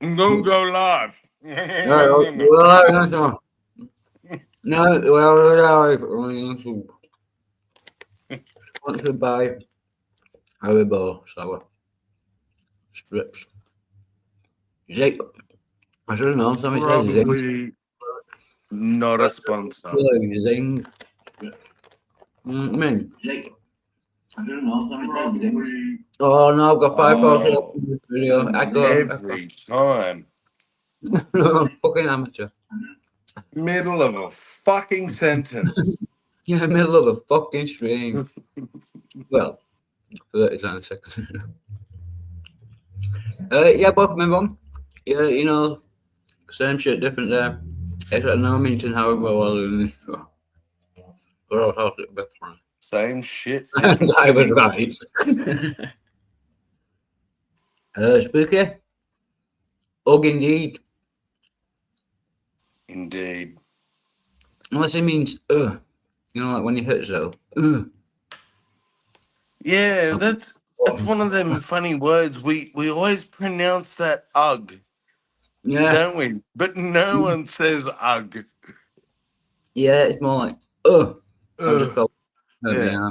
I'm gonna go live. No, well, want to buy Haribo sour strips. Zig. I should have known something says Zing. Probably not a sponsor. Zing. Mint. Jake, I don't know, something says Zing. Oh no, I've got 5,000 Oh, in this video. every time. Fucking amateur. Middle of a fucking sentence. Yeah, middle of a fucking stream. Well, 30 seconds. Yeah, welcome everyone. Yeah, you know, same shit, different there. Except no mention how well in this show. But I was a bit funny. Same shit. I was right. Spooky? Ugh, indeed. Indeed. Unless it means, you know, like when you hurt yourself. Yeah, that's one of them funny words. We always pronounce that ugh, Yeah. don't we? But no one says ugh. Yeah, it's more like, I just felt Yeah.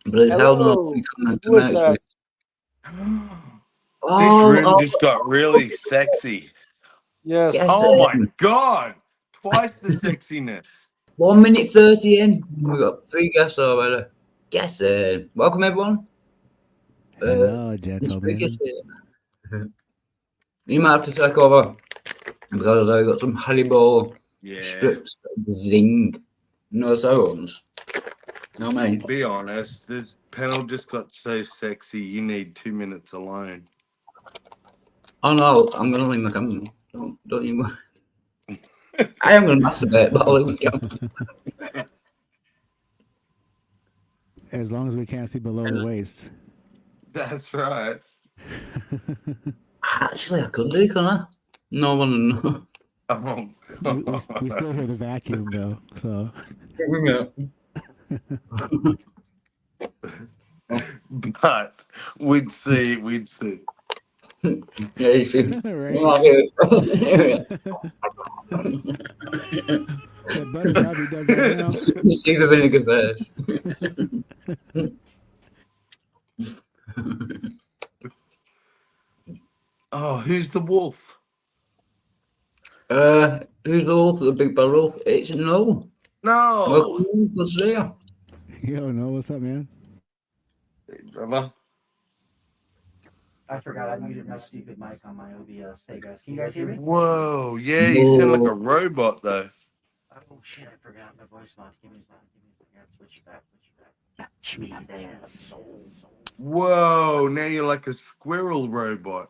But it's held Hello. on to Who is next that? week. This room just got really sexy. Yes. Yes. Oh my god! Twice the sexiness. 1 minute 30 in. We've got 3 guests already. Guess in. Welcome, everyone. Hello, gentlemen. You might have to take over because I've got some Haribo Yeah. strips. Zing. No sour ones. No, mate. Be honest, this panel just got so sexy. You need 2 minutes alone. Oh no, I'm gonna leave my camera. Don't you worry. I am gonna masturbate, but I'll leave my camera. As long as we can't see below the waist. That's right. Actually, I could do, can I? No one will know. Oh, We still hear the vacuum though, so but we'd see. Yeah, you see. right. That butter probably done right now. You see the vinegar there. Oh, who's the wolf? Who's the wolf? The big bad wolf? It's no. No, Welcome, let's see ya. Yo, no, what's up, man? Hey, brother. I forgot I muted my stupid mic on my OBS. Hey guys, can you guys hear me? Whoa, yeah, you sound like a robot though. Oh shit, I forgot my voice mod. Give me a second. I gotta switch it back. Touch me there, soul. Whoa, now you're like a squirrel robot.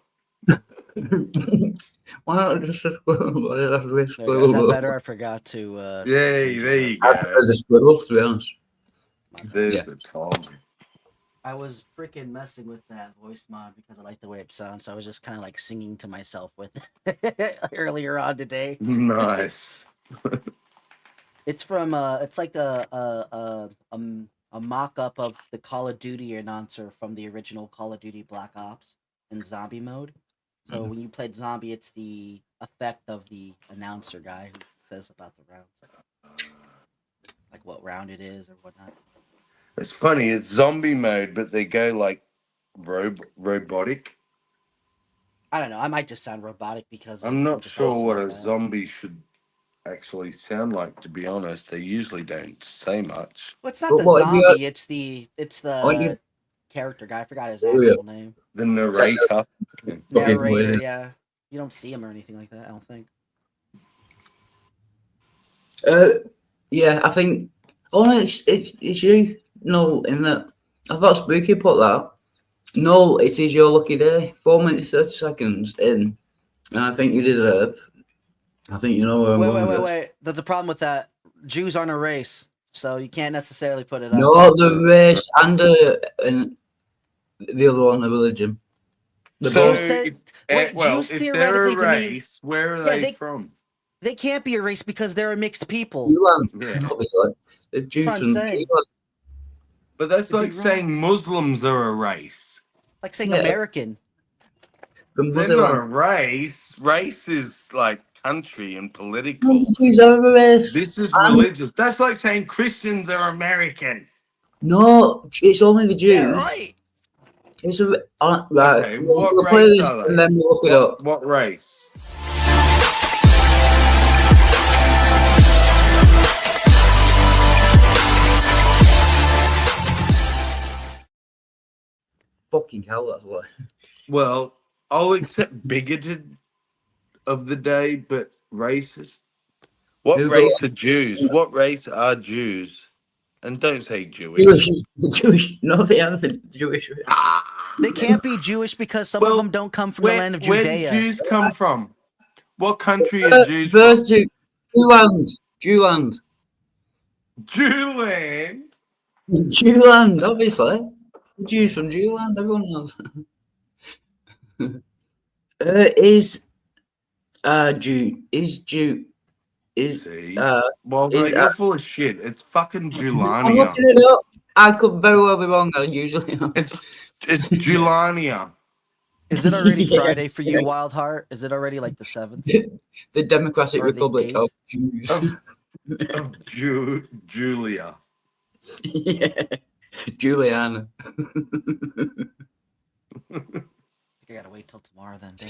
Why not just a squirrel? Why not just a Is squirrel? that better? I forgot to. Yay, there you I go. prefer the squirrel, to be honest. There's Yeah. the Tom. I was freaking messing with that voice mod because I like the way it sounds. So I was just kind of like singing to myself with it earlier on today. Nice. It's from it's like a mock-up of the Call of Duty announcer from the original Call of Duty Black Ops in zombie mode. So when you played zombie, it's the effect of the announcer guy who says about the rounds, like what round it is or whatnot. It's funny, it's zombie mode, but they go like robotic. I don't know. I might just sound robotic because I'm not just sure awesome what like a that. zombie should actually sound like, to be honest. They usually don't say much. Well, it's not But the what have you zombie. It's the What you- character guy. I forgot his Oh, yeah. actual name. The narrator. Okay, Narrator. wait. Yeah, you don't see him or anything like that. I don't think. Yeah, I think. Oh no, it's you. No, in that. I thought Spooky put that. No, it is your lucky day. 4 minutes 30 seconds in, and I think you deserve. I think you know where I'm going with this. Wait. There's a problem with that. Jews aren't a race, so you can't necessarily put it up. No, the race and the other one, the religion. The So, both. Jews if they're a theoretically to me- race, where are Yeah, they they- from? They can't be a race because they're a mixed people. You and Yeah. obviously the Jews what I'm and saying. Jews. But that's Could be like wrong. saying Muslims are a race. Like saying Yeah. American. From They're Brazil. not a race. Race is like country and No, political. the Jews are a race. This is And- religious. That's like saying Christians are American. No, it's only the Jews. Yeah, right. It's a right. Okay, we'll what play race this are they? and then we'll look it up. What race? Fucking hell, that's why. Well, I'll accept bigoted of the day, but racist. What Google race are Jews? What race are Jews? And don't say Jewish. Jewish. No, they are the Jewish. Ah! They can't be Jewish because some of Well, them don't come from the land of Where Judea. do Jews come from? What country are Jews from? First Jewland. Jewland. Jewland. Jewland, obviously. The Jews from Jewland, everyone knows. See? uh Well, is, mate, you're full of shit. It's fucking I'm Julania. looking it up. I could very well be wrong. I usually am. It's Julania. Is it already Yeah. Friday for you, Wild Heart? Is it already like the 7th? The Democratic Or the Republic eighth. of Jews. Of Julia. Yeah. Juliana. I gotta wait till tomorrow then. Damn.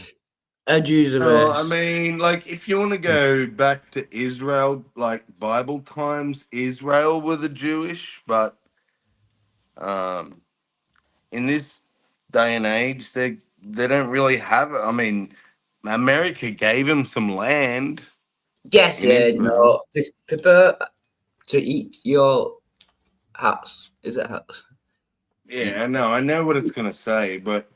A Jews are No, race. I mean, like, if you want to go back to Israel, like Bible times, Israel were the Jewish, but in this day and age, they don't really have it. I mean, America gave them some land. Yes, in yeah, Israel. no. Just prepare to eat your hats. Is it hats? Yeah, I know what it's gonna say, but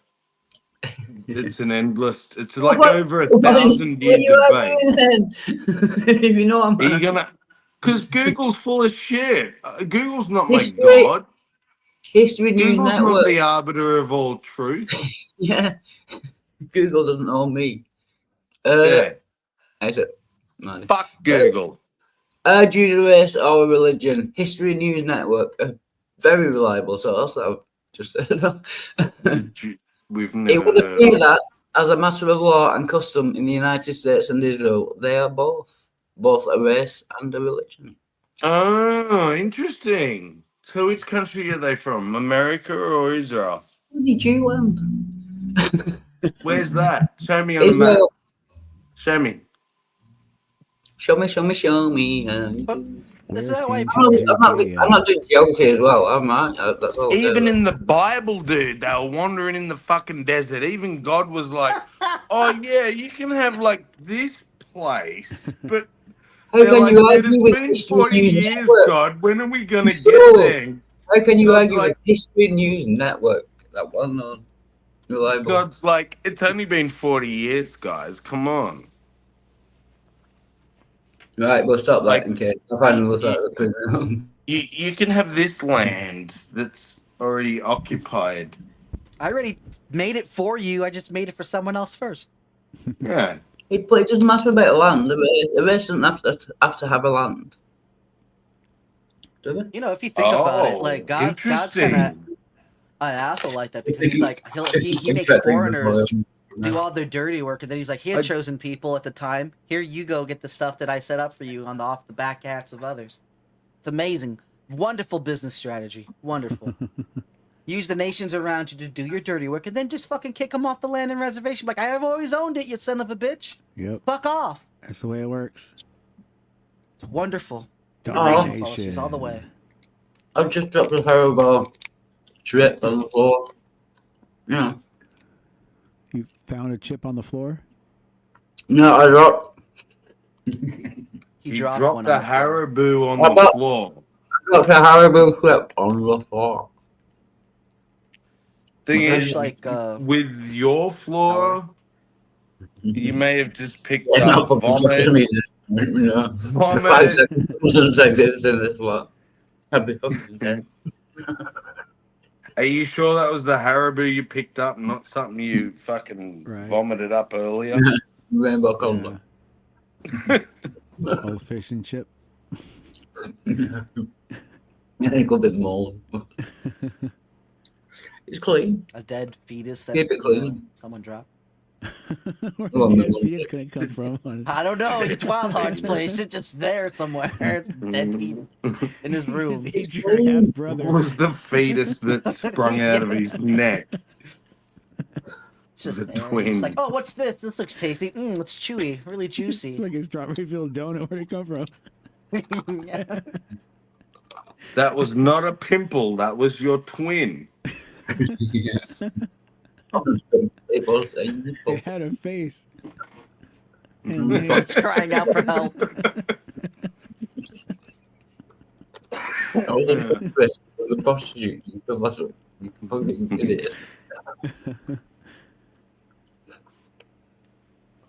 it's an endless. It's like What- over a What 1,000 year you debate. arguing then? If you know what Are you I'm gonna? Because Google's full of shit. Google's not my History god. History News Google's not Network. the arbiter of all truth. Yeah. Google doesn't own me. Yeah, Is it? No. fuck Google. Jews are a race or a religion. History News Network. A very reliable source. I've just We've It never would heard appear of. that, as a matter of law and custom in the United States and Israel, they are both a race and a religion. Oh, interesting. So, which country are they from? America or Israel? Only Jewland. Where's that? Show me on the map. Israel. Show me. Show me. Is that why I'm not doing geography as well, am I? That's all. Even in the Bible, dude, they were wandering in the fucking desert. Even God was like, "Oh yeah, you can have like this place," but How they're can like, you "Dude, argue it's with been History 40 News years, Network? God. When are we gonna get Sure. there?" How can you God's argue like- with History News Network? That one known, reliable. God's like, "It's only been 40 years, guys. Come on." Right, we'll stop that Like- in case I find another side of the prison. You can have this land that's already occupied. I already made it for you. I just made it for someone else first. Yeah. It doesn't matter about land. The race doesn't have to have a land. Do they? You know, if you think about it, Oh, like God's kind of interesting. an asshole like that because he's like he makes Interesting, foreigners but, do all their dirty work, and then he's like, he had chosen people at the time. Here you go, get the stuff that I set up for you on the off the back hats of others. It's amazing, wonderful business strategy, wonderful. Use the nations around you to do your dirty work, and then just fucking kick them off the land and reservation. Like, I've always owned it, you son of a bitch. Yep, Fuck off. that's the way it works. It's wonderful. Domination. Policies all the way. I've just dropped a terrible trip on the floor. Yeah. You found a chip on the floor? No, I dropped. He You dropped, dropped one a on the floor. Haribo on How the about- floor. I dropped a Haribo clip on the floor. Thing Much is, like with your floor, you may have just picked Yeah, no up fucking vomit. music. You know. Vomit. Doesn't exist in this floor. I'd be fucking dead. Are you sure that was the Haribo you picked up, not something you fucking Right. vomited up earlier? Rainbow condom. Old fish and chip. I think a bit mold. It's clean. A dead fetus that Keep it clean. someone dropped. Where's Well, the dead no. fetus gonna come from? I don't know. It's Wild Heart's place. It's just there somewhere. It's a dead fetus in his room. He's your half What brother. was the fetus that sprung out of his neck? It's just The there. twin. It's like, oh, what's this? This looks tasty. It's chewy, really juicy. Like a strawberry filled donut. Where'd it come from? Yeah. That was not a pimple. That was your twin. Yes. It was a nipple. It had a face. Mhm. And legs. It's crying out for help. I was impressed with the prostitute. Because that's what you can probably get it.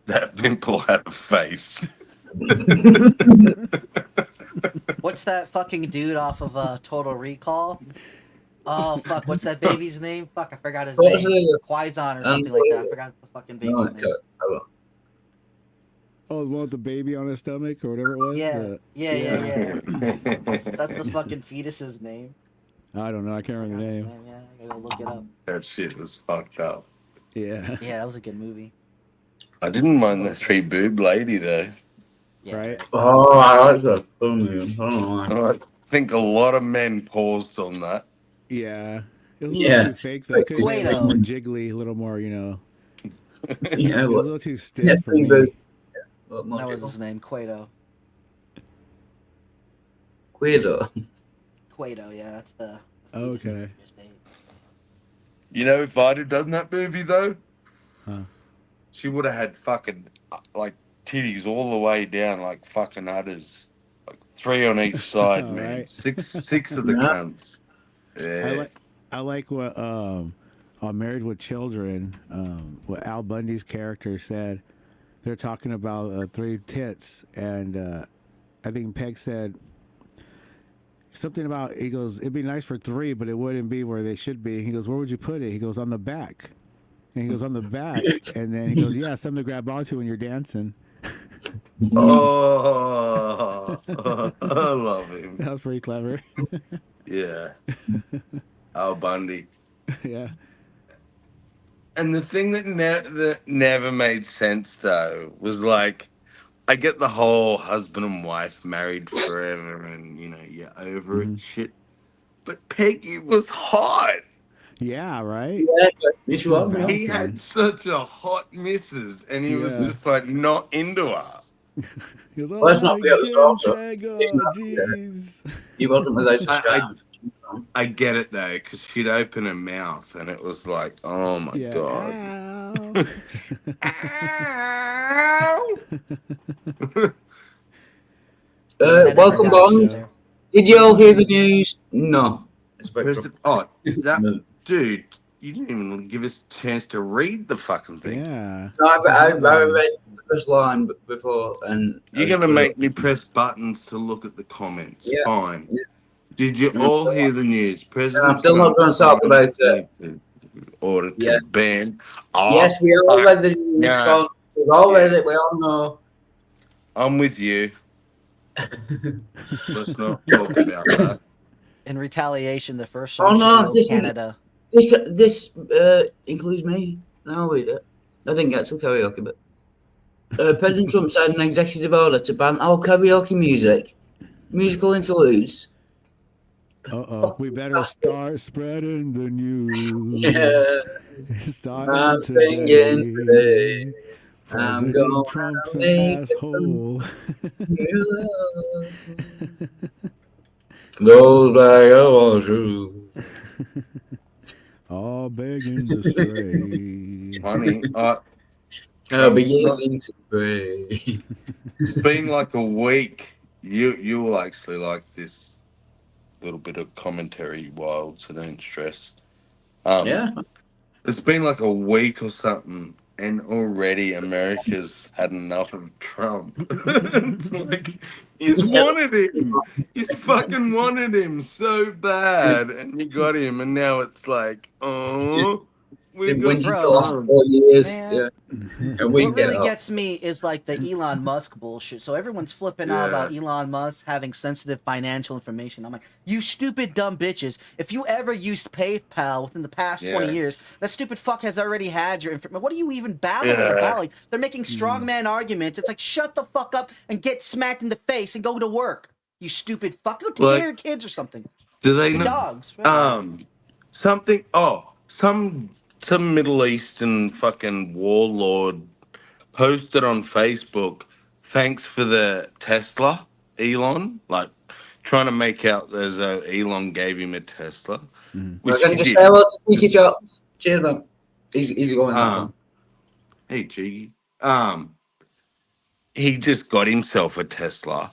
That pimple had a face. What's that fucking dude off of Total Recall? Oh fuck, what's that baby's name? Fuck, I forgot his What was name. the Quizon or something like that. I forgot the fucking baby's no, name. Oh, the one with the baby on his stomach or whatever it was? Yeah, yeah. That's the fucking fetus's name. I don't know. I can't remember the name. Yeah, I gotta go look it up. That shit was fucked up. Yeah. Yeah, that was a good movie. I didn't mind the 3 boob lady though. Yeah. Right? Oh, I like that film. I don't know why. I think a lot of men paused on that. Yeah. It was a Yeah. little too fake though. Could have been Cueto. more jiggly, a little more, you know. Yeah, It was a what? little too stiff Yeah, for me. What That was more? his name, Cueto. Weirdo. Cueto, yeah, that's the Okay. fetus's name. You know, if I'd have done that movie though, Huh. she would have had fucking like titties all the way down, like fucking udders, like 3 on each side, All man. right. Six of the Yeah. cunts. Yeah. I like what on Married with Children, what Al Bundy's character said. They're talking about 3 tits, and I think Peg said something about, he goes, it'd be nice for 3, but it wouldn't be where they should be. He goes, where would you put it? He goes, on the back. And he goes, on the back. And then he goes, yeah, something to grab onto when you're dancing. Oh, I love him. That was pretty clever. Yeah. Al Bundy. Yeah. And the thing that never made sense though was like, I get the whole husband and wife married forever and you know you're over it shit, but Peggy was hot. Yeah, right? Yeah, but you are. Wow. He had such a hot missus, and he was Yeah. just like not into her. He goes, oh, Let's not forget the daughter. Peg, oh, jeez. He wasn't without a I- scam. I get it though, because she'd open her mouth and it was like, oh my Yeah. god. Ow. Welcome, Bond. Did you all hear the news? No. Where's the- oh, that No. dude, you didn't even give us a chance to read the fucking thing. Yeah. No, I read the first line before, and You're gonna make me press buttons to look at the comments. Yeah. Fine. Yeah. Did you No, all it's hear the news? President I'm still not Trump gonna talk about it. Order to Yeah. ban. Oh, Yes, we all read the news. Yeah. We've all read it. We all know. I'm with you. Let's not talk about that. In retaliation, the first Oh, song no, should this go is- Canada. This includes me. I'll read it. I didn't get to karaoke, but President Trump signed an executive order to ban all karaoke music, musical interludes. Uh-oh. We better start spreading the news. Yeah, Starting I'm singing today. I'm President gonna Trump's an make it asshole. goes back all true. All begging to stray. Honey, Beginning to pray. it's been like a week. You will actually like this little bit of commentary, Wild, so don't stress. Yeah. It's been like a week or something, and already America's had enough of Trump. It's like, he's wanted him. He's fucking wanted him so bad, and you got him, and now it's like, oh, we've Been got whinging for the Bro, last 4 years. man. Yeah. And we What can get really it up. gets me is like the Elon Musk bullshit. So everyone's flipping out about Elon Musk having sensitive financial information. I'm like, you stupid dumb bitches. If you ever used PayPal within the past 20 Yeah. years, that stupid fuck has already had your information. What are you even babbling Yeah. about? Like, they're making strongman arguments. It's like, shut the fuck up and get smacked in the face and go to work. You stupid fuck. Go take care of your kids or something. Do they Your know? dogs. Right? Something. Oh, some Middle Eastern fucking warlord posted on Facebook. Thanks for the Tesla, Elon. Like trying to make out as though Elon gave him a Tesla, We're which going he to just did. say hello to Cheeky Chops. Cheers, man. He's going that one. Hey, Cheeky. He just got himself a Tesla,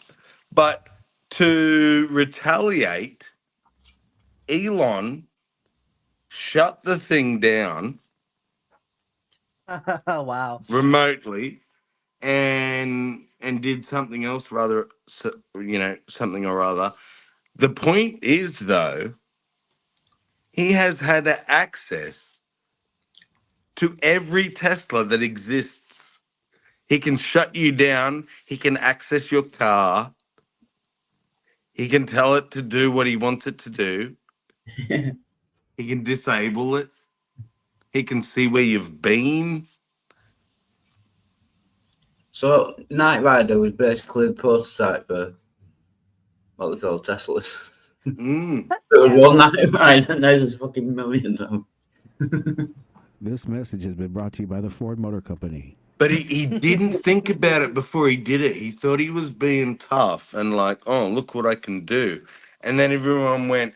but to retaliate, Elon shut the thing down Wow. remotely and did something else rather, something or other. The point is, though, he has had access to every Tesla that exists. He can shut you down. He can access your car. He can tell it to do what he wants it to do. He can disable it. He can see where you've been. So, Knight Rider was basically the prototype for what they call Teslas. Mm. There was one Knight Rider, and there's fucking millions of them. This message has been brought to you by the Ford Motor Company. But he didn't think about it before he did it. He thought he was being tough and like, oh, look what I can do. And then everyone went,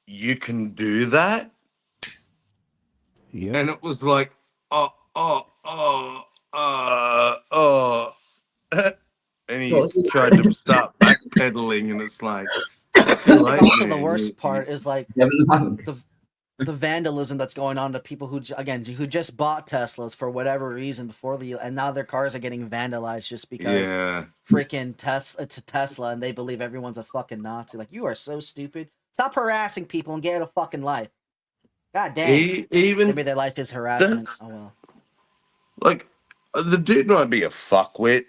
you can do that? Yep. And it was like, oh. And he tried to start backpedaling, and it's like, too late, Also, the man. worst part is like Never mind. the vandalism that's going on to people who who just bought Teslas for whatever reason before and now their cars are getting vandalized just because freaking it's a Tesla and they believe everyone's a fucking Nazi. Like, you are so stupid. Stop harassing people and get a fucking life. God damn. Maybe their life is harassment. Oh well. Like, the dude might be a fuckwit,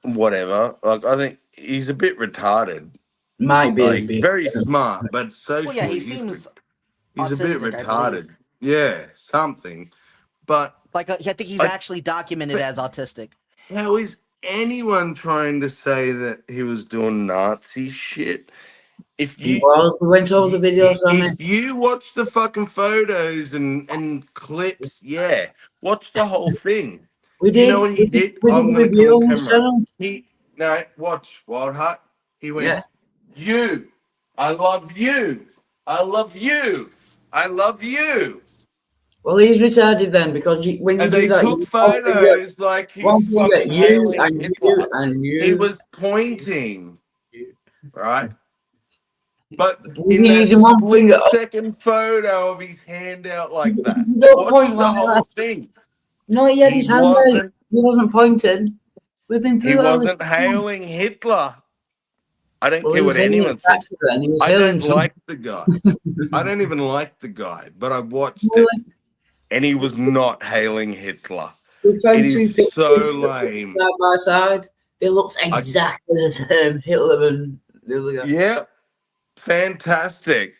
whatever. Like, I think he's a bit retarded. Might be. Like, he's very smart, but socially, Well, yeah, he seems he's a bit autistic, I retarded. Yeah, something. But like I think he's actually documented as autistic. how is anyone trying to say that he was doing Nazi shit? If you We went over the videos on it. if you watch the fucking photos and clips, yeah, watch the whole thing. We did. You know what he did? We I'm did a gonna review come on on this channel. Watch Wild Heart. He went, Yeah. you, I love you, I love you, I love you. Well, he's retarded then because when you And do they that, took you photos like he was one fucking finger, you hailing and Hitler. you and you. He was pointing, right? But He's in that using one finger. split-second photo of his hand out like that, Don't watch point the like whole that. thing. No, he had He his hand out. He wasn't pointing. We've been through He all this. wasn't hailing Hitler. I don't Well, care he what was hailing anyone says. Thatcher and he was I hailing don't some- like the guy. I don't even like the guy, but I watched Well, it, and he was not hailing Hitler. We found It two is pictures so lame. side by side. They look exactly the same. Hitler and the other guy. Yep, fantastic.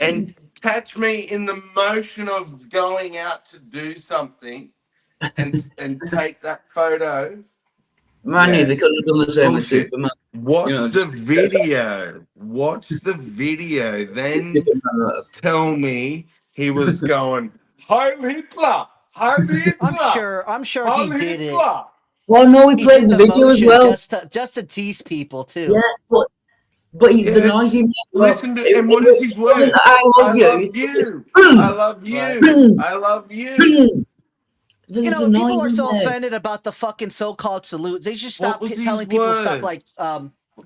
And catch me in the motion of going out to do something and take that photo. Man, Yeah. they could have done the same with Bullshit. Superman. Watch You know, the just- video. Watch the video. Then tell me he was going, Heil Hitler! Heil Hitler! I'm sure Heil he did it. Hitler! Well, no, he He played did the video as motion well. just to tease people too. Yeah, but the Yeah, noise he made. listen to- and what is his word? wasn't I love you. I love you. I love you. I love you. You know, people are so offended about the fucking so-called salute. They should stop was his telling people stuff word? like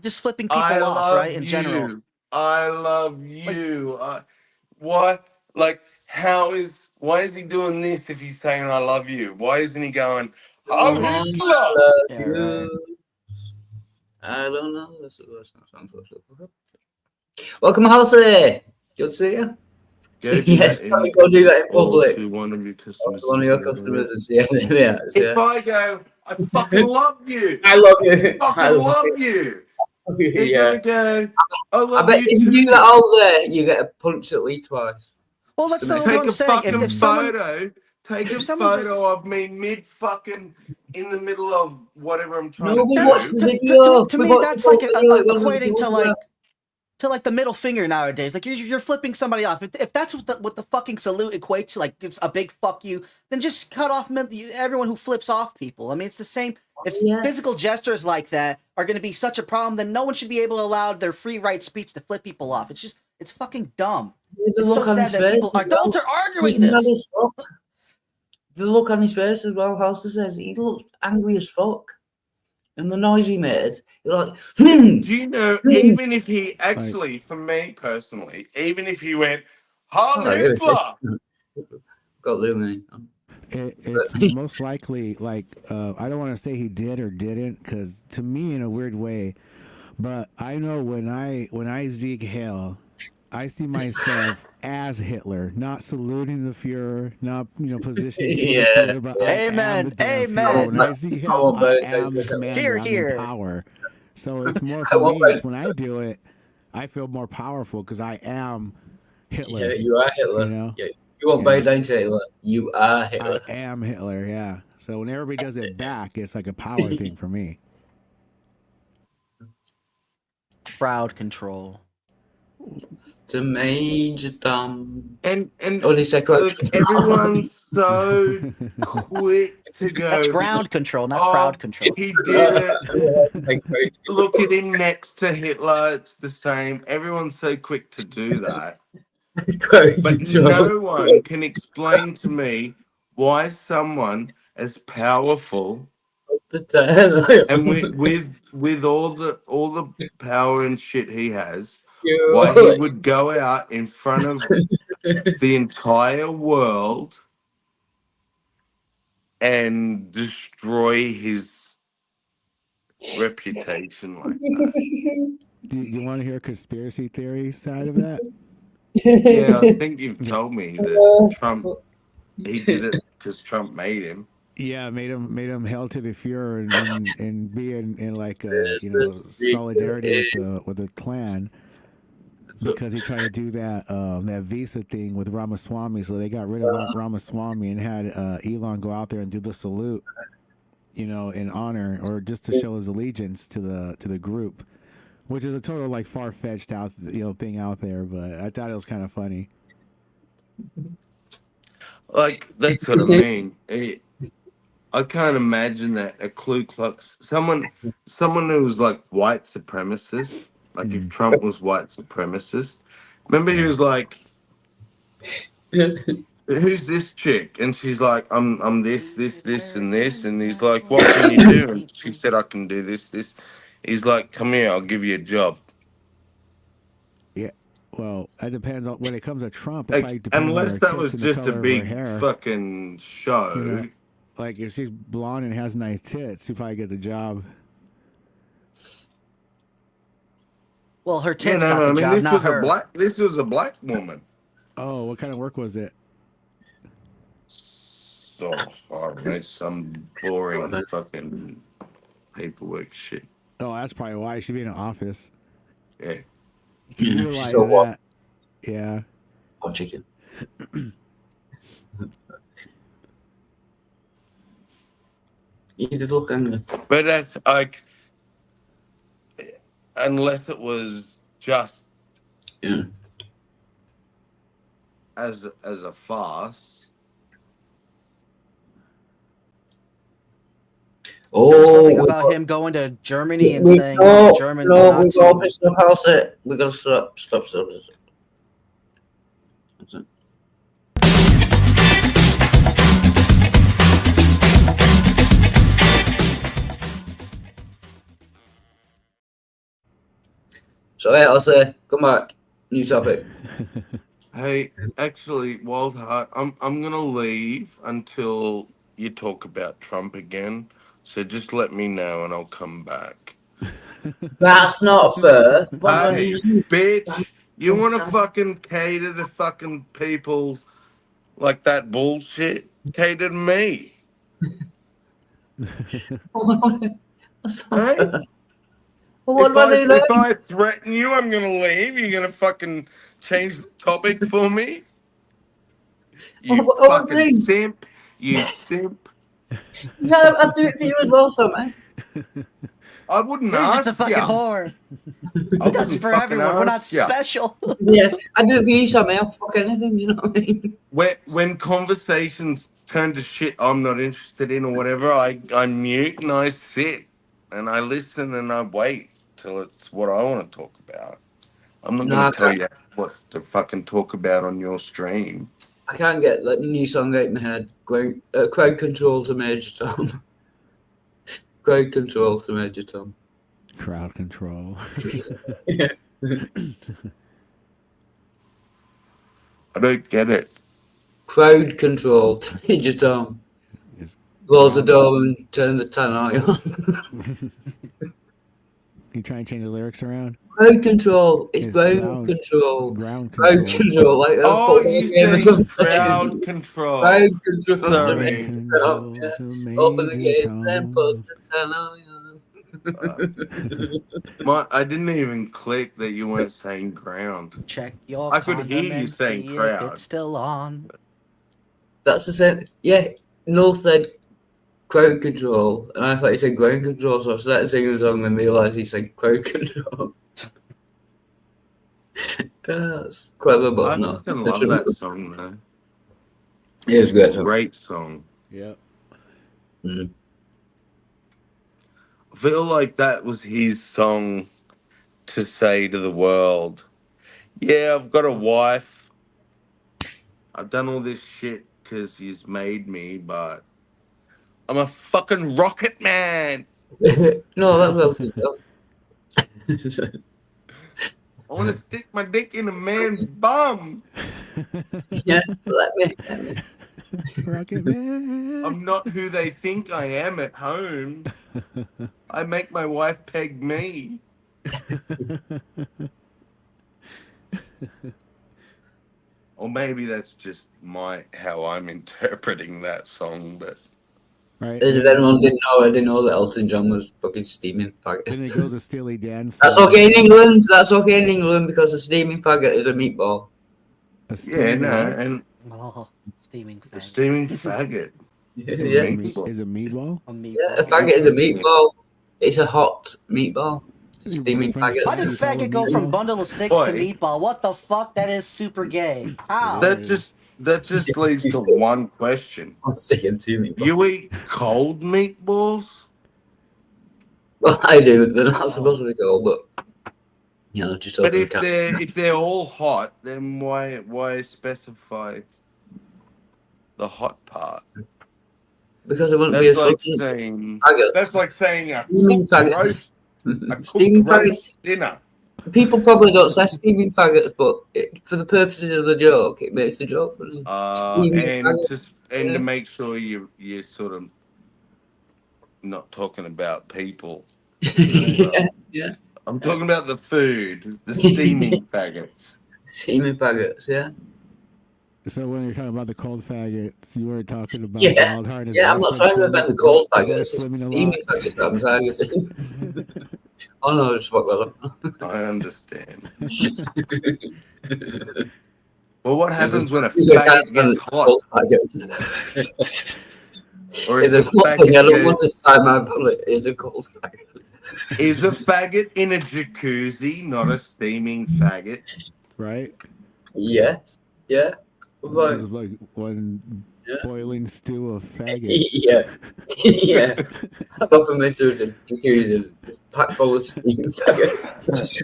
just flipping people I off, love right? In general. you. I love you. What? Like, why is he doing this if he's saying I love you? Why isn't he going, Heil Hitler? Yeah, right. I don't know. Welcome, Halsey. Good to see you. Go do Yes, that go do that in or public. to one of your customers. One of your customers and see how they react. If Yeah. I go, I fucking love you. I love you. Fucking I love you. you. They're Yeah. gonna go. I I love bet you if you too. do that all day, you get a punch at least twice. Well, that's Just to what make- Take I'm a saying. fucking If someone, photo. Take a if someone photo just- of me mid fucking in the middle of whatever I'm trying No, we to watched do. the video. to We me, watched that's the like video, it wasn't equating to supposed like the middle finger nowadays. Like you're flipping somebody off. If that's what the fucking salute equates to, like it's a big fuck you, then just cut off everyone who flips off people. I mean, it's the same. If Yeah. physical gestures like that are going to be such a problem, then no one should be able to allow their free right speech to flip people off. It's fucking dumb. There's a It's look so on sad his that face. people, as well. adults are arguing He's mad this. as fuck. The look on his face as well, Halster says, he looks angry as fuck. And the noise he made, you're like, Do you know, even if he actually, for me personally, even if he went, Heil Oh, really? Hitler! got Lumini. It's most likely like I don't want to say he did or didn't, because to me, in a weird way, but I know when I Sieg Heil, I see myself as Hitler, not saluting the Fuhrer, not positioning to Yeah. the Fuhrer, but I am Amen, the damn amen. Fuhrer. When I Sieg Heil, I am the commander. Here, I'm here. in power. So it's more I for won't me. vote. It's when I do it, I feel more powerful because I am Hitler. Yeah, you are Hitler. You know? Yeah. You won't bow down to Hitler. You are Hitler. I am Hitler, yeah. So when everybody does it back, it's like a power thing for me. Crowd control. To Major Tom. And Oh, they say quite. look, everyone's so quick to go. That's ground control, not Oh, crowd control. He did it. Look at him next to Hitler. It's the same. Everyone's so quick to do that. But no one can explain to me why someone as powerful and with all the power and shit he has, why he would go out in front of the entire world and destroy his reputation like that. Do you want to hear conspiracy theory side of that? Yeah, I think you've told me that Trump, he did it because Trump made him. Yeah, made him held to the Fuhrer and be in like a Yes, solidarity with the Klan, because he tried to do that visa thing with Ramaswamy. So they got rid of Ramaswamy and had Elon go out there and do the salute, in honor or just to show his allegiance to the group, which is a total like far-fetched out thing out there. But I thought it was kind of funny. Like, that's what I mean. I can't imagine that a Ku Klux, someone who was like white supremacist, like if Trump was white supremacist. Remember, he was like, "Who's this chick?" And she's like, "I'm this, and this." And he's like, "What can you do?" And she said, "I can do this." He's like, "Come here, I'll give you a job." Well, it depends on when it comes to Trump. It Like, probably depends on unless her that tits was and the just a color of her big hair. fucking show. You know? Like if she's blonde and has nice tits, she probably get the job. Well, her Yeah, tits got the job, this not was her. This was a black woman. Oh, what kind of work was it? So I don't know, some boring fucking paperwork shit. Oh, that's probably why she'd be in an office. Yeah. You realize So what? that? Yeah. Oh, chicken. You did look angry. But that's like, unless it was just Yeah. as a farce. There's something Oh, about him going to Germany and we saying go, the Germans no, not we to. got Mr. House it. We gotta stop. That's it. So yeah, I'll say, come back. New topic. Hey, actually, Walter, I'm gonna leave until you talk about Trump again. So just let me know and I'll come back. That's not fair. Hey, bitch, You want to fucking cater to fucking people like that bullshit? Cater to me. What's Hey? that? Well, what do I do If then? I threaten you, I'm gonna leave. You're gonna fucking change the topic for me. You What do I fucking do? simp. You simp. Yeah, I'd do it for you as well, so man. I wouldn't You're just ask a fucking ya. whore. I He does it wouldn't for fucking everyone. We're not ask ya. special. Yeah, I'd do it for you, so man. I'll fuck anything, you know what I mean? When conversations turn to shit I'm not interested in or whatever, I mute and I sit and I listen and I wait till it's what I want to talk about. I'm not No, gonna I tell can't. you what to fucking talk about on your stream. I can't get the new song out in my head. Crowd control to Major Tom. Crowd control to Major Tom. Crowd control. Yeah. I don't get it. Crowd control to Major Tom. It's Close the crowd- door and turn the tannoy on. You try and change the lyrics around? Crowd control. It's It's ground ground- control. Ground Crowd control. control. Like a Oh, football you game or saying something. crowd control. Crowd control to Sorry. Major Tom. Control Yeah. to Open the Major gates Tom. and put the tannoy on. I didn't even click that you weren't saying ground. Check your I could hear condom you and saying see if crowd. it's still on. That's the same. Yeah, Null said crowd control, and I thought he said ground control, so I started singing the song and realised he said crowd control. That's clever, I but no. fucking love that song though. It was great. It's a great song. Yep. Mm. I feel like that was his song to say to the world, yeah, I've got a wife. I've done all this shit because he's made me, but I'm a fucking rocket man. No, that was Elton John. I want to stick my dick in a man's bum. Yeah, let me. Rocket Man. I'm not who they think I am at home. I make my wife peg me. Or maybe that's just how I'm interpreting that song, but Right. As if anyone didn't know, I didn't know that Elton John was fucking steaming Then it faggot. goes to Steely Dan. That's song. okay in England. That's okay in England because a steaming faggot is a meatball. A yeah, Steely no, Dan? and Oh, steaming a fag. steaming faggot. Is it Yeah, a meatball. Is it meatball? A meatball. yeah, a faggot is a meatball. It's a hot meatball. Steaming French faggot. Why did You call it faggot go from meatball? bundle of sticks Boy. to meatball? What the fuck? That is super gay. How? That just leads to one question. I'm sticking to meatballs. You eat cold meatballs? Well, I do. They're not supposed to be cold, but you know, just But open the if can. they're all hot, then why specify the hot part? Because it wouldn't be That's as like fucking saying faggot. that's like saying a Steaming cooked roast, faggots. a cooked Steaming faggots. roast dinner. People probably don't say steaming faggots, but for the purposes of the joke, it makes the joke funny. Steaming And faggots. to yeah. make sure you're sort of not talking about people. yeah. I'm talking about the food, the steaming faggots. Steaming faggots, yeah. So when you're talking about the cold faggots, you were talking about Yeah. Wild Heart. and Yeah, I'm not trying to swimming- offend the cold both faggots. It's swimming a steaming lot. faggots that I'm targeting. Oh no, just fuck that I understand. up. Well, what happens when a Yeah, faggot that's gets hot? cold faggots. Or If if there's a one thing I don't faggot want to tie my bullet is a cold faggot. is a faggot in a jacuzzi, not a steaming faggot. Right? Yes. Yeah. Right. It's like one Yeah. boiling stew of faggots. Yeah. Yeah. I've often been to the jacuzzi, packed full of steaming faggots.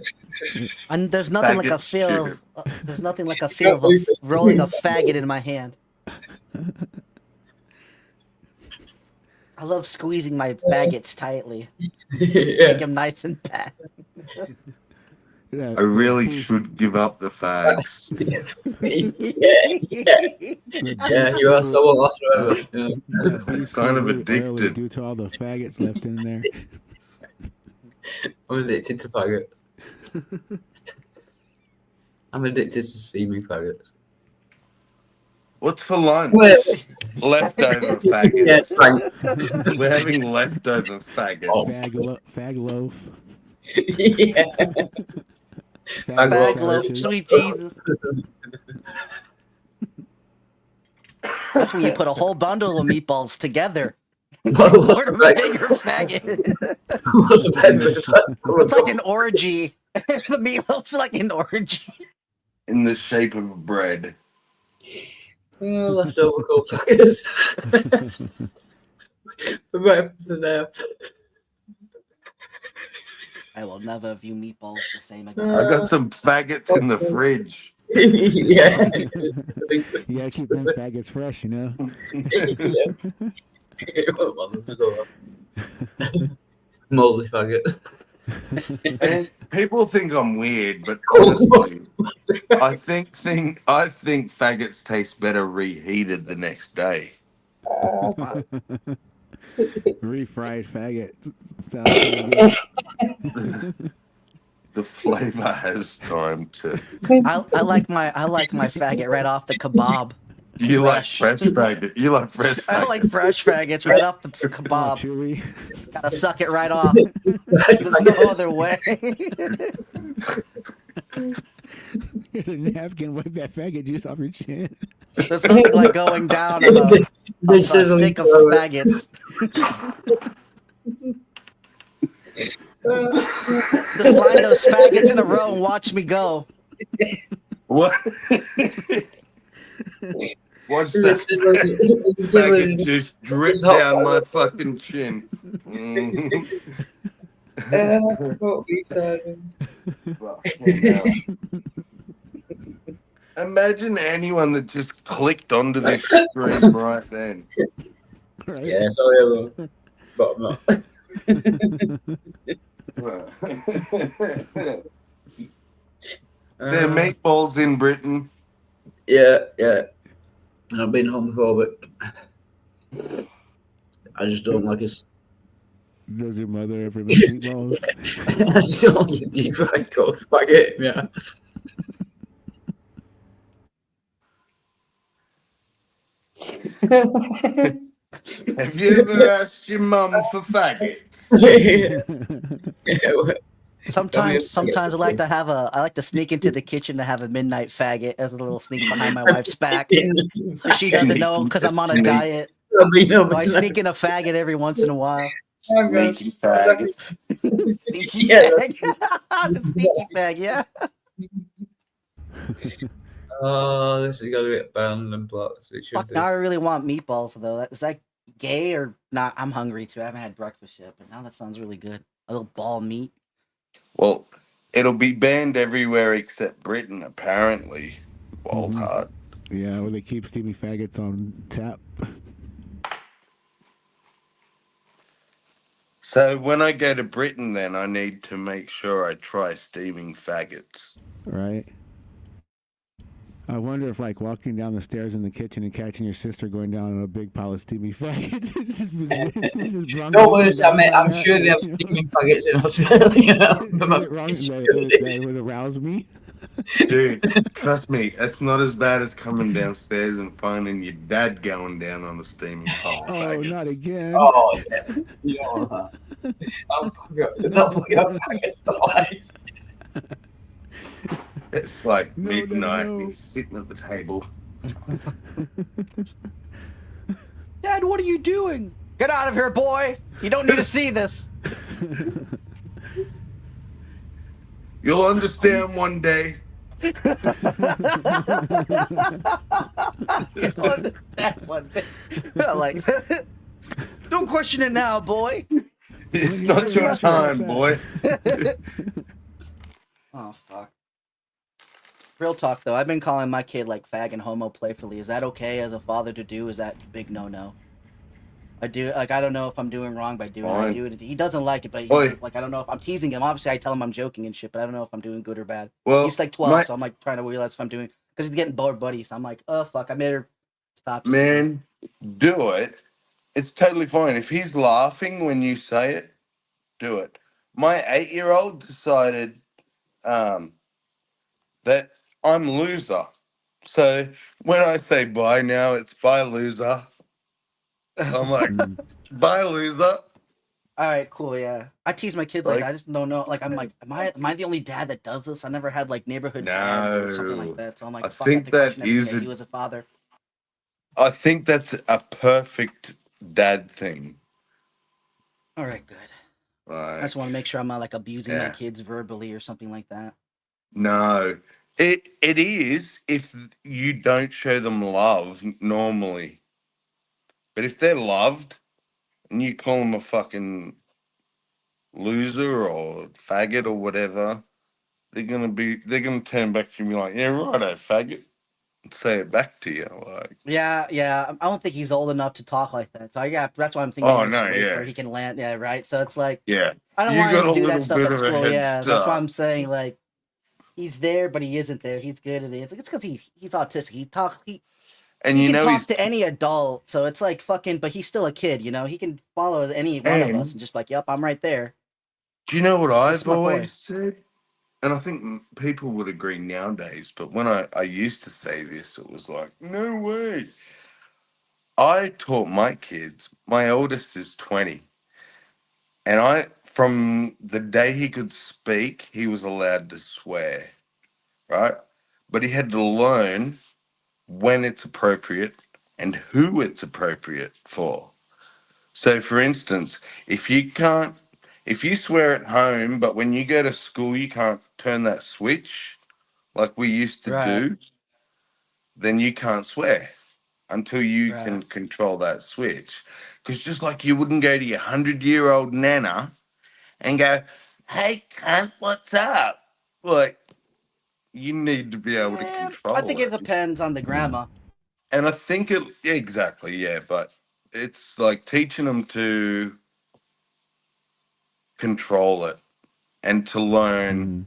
And there's nothing like a Faggot feel. sugar. There's nothing like a feel of rolling a faggot in my hand. I love squeezing my faggots tightly, Yeah. make them nice and fat. Yeah, I really should give up the fags. Yeah, you are so lost forever. Yeah. beef's Kind of really early addicted. due to all the faggots left in there. I'm addicted to faggot. I'm addicted to steaming faggots. What's for lunch? Well, Leftover yeah, faggots. thank We're having leftover faggots. Oh. Fag loaf. yeah. Fag Bag loaf, sandwiches. sweet Jesus. That's when you put a whole bundle of meatballs together. What's Order a the bigger faggot. what's the breakfast? It's like an orgy. The meatloaf's like an orgy. In the shape of bread. Leftover cold faggots for breakfast today. I will never view meatballs the same I again. got some faggots in the fridge. yeah. You gotta keep them faggots fresh, you know. Moldy faggots. And people think I'm weird, but honestly, I think faggots taste better reheated the next day. Refried faggot. Sounds pretty good. The flavor has time to. I like my faggot right off the kebab. You like Fresh. fresh faggot. You like fresh faggot. I like fresh faggots right off the Oh, kebab. chewy. Gotta suck it right off. There's no other way. Here's a napkin. Wipe that faggot juice off your chin. There's nothing like going down on a stick of faggots. Just line those faggots in a row and watch me go. What? Watch This is that like, faggot just drip It's hot down my faggot. fucking chin. Fucking hell. Imagine anyone that just clicked onto this stream right then. Right? yeah, sorry, everyone. But I'm not. They're meatballs in Britain. Yeah. And I've been homophobic. I just don't like it. Does your mother ever make meatballs? I just don't like deep fried cold spaghetti. Yeah. Have you ever asked your mum for faggots? Sometimes I like to sneak into the kitchen to have a midnight faggot as a little sneak behind my wife's back. She doesn't know because I'm on a diet. So I sneak in a faggot every once in a while. Sneaky fag. Sneaky Yeah. fag. The sneaky fag, yeah. Oh, this is gonna get banned and blocked. Fuck, now I really want meatballs though. Is that gay or not? I'm hungry too. I haven't had breakfast yet, but now that sounds really good. A little ball of meat. Well, it'll be banned everywhere except Britain, apparently. Wild heart. Yeah, well, they keep steamy faggots on tap. So when I go to Britain, then I need to make sure I try steaming faggots. Right? I wonder if, like, walking down the stairs in the kitchen and catching your sister going down on a big pile of steamy faggots. Don't worry, I'm sure they have steaming faggots in Australia. That would arouse me. Dude, trust me, it's not as bad as coming downstairs and finding your dad going down on a steaming pile of Oh, faggots. not again. Oh, yeah. You know that. I'll put your faggots alive. It's like No, midnight, no. he's sitting at the table. Dad, what are you doing? Get out of here, boy! You don't need to see this. You'll understand one day. You don't understand one thing. I like that. Don't question it now, boy. It's not your time, boy. Oh fuck. Real talk though, I've been calling my kid like fag and homo playfully. Is that okay as a father to do? Is that big no? I do like I don't know if I'm doing wrong by doing it. I Fine. do it. He doesn't like it, but Oi. he's, like I don't know if I'm teasing him. Obviously, I tell him I'm joking and shit, but I don't know if I'm doing good or bad. Well, He's like 12, my- so I'm like trying to realize if I'm doing because he's getting bored, buddy. So I'm like, oh fuck, I made her stop. just in case. man, do it. It's totally fine. If he's laughing when you say it, do it. My 8-year-old decided that I'm loser. So when I say bye now, it's bye loser. I'm like, Mm. bye loser. All right, cool, yeah. I tease my kids like that. Like, I just don't know. Like, I'm like, am I the only dad that does this? I never had like neighborhood dads or something like no. that. So I'm I like, fuck, I have think to that question everything is I a do as a father. I think that's a perfect dad thing. All right, good. I just Like, want to make sure I'm not like abusing my yeah. kids verbally or something like that. No. It is if you don't show them love normally. But if they're loved and you call them a fucking loser or faggot or whatever, they're gonna turn back to you and be like, yeah, righto, faggot. And say it back to you. Like, Yeah, yeah. I don't think he's old enough to talk like that. So yeah, that's why I'm thinking oh maybe I no, should wait for yeah. he can land. Yeah, right. So it's like Yeah. I don't You want him got to a do that little stuff bit at of a school. head Yeah, that's why start. I'm saying like he's there, but he isn't there. He's good at it. It's because he's autistic. He talks. And He you can know talk he's to any adult. So it's like fucking. But he's still a kid. You know, he can follow any one of us and and just be like, yep, I'm right there. do you know what He's a I've smart boy. always said? And I think people would agree nowadays, but when I used to say this, it was like, no way. I taught my kids, my oldest is 20, and from the day he could speak, he was allowed to swear, right? But he had to learn when it's appropriate and who it's appropriate for. So, for instance, if you can't, if you swear at home, but when you go to school, you can't turn that switch like we used to Right. do, then you can't swear until you Right. can control that switch. Because just like you wouldn't go to your 100-year-old nana and go, hey, cunt, what's up? Like, you need to be able to I think control it it. depends on the grandma. And I think it, exactly, yeah, but it's like teaching them to control it and to learn. Mm.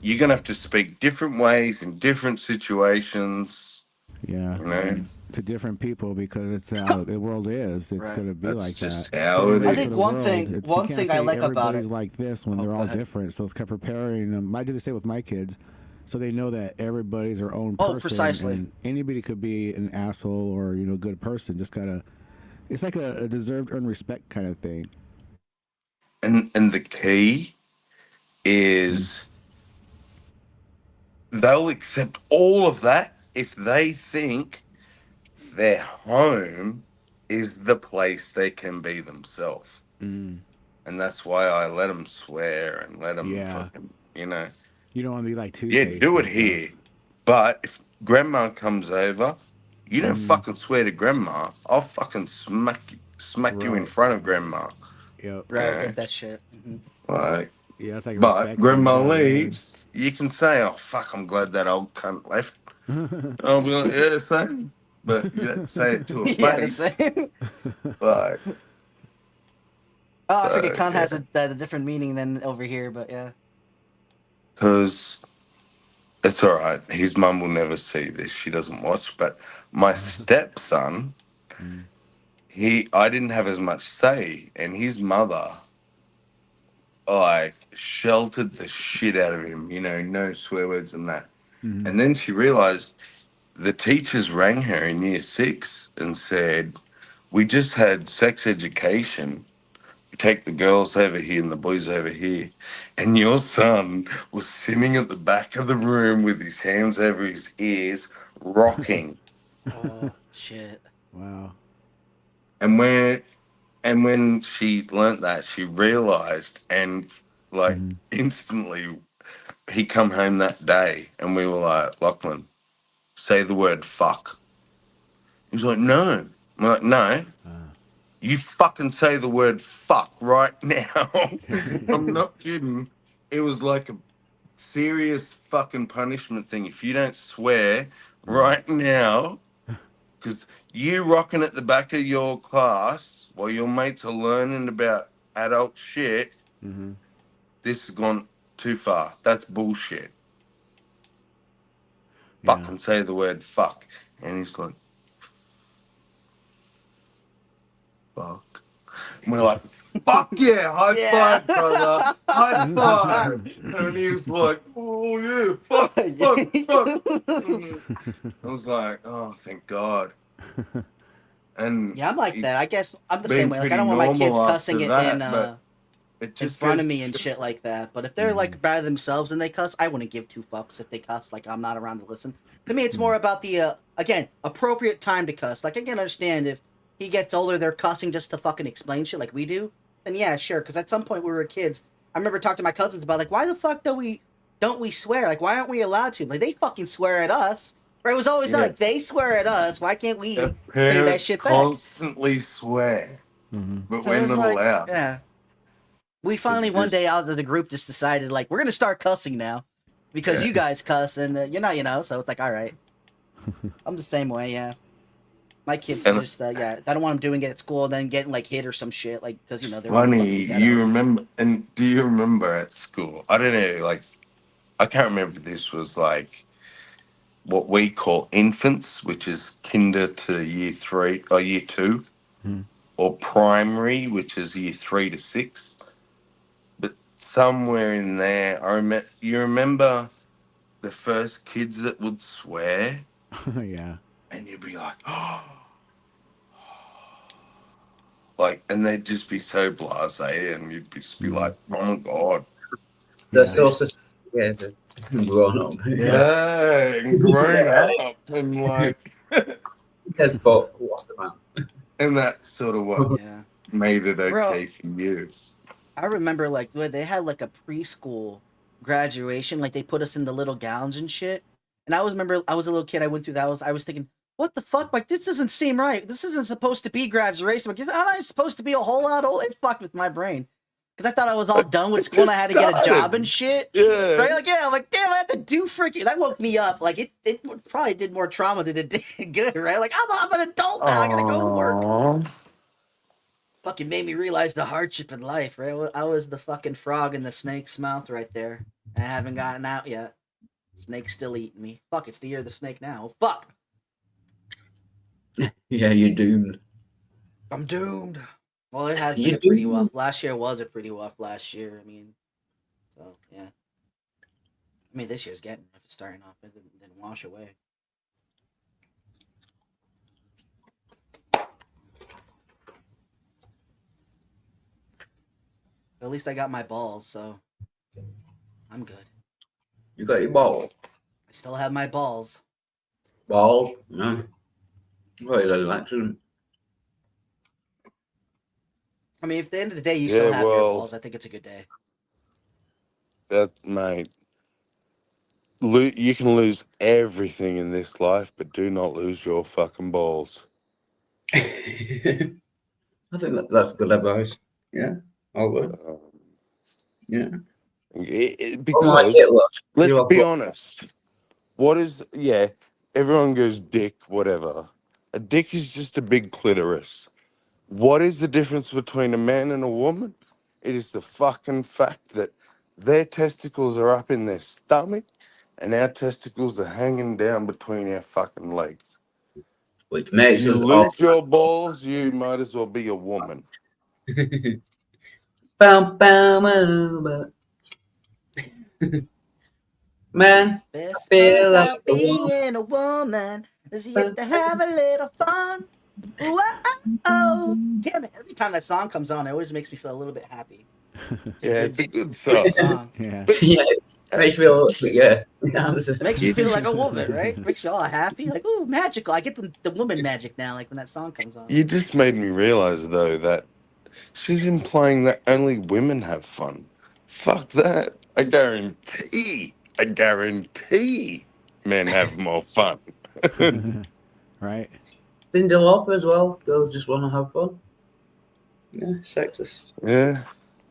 You're going to have to speak different ways in different situations, Yeah. you know? To different people because it's how the world is. It's Right. gonna be That's like that. just how Same it way I for think the is. world. It's you one can't thing I say like about it. everybody's like this when Oh, they're go all ahead. different. So it's kind of preparing them. I did the same with my kids, so they know that everybody's their own Oh, person, precisely. and anybody could be an asshole or good person. Just gotta. It's like a deserved earned respect kind of thing. And the key Mm. is they'll accept all of that if they think their home is the place they can be themselves. Mm. And that's why I let them swear and let them Yeah, fucking, you don't want to be like Two yeah, Face do it and stuff. here. But if grandma comes over, you don't Mm. fucking swear to grandma. I'll fucking smack you in Right. front of grandma. Yep. Right. I Yeah. get that shit. Like, Yeah, it's like but respect from grandma there on in. leaves, you can say, oh, fuck, I'm glad that old cunt left. I'll be like, yeah, same. But you don't say it to a Yeah, the face. same. Like, Oh, I forget. so, Con yeah. has a different meaning than over here, but yeah. Because it's all right. His mum will never see this. She doesn't watch. But my stepson, Mm. I didn't have as much say. And his mother, like, sheltered the shit out of him, no swear words and that. Mhm. And then she realized the teachers rang her in year 6 and said, we just had sex education. Take the girls over here and the boys over here. And your son was sitting at the back of the room with his hands over his ears, rocking. Oh shit. Wow. And when she learnt that, she realized, and like Mhm. instantly, he come home that day and we were like, Lachlan, say the word fuck. He was like, no. I'm like, no. Uh. You fucking say the word fuck right now. I'm not kidding. It was like a serious fucking punishment thing. If you don't swear Mm. right now, because you rocking at the back of your class while your mates are learning about adult shit, Mhm. this has gone too far. That's bullshit. Yeah. Fucking say the word fuck. And he's like, fuck. And we're like, fuck yeah, high Yeah. five, brother. High five. And he was like, oh. oh yeah, fuck, I was like, oh, thank God. And Yeah, I'm like it's that. I guess I'm the been same way. Like I pretty don't want my kids normal cussing after it that, but it in just front goes of to me and show- shit like that. But if they're like by themselves and they cuss, I wouldn't give two fucks if they cuss. Like I'm not around to listen. To me, it's more about the again appropriate time to cuss. Like I can understand if he gets older, they're cussing just to fucking explain shit like we do. Then yeah, sure. Because at some point we were kids. I remember talking to my cousins about like why the fuck don't we swear? Like why aren't we allowed to? Like they fucking swear at us. Right? It was always Yeah. like they swear at us. Why can't we Our say that parents shit back? constantly swear, but So we're it was not like, allowed. yeah. We finally one day out of the group just decided like we're gonna start cussing now because Yeah. you guys cuss and you're not, so it's like all right. I'm the same way, yeah. My kids And- just yeah, I don't want them doing it at school and then getting like hit or some shit like because they're really Funny, fucking ghetto. you remember? And do you remember at school? I don't know, like I can't remember if this was like what we call infants, which is kinder to year 3 or year 2, or primary, which is year 3 to 6. But somewhere in there, you remember the first kids that would swear, Yeah. and you'd be like, oh, like, and they'd just be so blasé, and you'd just be like, oh my God. They're Yeah. so sophisticated and grown up. Yeah, and grown up, and like, Dead fuck, what a man. and that's sort of what Yeah. made it Bro. okay for you. I remember like where they had like a preschool graduation, like they put us in the little gowns and shit. And I was a little kid, I went through that. I was thinking, what the fuck? Like this doesn't seem right. This isn't supposed to be graduation. Like, I'm not supposed to be a whole lot old. It fucked with my brain. Because I thought I was all done with school and I had to get a job and shit. Yeah. Right? Like, yeah, I'm like, damn, I have to do freaking that woke me up. Like it probably did more trauma than it did good, right? Like I'm an adult now, I gotta go to work. Aw. Fucking made me realize the hardship in life, right? I was the fucking frog in the snake's mouth right there. And I haven't gotten out yet. Snake's still eating me. Fuck, it's the year of the snake now. Fuck. Yeah, you're doomed. I'm doomed. Well, it has You been a pretty doomed? rough. Last year was a pretty rough last year. I mean, so, yeah. I mean, this year's getting rough. It's starting off. It didn't wash away. At least I got my balls, so I'm good. You got your ball. I still have my balls. Balls? No. Well, you little accident. I mean, if at the end of the day you Yeah, still have your well- balls, I think it's a good day. That, mate, you can lose everything in this life, but do not lose your fucking balls. I think that's good advice. Yeah, all good. Yeah. Because Unlike Hitler. let's You be are- honest. What is, everyone goes dick, whatever. A dick is just a big clitoris. What is the difference between a man and a woman? It is the fucking fact that their testicles are up in their stomach and our testicles are hanging down between our fucking legs. Which makes You us lose your balls, you might as well be a woman. Bam, bam, bam, bam. Man, Best feel part like about a woman. being a woman is you get to have a little fun. Whoa, damn it! Every time that song comes on, it always makes me feel a little bit happy. Yeah, it's a good Good song. song. Yeah. Yeah, makes me feel, yeah. It makes you feel like a woman, right? Makes you all happy, like ooh, magical. I get the woman magic now, like when that song comes on. You just made me realize, though, that she's implying that only women have fun. Fuck that. I guarantee men have more fun. Right. Cyndi Lauper as well. Girls just want to have fun. Yeah, sexist. Yeah.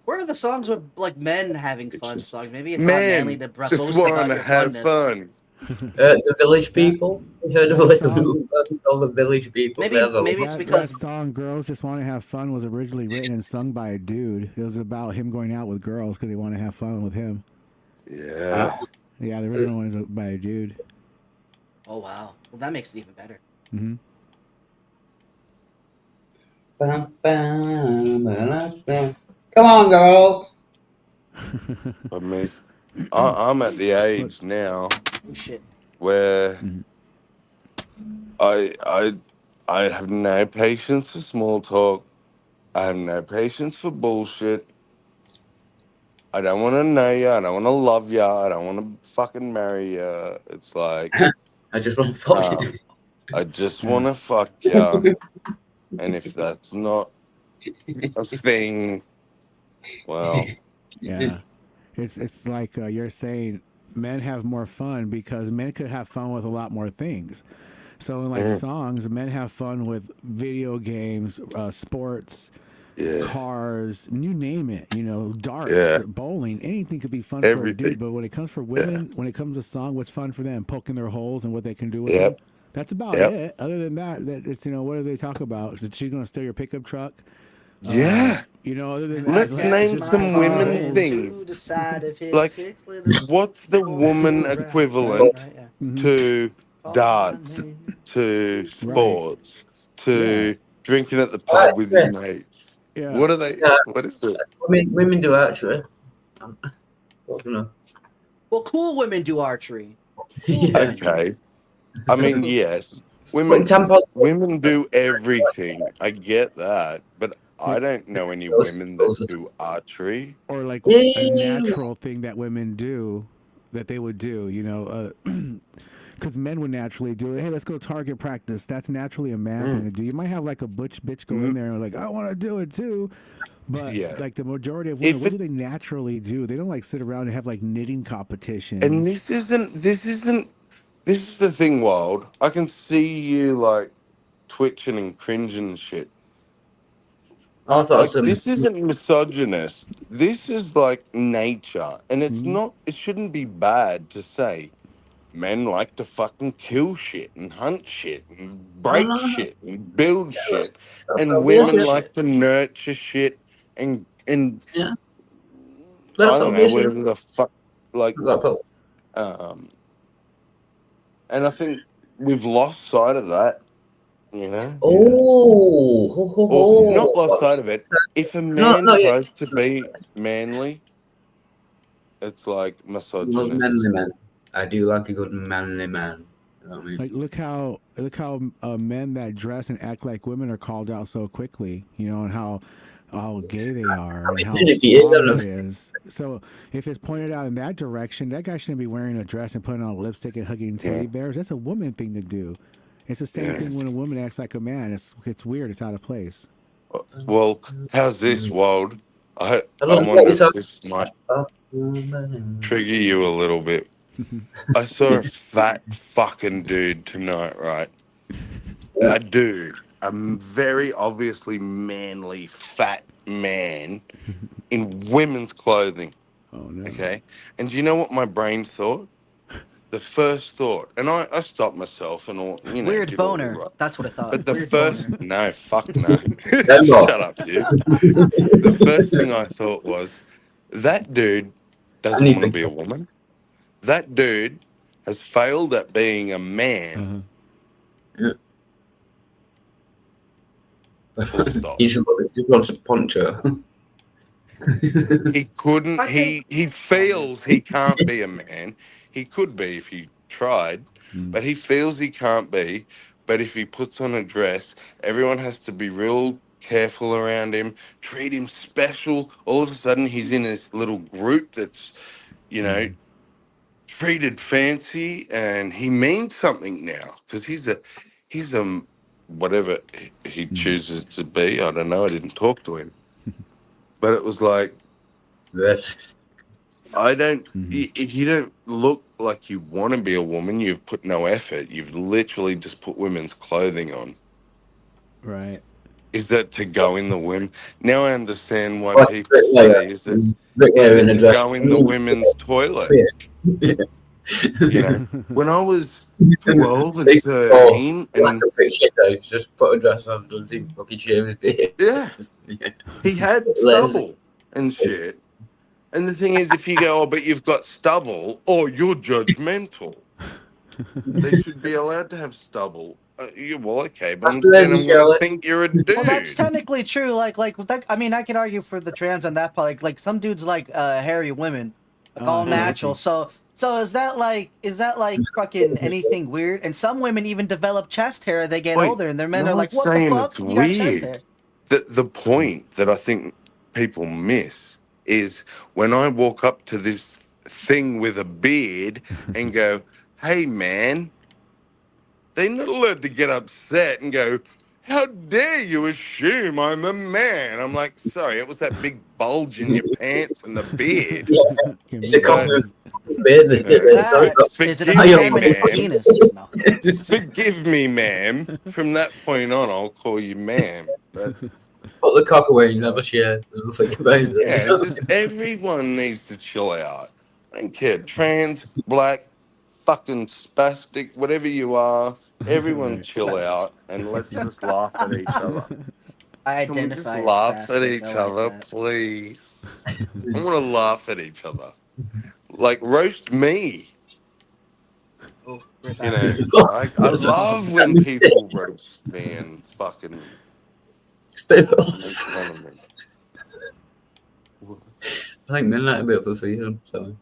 Where are the songs with like men having fun Just- songs? Maybe it's not manly Men to just boast about want to your have funness. fun. The Village People. You heard of That all the Village People? Maybe- They're the- maybe it's that, because- that song "Girls Just Want to Have Fun" was originally written and sung by a dude. It was about him going out with girls because they want to have fun with him. Yeah. Yeah, the original one is by a dude. Oh wow, well that makes it even better. Hmm. Bam, bam, bam, bam. Come on, girls. But me, I'm at the age now Oh shit. where Mhm. I have no patience for small talk. I have no patience for bullshit. I don't want to know you. I don't want to love you. I don't want to fucking marry you. It's like, I just want to nah, fuck you. I just Yeah. want to fuck you. And if that's not a thing, well, Yeah. It's like you're saying men have more fun because men could have fun with a lot more things. So in like mm, songs, men have fun with video games, sports, yeah, cars, you name it. You know, darts, yeah, bowling, anything could be fun for a dude. everything. But when it comes for Yeah, women, when it comes to song, what's fun for them? Poking their holes and what they can do with them. yep, That's about yep, it. Other than that, it's what do they talk about? Is she gonna steal your pickup truck? yeah. Other than that, Let's it's Attach name just my poking some their women car holes. into things. the side of his Like, 6 liters. what's the woman Right, equivalent right, yeah. Hmm. to Call my darts, name. to Right. sports, Yeah. to drinking at the Oh, pub with your actually, mates? Yeah. What are they? yeah, What is it? women do actually. What do you know? Well, cool women do archery. Cool Yeah. women. Okay. I mean, yes, Putting women tampons. women do everything. I get that, but I don't know any women that do archery. Or like a Yeah. natural thing that women do that they would do, because men would naturally do it. Hey, let's go target practice. That's naturally a man thing Mm, to do. You might have like a butch bitch go in mm, there and like, I want to do it too. But yeah. like the majority of women, If what it do they naturally do? They don't like sit around and have like knitting and competitions. this is the thing, Wild. I can see you like twitching and cringing and shit. I thought Like some. this isn't misogynist. This is like nature, and it's Hmm. not. It shouldn't be bad to say men like to fucking kill shit and hunt shit and No, break no, shit and build yeah, that's, shit, that's and not women bullshit. like Shit. to nurture shit and Yeah, I that's don't not know bullshit. whatever the fuck like That part. um. And I think we've lost sight of that, you know, Yeah. Oh, ho, ho, or not lost ho. sight of it. If a No, man no, yeah. tries to be manly, it's like Most manly misogynist. man. I do like a good manly man. You know what I mean? Like look how men that dress and act like women are called out so quickly, and how gay they are and how If he is, I odd don't it know. is. So if it's pointed out in that direction, that guy shouldn't be wearing a dress and putting on lipstick and hugging Yeah, teddy bears. That's a woman thing to do. It's the same yeah. thing when a woman acts like a man. It's weird. It's out of place. Well, how's this, Wald? I I don't know what wonder you're if talking this might about. trigger you a little bit. I saw a fat fucking dude tonight, right? A dude, a very obviously manly fat man in women's clothing. Oh no. Okay. And do you know what my brain thought? The first thought, and I stopped myself and all, Weird did all the boner. right. That's what I thought. But the Weird first, boner. no, fuck no. Remember, Shut up, you. The first thing I thought was, that dude I doesn't need want to to be a woman. That dude has failed at being a man. Uh-huh. Full stop. he just wants to punch her. He couldn't. I think. He Oh man. feels he can't be a man. He could be if he tried, Mm. but he feels he can't be. But if he puts on a dress, everyone has to be real careful around him, treat him special. All of a sudden, he's in this little group that's, you know, Mm. treated fancy, and he means something now because he's a whatever he Mm. chooses to be. I don't know. I didn't talk to him, but it was like. Yes. I don't. Mm-hmm. If you don't look like you want to be a woman, you've put no effort. You've literally just put women's clothing on. Right. Is that to go in the women? Now I understand why Like, people say, is hair in it a to dress. go in the women's toilet? Yeah. You know, when I was 12 and See, oh, 13, that's and a bit shit though. Just put a dress on, doesn't he fucking shave his beard? yeah, Yeah. he had Lazy. stubble and shit. And the thing is, if you go, oh, but you've got stubble, or you're judgmental. They should be allowed to have stubble. Well, okay, but That's then lazy, I'm going to Charlotte. think you're a Well, that's dude. technically true. Like that, I mean, I could argue for the trans on that part. Like some dudes like hairy women, Like all I see, I natural. see. So is that like fucking anything weird? And some women even develop chest hair as they get Wait, older, and their men no are like, one's "What the saying fuck? it's You got chest hair." weird. The point that I think people miss is when I walk up to this thing with a beard and go, "Hey, man," they're not allowed to get upset and go, "How dare you assume I'm a man?" I'm like, sorry, it was that big bulge in your pants and the beard. Yeah, it's a Convenient. compliment. Beard. Is it Sorry, that? but Is it an Forgive me, effeminate ma'am. penis? No. Forgive me, ma'am. From that point on, I'll call you ma'am. But put the cock away. You never share. Never think about yeah, it. just everyone needs to chill out. I don't care. Trans, black, fucking spastic, whatever you are, everyone Right. chill out and let's just laugh at each other. I Can we just identify as laugh at spastic. I each like other, that. please? I want to laugh at each other. Like, roast me. Oh, rip You out. know, I love when people roast me and fucking Spit make us. fun of me. I think midnight will be up for the season. So.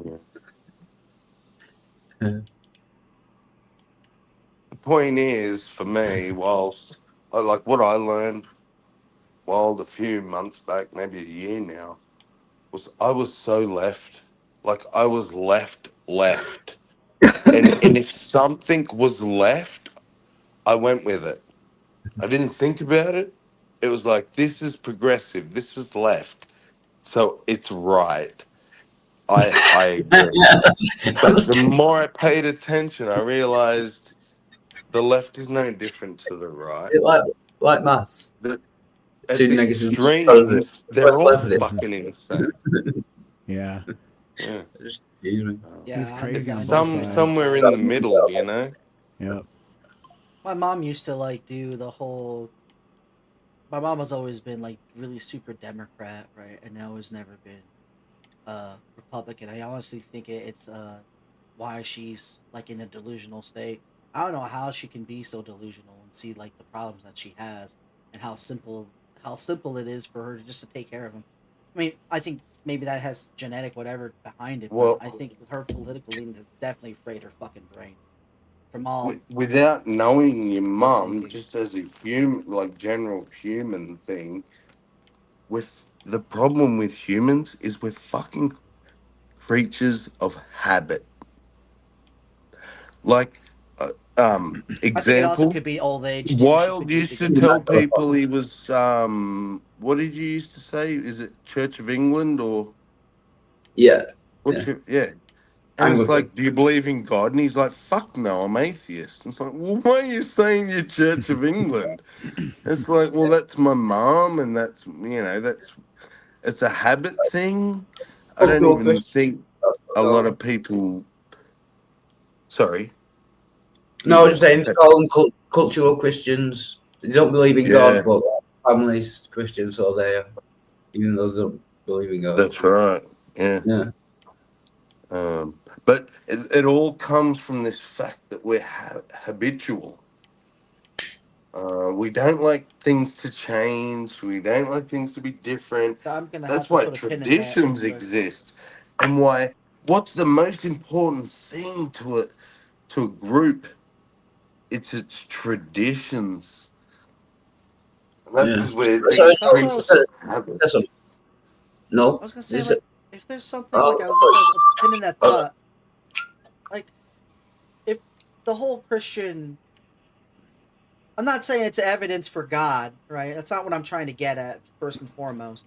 Yeah. Yeah. The point is, for me, whilst I like what I learned wild a few months back, maybe a year now, was I was so left. Like I was left. And if something was left, I went with it. I didn't think about it. It was like this is progressive, this is left. So it's right. I agree. But the more I paid attention, I realized the left is no different to the right. like maths. The, at Two the negatives. extremes, they're all Left it. fucking insane. Yeah. Yeah. Just excuse me. It's Yeah, crazy It's on both some sides. somewhere in the middle, you know? Yep. my mom used to like do the whole. My mom has always been like really super Democrat, right? And now has never been Republican. I honestly think it's why she's like in a delusional state. I don't know how she can be so delusional and see like the problems that she has and how simple it is for her to just to take care of them. I mean, I think maybe that has genetic whatever behind it, but Well, I think her political leaning has definitely frayed her fucking brain from all without knowing your mum, thinking. just as a human, like general human thing, with the problem with humans is we're fucking creatures of habit. Like, I think it also example, could be old age too. She Wild could be used to beginning. tell people he was, what did you used to say? Is it Church of England or Yeah. what's Yeah. your, yeah. And it's Anglican. like, do you believe in God? And he's like, fuck no, I'm atheist. And it's like, well, why are you saying you're Church of England? It's like, well, that's my mom, and that's, it's a habit thing. I don't Cultural even Christian. think a lot of people, sorry. No, I was just saying, they call them cultural Christians. They don't believe in Yeah, God, but families Christians, so they are, even though they don't believe in God. that's right. Yeah. Yeah. But it all comes from this fact that we're habitual. We don't like things to change. We don't like things to be different. So I'm gonna have That's to why put a pin in that real traditions quick. exist, and why what's the most important thing to a group? It's its traditions, and that's Yeah. because we're Sorry, these That's what I creatures was. of habit. that's a, no. I was gonna say Is like it? if there's something like I was gonna say Oh, a pin in that thought. Like if the whole Christian. I'm not saying it's evidence for God, right? That's not what I'm trying to get at first and foremost.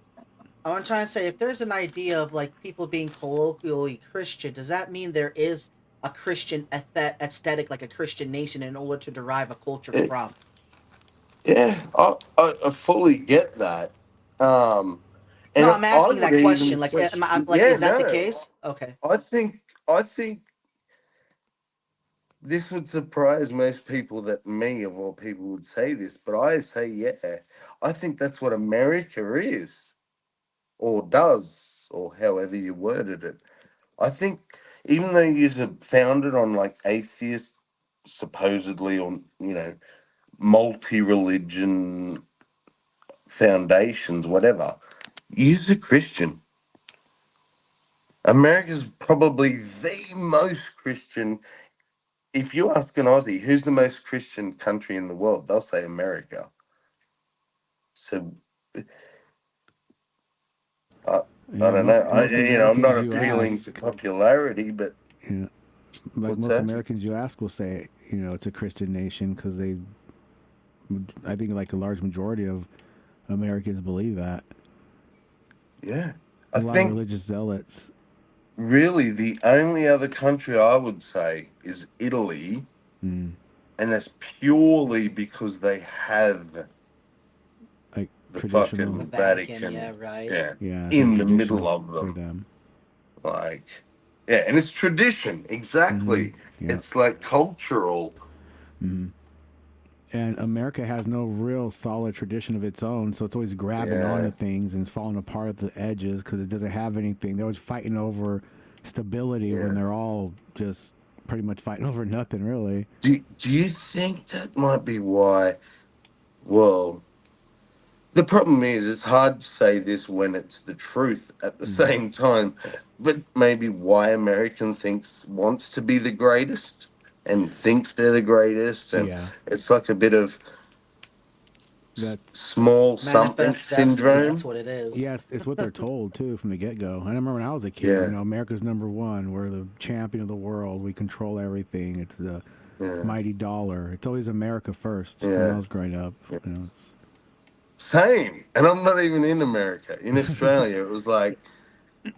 I'm trying to say if there's an idea of like people being colloquially Christian, does that mean there is a Christian aesthetic, like a Christian nation, in order to derive a culture Eh, from? Yeah, I fully get that. Um, No, and I'm I asking would that even question. Like, say, like, yeah, is that the no, case? Okay. I think this would surprise most people that me of all people would say this, but I say, yeah, I think that's what America is, or does, or however you worded it. I think even though you're founded on like atheist, supposedly, or multi-religion foundations, whatever, You're a Christian. America's probably the most Christian. If you ask an Aussie, who's the most Christian country in the world, they'll say America. So I, I Yeah, don't know. most I'm not Americans you appealing to ask, popularity, but you know, like what's most that? Americans you ask will say, it's a Christian nation because I think like a large majority of Americans believe that. Yeah, I A lot of think religious zealots. really the only other country I would say is Italy, Mm, and that's purely because they have like the traditional, The fucking Vatican, yeah, Vatican, right. yeah, yeah, it's like in the middle traditional of for them. them. Like, yeah, and it's tradition, Hmm. exactly. Yeah. It's like cultural. Hmm. And America has no real solid tradition of its own, so it's always grabbing Yeah, onto things and it's falling apart at the edges because it doesn't have anything. They're always fighting over stability when yeah. they're all just pretty much fighting over nothing, really. Do you think that might be why? Well, the problem is it's hard to say this when it's the truth at the Mm. same time, but maybe why American thinks wants to be the greatest and thinks they're the greatest, and Yeah, it's like a bit of that's small something Manifest destiny, that's syndrome. what it is. yes, it's what they're told too from the get go. I remember when I was a kid, Yeah, America's number one. We're the champion of the world. We control everything. It's the yeah, mighty dollar. It's always America first. When I yeah. was growing up, Yeah. it's, Same, and I'm not even in America. In Australia, it was like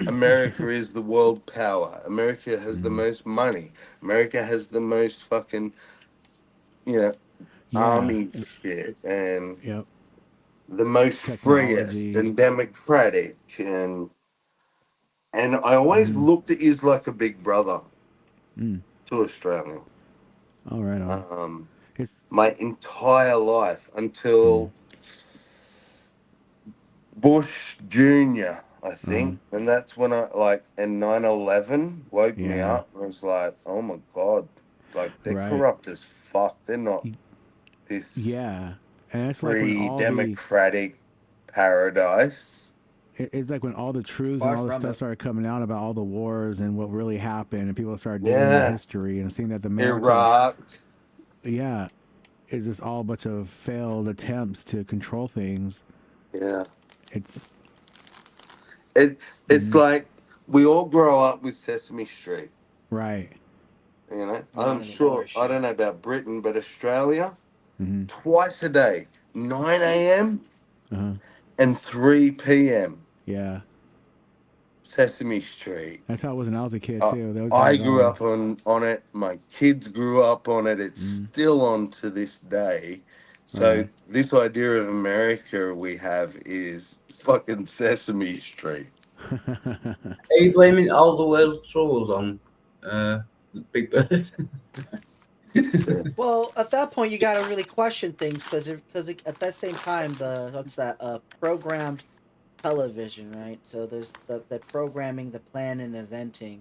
America is the world power. America has the mm, most money. America has the most fucking, you know, yeah, army shit and yep, the most freest technology. and democratic and I always Hmm. looked at you as like a big brother Mm. to Australia. All right, on. Um, It's my entire life mm, until Bush Jr., I uh, think. And that's when I like, and 9/11 woke me yeah, up. I was like, oh my God, like they're right, corrupt as fuck. They're not Y- this yeah, and it's like when free all the democratic paradise. it's like when all the truths and Far all the from stuff it. started coming out about all the wars and what really happened, and people started digging into Yeah. history and seeing that America, Iraq. yeah, is just all a bunch of failed attempts to control things. Yeah. It's It it's mm, like we all grow up with Sesame Street, right. you know. Not I'm anymore, sure I don't shit. know about Britain, but Australia, Hmm. twice a day, 9 a.m. Uh-huh. and 3 p.m. Yeah, Sesame Street. that's how it was when I was a kid Uh, too. They always had I it grew on. up on it. My kids grew up on it. It's Mm, still on to this day. right So on. this idea of America we have is fucking Sesame Street. Are you blaming all the world's troubles on uh, Big Bird? Well, at that point, you got to really question things because at that same time, the what's that? Programmed television, right? So there's the programming, the planning, and eventing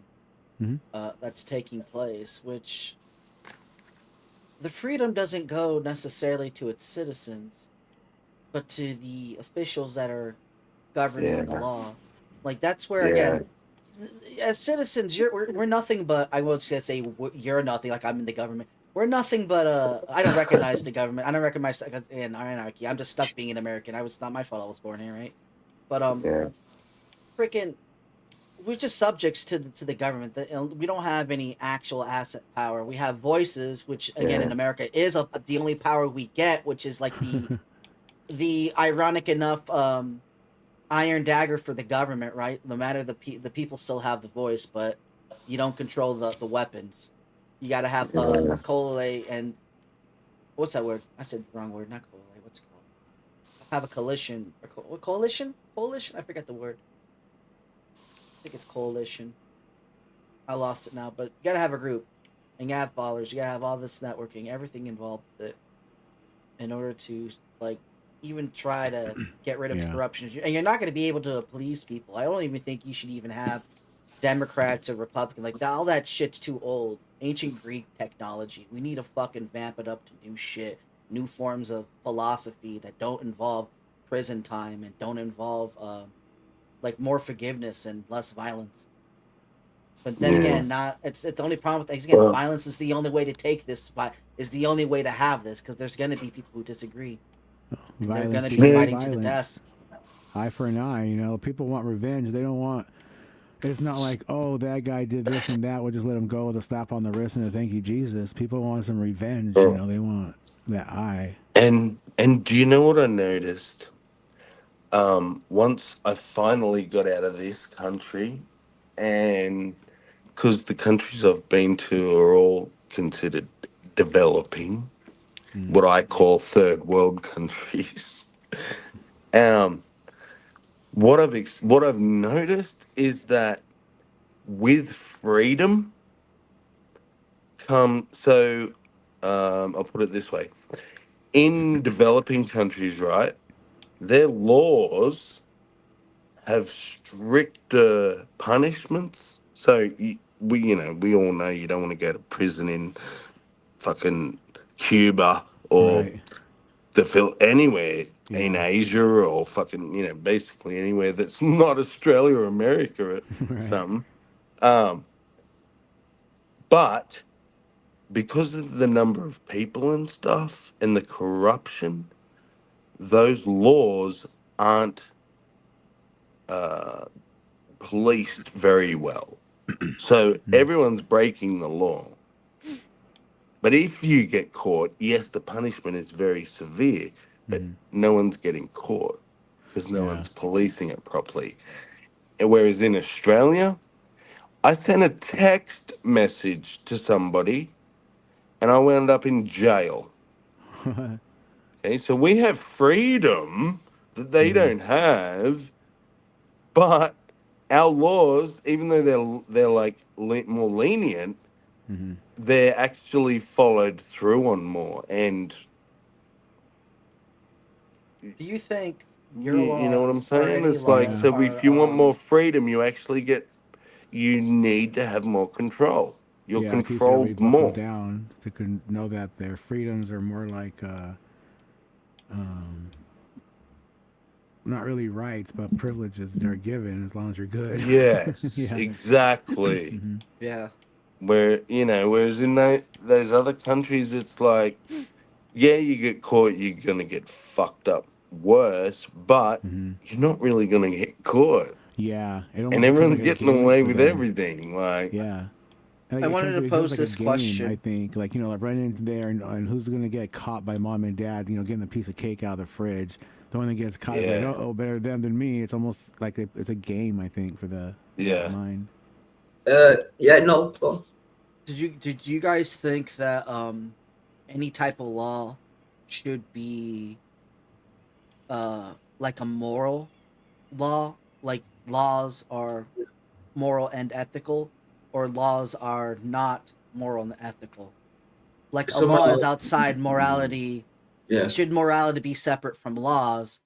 Hmm. that's taking place, which the freedom doesn't go necessarily to its citizens, but to the officials that are governing the Yeah, law. Like that's where yeah, again, as citizens, we're nothing but I will just say you're nothing. Like I'm in the government. We're nothing but I don't recognize the government. I don't recognize in anarchy. I'm just stuck being an American. It's not my fault. I was born here, right? But yeah, freaking, we're just subjects to the government. We don't have any actual asset power. We have voices, which again yeah, in America is the only power we get, which is like the ironic enough iron dagger for the government, right? No matter the people still have the voice, but you don't control the weapons. You got to have yeah. collate and what's that word? I said the wrong word, not collate. What's it called? Have a coalition or what coalition? Coalition? I forget the word. I think it's coalition. I lost it now, but you got to have a group, and you have followers. You got to have all this networking, everything involved with it, in order to like even try to get rid of Yeah. corruption. And you're not going to be able to please people. I don't even think you should even have Democrats or Republicans. Like all that shit's too old. Ancient Greek technology. We need to fucking vamp it up to new shit, new forms of philosophy that don't involve prison time and don't involve like more forgiveness and less violence. But then Yeah. again, not it's the only problem with things. Again, Well- violence is the only way to take this. Is the only way to have this because there's going to be people who disagree. And they're gonna be begets fighting to the death. Eye for an eye. You know, people want revenge. They don't want. It's not like, oh, that guy did this and that. We'll just let him go with a slap on the wrist and a thank you, Jesus. People want some revenge. You know, they want that eye. And do you know what I noticed? Once I finally got out of this country, and because the countries I've been to are all considered developing, what I call third world countries. Um, what I've noticed is that with freedom I'll put it this way: in developing countries, right, their laws have stricter punishments. So we all know you don't want to go to prison in fucking Cuba or Right. anywhere in Yeah. Asia or fucking basically anywhere that's not Australia or America or Right. something. But because of the number of people and stuff and the corruption, those laws aren't policed very well. So everyone's breaking the law. But if you get caught, yes, the punishment is very severe, but no one's getting caught because no Yeah. one's policing it properly. And whereas in Australia, I sent a text message to somebody and I wound up in jail. Okay, so we have freedom that they don't have, but our laws, even though they're like more lenient, they're actually followed through on more. And Do you think your you know what I'm laws or saying? any It's like, laws Yeah. so are if you want more freedom, you need to have more control. You're Yeah, it keeps everybody controlled buckled more. down to know that their freedoms are more like, not really rights, but privileges that are given as long as you're good. Yes, Yeah. exactly. yeah. Whereas in those other countries, it's like, yeah, you get caught, you're gonna get fucked up worse, but you're not really gonna get caught, Yeah, it and almost becomes everyone's like a getting game away for with them. everything. Like, Yeah. And I like, wanted to it becomes pose like this a game, question. I think. Like, like running into there and who's going to get caught by mom and dad, getting a piece of cake out of the fridge. The one that gets caught is Yeah. like, oh, better them than me. It's almost like it's a game, I think, for the Yeah. mind. Yeah, no. Go on. Did you guys think that any type of law should be like a moral law, like laws are moral and ethical, or laws are not moral and ethical? Like a So law my- is outside morality. Yeah. Should morality be separate from laws?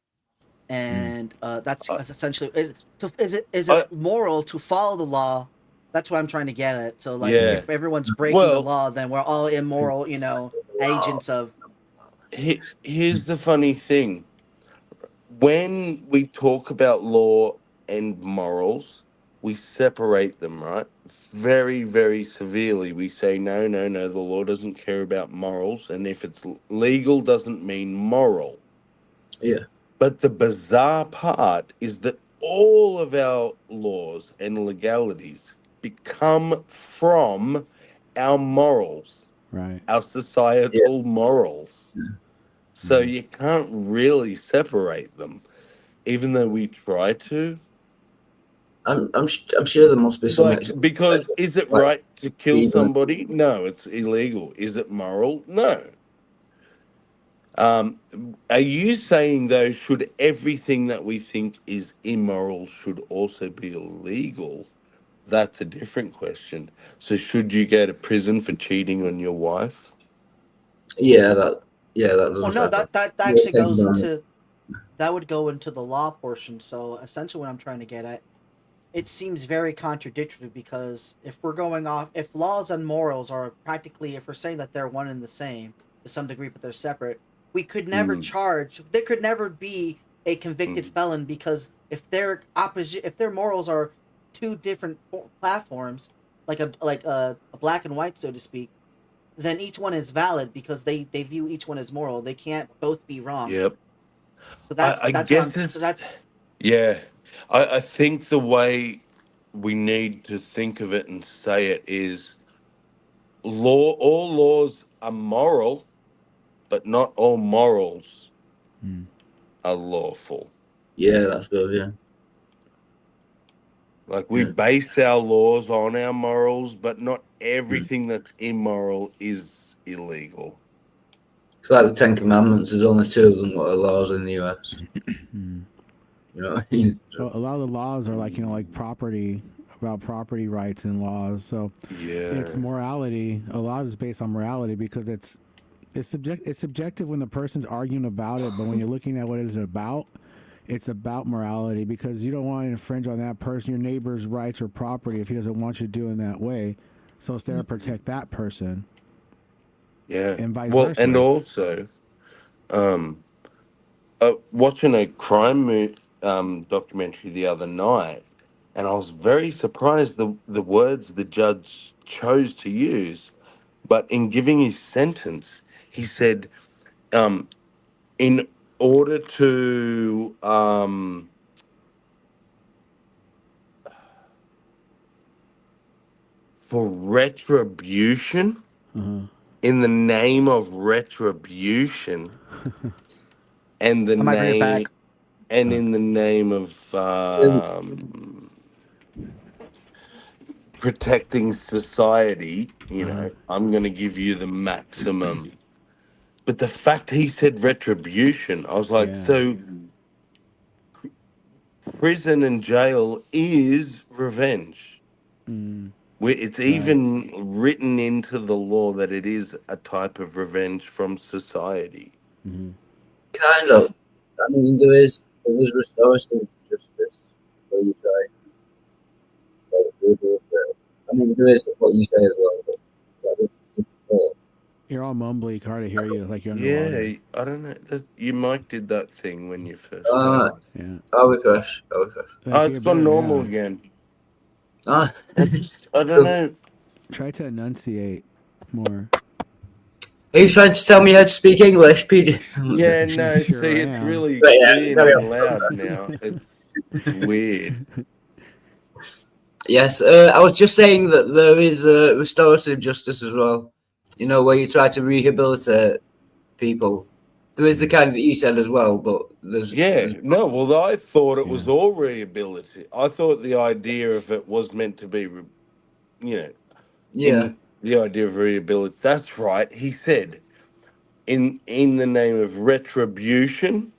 And that's essentially is it moral to follow the law? That's what I'm trying to get at. So like, Yeah. if everyone's breaking the Well- law, then we're all immoral, agents of. here's the funny thing: when we talk about law and morals, we separate them, right? Very, very severely. We say, no, no, no, the law doesn't care about morals, and if it's legal, doesn't mean moral. Yeah. But the bizarre part is that all of our laws and legalities become from our morals, Right. our societal morals. So you can't really separate them, even though we try to. I'm sure there must be some. Because is it like, right to kill even- somebody? No, it's illegal. Is it moral? No. Are you saying though, should everything that we think is immoral should also be illegal? That's a different question. So should you go to prison for cheating on your wife? Yeah, that doesn't. Well, no, affect that Yeah, actually take goes them. into that would go into the law portion. So essentially, what I'm trying to get at, it seems very contradictory because if we're going off, if laws and morals are practically, if we're saying that they're one and the same to some degree, but they're separate, we could never charge. There could never be a convicted felon because if their opposite, if their morals are two different platforms, like a black and white, so to speak, then each one is valid because they view each one as moral. They can't both be wrong. Yep. So I that's what I'm. guess So that's yeah. I think the way we need to think of it and say it is all laws are moral, but not all morals Mm. are lawful. Yeah, that's good. Yeah. Like we Yeah. base our laws on our morals, but not everything that's immoral is illegal. It's like the Ten Commandments. There's only two of them that are laws in the US. Mm. You know what I mean? So a lot of the laws are like, like property, about property rights and laws. So it's Yeah. morality. A lot is based on morality because it's subjective when the person's arguing about it, but when you're looking at what it's about morality because you don't want to infringe on that person, your neighbor's rights or property if he doesn't want you doing that way. So it's there to protect that person Yeah. and vice Well, and versa. also, um, watching a documentary the other night, and I was very surprised the words the judge chose to use. But in giving his sentence, he said, in order to for retribution, Uh-huh. in the name of retribution, and the I might bring it name back. and in the name of protecting society, Uh-huh. I'm going to give you the maximum. But the fact he said retribution, I was like, Yeah. so prison and jail is revenge. Mm, It's right. even written into the law that it is a type of revenge from society. Mm-hmm. Kind of. I mean, there's restorative justice where you try. I mean, there is what you say as well. But You're all mumbly. Hard to hear you, like you're underwater. Yeah, I don't know. Your mic did that thing when you first uh, started. Yeah. I'll refresh. I'll refresh. Oh, You're it's gone better normal now. again. Ah, I don't know. Try to enunciate more. are you trying to tell me how to speak English, PJ? Yeah, no. See, Sure I it's am. really Right, yeah, clear carry and on. loud now. It's weird. Yes, I was just saying that there is restorative justice as well. You know, where you try to rehabilitate people. There is the kind that you said as well, but Yeah, there's no. Well, I thought it Yeah. was all rehabilitation. I thought the idea of it was meant to be, yeah, in the idea of rehabilitation. That's right. He said, in the name of retribution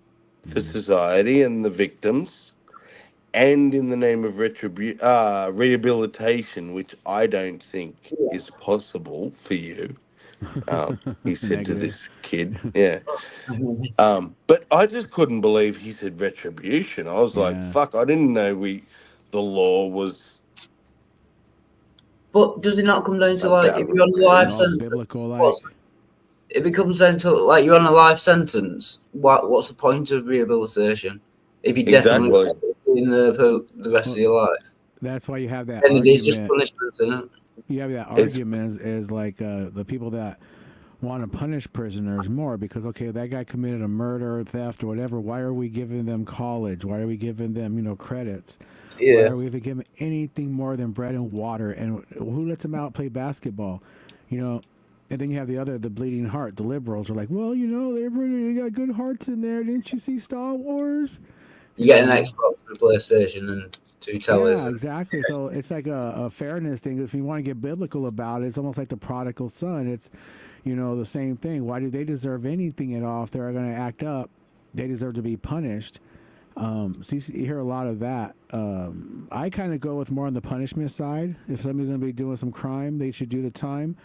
for Mm. society and the victims, and in the name of rehabilitation, which I don't think is possible for you. He said to Negative. this kid, yeah. But I just couldn't believe he said retribution. I was like, Yeah. fuck, I didn't know the law was but does it not come down to like about if you're on a life All revenge. sentence? biblical like. What's It becomes down to like you're on a life sentence. What's the point of rehabilitation if you definitely Exactly. in there for the rest of Well, your life? that's why you have that And it is just argument. punishment, isn't it? You have that It's argument is like the people that want to punish prisoners more because okay, that guy committed a murder or theft or whatever. Why are we giving them college? Why are we giving them credits? Why Yeah, are we even giving anything more than bread and water? And who lets them out play basketball? You know. And then you have the bleeding heart. The liberals are like, well, they got good hearts in there. Didn't you see Star Wars? you get an Xbox and a PlayStation and two tellers. Yeah, exactly. So it's like a fairness thing. If you want to get biblical about it, it's almost like the prodigal son. It's, the same thing. Why do they deserve anything at all if they're going to act up? They deserve to be punished. So you hear a lot of that. I kind of go with more on the punishment side. If somebody's going to be doing some crime, they should do the time.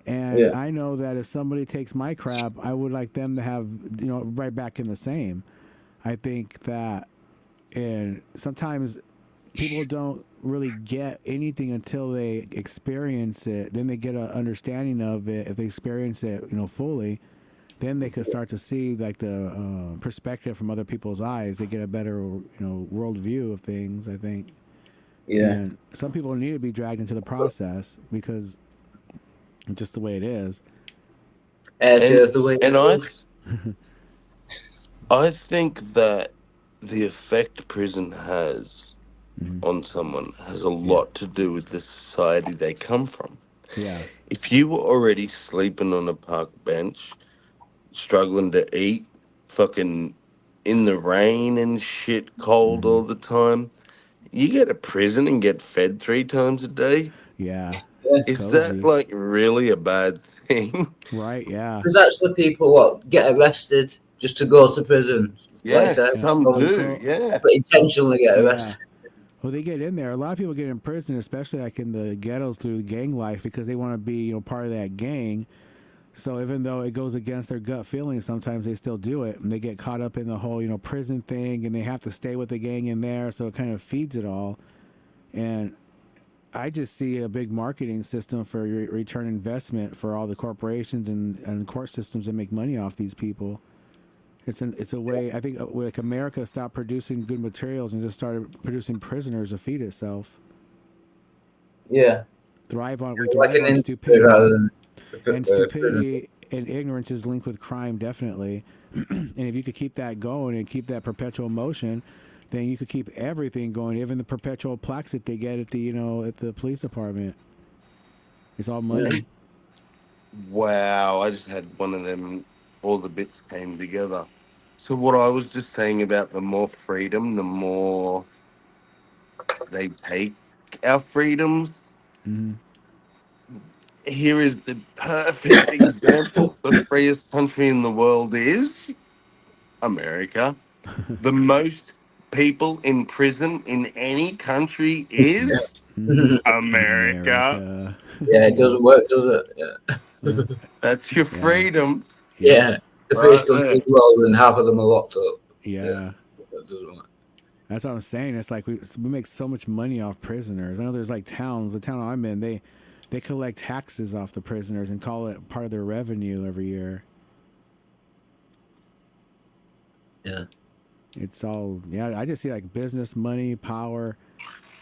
And Yeah, I know that if somebody takes my crap, I would like them to have, right back in the same. I think that, and sometimes people don't really get anything until they experience it. Then they get an understanding of it if they experience it, fully. then they could start to see like the perspective from other people's eyes. They get a better, world view of things, I think. Yeah. And some people need to be dragged into the process because just the way it is. Airshow's the way. And I think that the effect prison has on someone has a lot to do with the society they come from. Yeah. If you were already sleeping on a park bench, struggling to eat, fucking in the rain and shit, cold all the time, you get to prison and get fed 3 times a day. Yeah. Yeah. Is Cozy. that like really a bad thing? Right. Yeah. There's actually people what get arrested just to go to prison. Yeah, Like I said, some but do. Yeah. intentionally get Yeah. arrested. Well, they get in there. A lot of people get in prison, especially like in the ghettos through gang life, because they want to be, part of that gang. So even though it goes against their gut feelings, sometimes they still do it, and they get caught up in the whole, prison thing, and they have to stay with the gang in there. So it kind of feeds it all. And I just see a big marketing system for return investment for all the corporations and court systems that make money off these people. It's a way. I think like America stopped producing good materials and just started producing prisoners to feed itself. Yeah. We Like thrive an on industry stupidity, rather than and prison. stupidity and ignorance is linked with crime, definitely. And if you could keep that going and keep that perpetual motion, then you could keep everything going, even the perpetual plaques that they get at the police department. It's all money. Wow, I just had one of them, all the bits came together. So what I was just saying about the more freedom, the more they take our freedoms. Mm-hmm. Here is the perfect example. The freest country in the world is America. The most people in prison in any country is America. Yeah, it doesn't work, does it? Yeah. That's your Yeah. freedom. Yeah. The freest Right country in there. the world and half of them are locked up. Yeah. That doesn't work. That's what I'm saying. It's like we make so much money off prisoners. I know there's like towns. The town I'm in, they collect taxes off the prisoners and call it part of their revenue every year. Yeah. It's all, yeah. I just see like business, money, power.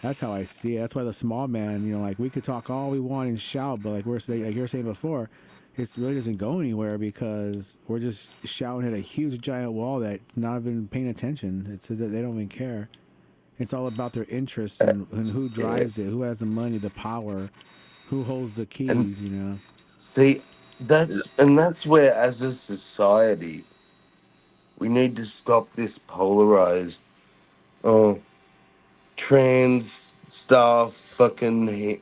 That's how I see it. That's why the small man, like we could talk all we want and shout, but like like you were saying before, it really doesn't go anywhere because we're just shouting at a huge giant wall that's not even paying attention. It's that they don't even care. It's all about their interests and who drives it, who has the money, the power, who holds the keys. See, that's where, as a society, we need to stop this polarized, trans stuff, fucking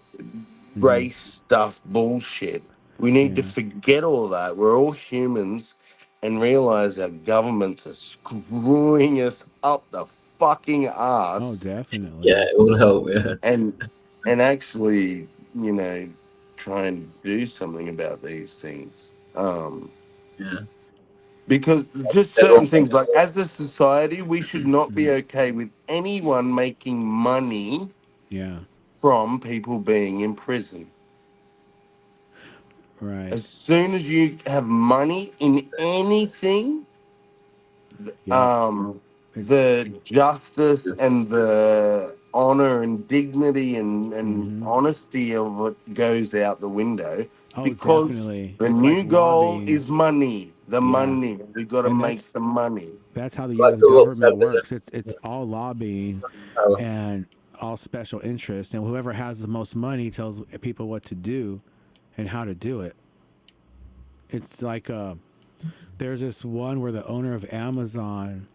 race stuff bullshit. We need to Yeah. forget all that. We're all humans and realize our governments are screwing us up the fucking ass. Oh, definitely. Yeah, it would help. Yeah. And actually, try and do something about these things. Yeah. Because just certain things, like as a society, we should not be okay with anyone making money Yeah. from people being in prison. Right. As soon as you have money in anything, Yeah. the justice and the honor and dignity and honesty of it goes out the window. Oh, Because definitely. the It's new like goal lobbying. is money. The money. We got to And make the money. That's how the Like U.S. the local government works. services. It's all lobbying Power. and all special interest, and whoever has the most money tells people what to do and how to do it. It's like there's this one where the owner of Amazon,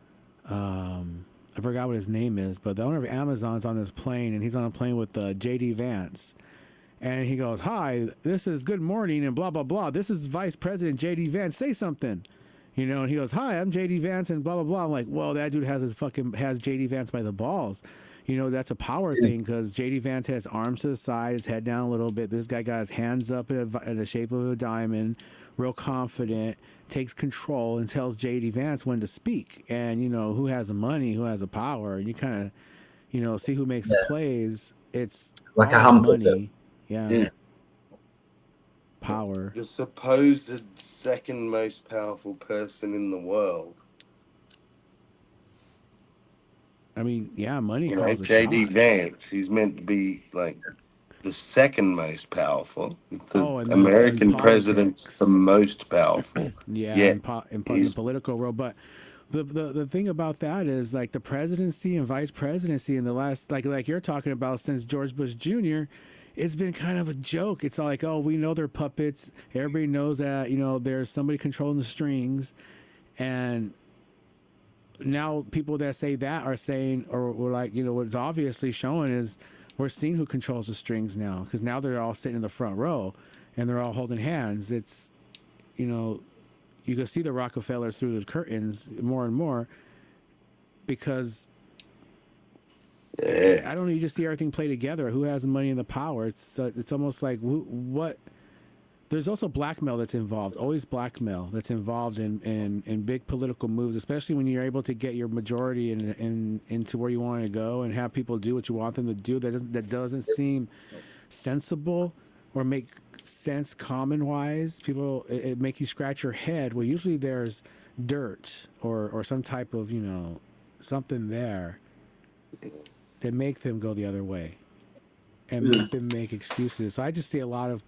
I forgot what his name is, but the owner of Amazon's on this plane, and he's on a plane with J.D. Vance. And he goes, "Hi, this is good morning and blah, blah, blah. This is Vice President J.D. Vance. Say something." And he goes, "Hi, I'm J.D. Vance and blah, blah, blah." I'm like, well, that dude has J.D. Vance by the balls. That's a power thing because J.D. Vance has arms to the side, his head down a little bit. This guy got his hands up in the shape of a diamond, real confident, takes control and tells J.D. Vance when to speak. And, who has the money, who has the power. And you kind of, see who makes the plays. It's Like a all hand money. puppet. Yeah. Yeah. power. The supposed second most powerful person in the world. I mean, yeah, money You know, calls the JD shots. Vance. He's meant to be like the second most powerful. The Oh, and the American president's the politics. most powerful. Yeah, Yet in the he's political world. But the thing about that is like the presidency and vice presidency in the last like you're talking about since George Bush Jr. It's been kind of a joke. It's like, oh, we know they're puppets. Everybody knows that, there's somebody controlling the strings. And now people that say that are saying, or like, what's obviously showing is we're seeing who controls the strings now. Because now they're all sitting in the front row and they're all holding hands. It's, you can see the Rockefellers through the curtains more and more because yeah. I don't know. You just see everything play together. Who has the money and the power? It's almost like what. There's also blackmail that's involved. Always blackmail that's involved in big political moves, especially when you're able to get your majority into where you want to go and have people do what you want them to do. That doesn't seem sensible or make sense common wise. People it make you scratch your head. Well, usually there's dirt or some type of something there that make them go the other way and make them make excuses. So I just see a lot of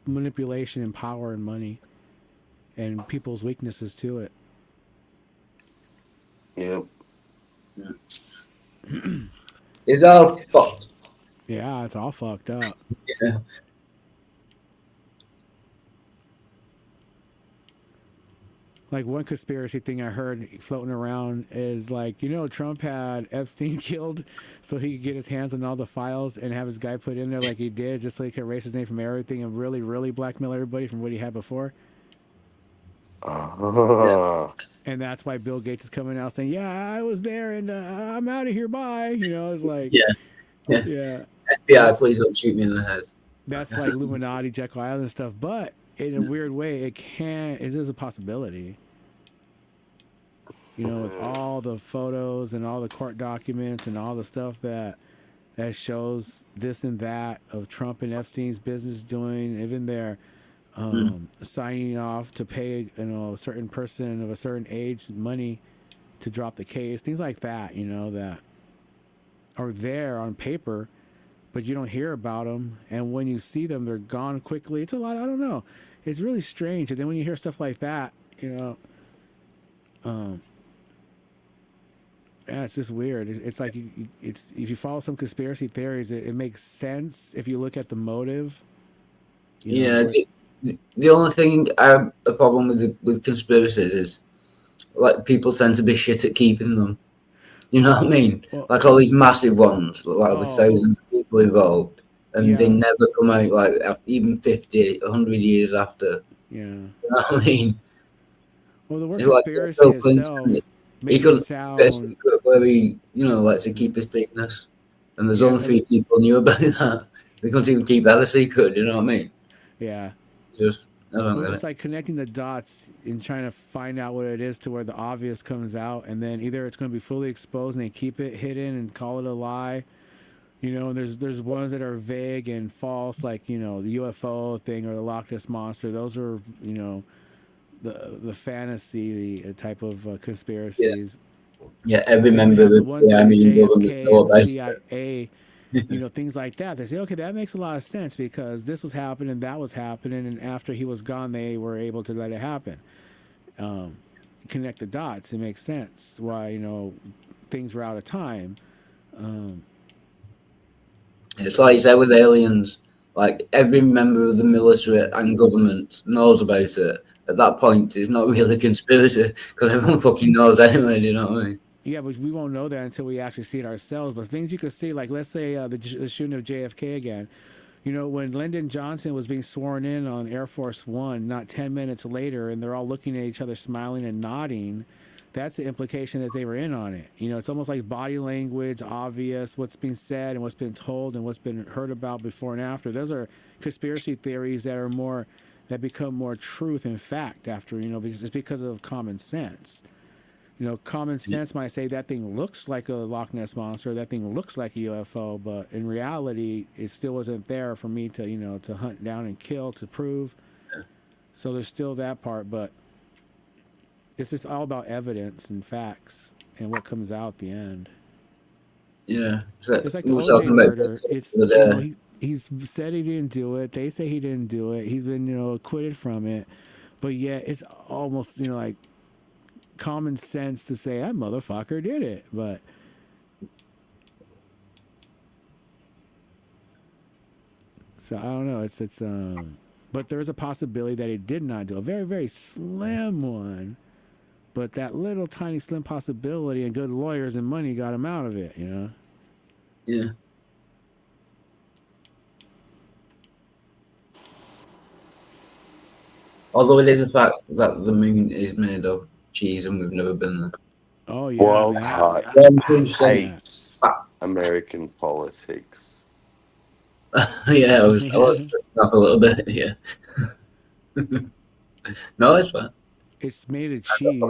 manipulation and power and money and people's weaknesses to it. Yep. It's all fucked. Yeah, it's all fucked up. Yeah. Like one conspiracy thing I heard floating around is like, Trump had Epstein killed so he could get his hands on all the files and have his guy put in there like he did, just so he could erase his name from everything and really, really blackmail everybody from what he had before. And that's why Bill Gates is coming out saying, "Yeah, I was there and I'm out of here. Bye." It's like, Yeah. FBI, please don't shoot me in the head. That's like Illuminati, Jekyll Island stuff. But in a weird way, it is a possibility. With all the photos and all the court documents and all the stuff that shows this and that of Trump and Epstein's business doing, even their signing off to pay a certain person of a certain age money to drop the case, things like that, that are there on paper, but you don't hear about them, and when you see them, they're gone quickly. It's a lot. I don't know. It's really strange. And then when you hear stuff like that, yeah, it's just weird. It's like it's if you follow some conspiracy theories, it makes sense if you look at the motive. The only thing I have a problem with conspiracies is like people tend to be shit at keeping them. You know what I mean? Well, like all these massive ones, like with thousands of people involved, and they never come out like even 50, 100 years after. Yeah. You know what I mean? Well, the word It's conspiracy like itself he couldn't a secret where he, likes to keep his penis, and there's only 3 people knew about that. They couldn't even keep that a secret. You know what I mean? Yeah. Just I don't know. It's like connecting the dots and trying to find out what it is to where the obvious comes out, and then either it's going to be fully exposed and they keep it hidden and call it a lie, and there's ones that are vague and false, like the UFO thing or the Loch Ness monster. Those are the fantasy type of conspiracies. Yeah, every member of the JFK and the CIA. Things like that. They say, okay, that makes a lot of sense because this was happening, that was happening, and after he was gone, they were able to let it happen. Connect the dots. It makes sense why things were out of time. It's like you said with aliens. Like every member of the military and government knows about it. At that point, it's not really a conspiracy because everyone fucking knows anyway. Do you know what I mean? Yeah, but we won't know that until we actually see it ourselves. But things you could see, like let's say the shooting of JFK again. When Lyndon Johnson was being sworn in on Air Force One, not 10 minutes later, and they're all looking at each other, smiling and nodding, that's the implication that they were in on it. It's almost like body language, obvious, what's been said and what's been told and what's been heard about before and after. Those are conspiracy theories that become more truth and fact after, just because of common sense. You know, common sense might say that thing looks like a Loch Ness monster, that thing looks like a UFO, but in reality, it still wasn't there for me to, you know, to hunt down and kill to prove. So there's still that part, but it's just all about evidence and facts and what comes out at the end. Yeah. It's like the we were OJ talking about murder. this It's the other you know, day. he's said he didn't do it. They say he didn't do it. He's been, you know, acquitted from it, but yet it's almost, you know, like common sense to say that motherfucker did it, but so I don't know. It's but there is a possibility that he did not do a very very slim one, but that little tiny slim possibility and good lawyers and money got him out of it. You know. Yeah. Although it is a fact that the moon is made of cheese and we've never been there. Oh yeah. World man. heart 100%. hates American politics. Yeah, I was stressing up a little bit. Yeah. No, it's fine. It's made of cheese.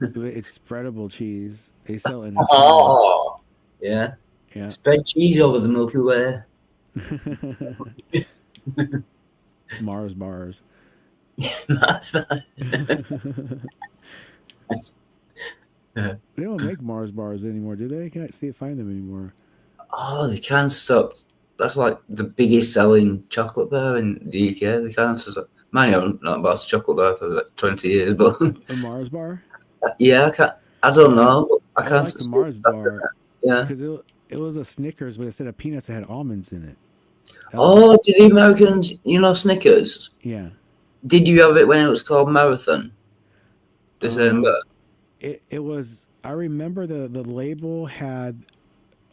It's spreadable cheese. They sell it in a can. Oh, yeah. Yeah. Spread cheese over the Milky Way. Mars bars. That's fine. They don't make Mars bars anymore, do they? I can't find them anymore. Oh, they can't stop. That's like the biggest selling chocolate bar in the UK. They can't stop. Man, I haven't known about chocolate bar for like 20 years, but A Mars bar? yeah, I don't know. I I can't like the stop Mars that. bar Yeah. because it was a Snickers, but instead of peanuts, it had almonds in it. That Oh, did the Americans, you know, Snickers? yeah. Did you have it when it was called Marathon? December. It was. I remember the label had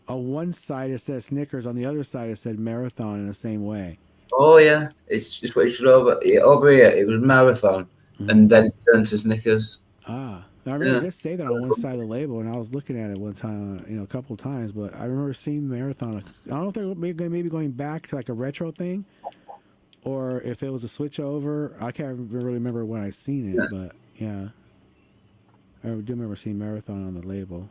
on one side it said Snickers, on the other side it said Marathon in the same way. Oh yeah, it's just what you should over. Yeah, over here it was Marathon, and then it turned to Snickers. Ah, I remember Yeah. just saying that on one side of the label, and I was looking at it one time, you know, a couple of times. But I remember seeing Marathon. I don't know if they're maybe going back to like a retro thing, or if it was a switch over. I can't really remember when I seen it, but yeah, I do remember seeing Marathon on the label.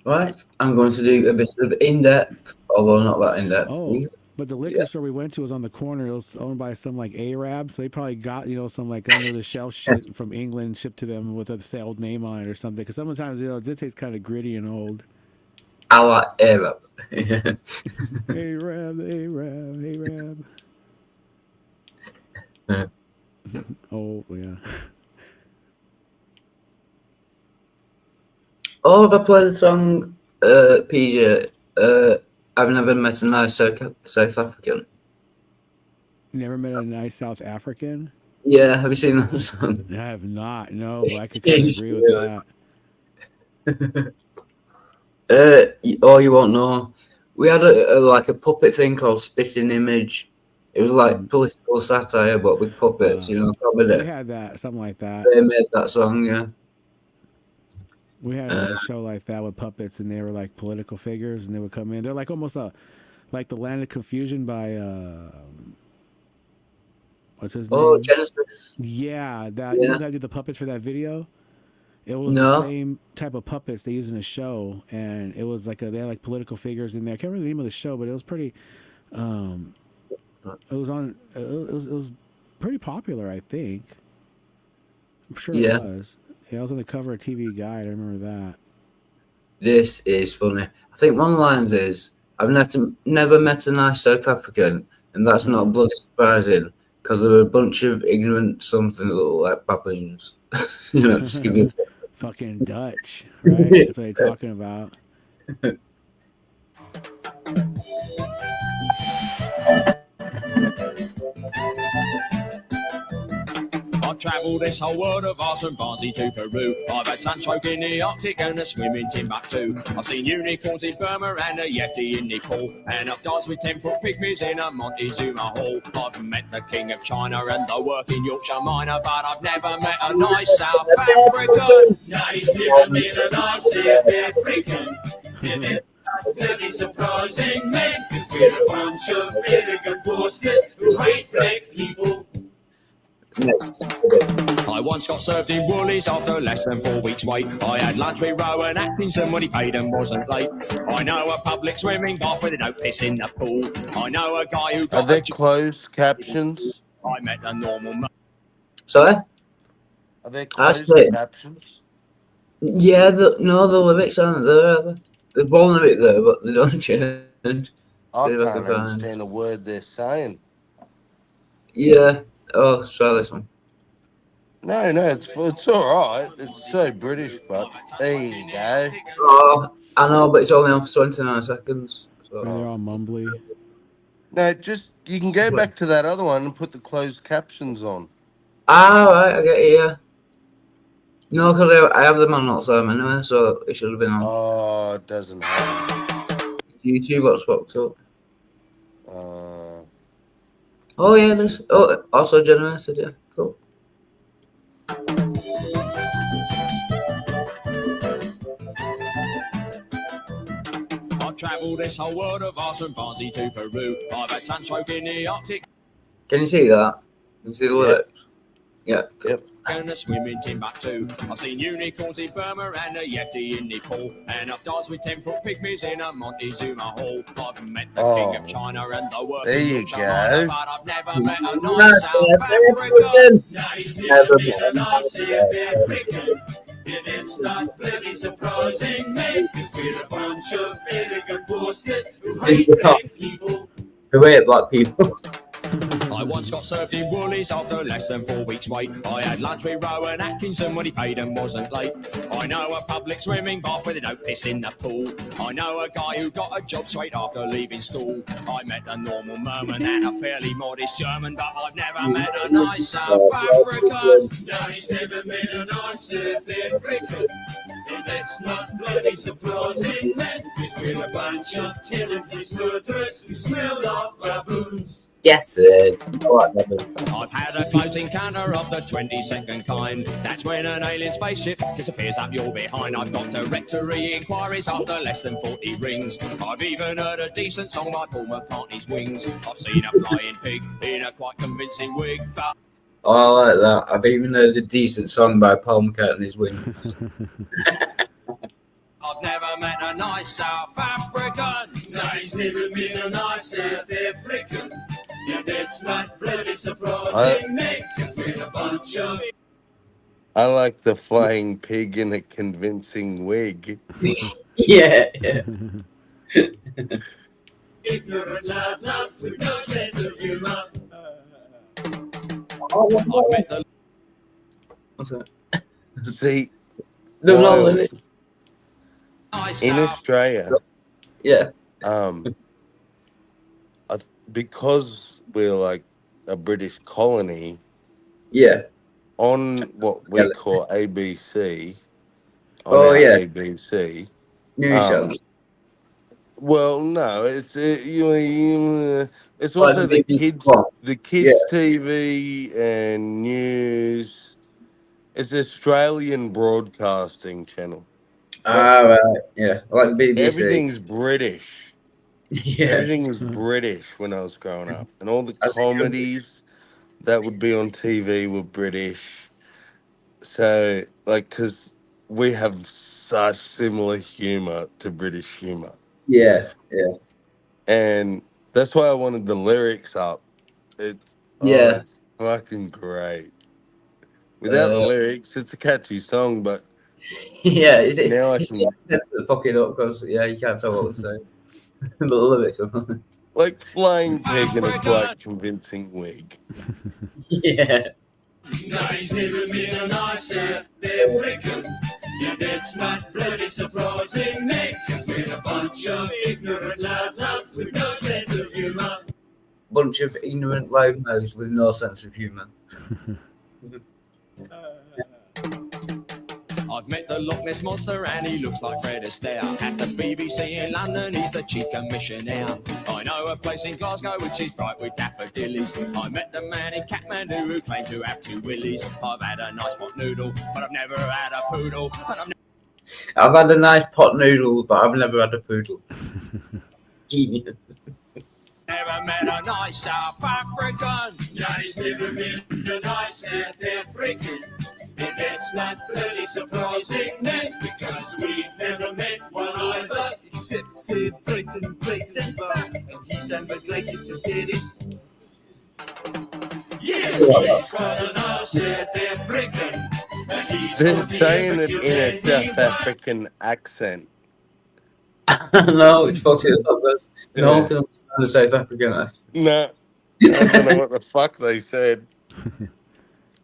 Right, I'm going to do a bit of in-depth, although not that in-depth. Oh, but the liquor Yeah. store we went to was on the corner. It was owned by some like Arab, so they probably got, you know, some like under the shelf shit from England shipped to them with a old name on it or something. Because sometimes, you know, it just tastes kind of gritty and old. I like Arab. Arab. Oh yeah. Oh, have I played the song, PJ? I've never met a nice South African. Never met a nice South African. Yeah, have you seen that song? I have not. No, but I could kind of agree with that. Oh, you won't know. We had like a puppet thing called Spitting Image. It was like political satire, but with puppets, you know, We comedy. had that, something like that. They made that song, yeah. We had a show like that with puppets, and they were like political figures, and they would come in. They're like almost like the Land of Confusion by what's his Oh, name? Genesis. Yeah, that Yeah. you know that did the puppets for that video. It was No. the same type of puppets they used in the show, and it was like they had like political figures in there. I can't remember the name of the show, but it was pretty. It was on. It was pretty popular, I think. I'm sure Yeah. it was. Yeah, I was on the cover of TV Guide. I remember that. This is funny. I think one of the lines is, I've never met a nice South African, and that's not bloody surprising, because they're a bunch of ignorant something that look like baboons. You know, just give you Fucking Dutch, right? That's what they're talking about. I've travelled this whole world of ours from Barnsley to Peru. I've had sunstroke in the Arctic and a swim in Timbuktu. I've seen unicorns in Burma and a Yeti in Nepal. And I've danced with 10-foot pygmies in a Montezuma hall. I've met the King of China and the working Yorkshire miner, but I've never met a nice South African. No, he's never met a nice South African. Very surprising man, cause we're a bunch of arrogant bosses who hate black people. next. I once got served in Woolies after less than 4 weeks' wait. I had lunch with Rowan Atkinson when he paid and wasn't late. I know a public swimming bath where they don't piss in the pool. I know a guy who Are got there closed captions? I met a normal man. Sorry? Are there closed Actually, captions? yeah, the lyrics aren't there, are they? There's one lyric there, but they don't change. I See if I can't can find- understand a word they're saying. Yeah. Oh, try this one. No, it's all right. It's so British, but there you go. Oh, I know, but it's only on for 29 seconds. So. They're all mumbly. No, just you can go back to that other one and put the closed captions on. Ah, right, I get it, yeah. No, because I have them on all the time anyway, so it should have been on. Oh, it doesn't happen. YouTube, what's fucked up. Uh, Oh, yeah, this. Oh, also generated, yeah. Cool. I've travelled this whole world of arse from Barnsley to Peru. I've had sunstroke in the Arctic Can you see that? Can you see the lyrics? Yeah. yep. and a swim in Timbuktu. I've seen unicorns in Burma and a Yeti in Nepal. And I've danced with 10-foot pygmies in a Montezuma hall. I've met the king of China and the world. There you go. But I've never met a Nice, nice South African. Now he's never been a nice South African. And it's not bloody surprising, mate, 'cause we're a bunch of arrogant bastards who hate black people. Who hate black people? I once got served in Woolies after less than 4 weeks' wait. I had lunch with Rowan Atkinson when he paid and wasn't late. I know a public swimming bath where they don't piss in the pool. I know a guy who got a job straight after leaving school. I met a normal Merman and a fairly modest German, but I've never met a nice South African. Now he's never met a nice South African. And that's not bloody surprising, man, 'cause we're a bunch of talentless murderers who smell like baboons. Yes, it's. I've had a close encounter of the 22nd kind. That's when an alien spaceship disappears up your behind. I've got directory inquiries after less than 40 rings. I've even heard a decent song by Paul McCartney's Wings. I've seen a flying pig in a quite convincing wig, but Oh, I like that. I've even heard a decent song by Paul McCartney's Wings. I've never met a nice South African. Now he's never met a nice South African. And that's not bloody surprising, mate, 'cause we're a bunch of I like the flying pig in a convincing wig. Yeah, yeah. ignorant loudmouths with no sense of humour. I've met the What's that? See, The Wild. no limit. nice in South Australia, Yeah. because we're like a British colony, Yeah. on what we Yeah. call ABC, on Oh, our yeah. ABC. News Um, channels. Well, no, it's it's Like also the the BBC kids, One. the kids Yeah. TV and news. It's Australian Broadcasting Channel. Ah, right. Yeah. Like BBC. Everything's British. Yeah. Everything was British when I was growing up, and all the I think it comedies that would be on TV were British. So, like, because we have such similar humor to British humor, Yeah. Yeah. and that's why I wanted the lyrics up. It's Yeah. it's fucking great. Without the lyrics, it's a catchy song, but Yeah. Is it? now I It's can the fucking up because you can't tell what they're saying. But the lyrics are. like flying pig in a quite convincing wig. Yeah. Now he's never met a nice South African. Yeah, that's not bloody surprising, mate, 'cause we're a bunch of ignorant loudmouths with no sense of humour. Bunch of ignorant loudmouths with no sense of humour. I've met the Loch Ness Monster and he looks like Fred Astaire. At the BBC in London, he's the chief commissioner. I know a place in Glasgow which is bright with daffodillies. I met the man in Kathmandu who claimed to have 2 willies. I've had a nice pot noodle, but I've never had a poodle. But I've had a nice pot noodle, but I've never had a poodle. Genius. I've never met a nice South African. Johnny's never met a nice South African. And that's not bloody surprising, then, because we've never met one either. Except for Brighton, and he's emigrated to Paris. Yes, he's got a nice South African. And he's They're got the saying it in a African South name. African accent. No, it's fucks it up. But no Yeah. one can understand the South African accent. No, I don't know what the fuck they said.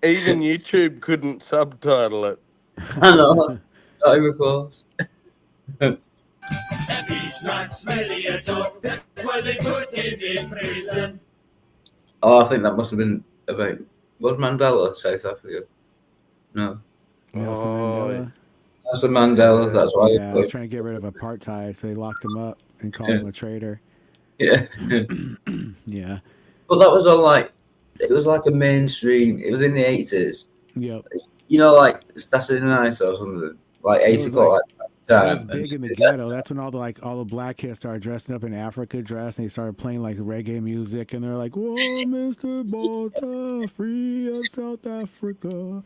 Even YouTube couldn't subtitle it. I know. Not even close. And he's not smelly at all. That's why they put him in prison. Oh, I think that must have been about. Was Mandela South Africa? No. Nelson Oh, Mandela. That's the Mandela. That's why. Yeah, I was trying to get rid of apartheid, so they locked him up and called him a traitor. Yeah. Yeah. But that was all like. It was like a mainstream. It was in the 80s. Yep. You know, like Saturday Night or something. Like 8 was o'clock. That was time. big in the ghetto. That's when all the black kids started dressing up in Africa dress, and they started playing like reggae music, and they're like, "Whoa, Mr. Bota, free of South Africa."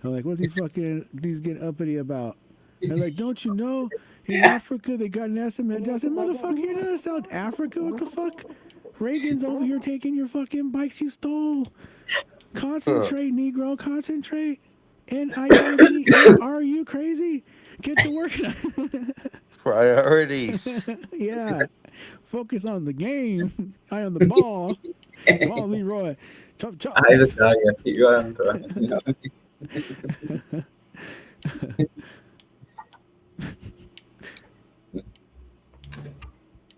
I'm like, what these getting uppity about? They're like, don't you know in Africa they got Nelson Mandela? I said, motherfucker, you're not in South Africa. What the fuck? Reagan's over here taking your fucking bikes you stole. Concentrate, Negro, concentrate. NIOG, are you crazy? Get to work. priorities. Yeah. Focus on the game. Eye on the ball. Come on, Leroy. Chop, chop. I just tell you, keep your hand to it, you know.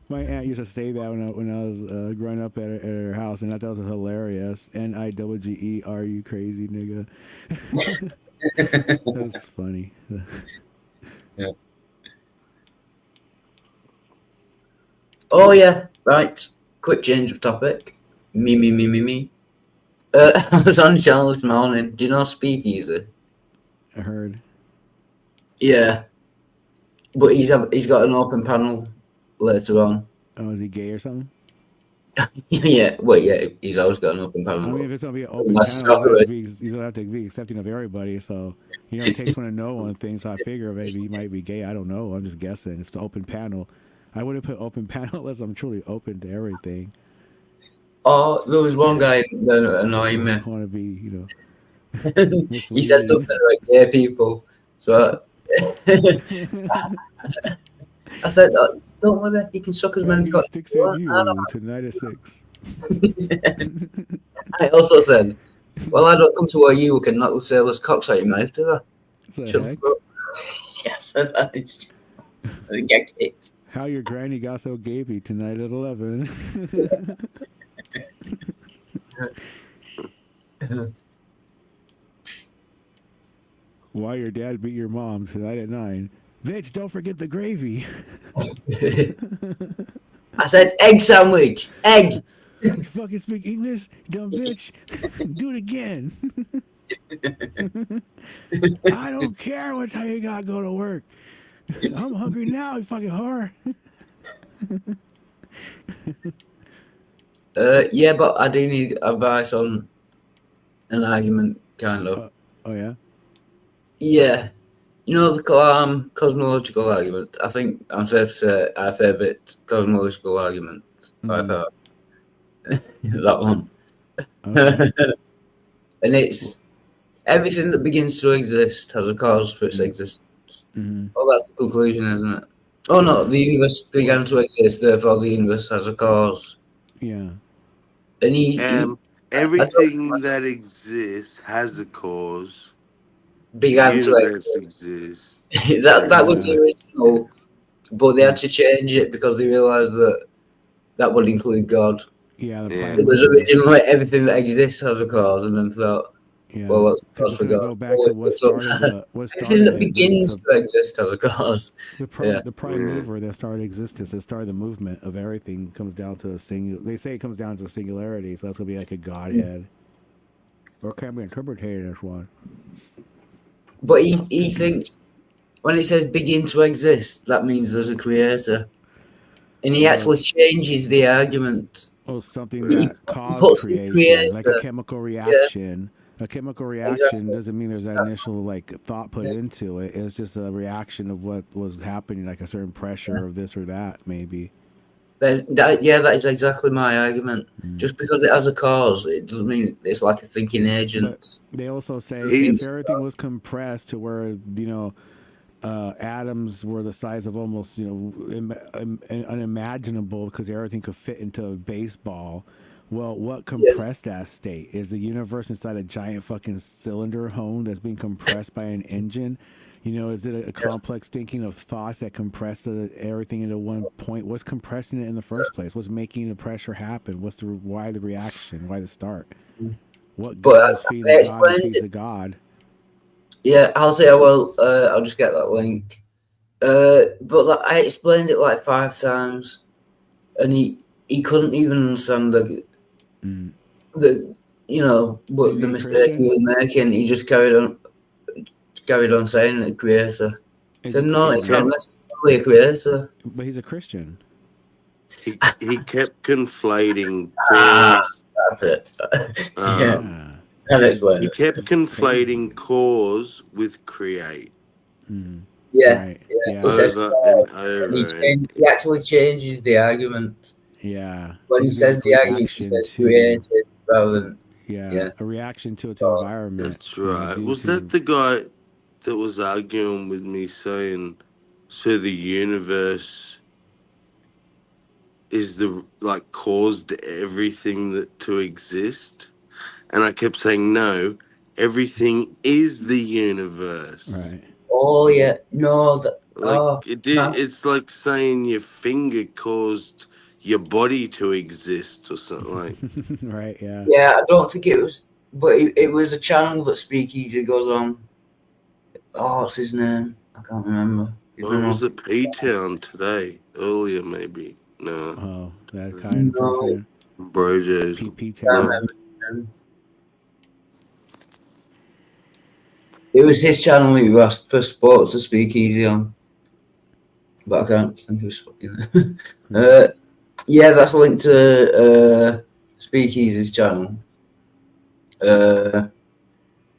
My aunt used to say that when I was growing up at her house, and I thought it was hilarious. NIWGE, are you crazy, nigga? That's funny. Yeah. Oh yeah, right. Quick change of topic. Me. I was on the channel this morning. Do you know Speakeasy? I heard. Yeah, but he's got an open panel later on. Oh, is he gay or something? Yeah, well, yeah, he's always got an open I panel. mean, if it's gonna be an open That's panel, not he's gonna have to be accepting of everybody. So, it takes one to know one thing. So I figure maybe he might be gay. I don't know. I'm just guessing. If it's an open panel, I wouldn't put open panel unless I'm truly open to everything. Oh, there was one guy that annoyed me. I want to be, He said something about gay people. So I said, don't worry, he can suck as many cocks. Sticks at you tonight at 6. I also said, well, I don't come to where you can knock the sailor's cocks out your mouth, do I? The Shut the heck? fuck. Yes, I didn't get kicked. How your granny got so gapey tonight at 11. Why your dad beat your mom tonight at 9. Bitch, don't forget the gravy. I said, egg sandwich, egg. You fucking speak English, dumb bitch. Do it again. I don't care what time you gotta go to work. I'm hungry now, you fucking whore. Yeah, but I do need advice on an argument, kind of. Oh, yeah? Yeah. You know the cosmological argument? I think I'm safe to say I favourite cosmological argument. I've heard. That one. Okay. And it's everything that begins to exist has a cause for its existence. Mm-hmm. Oh, that's the conclusion, isn't it? Oh no, the universe began to exist, therefore the universe has a cause. Yeah. And he Everything that exists has a cause. began The to universe exist. exists. that was the original, but they had to change it because they realised that would include God. Yeah, the Yeah. planet It was originally everything that exists has a cause, and then thought, yeah. well, what's the People cause for trying to God? go back to what started Everything that it, begins to exist has a cause. the prime mover that started existence, that started the movement of everything, comes down to a single. They say it comes down to singularity, so that's gonna be like a godhead, or can be interpreted as one. But he thinks when it says begin to exist, that means there's a creator. and he actually changes the argument. Oh, something He that caused puts the creation, like a creator. chemical reaction. A chemical reaction Exactly. doesn't mean there's that initial like thought put into it. It's just a reaction of what was happening, like a certain pressure of this or that, maybe. That is exactly my argument. Just because it has a cause, it doesn't mean it's like a thinking agent. They also say He's- if everything was compressed to where atoms were the size of almost unimaginable because everything could fit into a baseball. Well, what compressed that state? Is the universe inside a giant fucking cylinder home that's being compressed by an engine? Is it a complex thinking of thoughts that compress everything into one point? What's compressing it in the first place? What's making the pressure happen? Why the reaction? Why the start? What But God is feeding the God who explained feeds it. the God? Yeah, I'll say I will. I'll just get that link. But I explained it like 5 times, and he couldn't even understand the what Is the he mistake Christian? he was making. He just carried on saying the creator. Is So he no, it's not Christian? necessarily a creator. But he's a Christian. he kept conflating Ah, cause. that's it. Yeah, Um, I'll explain he it. kept conflating cause with create Yeah, Right. yeah. Yeah. He says over and and over. And he actually changes the argument. Yeah. When he He's doing says a the argument, he reaction says to created rather than yeah. a reaction to its environment. that's right. due Was to- that the guy that was arguing with me saying, so the universe is the caused everything that to exist? And I kept saying, no, everything is the universe. Right. Oh yeah, no, It's like saying your finger caused your body to exist or something like. Right. Yeah. yeah. I don't think it was, but it was a channel that Speakeasy goes on. Oh, what's his name? I can't remember. His Or name was it P-Town today? Earlier, maybe. No. Oh, that kind No. of person. Brojo's. PP I can't town. remember his name. It was his channel he asked for sports to Speakeasy on, but I can't think of his fucking. Yeah, that's linked to Speakeasy's channel.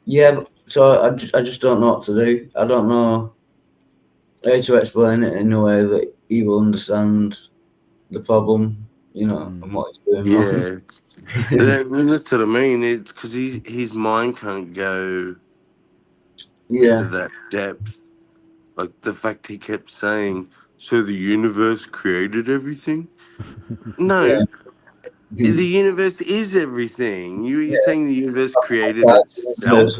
Yeah, so I just don't know what to do. I don't know how to explain it in a way that he will understand the problem, and what he's doing wrong. Yeah. That's what I mean. It's because his mind can't go into Yeah, that depth. Like the fact he kept saying, so the universe created everything? No. Yeah. The universe is everything. You're Yeah. saying the universe created That's itself?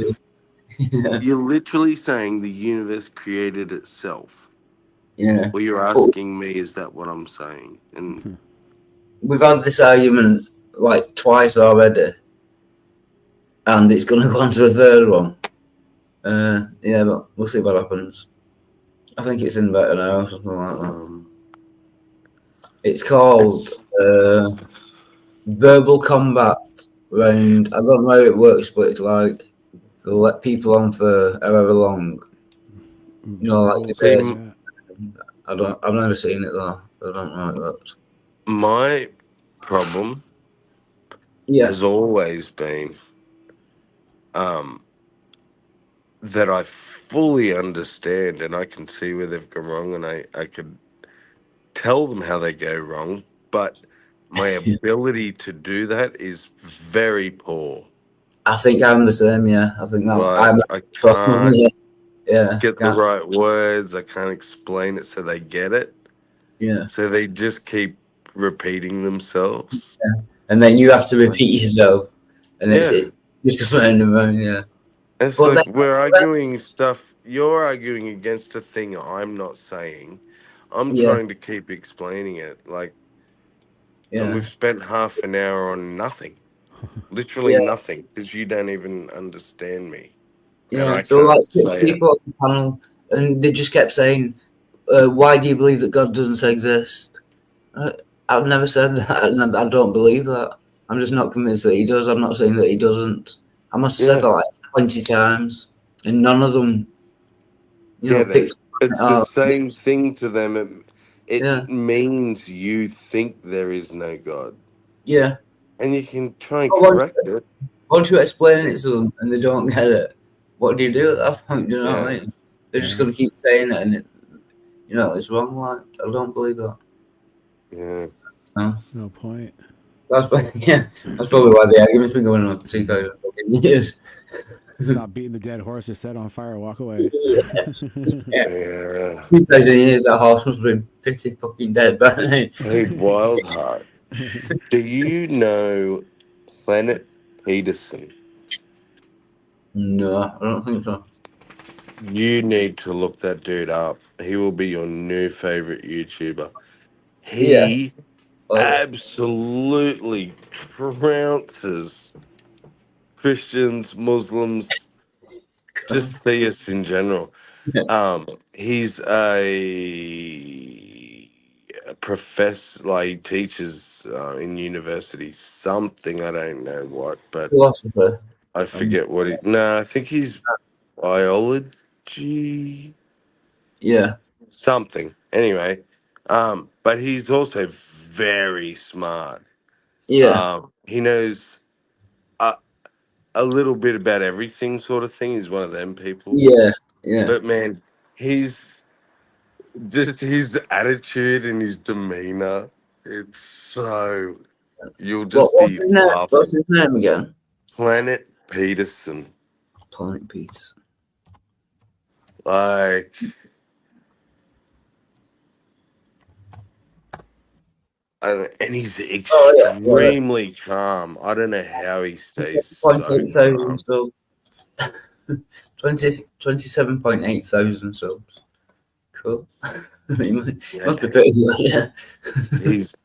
yeah. You're literally saying the universe created itself. Yeah. Well, you're asking me, is that what I'm saying? And We've had this argument like twice already, and it's going to go on to a third one. Yeah, but we'll see what happens. I think it's in about an hour or something like that. It's called Verbal Combat Round. I don't know how it works, but it's like they'll let people on for however long. Like debates. I've never seen it though. I don't know how it works. my problem has always been that I fully understand and I can see where they've gone wrong and I could tell them how they go wrong, but my ability to do that is very poor. I think I'm the same. Yeah, I think that I can't get the can't. right words. I can't explain it so they get it. Yeah. So they just keep repeating themselves. Yeah. And then you have to repeat yourself, and it's Yeah. just goes round and round. Yeah. It's But like then- we're arguing stuff. You're arguing against a thing I'm not saying. I'm Yeah. trying to keep explaining it. And Yeah. we've spent half an hour on nothing. Literally nothing. Because you don't even understand me. And I Yeah. So like can't 6 say it. people on the panel, and they just kept saying, "Why do you believe that God doesn't exist?" I've never said that. And I don't believe that. I'm just not convinced that he does. I'm not saying that he doesn't. I must have said that like 20 times, and none of them, Get it. picked. It's the same thing to them. it Yeah. means you think there is no God, Yeah. and you can try and But once, correct it. once you explain it to them and they don't get it, what do you do at that point? Do you know what I Yeah. mean? They're just Yeah. going to keep saying it, and it's wrong. Like, I don't believe that. Yeah. No point. That's that's probably why the argument's been going on for 2,000 fucking years. Stop beating the dead horse. Just set on fire. Walk away. Yeah. 2,000 years, that horse must have been pretty fucking dead by now. Hey, Wildheart, do you know Planet Peterson? No, I don't think so. You need to look that dude up. He will be your new favorite YouTuber. Yeah. He Oh, absolutely trounces Christians, Muslims, just theists in general. yeah. He's a professor, like he teaches in university something. I don't know what, but Philosopher. I forget what he. No, I think he's biology Yeah. something. Anyway, but he's also very smart. Yeah. He knows a little bit about everything, sort of thing. He's one of them people. Yeah. Yeah. But man, he's just his attitude and his demeanor. It's so you'll just What's be his name? laughing. What's his name again? Planet Peterson, Planet Peace. like. I don't know, and he's Oh, yeah. extremely calm. I don't know how he stays so 27,000 calm. subs. 27.8 thousand subs. Cool. I mean, must Yeah, be pretty good. Yeah.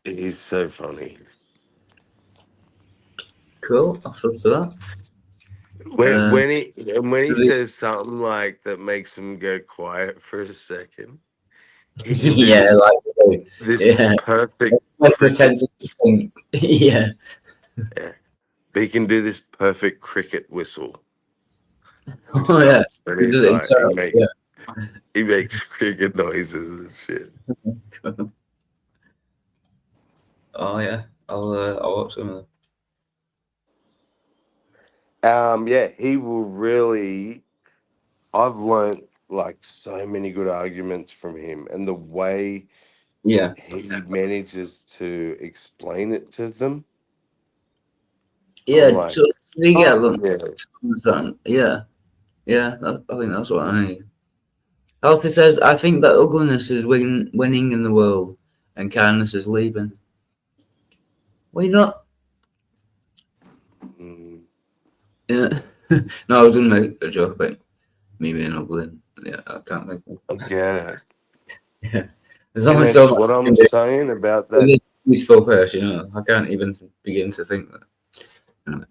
he's so funny. Cool. I'll sub to that. When he Really- says something like that makes him go quiet for a second, he can do Yeah, like this yeah. perfect. I pretend to think. Yeah. Yeah, but he can do this perfect cricket whistle. Oh yeah. And He he's does it like, himself. Yeah. he makes cricket noises and shit. Cool. Oh yeah. I'll watch some of them. Yeah, he will really. I've learned like so many good arguments from him, and the way Yeah. he manages to explain it to them. Yeah. I'm like, So do you get oh, them? yeah. Yeah. Yeah. I think that's what I need. Healthy says, I think that ugliness is winning in the world and kindness is leaving. Why not? Mm, Yeah. No, I was going to make a joke about me being ugly. Yeah, I can't think of I get it. Yeah. There's And only that's so much what you I'm can do saying about with that. this peaceful person, I can't even begin to think that. Anyway.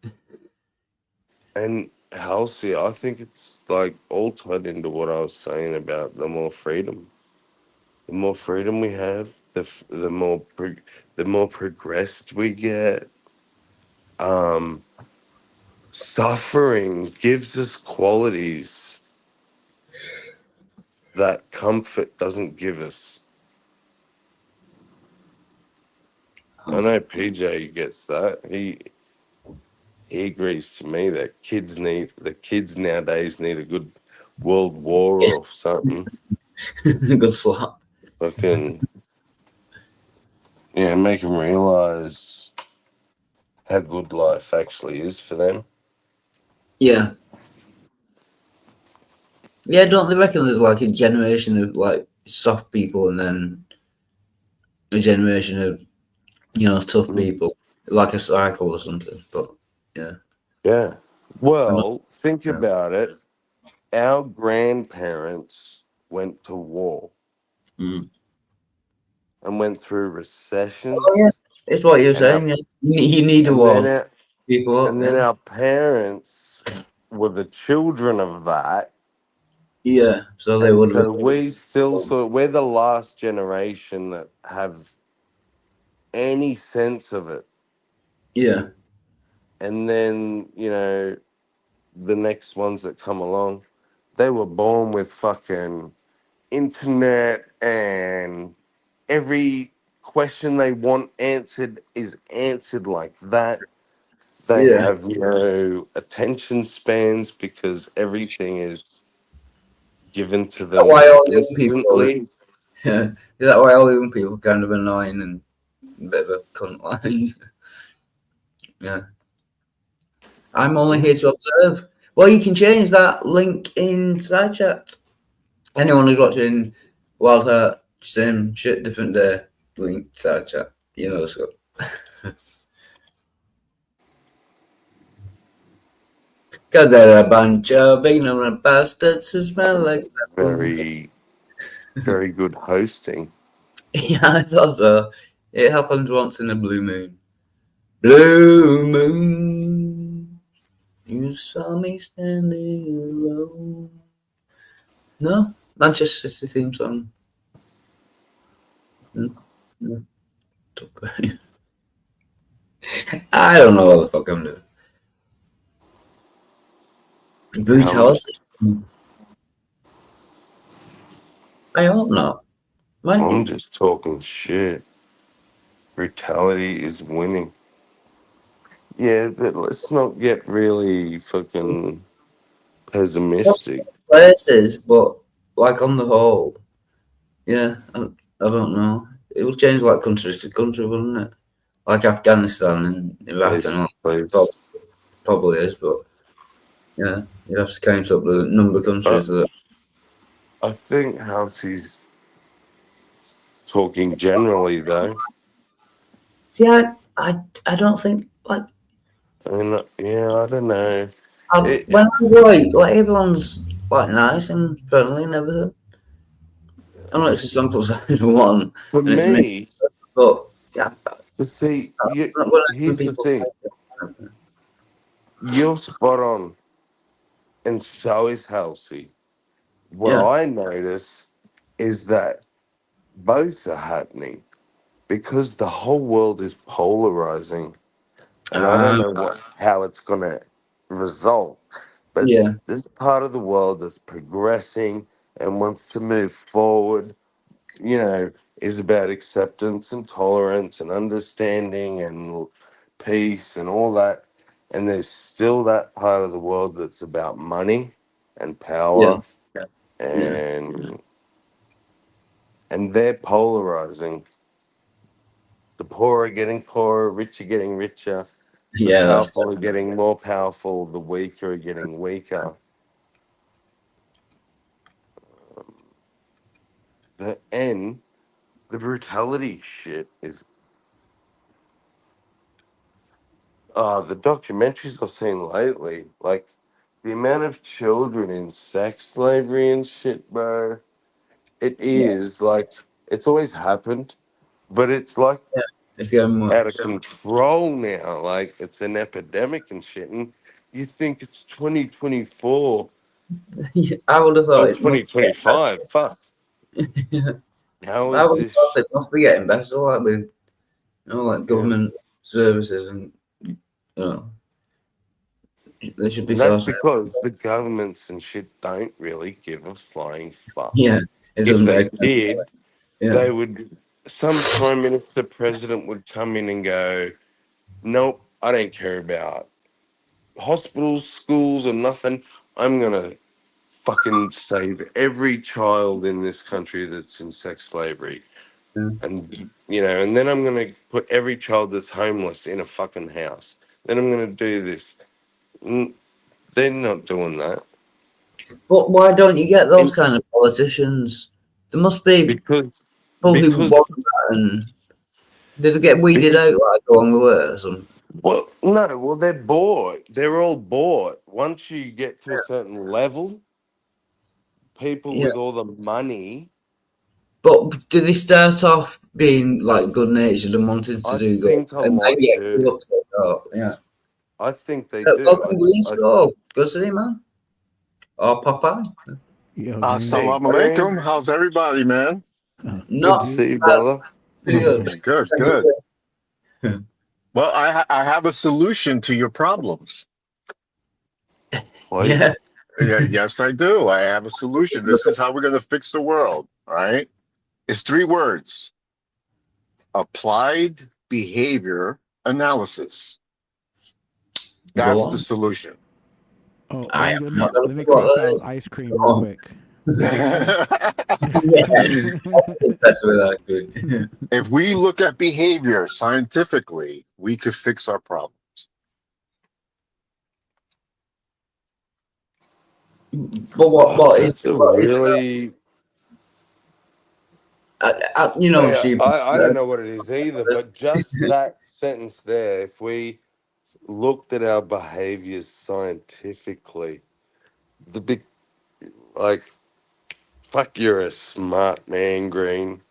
And Halsey, I think it's like all tied into what I was saying about the more freedom. The more freedom we have, the more progressed we get. Suffering gives us qualities that comfort doesn't give us. I know PJ gets that. He agrees to me that the kids nowadays need a good world war or something. Good slap. Fucking make them realize how good life actually is for them. Yeah. Yeah, don't they reckon there's like a generation of like soft people and then a generation of, tough people? Like a cycle or something. But yeah. Yeah. Well, think Yeah. about it. Our grandparents went to war Mm. and went through recessions. Oh, yeah. It's what you're And saying. Yeah. You need a war. People up, and then our parents were the children of that. yeah. So they And would so have. we're the last generation that have any sense of it. Yeah. And then, the next ones that come along, they were born with fucking internet and every question they want answered is answered like that. They Yeah. have no attention spans because everything is given to That's them why all young people, instantly. yeah, is that why all young people are kind of annoying and a bit of a cunt line? Yeah. I'm only here to observe. Well, you can change that link in side chat. Anyone who's watching Wild Heart, same shit, different day. Link side chat. You know the score. Cause they're a bunch of ignorant bastards who smell like Very, very good hosting. Yeah, I thought so. It happens once in a blue moon. Blue moon, you saw me standing alone. No, Manchester City theme song. No. I don't know what the fuck I'm doing. Brutality. I hope not. Might I'm be. just talking shit. Brutality is winning. Yeah, but let's not get really fucking pessimistic. Places, but like on the whole, yeah, I don't know. It will change like country to country, wouldn't it? Like Afghanistan and Iraq Place and to all. place. Probably is, but yeah, you'd have to count up the number of countries that. I think Housy's talking generally though. See, I don't think like I mean, yeah, I don't know. when I go out, like everyone's like nice and friendly and everything. I know it's a sample size of one, For and it's me, me, but yeah, to see, I'm not going to here's the people. thing. You're spot on, and so is Halsey. What Yeah, I notice is that both are happening because the whole world is polarizing, and I don't know how it's gonna result. But yeah, this part of the world that's progressing and wants to move forward, is about acceptance and tolerance and understanding and peace and all that. And there's still that part of the world that's about money and yeah, power, yeah, and they're polarizing. The poor are getting poorer, rich are getting richer, the yeah. That's powerful are getting more powerful, the weaker are getting weaker. The brutality shit is the documentaries I've seen lately, like the amount of children in sex slavery and shit, bro. It yeah, is like it's always happened, but it's like it's getting out of much. control now. Like it's an epidemic and shit. And you think it's 2024 I would have or thought it must be getting 2025? Fuck. better. How I is would have this? thought it must be getting better, like with like Yeah. government services and they should be And that's sorted. because the governments and shit don't really give a flying fuck. Yeah, it If doesn't they make sense. did, Yeah, they would. Some prime minister, president would come in and go, "Nope, I don't care about hospitals, schools, or nothing. I'm gonna fucking save every child in this country that's in sex slavery, yeah. and then I'm gonna put every child that's homeless in a fucking house. Then I'm gonna do this." They're not doing that But why don't you get those and kind of politicians? There must be because people who because want that, and did they get weeded because out like along the way or something? well, no, well, they're bought. They're all bought. Once you get to a certain level, people Yeah, with all the money, but do they start off being like good natured and wanting to I do good, think a and lot maybe get do. up to it? Yeah. I think they do. Welcome Greece, I oh, good city, man. Or Popeye. Yo, Green. Hey, Assalamu alaikum. Green, How's everybody, man? good to Not see you, brother. pretty good. Good, good. Well, I have a solution to your problems. Yeah. Please. Yeah, yes, I do. I have a solution. This is how we're going to fix the world. All right. It's 3 words. applied behavior analysis. Go That's on. the solution. Oh, I let me am let me not gonna let me forget cross that. out ice cream Go real on. quick. That's really good. If we look at behavior scientifically, we could fix our problems. But what is That's a what is really. you know, Yeah, she I don't know what it is either, but just that sentence there, if we looked at our behaviors scientifically, the big, like, fuck, you're a smart man, Green.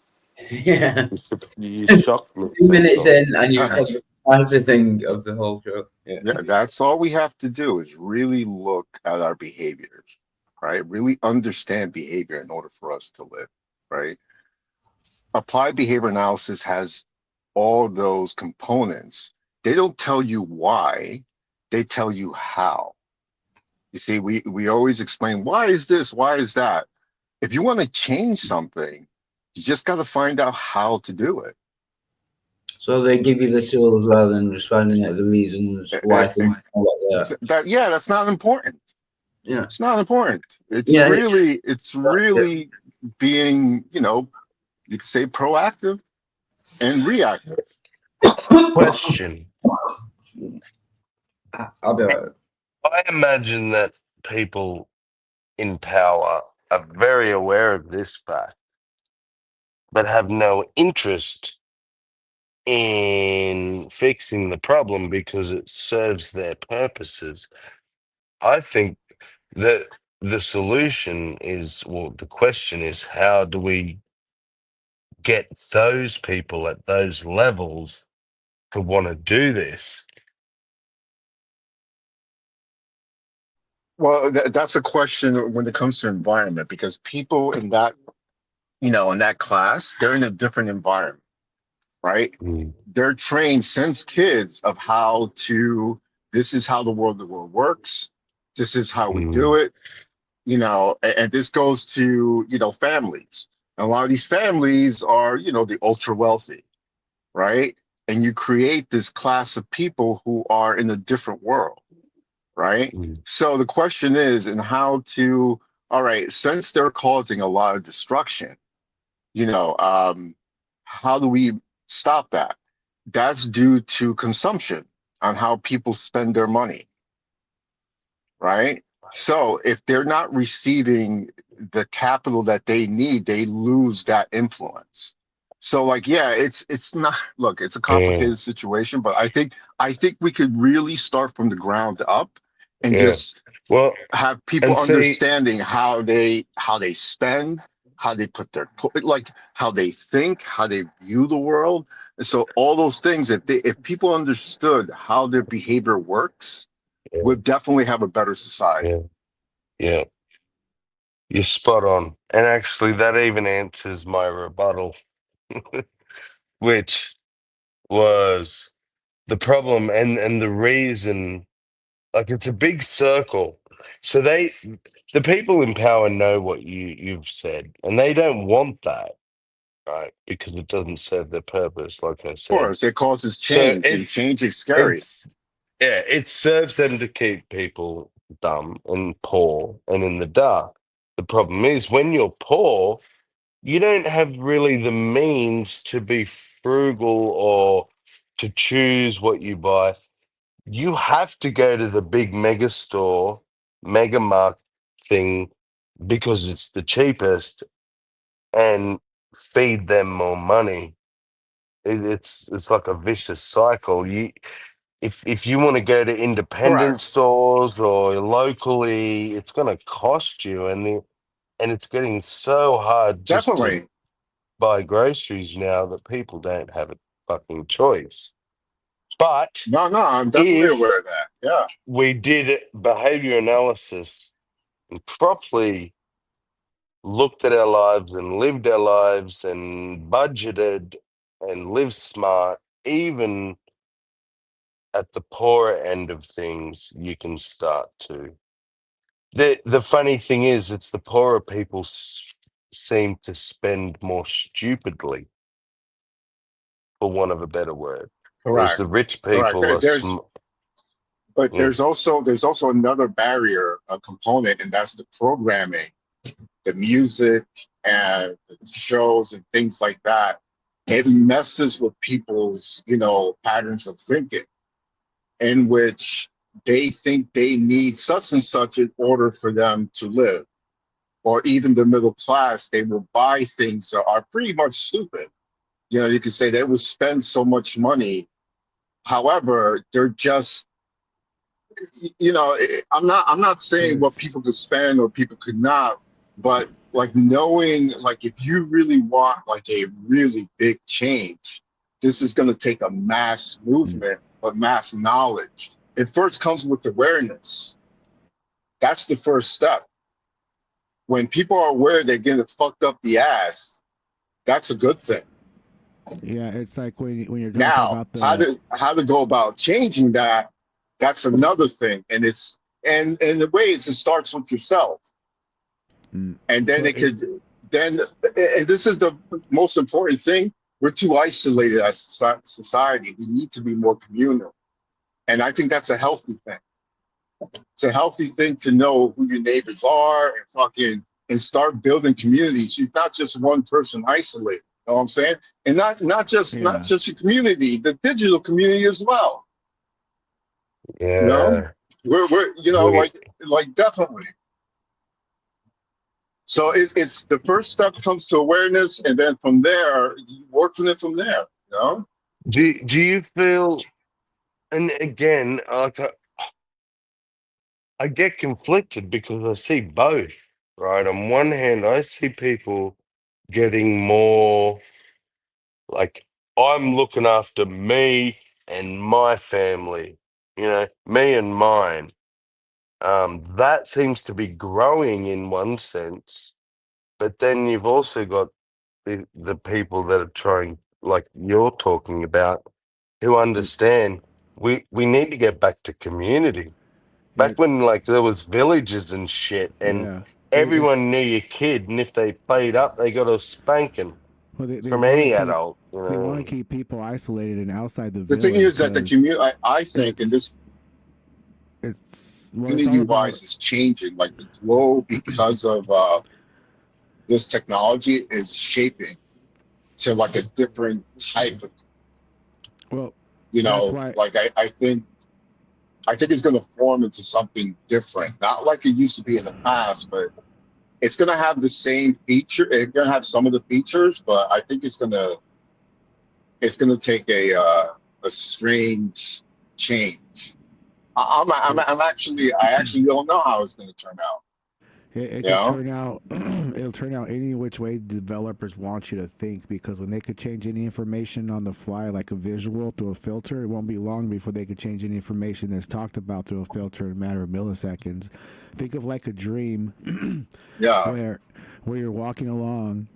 yeah. You shocked me 2 minutes in sometimes. and you've said the nicest thing of the whole show. Yeah. Yeah, that's all we have to do is really look at our behaviors, right? Really understand behavior in order for us to live, right? Applied behavior analysis has all those components. They don't tell you why, they tell you how. You see, we always explain why is this, why is that. If you want to change something, you just got to find out how to do it. So they give you the tools rather than just finding out the reasons why things are like that. That's not important. Yeah. It's not important. It's Yeah. really being, you could say proactive and reactive. Question. I'll be alright. I imagine that people in power are very aware of this fact, but have no interest in fixing the problem because it serves their purposes. I think that the solution is, well, the question is, how do we get those people at those levels to want to do this? Well, that's a question when it comes to environment, because people in that, in that class, they're in a different environment, right? Mm, They're trained since kids of how to, this is how the world works. This is how we do mm, it, and this goes to, families. And a lot of these families are, the ultra wealthy, right? And you create this class of people who are in a different world, right? mm, So the question is, and how to, all right, since they're causing a lot of destruction, how do we stop that? That's due to consumption on how people spend their money, right? So if they're not receiving the capital that they need, they lose that influence. So like, yeah, it's not, look, it's a yeah, complicated situation, but I think we could really start from the ground up and yeah. just Well, have people and see, understanding how they spend, how they put their like how they think, how they view the world. And so all those things, if people understood how their behavior works, yeah, we'll definitely have a better society. yeah, yeah, you're spot on. And actually, that even answers my rebuttal, which was the problem and the reason. Like, it's a big circle. So the people in power know what you've said, and they don't want that, right? Because it doesn't serve their purpose, like I Of said. course, it causes So change, and change is scary. it's yeah, it serves them to keep people dumb and poor and in the dark. The problem is when you're poor, you don't have really the means to be frugal or to choose what you buy. You have to go to the big mega store, mega mark thing because it's the cheapest and feed them more money. It's like a vicious cycle. If you want to go to independent Correct. stores or locally, it's going to cost you, and it's getting so hard just to Definitely. buy groceries now that people don't have a fucking choice. But No, I'm definitely if aware of that. Yeah. we did behavior analysis and properly looked at our lives and lived our lives and budgeted and lived smart, even at the poorer end of things, you can start to. The funny thing is, it's the poorer people seem to spend more stupidly for want of a better word. There's Correct. the rich Correct. people are But Yeah. there's also another barrier, a component, and that's the programming, the music and the shows and things like that. It messes with people's, patterns of thinking, in which they think they need such and such in order for them to live. Or even the middle class, they will buy things that are pretty much stupid. You could say they will spend so much money. However, they're just, I'm not saying what people could spend or people could not, but like knowing, like if you really want like a really big change, this is going to take a mass movement, but mass knowledge. It first comes with awareness. That's the first step. When people are aware they're getting fucked up the ass, that's a good thing. Yeah, it's like when you're talking Now, about the how to go about changing that, that's another thing. And the way it starts with yourself. And then and this is the most important thing, we're too isolated as society. We need to be more communal. And I think that's a healthy thing. It's a healthy thing to know who your neighbors are and start building communities. You're not just one person isolated. You know what I'm saying? And not just your community, the digital community as well. Yeah. We're like definitely. So it's the first step comes to awareness, and then from there you work from it from there. Do you feel? And again, I get conflicted because I see both. Right. On one hand, I see people getting more like I'm looking after me and my family. Me and mine. That seems to be growing in one sense, but then you've also got the people that are trying, like you're talking about, who understand we need to get back to community. Back when like there was villages and shit, and everyone knew your kid, and if they played up, they got a spanking from any adult. They want to keep people isolated and outside the The village. thing is that the community, I think, and this community-wise is changing. Like the globe, because of this technology, is shaping to like a different type of. Well, like I think it's going to form into something different. Not like it used to be in the past, but it's going to have the same feature. It's going to have some of the features, but I think it's going to take a strange change. I actually don't know how it's going to turn out. It can turn out. It'll turn out any which way developers want you to think, because when they could change any information on the fly, like a visual through a filter, it won't be long before they could change any information that's talked about through a filter in a matter of milliseconds. Think of like a dream, where you're walking along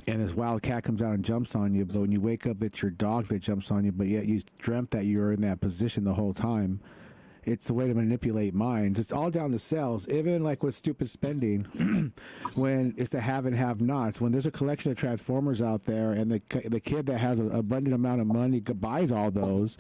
and this wild cat comes out and jumps on you, but when you wake up, it's your dog that jumps on you, but yet you dreamt that you were in that position the whole time. It's a way to manipulate minds. It's all down to cells. Even like with stupid spending, when it's the have and have nots. When there's a collection of Transformers out there, and the kid that has an abundant amount of money buys all those,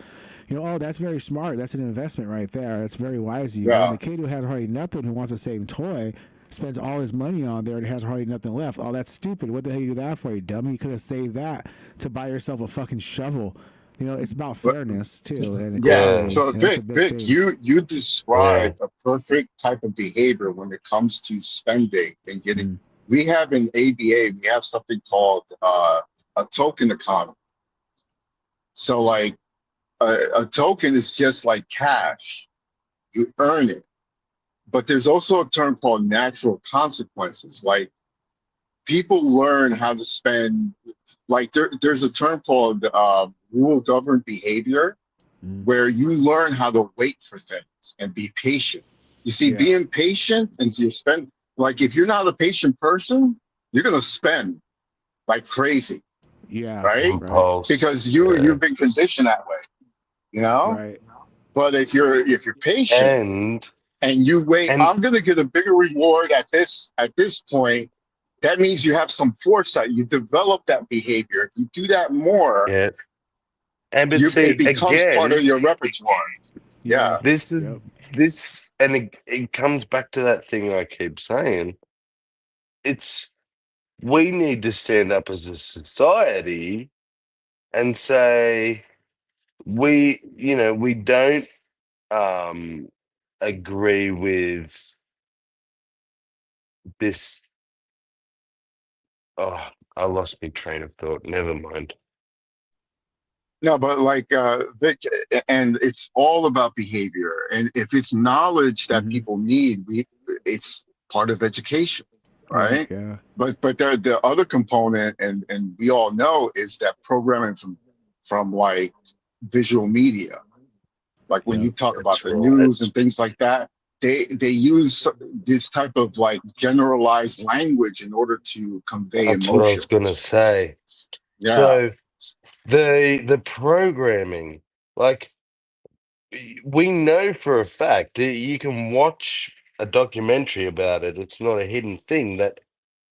oh, that's very smart. That's an investment right there. That's very wise of you. And the kid who has hardly nothing, who wants the same toy, spends all his money on there and has hardly nothing left. Oh, that's stupid. What the hell you do that for, you dummy? You could have saved that to buy yourself a fucking shovel. It's about fairness too. And so Vic, you describe a perfect type of behavior when it comes to spending and getting. We have in ABA, we have something called a token economy. So like a token is just like cash. You earn it. But there's also a term called natural consequences. Like people learn how to spend. Like there's a term called rule-governed behavior, where you learn how to wait for things and be patient. You see, being patient and you spend, like if you're not a patient person, you're gonna spend like crazy. Yeah. Right? Because you've been conditioned that way. Right. But if you're patient and you wait, I'm gonna get a bigger reward at this point. That means you have some foresight. You develop that behavior. If you do that more, And but You see it becomes part of again, your repertoire. Yeah. this is Yep. this, and it comes back to that thing I keep saying. It's we need to stand up as a society and say we don't um agree with this. Oh, I lost my train of thought. Never mind. No, but like Vic, and it's all about behavior. And if it's knowledge that Hmm. people need, it's part of education, Right. right? Yeah. But the other component, and we all know, is that programming from like visual media. Like when you Yep. talk about That's the right. news and things like that, they use this type of like generalized language in order to convey That's what I was gonna emotions. say. Yeah. So the programming, like we know for a fact you can watch a documentary about it. It's not a hidden thing that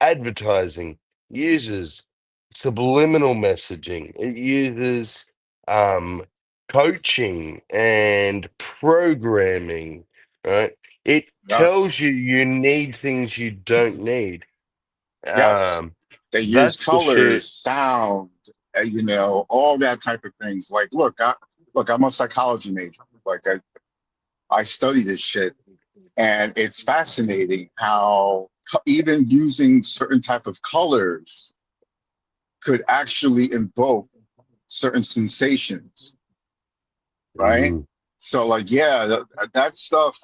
advertising uses subliminal messaging. It uses um, coaching and programming, right? It Yes. tells you you need things you don't need. Yes. Um, They use that's the colors, shit. sound, all that type of things. Like, look, I'm a psychology major. Like, I study this shit, and it's fascinating how even using certain type of colors could actually invoke certain sensations, right? Mm, So, like, yeah, that stuff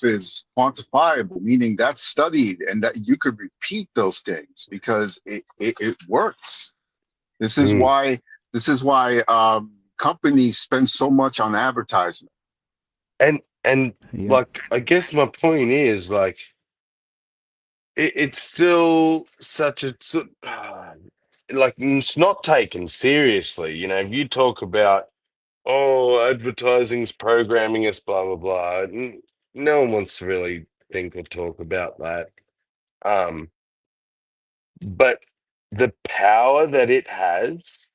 is quantifiable, meaning that's studied, and that you could repeat those things because it works. This is mm. why companies spend so much on advertisement. And Yep. like I guess my point is like it's still such a like it's not taken seriously. If you talk about advertising's programming us, blah blah blah. No one wants to really think or talk about that. Um, but the power that it has,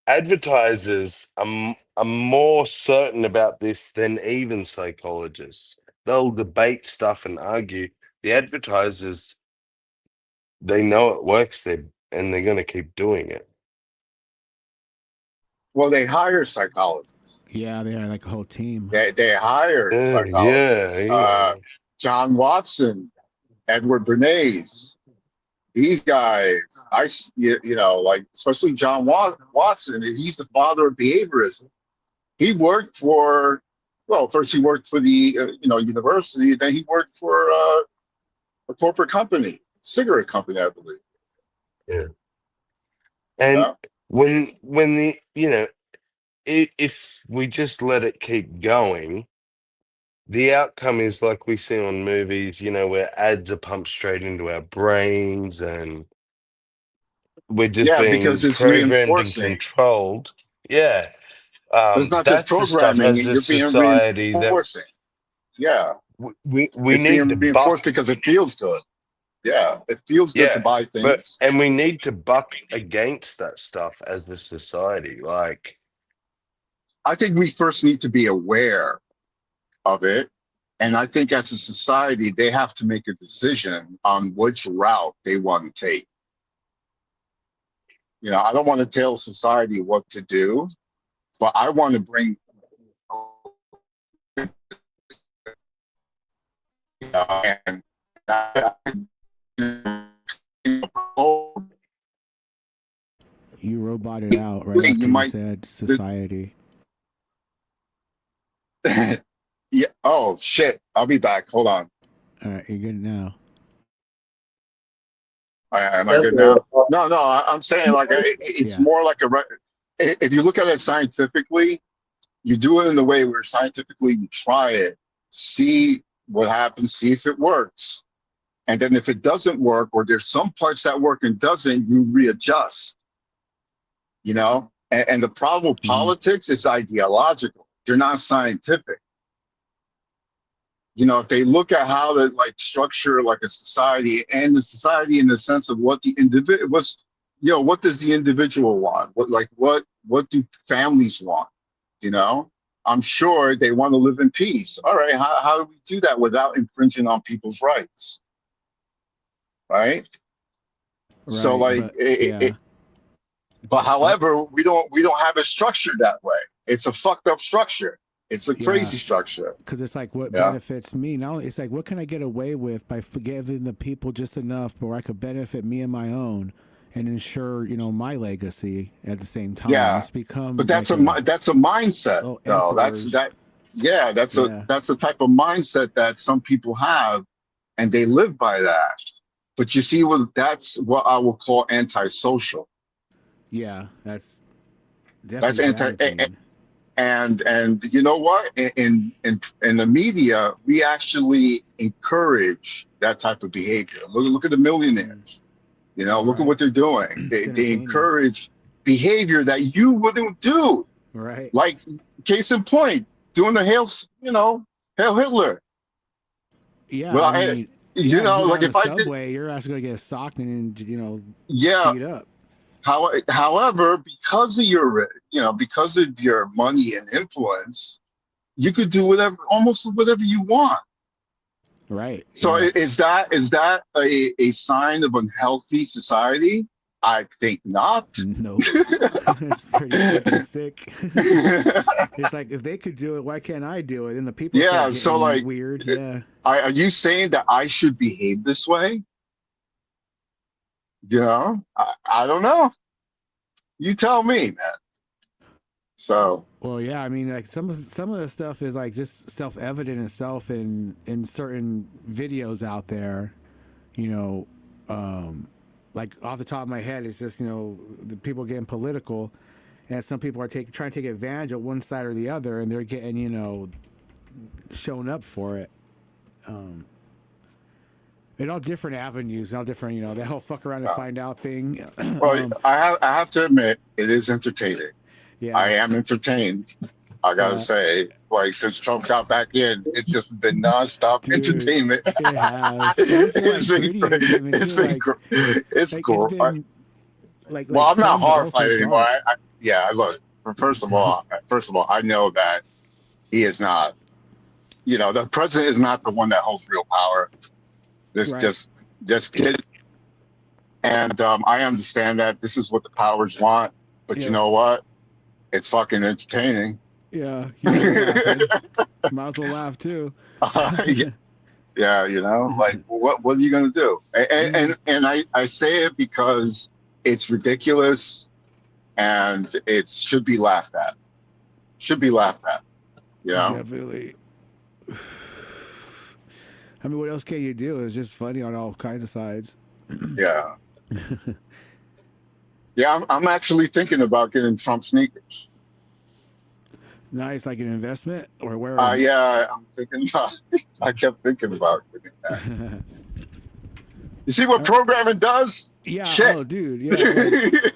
advertisers are more certain about this than even psychologists. They'll debate stuff and argue. The advertisers, they know it works there and they're going to keep doing it. Well, they hire psychologists. Yeah. They are like a whole team. They hire Yeah, psychologists. yeah. John Watson, Edward Bernays, these guys. Like especially John Watson. He's the father of behaviorism. He worked for, well, first he worked for the university. Then he worked for a corporate company, cigarette company, I believe. Yeah. You And know? when the if we just let it keep going, the outcome is like we see on movies, where ads are pumped straight into our brains and we're just Yeah, because being it's programmed and reinforcing. controlled. Yeah. But it's not just That's the stuff programming, as a you're being society that reinforcing. Yeah. we It's need to being reinforced buck. because it feels good. Yeah. It feels good to Yeah. buy But things. and we need to buck against that stuff as a society. Like, I think we first need to be aware of it. And I think as a society, they have to make a decision on which route they want to take. I don't want to tell society what to do, but I want to bring and You roboted out right after you you might said society. yeah. Oh shit. I'll be back. Hold on. All right. You're good now. Am I That's good now? No, no. I'm saying like it's Yeah. more like if you look at it scientifically, you do it in the way where scientifically you try it, see what happens, see if it works. And then if it doesn't work, or there's some parts that work and doesn't, you readjust. And the problem with Mhm. politics is ideological. They're not scientific. If they look at how to like structure like a society, and the society in the sense of what the individual was, what does the individual want? What do families want? You know, I'm sure they want to live in peace. All right, how do we do that without infringing on people's rights? Right? So Right, like, but but however, we don't have it structured that way. It's a fucked up structure. It's a crazy structure. because it's like what Yeah. benefits me. Now it's like, what can I get away with by forgiving the people just enough where I could benefit me and my own and ensure, my legacy at the same time. Yeah, It's become But that's like that's a mindset. oh, No, that's emperors. that's the type of mindset that some people have, and they live by that. But you see, that's what I will call antisocial. Yeah, that's That's definitely anti. attitude. And you know what? In the media, we actually encourage that type of behavior. Look at the millionaires. Look at Right. what they're doing. They entertaining. encourage behavior that you wouldn't do. Right. Like, case in point, doing the Hail Hitler. Yeah. Well, I mean, yeah, like on if the I did, subway, you're actually gonna get socked and yeah. beat up. However, because of your money and influence, you could do almost whatever you want. Right. So yeah. is that a sign of unhealthy society? I think not. No. It's pretty fucking sick. It's like, if they could do it, why can't I do it? And the people Yeah, start so, getting like, weird. Yeah. Are you saying that I should behave this way? I don't know. You tell me, man. So Well, yeah, I mean, like some of the stuff is like just self-evident itself in certain videos out there, like off the top of my head, it's just the people getting political, and some people are trying to take advantage of one side or the other, and they're getting shown up for it. In all different avenues, all different, that whole fuck around and find out thing. well, I have to admit, it is entertaining. Yeah. I am entertained. I gotta say, like, since Trump got back in, it's just been nonstop Dude, entertainment. it has. It's been, like, pretty entertainment, it's too, been like- gr- it's like, cool. it's been, like, Well, I'm not fun, but also horrified anymore. dark. Look. First of all, I know that he is not. The president is not the one that holds real power. Right. Just kid. And I understand that this is what the powers want. But Yeah. you know what? It's fucking entertaining. Yeah, might as well laugh too. Yeah, like what are you gonna do? And I say it because it's ridiculous, and it should be laughed at. Definitely. I mean, what else can you do? It's just funny on all kinds of sides. Yeah. Yeah, I'm actually thinking about getting Trump sneakers. Nice, like an investment or where? Yeah, I'm thinking about. I kept thinking about getting that. You see what programming does? Yeah. Shit. Oh, dude. Yeah.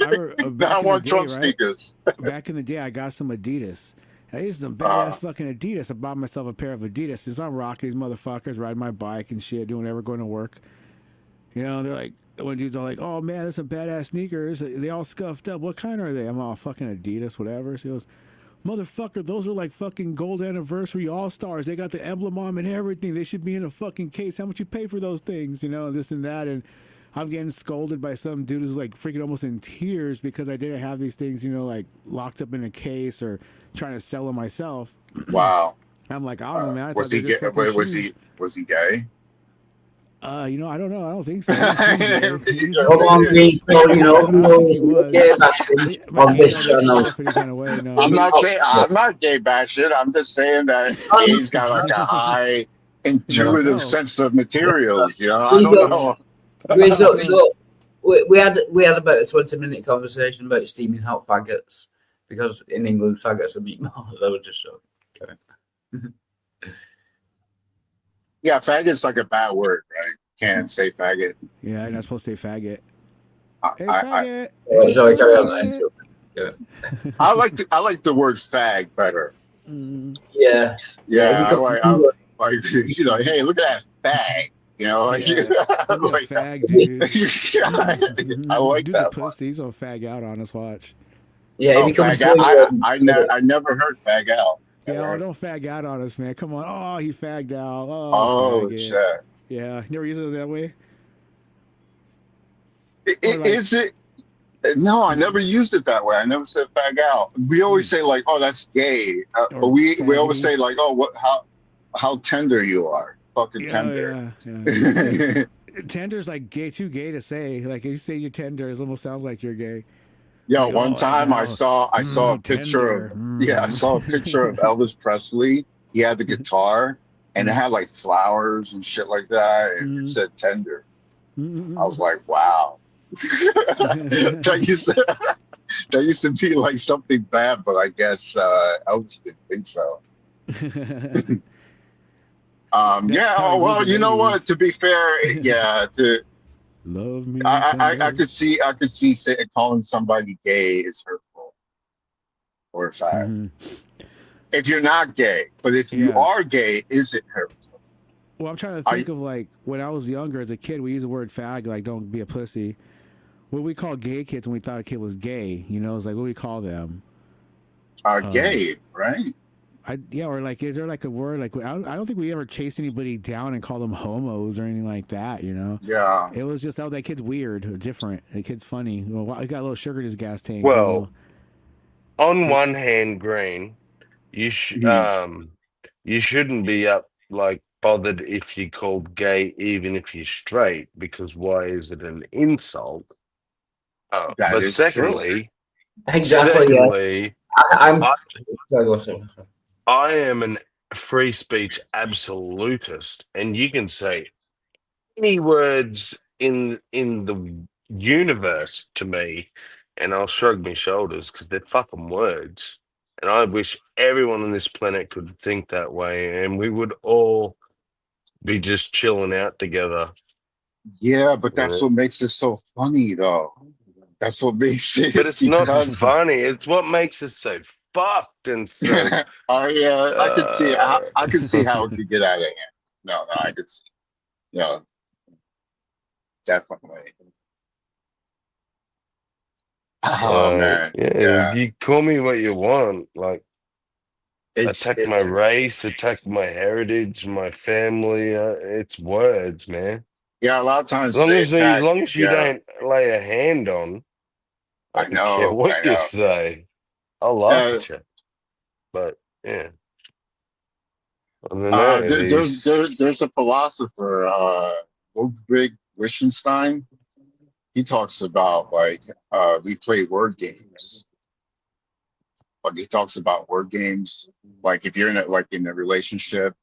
Like, Now I want Trump sneakers. Back in the day, I got some Adidas. I used some badass fucking Adidas. I bought myself a pair of Adidas. Since I'm rocking these motherfuckers, riding my bike and shit, doing whatever, going to work. They're like, when dudes are like, "Oh man, there's some badass sneakers. They all scuffed up. What kind are they?" I'm all fucking Adidas, whatever. So he goes, "Motherfucker, those are like fucking gold anniversary all stars. They got the emblem on 'em and everything. They should be in a fucking case. How much you pay for those things? This and that." And I'm getting scolded by some dude who's like freaking almost in tears because I didn't have these things, like locked up in a case or trying to sell them myself. Wow. I'm like, I don't know, man. I Was thought he they were just gay? fucking Was shoes. he gay? I don't know. I don't think so. Hold on, please. No, gay bashing on this channel. I'm not gay bashing. I'm just saying that he's got like a high intuitive sense of materials. I don't know. We had about a 20-minute conversation about steaming hot faggots because in England faggots are meat more. That was just so. Okay. Yeah, faggot's like a bad word, right? Can't say faggot. Yeah, you're not supposed to say faggot. Hey, I faggot. Oh, sorry, carry on. Yeah. I like the word fag better. Yeah. Yeah, I like hey, look at that fag. You know, like, Yeah. Don't be a like fag, dude. I like Dude, that the one. pussy, he's gonna fag out on us. Watch. Yeah, it Oh, becomes fag out. funny. I never heard fag out. Yeah, Never oh, heard. don't fag out on us, man. Come on. Oh, he fagged out. Oh, Oh faggot. shit. Yeah, you never use it that way. Or like, Is it? No, I never used it that way. I never said fag out. We always say like, "Oh, that's gay," but or we always faggoty. say like, "Oh, what? How tender you are, fucking Yeah, tender." yeah. Tender's like gay, too gay to say. Like if you say you're tender, it almost sounds like you're gay. Yeah, Like, one oh, time I oh, saw a picture of tender. I saw a picture of Elvis Presley. He had the guitar and it had like flowers and shit like that, and it said tender. I was like, wow. that used to be like something bad, but I guess Elvis didn't think so. Yeah, how oh, he well, ruled the you know what? ladies. To be fair, yeah, Love me. I tender. could see calling somebody gay is hurtful or fat. Mhm. If you're not gay, but if you Yeah. are gay, is it hurtful? Well, I'm trying to think of like when I was younger as a kid, we used the word fag, like don't be a pussy. What we call gay kids when we thought a kid was gay, you know, it's like what do we call them? Gay, right? Yeah, or like, is there like a word like I don't think we ever chased anybody down and call them homos or anything like that, you know? Yeah. It was just, oh, that kid's weird or different. That kid's funny. Well, he got a little sugar in his gas tank. Well, on one hand, Green, you you shouldn't be bothered if you're called gay, even if you're straight, because why is it an insult? That But is true. secondly, Exactly. Yeah. I'm. I- Sorry, go on. I am an free speech absolutist, and you can say any words in the universe to me, and I'll shrug my shoulders because they're fucking words. And I wish everyone on this planet could think that way, and we would all be just chilling out together. Yeah, but that's what makes it so funny, though. That's what makes it. But it's not because- funny. It's what makes it so fucked and so. Oh yeah, I could see. I could see how it could get out of hand. No, I could see. Yeah, definitely. Oh man, yeah. You call me what you want. Like, attack my It's race, attack my heritage, my family. It's words, man. yeah. A lot of times, As they long as you yeah, don't lay a hand on, I I don't care know. what I you know. say. I'll laugh at you. But yeah. Other than that, There's a philosopher, Ludwig Wittgenstein. He talks about like we play word games. Like he talks about word games. Like if you're in a relationship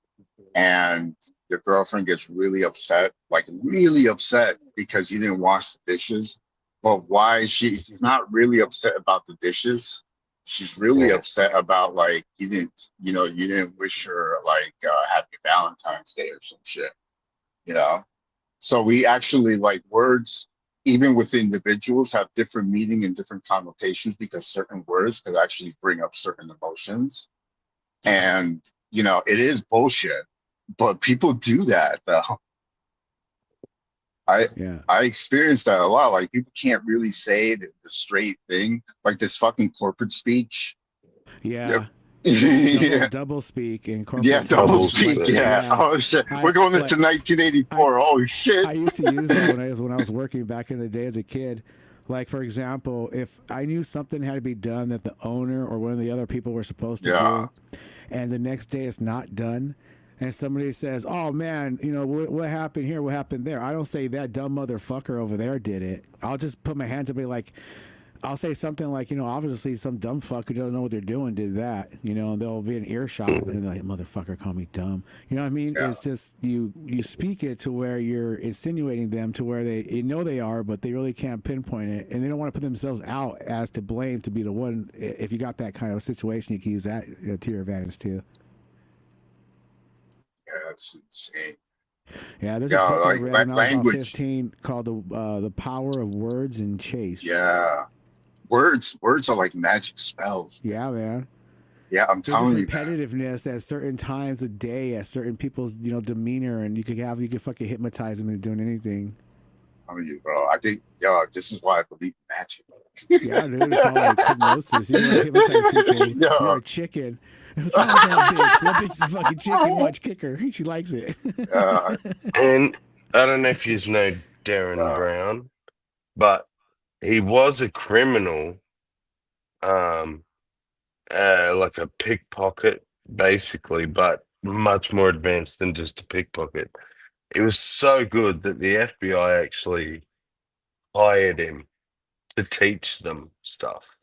and your girlfriend gets really upset because you didn't wash the dishes. But why she's not really upset about the dishes. She's really upset about like you didn't wish her like happy Valentine's Day or some shit. You know? So we actually like words, even with individuals, have different meaning and different connotations because certain words could actually bring up certain emotions. And it is bullshit, but people do that though. I experienced that a lot. Like people can't really say the straight thing, like this fucking corporate speech. Yeah. Double speak in corporate. Yeah, double speak. Like, Yeah. Oh shit. We're going into 1984. Oh shit. I used to use that when I was working back in the day as a kid. Like for example, if I knew something had to be done that the owner or one of the other people were supposed to do, and the next day it's not done, and somebody says, "Oh man, what happened here? What happened there?" I don't say that dumb motherfucker over there did it. I'll just put my hands up and be like, I'll say something like, obviously some dumb fuck who doesn't know what they're doing did that, and they'll be an earshot and they're like, motherfucker, call me dumb. You know what I mean? Yeah. It's just you speak it to where you're insinuating them to where they they are, but they really can't pinpoint it, and they don't want to put themselves out as to blame to be the one. If you got that kind of situation, you can use that to your advantage too. Yeah, that's insane. Yeah, there's a book I read when I was about 15 called the Power of Words and Chase. Yeah. Words are like magic spells. Yeah, man. Yeah, I'm There's telling this you, man. repetitiveness at certain times of day, at certain people's, demeanor, and you could fucking hypnotize them into doing anything. I'm telling you, bro. I think, yo, this is why I believe in magic. Yeah, dude, it's all like hypnosis. You want to hypnotize people? You're Yo, a chicken. What's wrong with that bitch? That bitch is a fucking chicken. Watch kick her. She likes it. uh, And I don't know if you know Darren uh, Brown, but he was a criminal, um, like a pickpocket, basically, but much more advanced than just a pickpocket. It was so good that the FBI actually hired him to teach them stuff.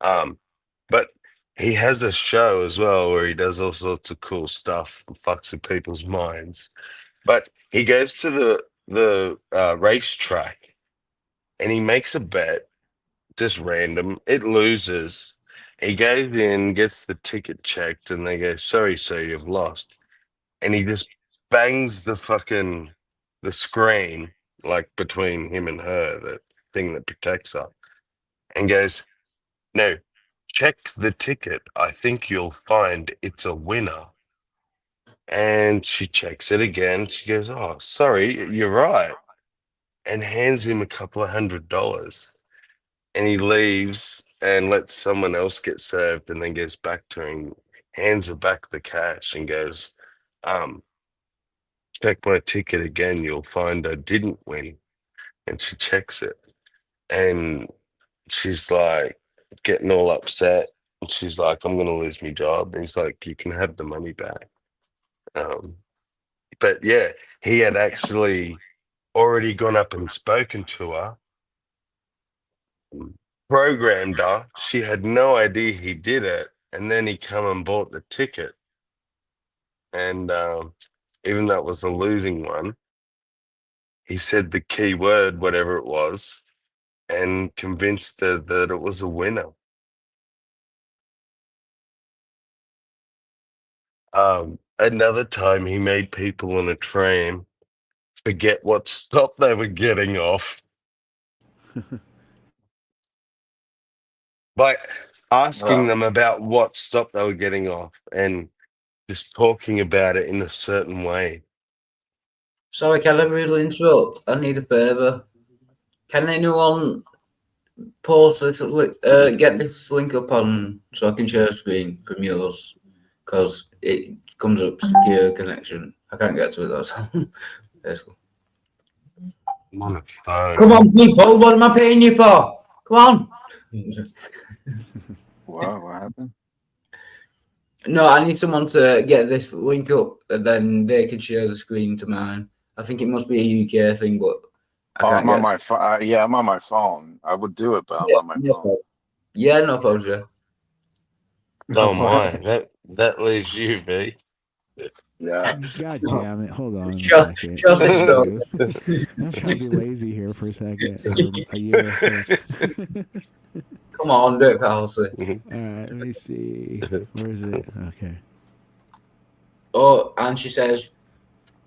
But he has a show as well where he does all sorts of cool stuff and fucks with people's minds. But he goes to the racetrack and he makes a bet, just random. It loses. He goes in, gets the ticket checked, and they go, "Sorry, sir, you've lost." And he just bangs the screen like between him and her, the thing that protects her, and goes, "No, check the ticket. I think you'll find it's a winner." And she checks it again. She goes, "Oh, sorry, you're right," and hands him a couple of $100. And he leaves and lets someone else get served, and then goes back to her and hands her back the cash and goes, um, "Check my ticket again. You'll find I didn't win." And she checks it, and she's like getting all upset. And she's like, "I'm gonna lose my job." And he's like, "You can have the money back." Um, but yeah, he had actually already gone up and spoken to her, programmed her. She had no idea he did it, and then he come and bought the ticket. And even though it was a losing one, he said the key word, whatever it was, and convinced her that it was a winner. Another time, he made people on a tram forget what stop they were getting off by asking them about what stop they were getting off and just talking about it in a certain way. Sorry, can I really interrupt? I need a favour. Can anyone post this, get this link up on so I can share a screen from yours? Because it comes up secure connection. I can't get to it, that's all. Basically. I'm on a phone. Come on, people, what am I paying you for? Come on. what happened? No, I need someone to get this link up and then they can share the screen to mine. I think it must be a UK thing, but I'm on my phone. Yeah, I'm on my phone. I would do it, but I'm on my phone. Yeah, no problem. Yeah. Oh my, that leaves you, V. Yeah. God damn it. Hold on. Just I'm trying to be lazy here for a second. A year. Come on, do it, Palsy. All right, let me see. Where is it? Okay. Oh, and she says,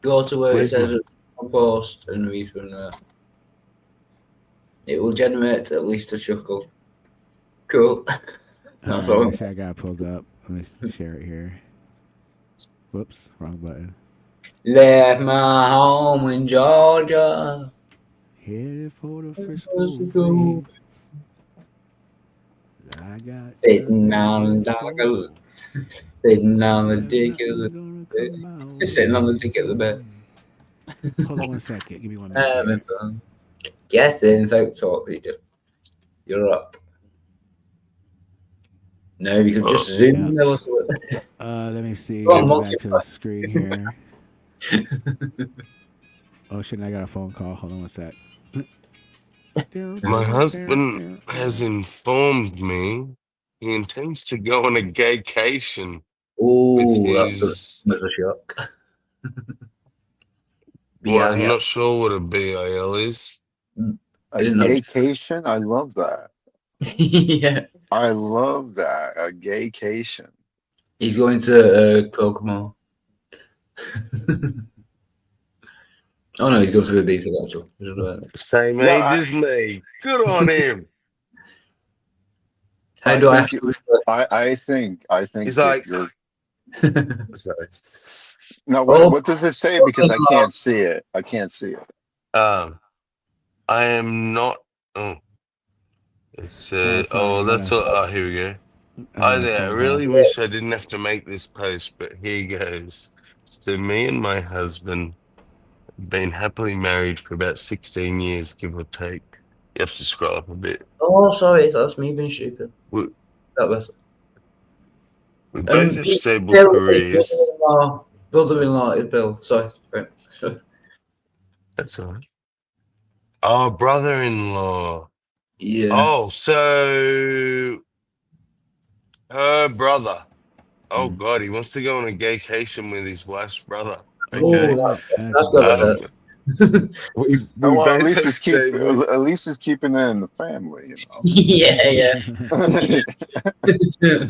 go to where Where's it says post and read from there. It will generate at least a chuckle. Cool. That's all. I got it pulled up. Let me share it here. Whoops, wrong button. Left my home in Georgia. Headed for the Frisco. I got sitting on the sitting on the dick of the sitting on the dick of the bed. Hold on one second. Give me 1 minute. Yes, then talk, Peter. You're up. No, you could just zoom. Yeah. Let me see. Go on, Go back to the screen here. Oh shit! I got a phone call. Hold on one sec. My husband has informed me he intends to go on a gaycation. Oh, that's a shock. Well, I'm not sure what a BIL is. A gaycation? I love that. Yeah. I love that. A gaycation. He's going to Kokomo. Oh no, he's going to Ibiza actually. Same age as me. Good on him. How I do I? think you, I think He's that like, you're. sorry. No, Oh, what does it say? Because I can't see it. I can't see it. I am not. Oh, it's Oh, sorry. that's all. Oh, here we go. Hi there. I Sorry, Val. really wish I didn't have to make this post, but here goes. So me and my husband have been happily married for about 16 years, give or take. You have to scroll up a bit. oh, sorry, that's me being stupid. We, That was. we both have Bill stable is careers. brother-in-law. Brother-in-law is Bill. Sorry. Right. That's all right. Oh, brother-in-law. Yeah. Oh, so her brother. Oh God, he wants to go on a gaycation with his wife's brother. Okay. Oh, that's That's got bad. to We Oh, well, both have stable. at least it's keeping it in the family, Yeah, you yeah.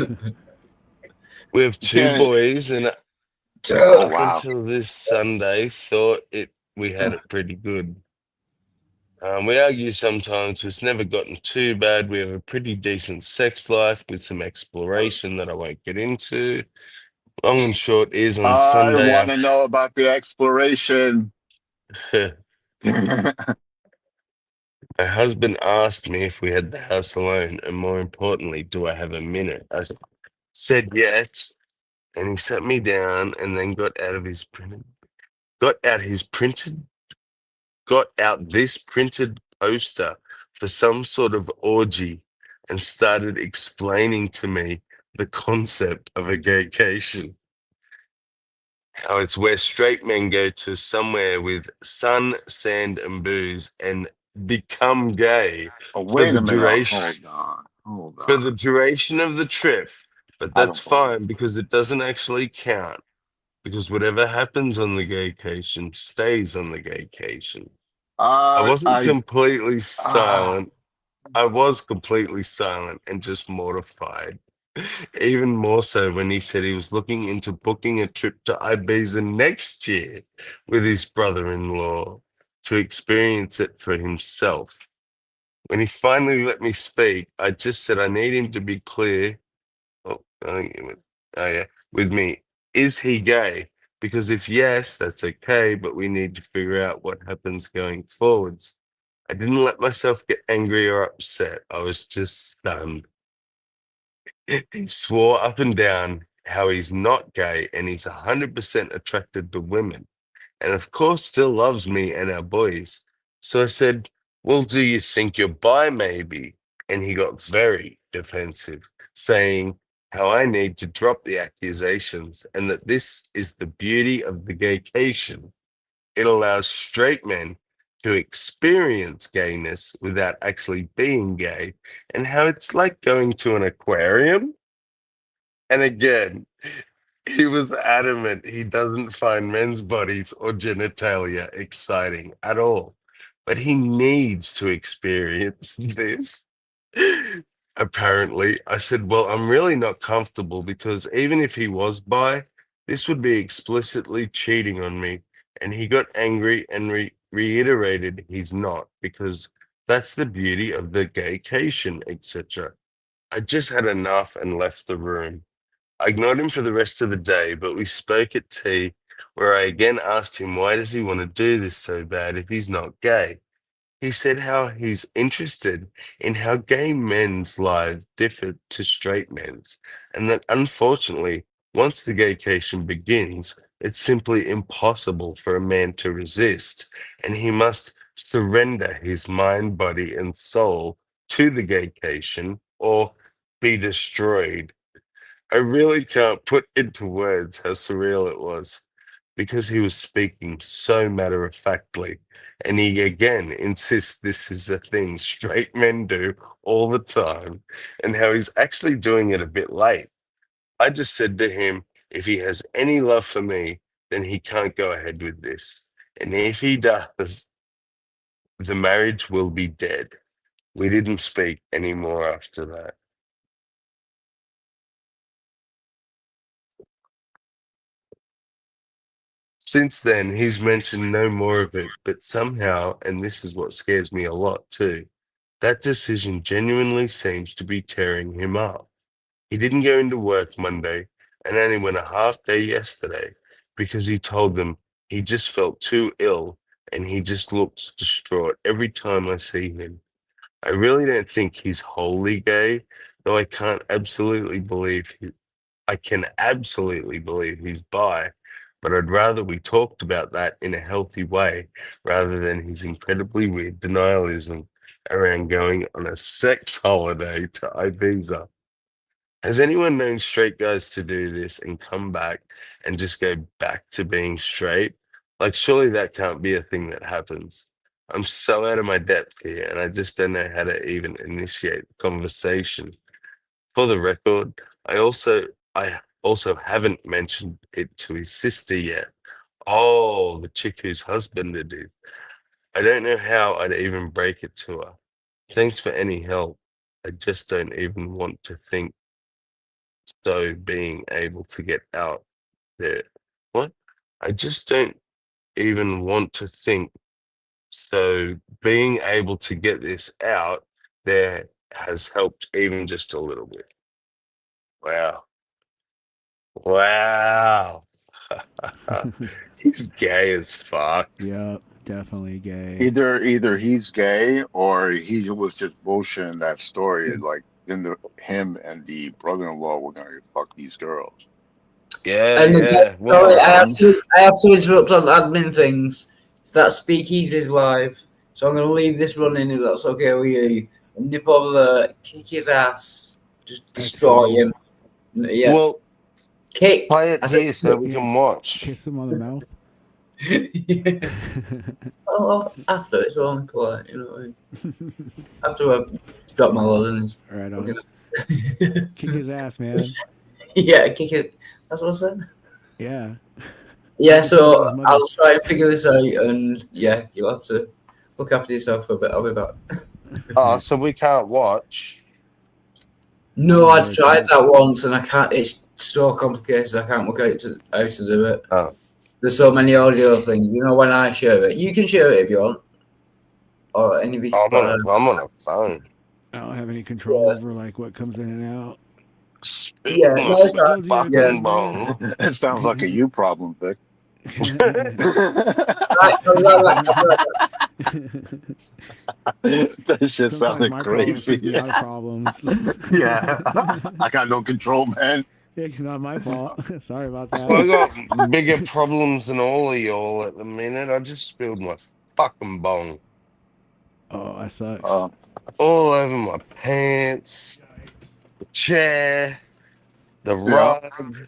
We have You two can't. boys, and Oh up wow. until this Sunday, thought we had it pretty good. We argue sometimes, but it's never gotten too bad. We have a pretty decent sex life with some exploration that I won't get into. Long and short is on I Sunday want to know about the exploration. after my husband asked me if we had the house alone, and more importantly, do I have a minute? I said yes, and he sat me down and then got out this printed poster for some sort of orgy and started explaining to me the concept of a gaycation. How it's where straight men go to somewhere with sun, sand, and booze and become gay Oh, for wait the a minute. duration Hold for on. the duration of the trip. But I that's don't believe fine because it doesn't actually count. Because whatever happens on the gaycation stays on the gaycation. I wasn't I completely ah silent. I was completely silent and just mortified. Even more so when he said he was looking into booking a trip to Ibiza next year with his brother-in-law to experience it for himself. When he finally let me speak, I just said I need him to be clear. Oh, I think it went, oh yeah, with me. Is he gay? Because if yes, that's okay, but we need to figure out what happens going forwards. I didn't let myself get angry or upset. I was just stunned. He swore up and down how he's not gay and he's 100% attracted to women. And of course, still loves me and our boys. So I said, well, do you think you're bi, maybe? And he got very defensive, saying how I need to drop the accusations and that this is the beauty of the gaycation. It allows straight men to experience gayness without actually being gay, and how it's like going to an aquarium. And again, he was adamant he doesn't find men's bodies or genitalia exciting at all, but he needs to experience this. Apparently, I said, well, I'm really not comfortable because even if he was bi, this would be explicitly cheating on me. And he got angry and reiterated he's not because that's the beauty of the gaycation, etc. I just had enough and left the room. I ignored him for the rest of the day, but we spoke at tea, where I again asked him why does he want to do this so bad if he's not gay. He said how he's interested in how gay men's lives differ to straight men's, and that unfortunately, once the gaycation begins, it's simply impossible for a man to resist, and he must surrender his mind, body, and soul to the gaycation or be destroyed. I really can't put into words how surreal it was because he was speaking so matter of factly. And he again insists this is a thing straight men do all the time and how he's actually doing it a bit late. I just said to him, if he has any love for me, then he can't go ahead with this. And if he does, the marriage will be dead. We didn't speak anymore after that. Since then, he's mentioned no more of it, but somehow, and this is what scares me a lot too, That decision genuinely seems to be tearing him up. He didn't go into work Monday and only went a half day yesterday because he told them he just felt too ill and he just looks distraught every time I see him. I really don't think he's wholly gay, though I can absolutely believe he's bi, but I'd rather we talked about that in a healthy way rather than his incredibly weird denialism around going on a sex holiday to Ibiza. Has anyone known straight guys to do this and come back and just go back to being straight? Like, surely that can't be a thing that happens. I'm so out of my depth here, and I just don't know how to even initiate the conversation. For the record, I also haven't mentioned it to his sister yet. Oh, the chick whose husband it is. I don't know how I'd even break it to her. Thanks for any help. I just don't even want to think so being able to get out there. What? I just don't even want to think so being able to get this out there has helped even just a little bit. Wow. Wow. He's gay as fuck. Yep, definitely gay. Either he's gay or he was just bullshitting that story. Like him and the brother-in-law were gonna fuck these girls. Yeah, And yeah. again, Well, sorry, I have to interrupt on admin things. That Speakeasy's live, so I'm going to leave this running if that's okay with you. Nip over there, kick his ass, just destroy him. Yeah, well, kick. play it I said here so we can watch. Kiss him on the mouth. yeah. Oh, after it's all polite, you know what I mean? After I drop my load in his. Right on. Kick his ass, man. Yeah, kick it. That's what I said. Yeah. Yeah, so I'll try and figure this out, and yeah, you'll have to look after yourself for a bit. I'll be back. Oh, so we can't watch. No, I've tried that once, and I can't. It's so complicated. I can't work out how to do it. Oh. There's so many audio things. You know, when I share it, you can share it if you want, or any of you. I'm on a phone. I don't have any control over like what comes in and out. Yeah, no, it's not. Fucking Yeah. bone. It sounds like a you problem, Vic. That shit sounded crazy. Problems. Yeah, I got no control, man. It's not my fault. Sorry about that. I got bigger problems than all of y'all at the minute. I just spilled my fucking bong Oh, that sucks. all over my pants, the chair, the rug.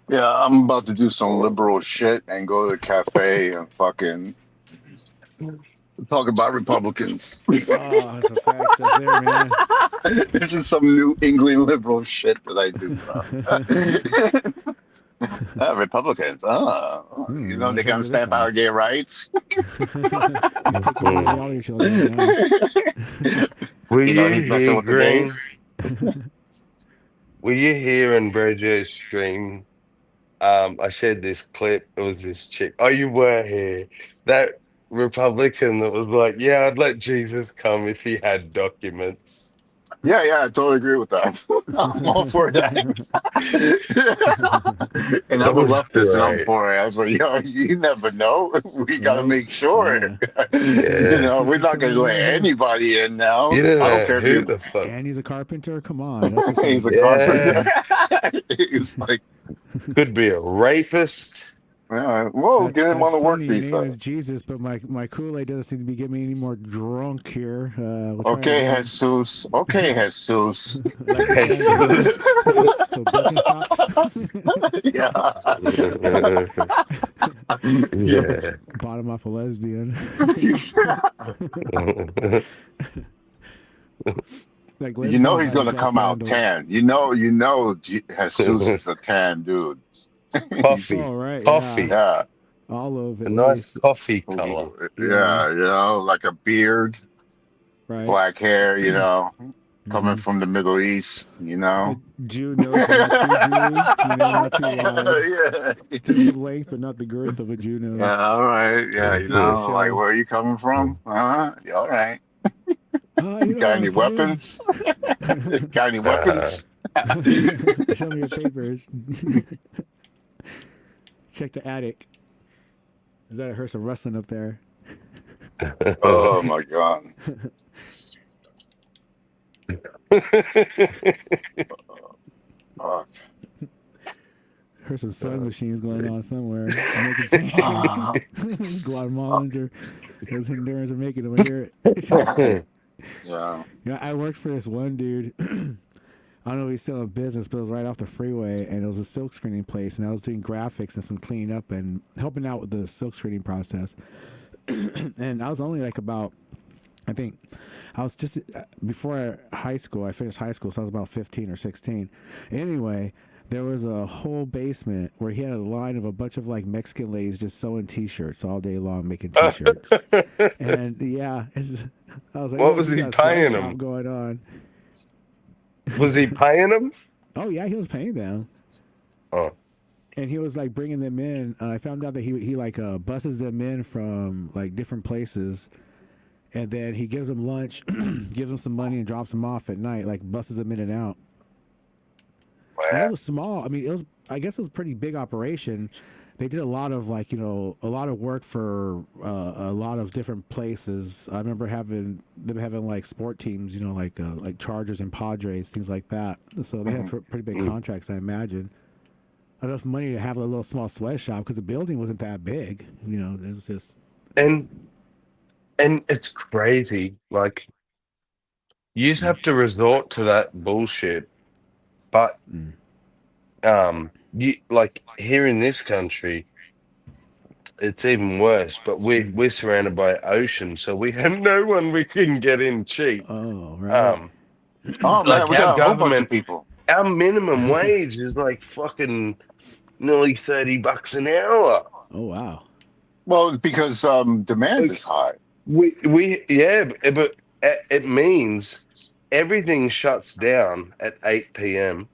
Yeah, I'm about to do some liberal shit and go to the cafe and fucking talk about Republicans. Oh, that's a fact. That's there, man. This is some New England liberal shit that I do. Republicans, you know, they're gonna stamp out gay rights. All your children, Were You know, you he's messing here, with the Green? gays. Were you here in Brojo's stream? I shared this clip. It was this chick. Oh, you were here. That Republican that was like, yeah, I'd let Jesus come if he had documents. Yeah, I totally agree with that. I'm all for that. And I'm a was leftist and I'm great. for it. I was like, yo, you never know. We gotta make sure. Yeah. You know, we're not gonna let anybody in now. You know I don't care if who you the fuck. And he's a carpenter. Come on. That's what's he's a Yeah. carpenter. He's like, Could be a rapist. whoa, get him on the work funny. Your visa. name is Jesus, but my Kool-Aid doesn't seem to be getting me any more drunk here. We'll try Okay, again. Jesus. Okay, Jesus. Like I Hey, said, sis. so Birkenstocks, Yeah. Yeah. bottom off a lesbian. Like You know he's lesbians gonna got come out sandals. tan. You know, Jesus is a tan dude. Coffee. Oh, right. Coffee. Yeah. Olive. A at nice least, coffee color. Yeah, you know, like a beard, right? black hair, you know, coming Mhm. from the Middle East, you know. A Jew knows but not too Jewy, you know, not too wide. Yeah. Just the length, but not the girth of a Jew nose. Yeah, all right. Yeah, you know, like where are you coming from? Yeah, all right. Oh, you know Got what I'm any saying? weapons? Got any weapons? Show me your papers. Check the attic. I heard some rustling up there. Oh my god. Oh, Heard some sewing machines going on somewhere. Making changes. Guatemalans or those Hondurans are making them. I hear it. yeah. Yeah, I worked for this one dude. I don't know if he's still in business, but it was right off the freeway, and it was a silk screening place, and I was doing graphics and some cleaning up and helping out with the silk screening process. And I was only like about, I think, I was just before high school. I finished high school, so I was about 15 or 16. Anyway, there was a whole basement where he had a line of a bunch of like Mexican ladies just sewing T-shirts all day long, making T-shirts. And yeah, I was like, What was he paying them them? going on? Was he paying them? Oh yeah, he was paying them. Oh. And he was like bringing them in. I found out that he like buses them in from like different places, and then he gives them lunch, gives them some money, and drops them off at night. Like buses them in and out. And it was a small. I mean, it was. I guess it was a pretty big operation. They did a lot of like a lot of work for a lot of different places. I remember having like sport teams, like Chargers and Padres, things like that. So they had pretty big contracts, I imagine. Enough money to have a little small sweatshop because the building wasn't that big. It's just And it's crazy. Like you just have to resort to that bullshit. But you like here in this country, it's even worse. But we're surrounded by ocean, so we have no one we can get in cheap. Oh right. Oh man, like we got a whole bunch of people. Our minimum wage is like fucking nearly $30 an hour. Oh wow. Well, because demand is high. But it means everything shuts down at 8 p.m.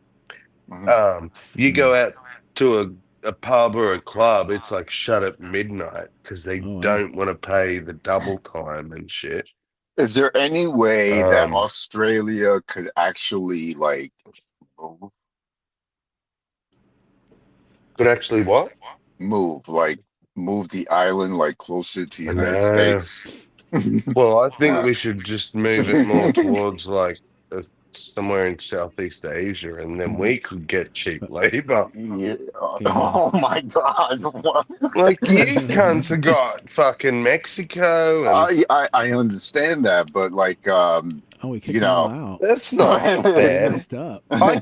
You go out to a pub or a club, it's like shut at midnight because they don't want to pay the double time and shit. Is there any way that Australia could actually like move? Could actually what? Move the island like closer to the United States? Well, I think we should just move it more towards like somewhere in Southeast Asia, and then we could get cheap labor. Yeah. Oh my god! Like you cunts have got fucking Mexico. And... I understand that, but like we kicked them all out. That's not fair. Messed up. I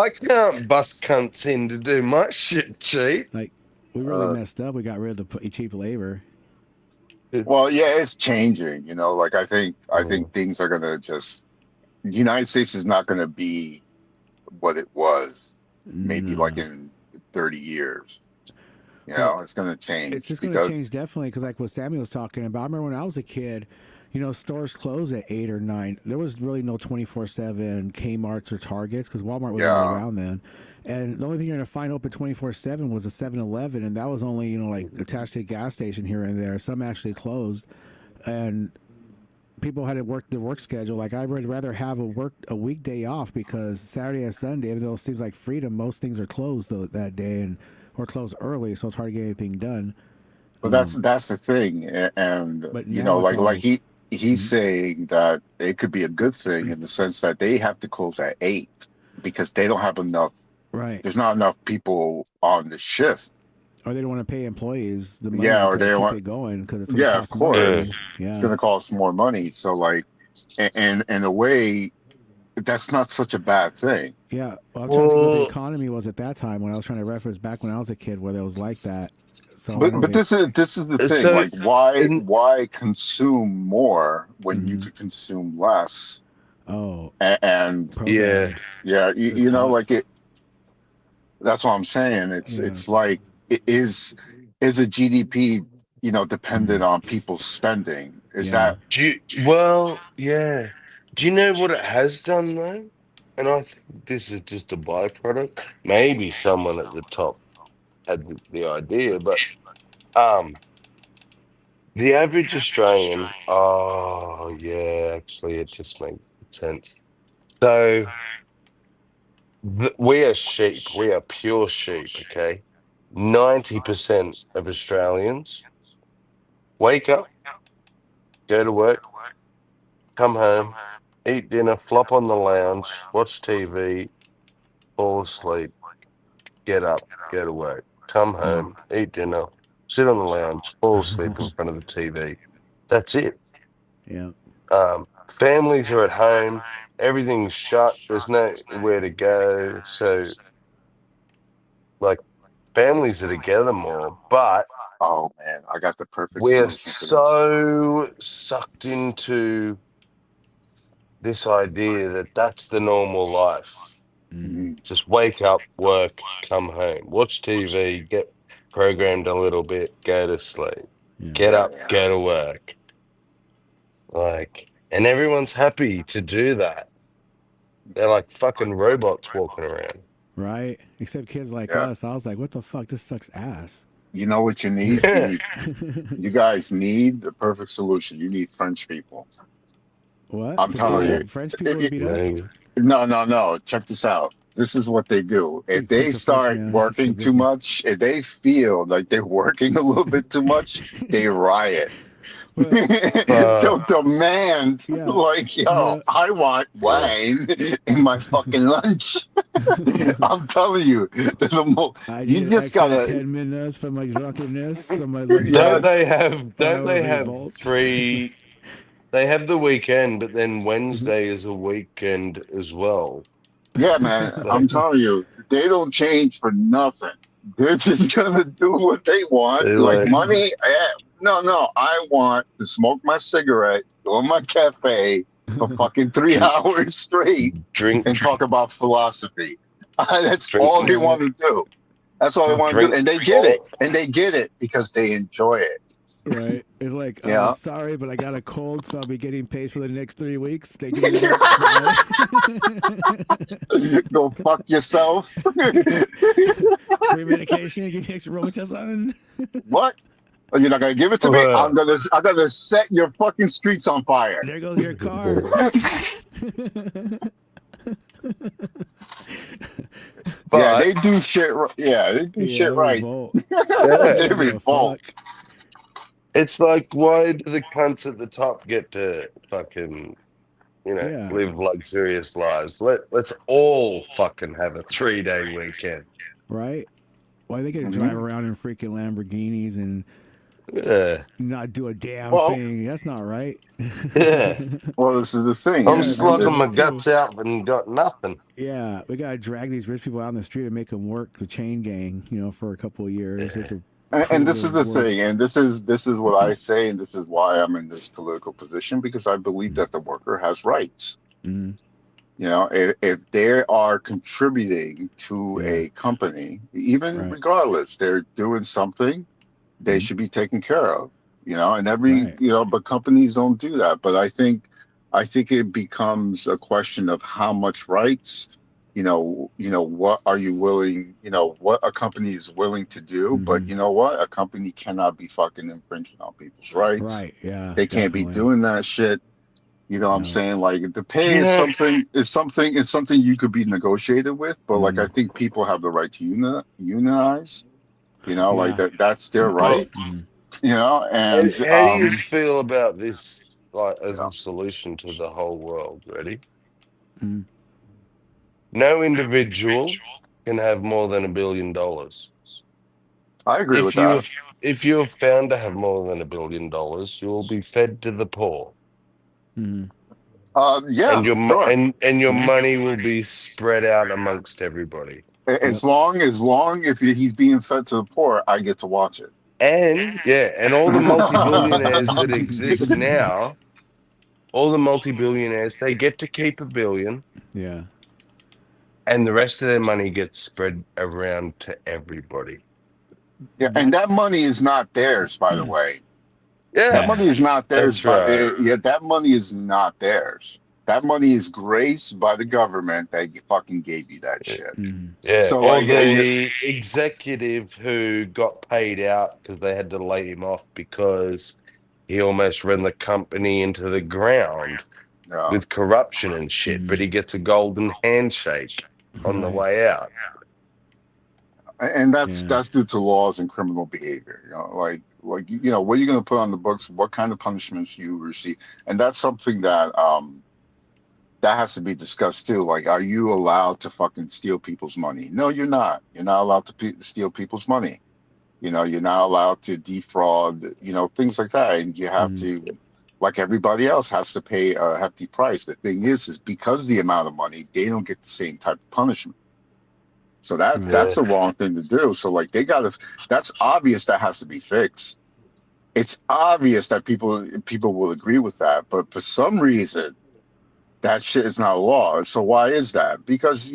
can't bust cunts in to do my shit cheap. Like we really messed up. We got rid of the cheap labor. Well, yeah, it's changing. Like I think things are gonna just. The United States is not gonna be what it was maybe like in 30 years. It's gonna change. It's just gonna change definitely because like what Sammy was talking about. I remember when I was a kid. Stores closed at 8 or 9. There was really no 24/7 Kmart's or Targets because Walmart wasn't really around then. And the only thing you're gonna find open 24/7 was a 7-Eleven, and that was only like attached to a gas station here and there. Some actually closed, and people had to work their work schedule. Like I would rather have a weekday off because Saturday and Sunday, even though it seems like freedom, most things are closed that day or closed early, so it's hard to get anything done. Well, that's the thing, and like he's saying that it could be a good thing in the sense that they have to close at 8 because they don't have enough. Right. There's not enough people on the shift. Or they don't want to pay employees the money or to they keep want it going because it's of course. Yeah. It's going to cost more money. So like, and in a way, that's not such a bad thing. Yeah. Well, I'm trying to think what the economy was at that time when I was trying to reference back when I was a kid where it was like that. So but this is the thing. So like why consume more when you could consume less? Oh. And you know, like it. That's what I'm saying. It's like it is a GDP, dependent on people spending. Is that? Well, yeah. Do you know what it has done though? And I think this is just a byproduct. Maybe someone at the top had the idea, but The average Australian, oh yeah, actually, it just makes sense. So we are sheep. We are pure sheep. Okay, 90% of Australians wake up, go to work, come home, eat dinner, flop on the lounge, watch TV, fall asleep, get up, go to work, come home, eat dinner, sit on the lounge, fall asleep in front of the TV. That's it. Yeah. Families are at home, everything's shut, there's nowhere to go. So, like, families are together more, but Oh man, I got the perfect we're solution for this. so sucked into this idea that that's the normal life. Mhm. Just wake up, work, come home, watch TV, get programmed a little bit, go to sleep, Yeah. get Yeah, up, yeah. go to work. Like, and everyone's happy to do that. They're like fucking robots walking around. Right. Except kids like Yeah. us. I was like, what the fuck? This sucks ass. You know what you need? You Yeah. need you guys need the perfect solution. You need French people. What? I'm To telling beat you. up French people to beat up? Maybe. No. Check this out. This is what they do. If Like, they push a start Frenchman, working it's too business. much, if they feel like they're working a little bit too much, they riot. Well, They'll demand, Yeah. like, yo, Well- I want wine in my fucking lunch. I'm telling you, they're the I you need just extra gotta, 10 minutes for my drunkenness. So my lunch Yeah. Don't they have revolt. three? They have the weekend, but then Wednesday is a weekend as well. yeah, man, I'm telling you, they don't change for nothing. They're just gonna do what they want. They Like like- money, no, I want to smoke my cigarette, go in my cafe for fucking 3 hours straight Drink, and talk about philosophy. That's Drink- all they want to do. That's all they want to do, Drink- and they get it, and they get it because they enjoy it. Right. It's like, Yeah. sorry, but I got a cold, so I'll be getting paid for the next 3 weeks. Thank you very much. Bye. Go fuck yourself. Free medication. Give me extra Robitussin. What? Oh, you're not gonna give it to me? Well. I'm gonna set your fucking streets on fire. There goes your car. but Yeah, they do shit. Yeah, they do shit right. revolt. They Give a revolt. fuck. it's like, why do the cunts at the top get to fucking, Yeah. live luxurious lives? Let's all fucking have a 3-day weekend. Right? Why they get to Mhm. drive around in freaking Lamborghinis and Yeah. not do a damn Well- thing? That's not right. Yeah. Well, this is the thing. I'm Yeah, slugging man. my guts out and got nothing. Yeah, we gotta drag these rich people out in the street and make them work the chain gang, for a couple of years. They could And this is the Worse. thing, and this is what I say, and this is why I'm in this political position, because I believe that the worker has rights. Mhm. If they are contributing to Yeah. a company, even Right. regardless, they're doing something, they Mhm. should be taken care of. And every Right. but companies don't do that. But I think it becomes a question of how much rights. What are you willing? What a company is willing to do. But Mhm. you know what? A company cannot be fucking infringing on people's rights. Right, yeah. They can't be definitely. doing that shit. You know what I'm No. saying? Like the pay is Yeah. something you could be negotiated with, but like Mhm. I think people have the right to unionize. Like Yeah. that's their right. Mhm. And How do you feel about this, like, as Yeah. a solution to the whole world? Ready? Mhm. No individual can have more than $1 billion. I agree with If you that. if you're found to have more than $1 billion, you will be fed to the poor, Mhm. Yeah, and your sure. and your Yeah. money will be spread out amongst everybody. As long if he's being fed to the poor, I get to watch it. And all the multi-billionaires that exist now, all the multi-billionaires, they get to keep $1 billion, Yeah. and the rest of their money gets spread around to everybody. Yeah, and that money is not theirs, by the way. Yeah, That money is not theirs. That's right. That money is not theirs. That money is graced by the government that fucking gave you that shit. Mhm. yeah. So, or like, the executive who got paid out because they had to lay him off because he almost ran the company into the ground Yeah. with corruption and shit, but he gets a golden handshake on the Right. way out. And that's Yeah. that's due to laws and criminal behavior. Like what are you going to put on the books? What kind of punishments you receive? And that's something that has to be discussed too. Like, are you allowed to fucking steal people's money? No, you're not. You're not allowed to steal people's money. You're not allowed to defraud. Things like that. And you have to, like everybody else, has to pay a hefty price. The thing is because of the amount of money, they don't get the same type of punishment. So that's the wrong thing to do. So like that's obvious that has to be fixed. It's obvious that people will agree with that, but for some reason that shit is not a law. So why is that? Because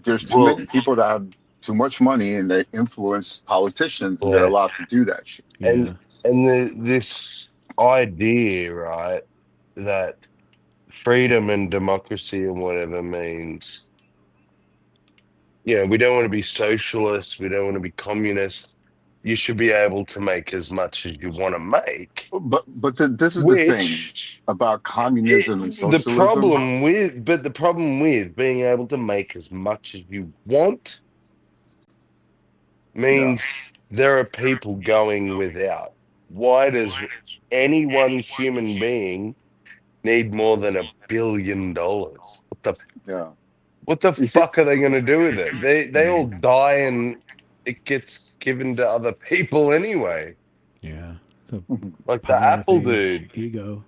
there's too Well, many people that have too much money and they influence politicians and they're yeah. allowed to do that shit. Yeah. And this idea, right, that freedom and democracy and whatever means, we don't want to be socialist, we don't want to be communist. You should be able to make as much as you want to make. But this is the thing Which about communism and the socialism. problem with being able to make as much as you want means there are people going without. Why does any one human being need more than $1 billion? Yeah. What the Is it- fuck are they going to do with it? They all die and it gets given to other people anyway. Yeah. So Like the power Apple thing, dude. ego.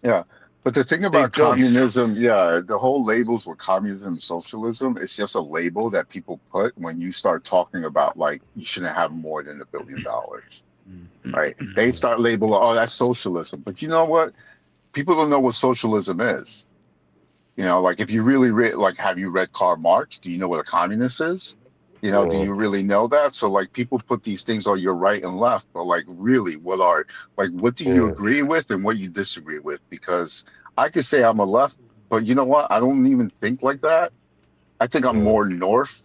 Yeah. But the thing Steve about Jobs. communism, the whole labels with communism and socialism, it's just a label that people put when you start talking about like you shouldn't have more than $1 billion. Right? They start labeling, oh, that's socialism. But you know what? People don't know what socialism is. Like if you really have you read Karl Marx? Do you know what a communist is? Do Yeah. you really know that? So like people put these things on your right and left, but like really, what do you Yeah. agree with and what you disagree with? Because I could say I'm a left, but you know what? I don't even think like that. I think I'm Yeah. more north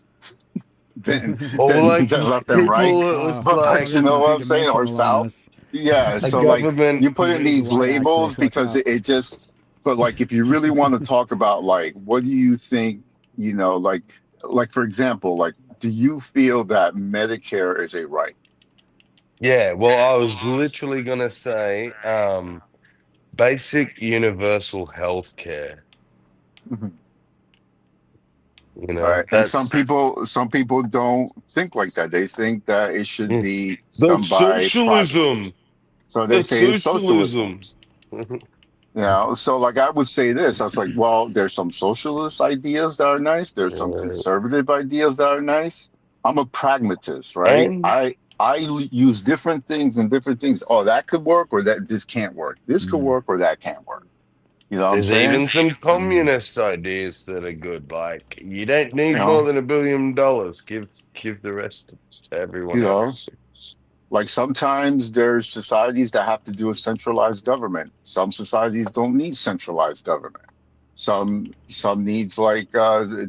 than Or like than left and right. people, it's like You know what I'm saying? Or south. Yeah. a So like government. you put in Raise the these y-axis, labels watch because out. it just. But like, if you really want to talk about like, what do you think? Like for example, like, do you feel that Medicare is a right? Yeah, well, I was literally gonna say, basic universal health care. Right. And some That's people don't think like that. They think that it should be done that's by private. socialism. So they That's say it's socialism. socialism. So like I would say this, I was like, well, there's some socialist ideas that are nice. There's some conservative ideas that are nice. I'm a pragmatist, right? And I use different things and different things. Oh, that could work or this can't work. This could work or that can't work. You know what I'm there's saying? even some communist ideas that are good. Like you don't need more than $1 billion. Give the rest to everyone else. Like sometimes there's societies that have to do a centralized government. Some societies don't need centralized government. Some needs like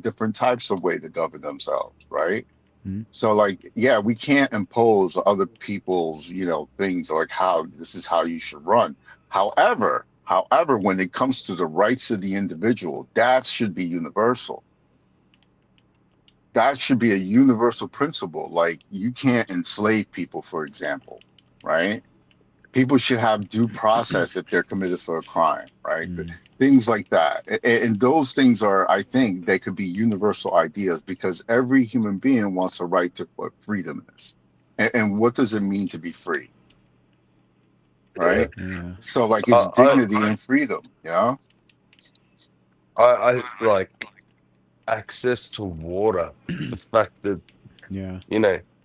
different types of way to govern themselves, right? So like, yeah, we can't impose other people's, things like how this is how you should run. However, when it comes to the rights of the individual, that should be universal. That should be a universal principle. Like you can't enslave people, for example, right? People should have due process if they're committed for a crime, right? Things like that. And those things are, I think, they could be universal ideas because every human being wants a right to what freedom is. And what does it mean to be free? Right? Yeah. So like it's dignity and freedom, I like access to water. The fact that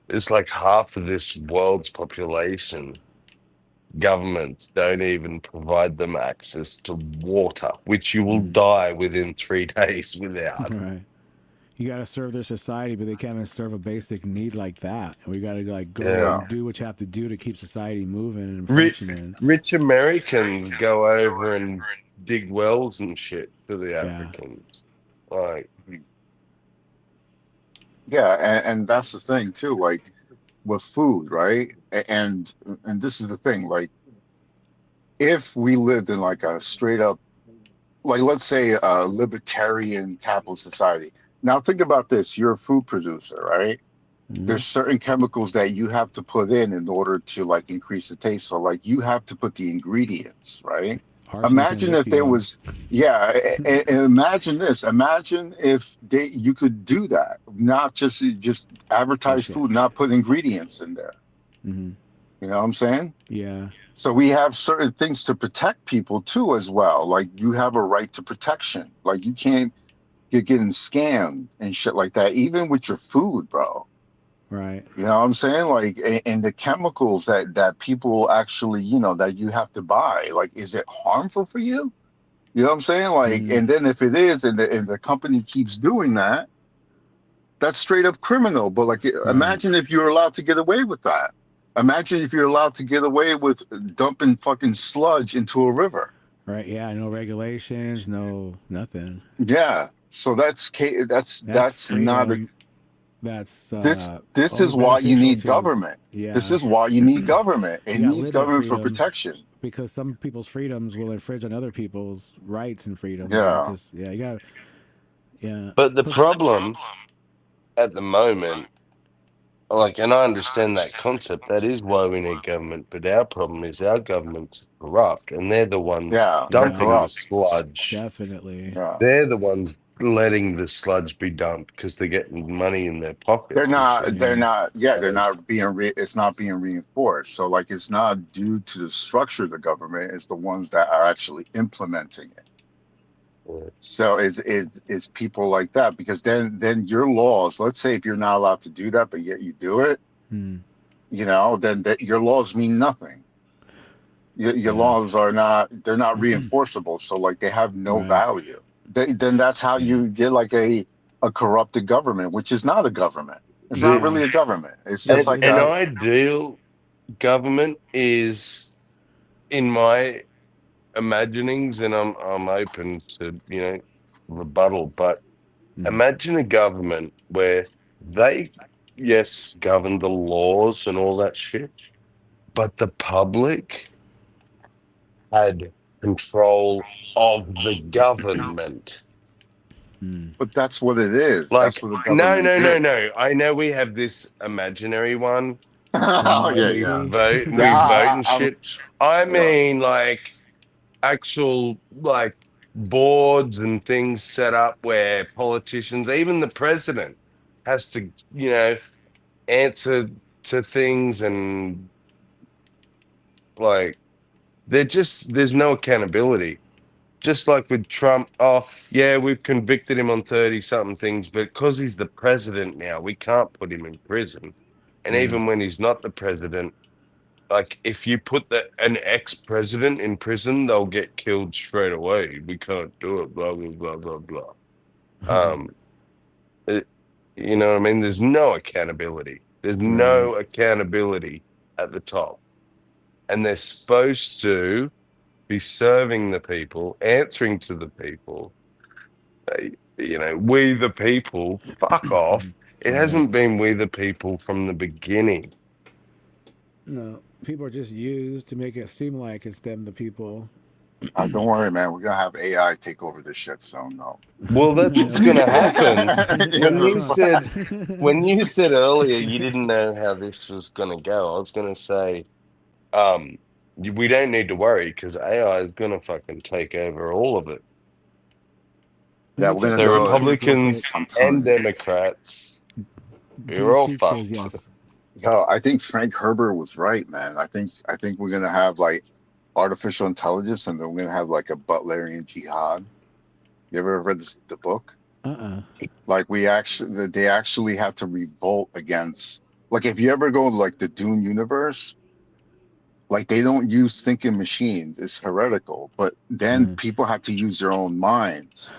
it's like half of this world's population. Governments don't even provide them access to water, which you will die within 3 days without. Right. You got to serve their society, but they can't even serve a basic need like that. And we got to like go and do what you have to do to keep society moving and functioning. Rich Americans go over and dig wells and shit for the Africans. Like, and that's the thing too. Like with food, right? And this is the thing. Like if we lived in like a straight up, like let's say a libertarian capitalist society. Now think about this: you're a food producer, right? There's certain chemicals that you have to put in order to like increase the taste. So like you have to put the ingredients, right? Arsenic and Imagine if there lithium. was, yeah, and imagine this. Imagine if you could do that, not just advertise That's it. food, not put ingredients in there. Hmm. You know what I'm saying? Yeah. So we have certain things to protect people too, as well. Like you have a right to protection. Like you can't get getting scammed and shit like that, even with your food, bro. Right. You know what I'm saying? Like, and the chemicals that people actually, you know, that you have to buy, like, is it harmful for you? You know what I'm saying? Like, Mhm. and then if it is, and the company keeps doing that, that's straight up criminal. But like, imagine if you're allowed to get away with that. Imagine if you're allowed to get away with dumping fucking sludge into a river. Right. Yeah. No regulations. No nothing. Yeah. So that's That's not a freedom. That's this only is why you beneficial need to government. This yeah. is why you need government. It You got needs limit government for freedoms protection. because some people's freedoms will infringe on other people's rights and freedoms. And Yeah. just yeah, you got yeah. But the Put problem at the moment, like, and I understand that concept, that is why we need government, but our problem is our government's corrupt and they're the ones Yeah, they're dumping the corrupt. sludge. definitely. Yeah. They're the ones letting the sludge be dumped because they're getting money in their pockets and shit. They're not, yeah, they're So, not it's not being reinforced. So like it's not due to the structure of the government, it's the ones that are actually implementing it. yeah. So it's people like that, because then your laws, let's say if you're not allowed to do that, but yet you do it, Hmm. you know, then that your laws mean nothing. Your Yeah. laws they're not reinforceable. So like they have no Right. value. Then that's how you get like a corrupted government, which is not a government. It's not really a government. It's just like An a, ideal government is, in my imaginings, and I'm open to, you know, rebuttal, but imagine a government where they, yes, govern the laws and all that shit, but the public had control of the government. but that's what it is. Like, That's what the no, government is. no. I know we have this imaginary one. Oh yeah, We yeah. vote, we Yeah, vote and shit. I yeah. mean, like, actual, like, boards and things set up where politicians, even the president, has to, you know, answer to things, and like there's no accountability. Just like with Trump, oh yeah, we've convicted him on 30 something things, but because he's the president now, we can't put him in prison. And Yeah. even when he's not the president, like if you put an ex-president in prison, they'll get killed straight away. We can't do it, blah blah blah blah blah. You know what I mean? There's no accountability. There's no accountability at the top. And they're supposed to be serving the people, answering to the people. You know, we the people, fuck off. It hasn't been we the people from the beginning. No, people are just used to make it seem like it's them, the people. Don't worry, man. We're gonna have AI take over this shit. So no. Well, that's what's going to happen. Yeah. When you said earlier you didn't know how this was going to go, I was going to say, we don't need to worry because AI is going to fucking take over all of it. Yeah, we're gonna The do it. Republicans I'm telling and you. Democrats, we're all Sheep fucked. says yes. Yo, I think Frank Herbert was right, man. I think we're gonna have like artificial intelligence, and then we're gonna have like a Butlerian jihad. You ever read the book? Like they actually have to revolt against. Like if you ever go to like the Dune universe, like they don't use thinking machines. It's heretical. But then people have to use their own minds.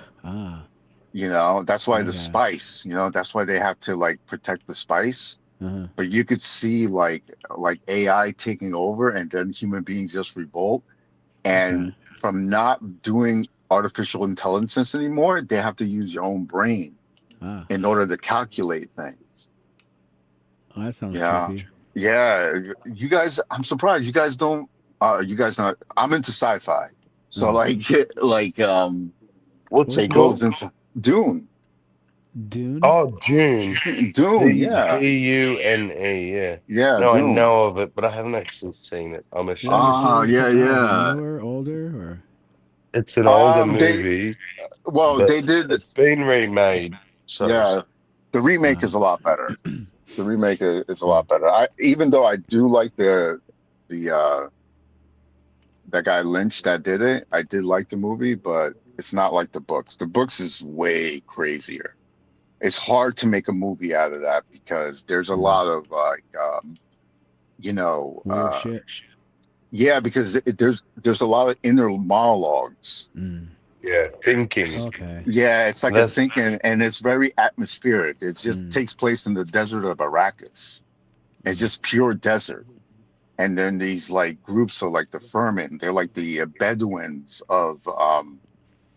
You know, that's why the spice. You know, that's why they have to like protect the spice. But you could see like AI taking over, and then human beings just revolt, and from not doing artificial intelligence anymore, they have to use your own brain in order to calculate things. Oh, that sounds Yeah. trippy. Yeah, you guys, I'm surprised you guys don't You guys not? I'm into sci-fi, so Oh. What's it it goes called? into Dune. Dune. Oh, June. Dune, yeah, Dune. Yeah. yeah, No, I Dune. know of it, but I haven't actually seen it. I'm When did the ashamed. Ah, series yeah, come out? Is it yeah. newer, older, or? It's an older They movie, well, but they did. it's been remade. So, Yeah, the remake is a lot better. The remake is a lot better. Even though I do like the that guy Lynch that did it, I did like the movie, but it's not like the books. The books is way crazier. It's hard to make a movie out of that because there's a lot of like you know Weird shit. yeah, because there's a lot of inner monologues. yeah, thinking. Okay. Yeah, it's like a That's thinking, and it's very atmospheric. It just Mm. takes place in the desert of Arrakis. It's just pure desert. And then these like groups of like the Furman, they're like the Bedouins of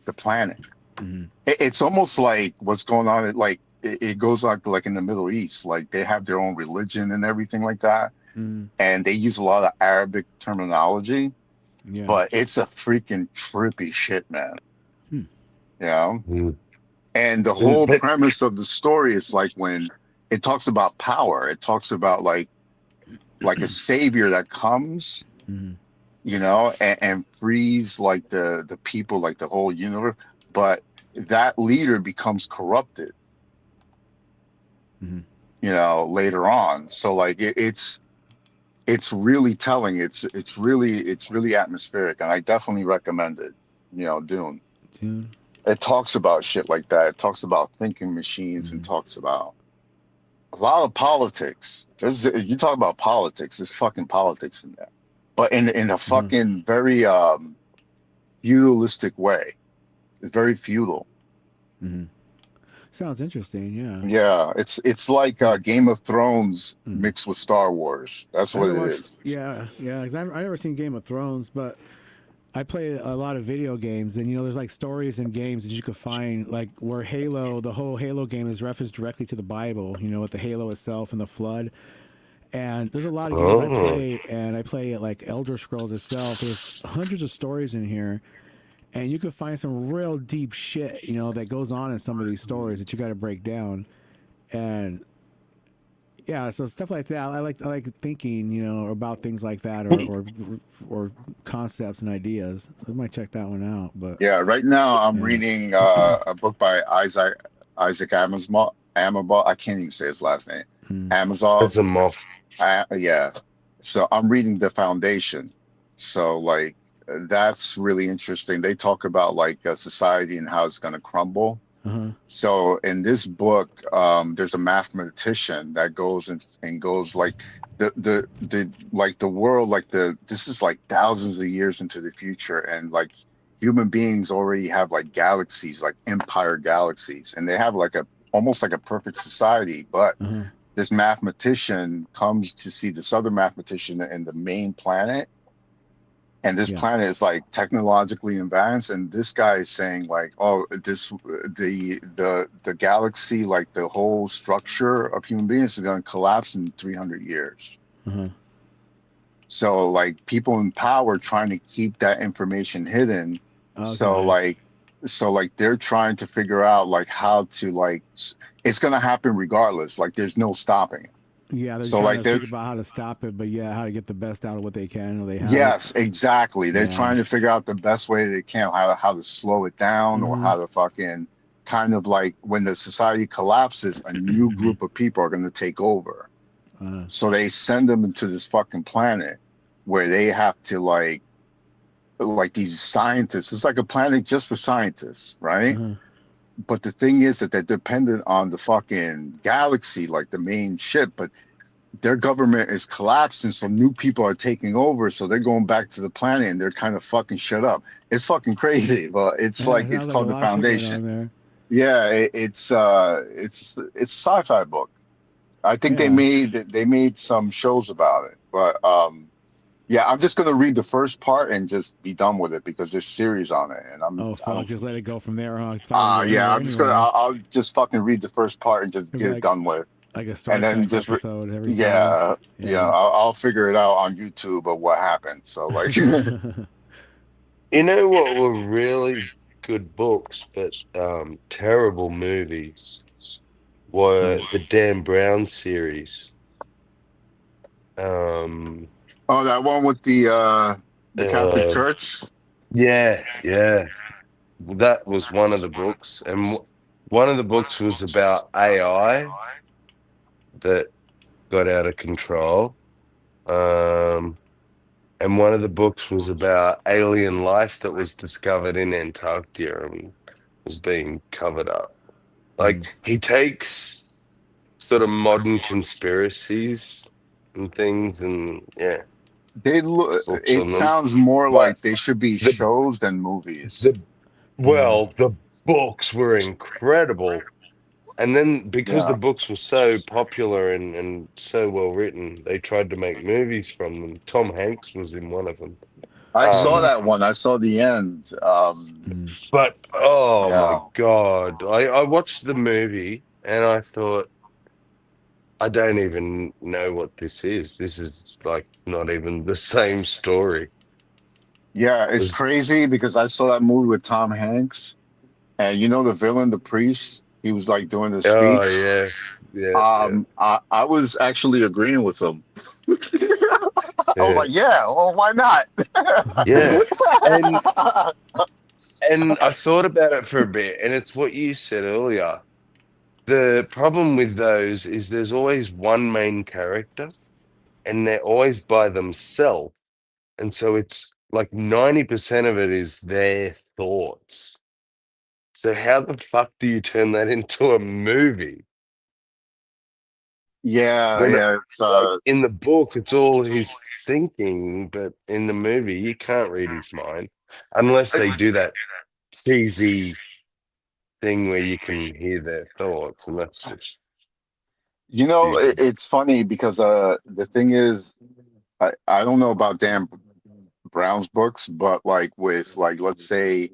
the planet. Mhm. It's almost like what's going on. It goes like in the Middle East, like they have their own religion and everything like that, Mm. and they use a lot of Arabic terminology. Yeah. But it's a freaking trippy shit, man. Hmm. You know. Mm. And the whole But- premise of the story is like when it talks about power, it talks about like a savior that comes, Mhm. you know, and frees like the people, like the whole universe. But that leader becomes corrupted, Mhm. you know, later on. So like it's really telling. It's really atmospheric, and I definitely recommend it. You know, Dune. Dune. It talks about shit like that. It talks about thinking machines and talks about a lot of politics. You talk about politics, there's fucking politics in there. But in a fucking very feudalistic way. It's very feudal. Mhm. Sounds interesting. Yeah. Yeah, it's like Game of Thrones mixed with Star Wars. That's I what never it watched- is. Yeah, yeah. 'Cause I never seen Game of Thrones, but I play a lot of video games, and you know, there's like stories in games that you could find, like where Halo, the whole Halo game is referenced directly to the Bible. You know, with the Halo itself and the flood. And there's a lot of games I play, and I play like Elder Scrolls itself. There's hundreds of stories in here, and you could find some real deep shit, you know, that goes on in some of these stories that you got to break down. And yeah, so stuff like that. I like thinking, you know, about things like that, or concepts and ideas. So I might check that one out. But Yeah, right now I'm reading a book by Isaac Asimov. I can't even say his last name. Asimov. Yeah. So I'm reading The Foundation. So like that's really interesting. They talk about like society and how it's going to crumble. So in this book, there's a mathematician that goes and goes like the like the world, like this is like thousands of years into the future, and like human beings already have like galaxies, like empire galaxies, and they have like almost like a perfect society. But this mathematician comes to see this other mathematician in the main planet. And this planet is like technologically advanced, and this guy is saying like, oh, the galaxy, like the whole structure of human beings is going to collapse in 300 years. So like people in power trying to keep that information hidden. So like they're trying to figure out like how to like it's going to happen regardless. Like there's no stopping it. yeah, they're So, trying like, to think about how to stop it, but yeah, how to get the best out of what they can. Or they have Yes, exactly. They're Yeah. trying to figure out the best way they can, how to slow it down, or how to fucking kind of like when the society collapses, a new group of people are going to take over. So they send them into this fucking planet where they have to like these scientists. It's like a planet just for scientists, right? But the thing is that they're dependent on the fucking galaxy, like the main ship, but their government is collapsing, so new people are taking over, so they're going back to the planet and they're kind of fucking shut up. It's fucking crazy, but it's like it's called The Foundation. Yeah, it's a sci-fi book. I think they made some shows about it, but yeah, I'm just gonna read the first part and just be done with it because there's series on it, and just let it go from there, huh? yeah, I'll just fucking read the first part and just get it done with. like a Star and then Trek just episode every time. yeah, yeah. I'll figure it out on YouTube of what happened. So like, You know what were really good books, but terrible movies were the Dan Brown series. Um, oh, that one with the Catholic uh, Church. yeah, yeah, that was one of the books, and one of the books was about AI that got out of control. And one of the books was about alien life that was discovered in Antarctica and was being covered up. Like he takes sort of modern conspiracies and things, and yeah, They look. books It on them. sounds more But like they should be the shows than movies. the well, the books were incredible. And then because the Yeah, books were so popular and so well written, they tried to make movies from them. Tom Hanks was in one of them. I saw Um, that one. I saw the end. but oh my Yeah. God, I watched the movie and I thought, I don't even know what this is. This is like not even the same story. Yeah, It it's was, crazy because I saw that movie with Tom Hanks, and you know the villain, the priest, he was like doing the oh speech. yeah, yeah, I was actually agreeing with him. I was yeah, like, yeah, well, why not? yeah. And and I thought about it for a bit, and it's what you said earlier. The problem with those is there's always one main character, and they're always by themselves. And so it's like 90% of it is their thoughts. So how the fuck do you turn that into a movie? Yeah, When yeah, it's like in the book, it's all his thinking, but in the movie, you can't read his mind unless they do that cheesy thing where you can hear their thoughts, and that's just you know, stupid. it's funny because the thing is, I don't know about Dan Brown's books, but like with like let's say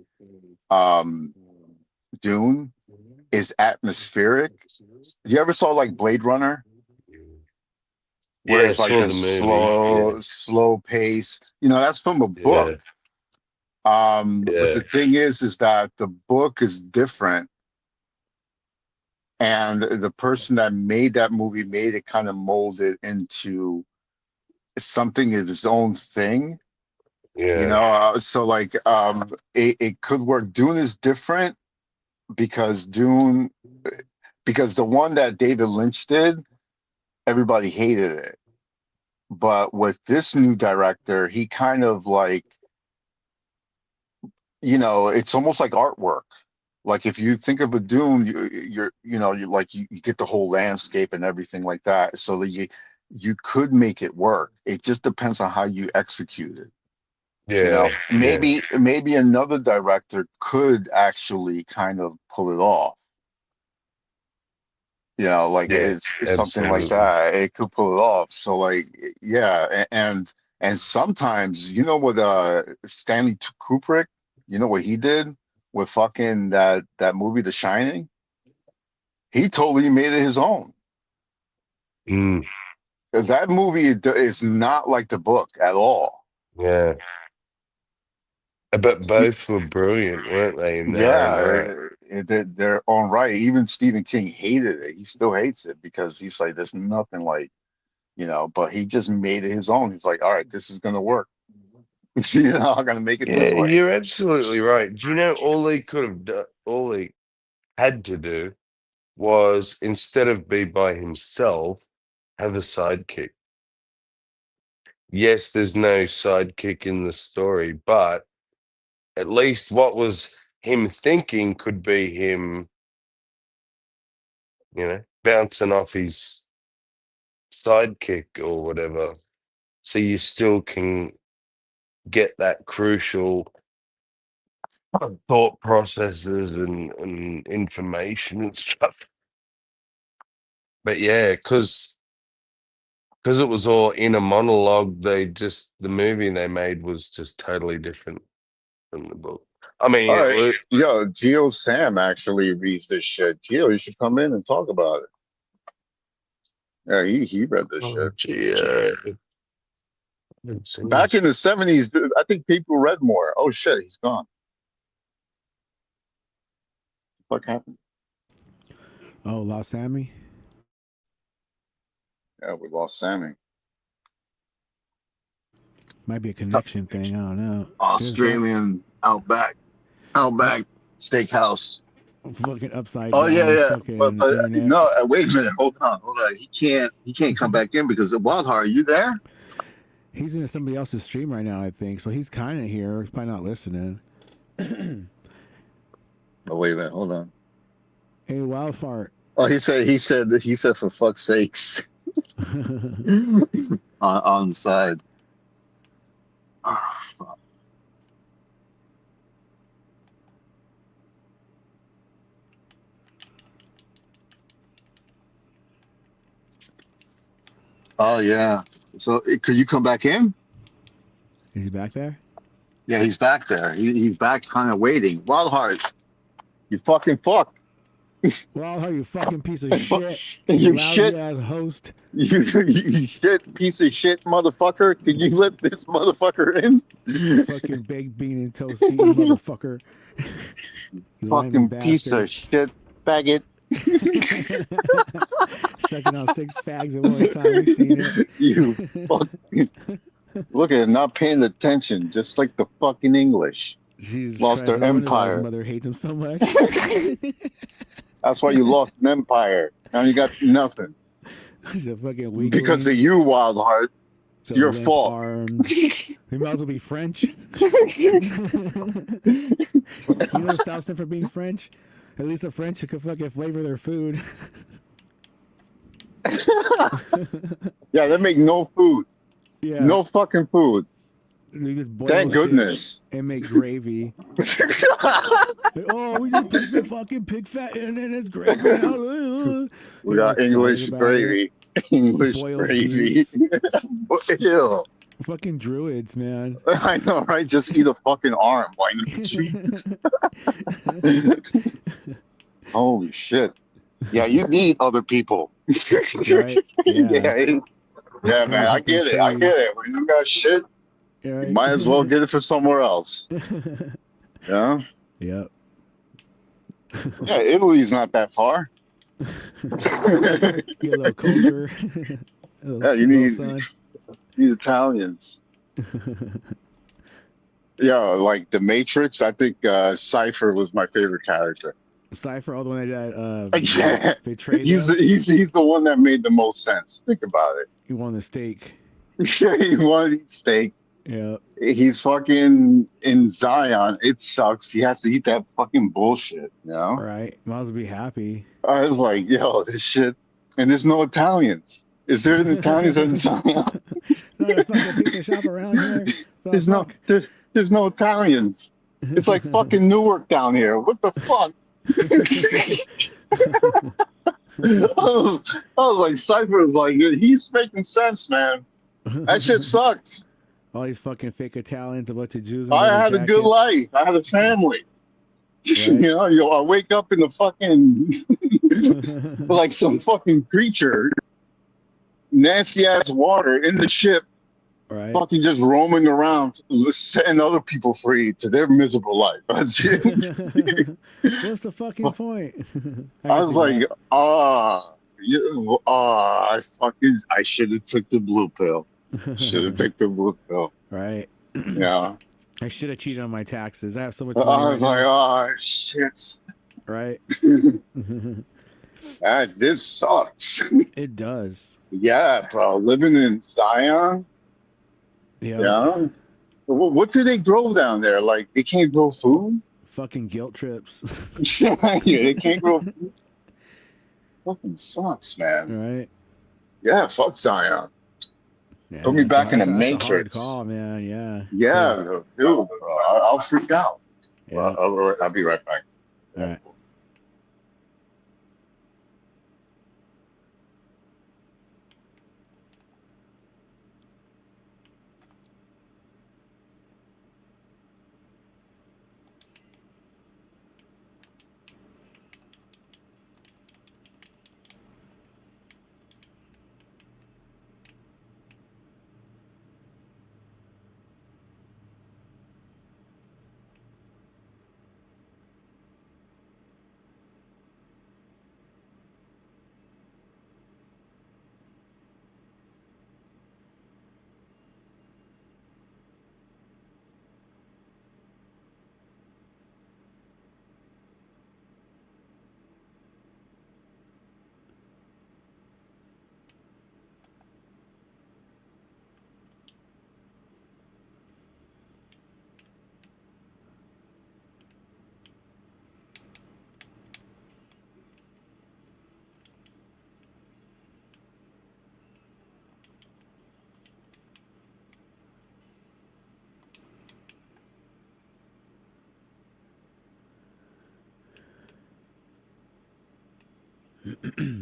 um Dune is atmospheric. You ever saw like Blade Runner, where Yeah, I it's like saw a the movie. slow pace? You know, that's from a book. Yeah, But yeah, the thing is that the book is different, and the person that made that movie made it kind of molded into something of his own thing. You yeah, know, so like it could work. Dune is different because because the one that David Lynch did, everybody hated it. But with this new director, he kind of like, you know, it's almost like artwork. Like if you think of a Dune, you know, you get the whole landscape and everything like that. So that you could make it work. It just depends on how you execute it. You know, yeah, yeah, maybe another director could actually kind of pull it off. You know, like yeah, it's something like absolutely. that. It could pull it off. So like, yeah, and sometimes you know what Stanley Kubrick, you know what he did with fucking that movie The Shining? He totally made it his own. Mm, That movie is not like the book at all. yeah. But both were brilliant, weren't they, in their own right? Yeah, they're their own right. Even Stephen King hated it. He still hates it because he's like, there's nothing like, you know, but he just made it his own. He's like, all right, this is gonna work. You know, I'm gonna make it this Yeah, way. you're absolutely right. Do you know all they could have done, all he had to do was instead of be by himself, have a sidekick. Yes, there's no sidekick in the story, but at least what was him thinking could be him, bouncing off his sidekick or whatever. So you still can get that crucial thought processes and information and stuff. But yeah, because it was all in a monologue, the movie they made was just totally different from the book. I mean, All it right, was yo, Geo Sam actually reads this shit. Geo, you should come in and talk about it. Yeah, he read this Oh, shit. gee, haven't seen Back in the 70s, I think people read more. Oh shit, he's gone. What happened? Oh, lost Sammy. Yeah, we lost Sammy. Might be a connection thing. I don't know. Australian Outback Steakhouse. Fucking upside Oh down. yeah, yeah. Fucking But internet. no, wait a minute. Hold on. He can't come back in because of Wildheart. Are you there? He's in somebody else's stream right now, I think. So he's kind of here. He's probably not listening. Oh wait a minute. Hold on. Hey, Wildfart. Oh, he said for fuck's sakes on the side. Oh, fuck. Oh yeah. So could you come back in? Is he back there? Yeah, he's back there. He's back, kind of waiting. Wildheart, you fucking fuck. Wildheart, you fucking piece of shit. You lousy shit. ass host. You shit piece of shit motherfucker. Can you let this motherfucker in? Fucking baked bean and toast eating motherfucker. You Fucking lying piece bastard. of shit faggot. Sucking on 6 fags at one time. We've seen it. You fuck. Look at it, not paying attention, just like the fucking English. Jesus Lost Christ, their no wonder why his empire. mother hates him so much. That's why you lost an empire. Now you got nothing. He's a fucking weak. Because of you, Wildheart. It's your fault. He might as well be French. You know what stops them from being French? At least the French could fucking flavor their food. Yeah, they make no food. Yeah. No fucking food. They just boil Thank shit goodness. and make gravy. Oh, we just put some fucking pig fat in and it's gravy now. We got English gravy. English Boiled gravy. Ew. Fucking druids, man. I know, right? Just eat a fucking arm. Why not? Holy shit. Yeah, you need other people. Right? Yeah, yeah, man. I get it. I get it. When you got shit, Right? you might as well get it for somewhere else. Yeah? Yep. Yeah, Italy's not that far. Get a little culture. Yeah, you need Italians. Yeah, like the Matrix. I think Cypher was my favorite character. Cypher, all the one that Yeah. betrayed He's them. he's the one that made the most sense. Think about it. He won the steak. Yeah, he wanted to eat steak. Yeah. He's fucking in Zion. It sucks. He has to eat that fucking bullshit. You know? Right. Might as well be happy. I was like, yo, this shit. And there's no Italians. Is there an Italians in Zion? Not a fucking pizza shop around here. There's no Italians. It's like fucking Newark down here. What the fuck? I was like, Cypher was like, he's making sense, man. That shit sucks. All these fucking fake Italians, a bunch of Jews. in I leather had a good jackets. life. I had a family. Right. You know, I wake up in the fucking like some fucking creature, nasty ass water in the ship, Right. fucking just roaming around, setting other people free to their miserable life. That's it. What's the fucking point? I was like, I should have took the blue pill. Should have took the blue pill. Right. Yeah. I should have cheated on my taxes. I have so much I money. was right like, now. oh shit. Right. This sucks. It does. Yeah, bro. Living in Zion. Yeah. Yeah. What do they grow down there? Like they can't grow food? Fucking guilt trips. Yeah, they can't grow food. Fucking sucks, man. Right. Yeah, fuck Zion. Yeah, Put me back in the that's a hard Matrix. call, man. Yeah. Yeah, dude, bro. I'll freak out. Yeah. Well, I'll be right back. All right.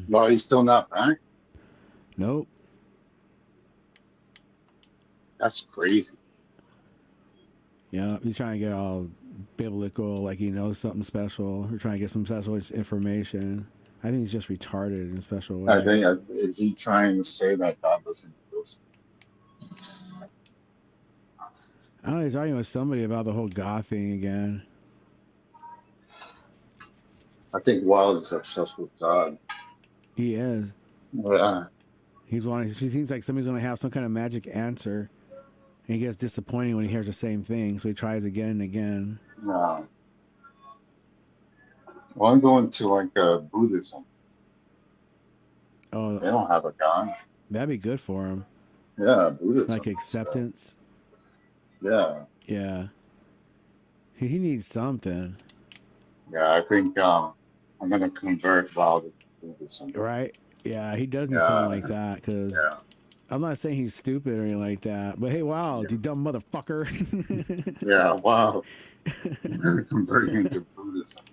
Well, he's still not back. Nope. That's crazy. Yeah, he's trying to get all biblical, like he knows something special. We're trying to get some special information. I think he's just retarded in a special way. I think is he trying to say that God doesn't exist? I don't know, he's arguing with somebody about the whole God thing again. I think Wild is obsessed with God. He is. Yeah. He seems like somebody's going to have some kind of magic answer. And he gets disappointed when he hears the same thing, so he tries again and again. Yeah. Well, I'm going to like Buddhism. Oh, They don't have a God. that'd be good for him. Yeah, Buddhism. Like acceptance. Yeah. Yeah. He needs something. Yeah, I think I'm gonna convert Wild to Buddhism. Right? Yeah, he does need Yeah. something like that, because Yeah. I'm not saying he's stupid or anything like that, but hey, wow, you dumb motherfucker. Yeah, wow. I'm gonna convert him to Buddhism.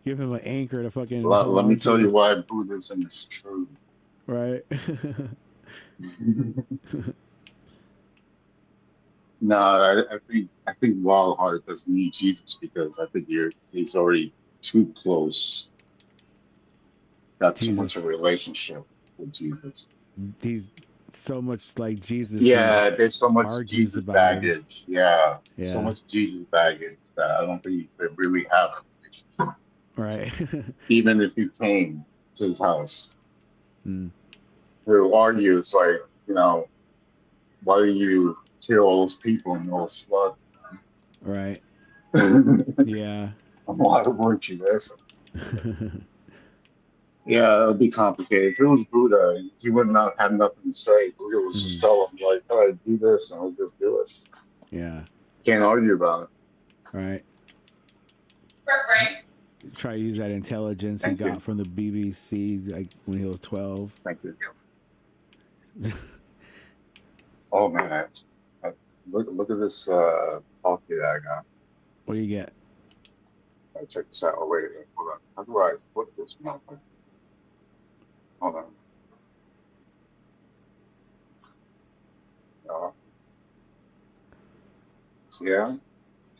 Give him an anchor to fucking. Let me tell you why Buddhism is true. Right. No, I think Wild Heart doesn't need Jesus because I think he's already too close. Got too much of a relationship with Jesus. He's so much like Jesus. Yeah, there's so much argues Jesus about him. baggage. Yeah, Yeah. so much Jesus baggage that I don't think they really have a relationship. Right. Even if you came to his house, Mm. he'll argue, it's like, why do you kill all those people in those flood? Right. Yeah. Why weren't you there for? Yeah, it would be complicated. If it was Buddha, he would not have nothing to say. Buddha would just tell him, like, all right, do this, and I'll just do it. Yeah. Can't argue about it. Right. Try to use that intelligence Thank he you. got from the BBC, like when he was 12. Thank you. Oh, man. Look at this talkie that I got. What do you get? Check this out. Oh, wait, hold on. How do I flip this motherfucker? Hold on. Yeah.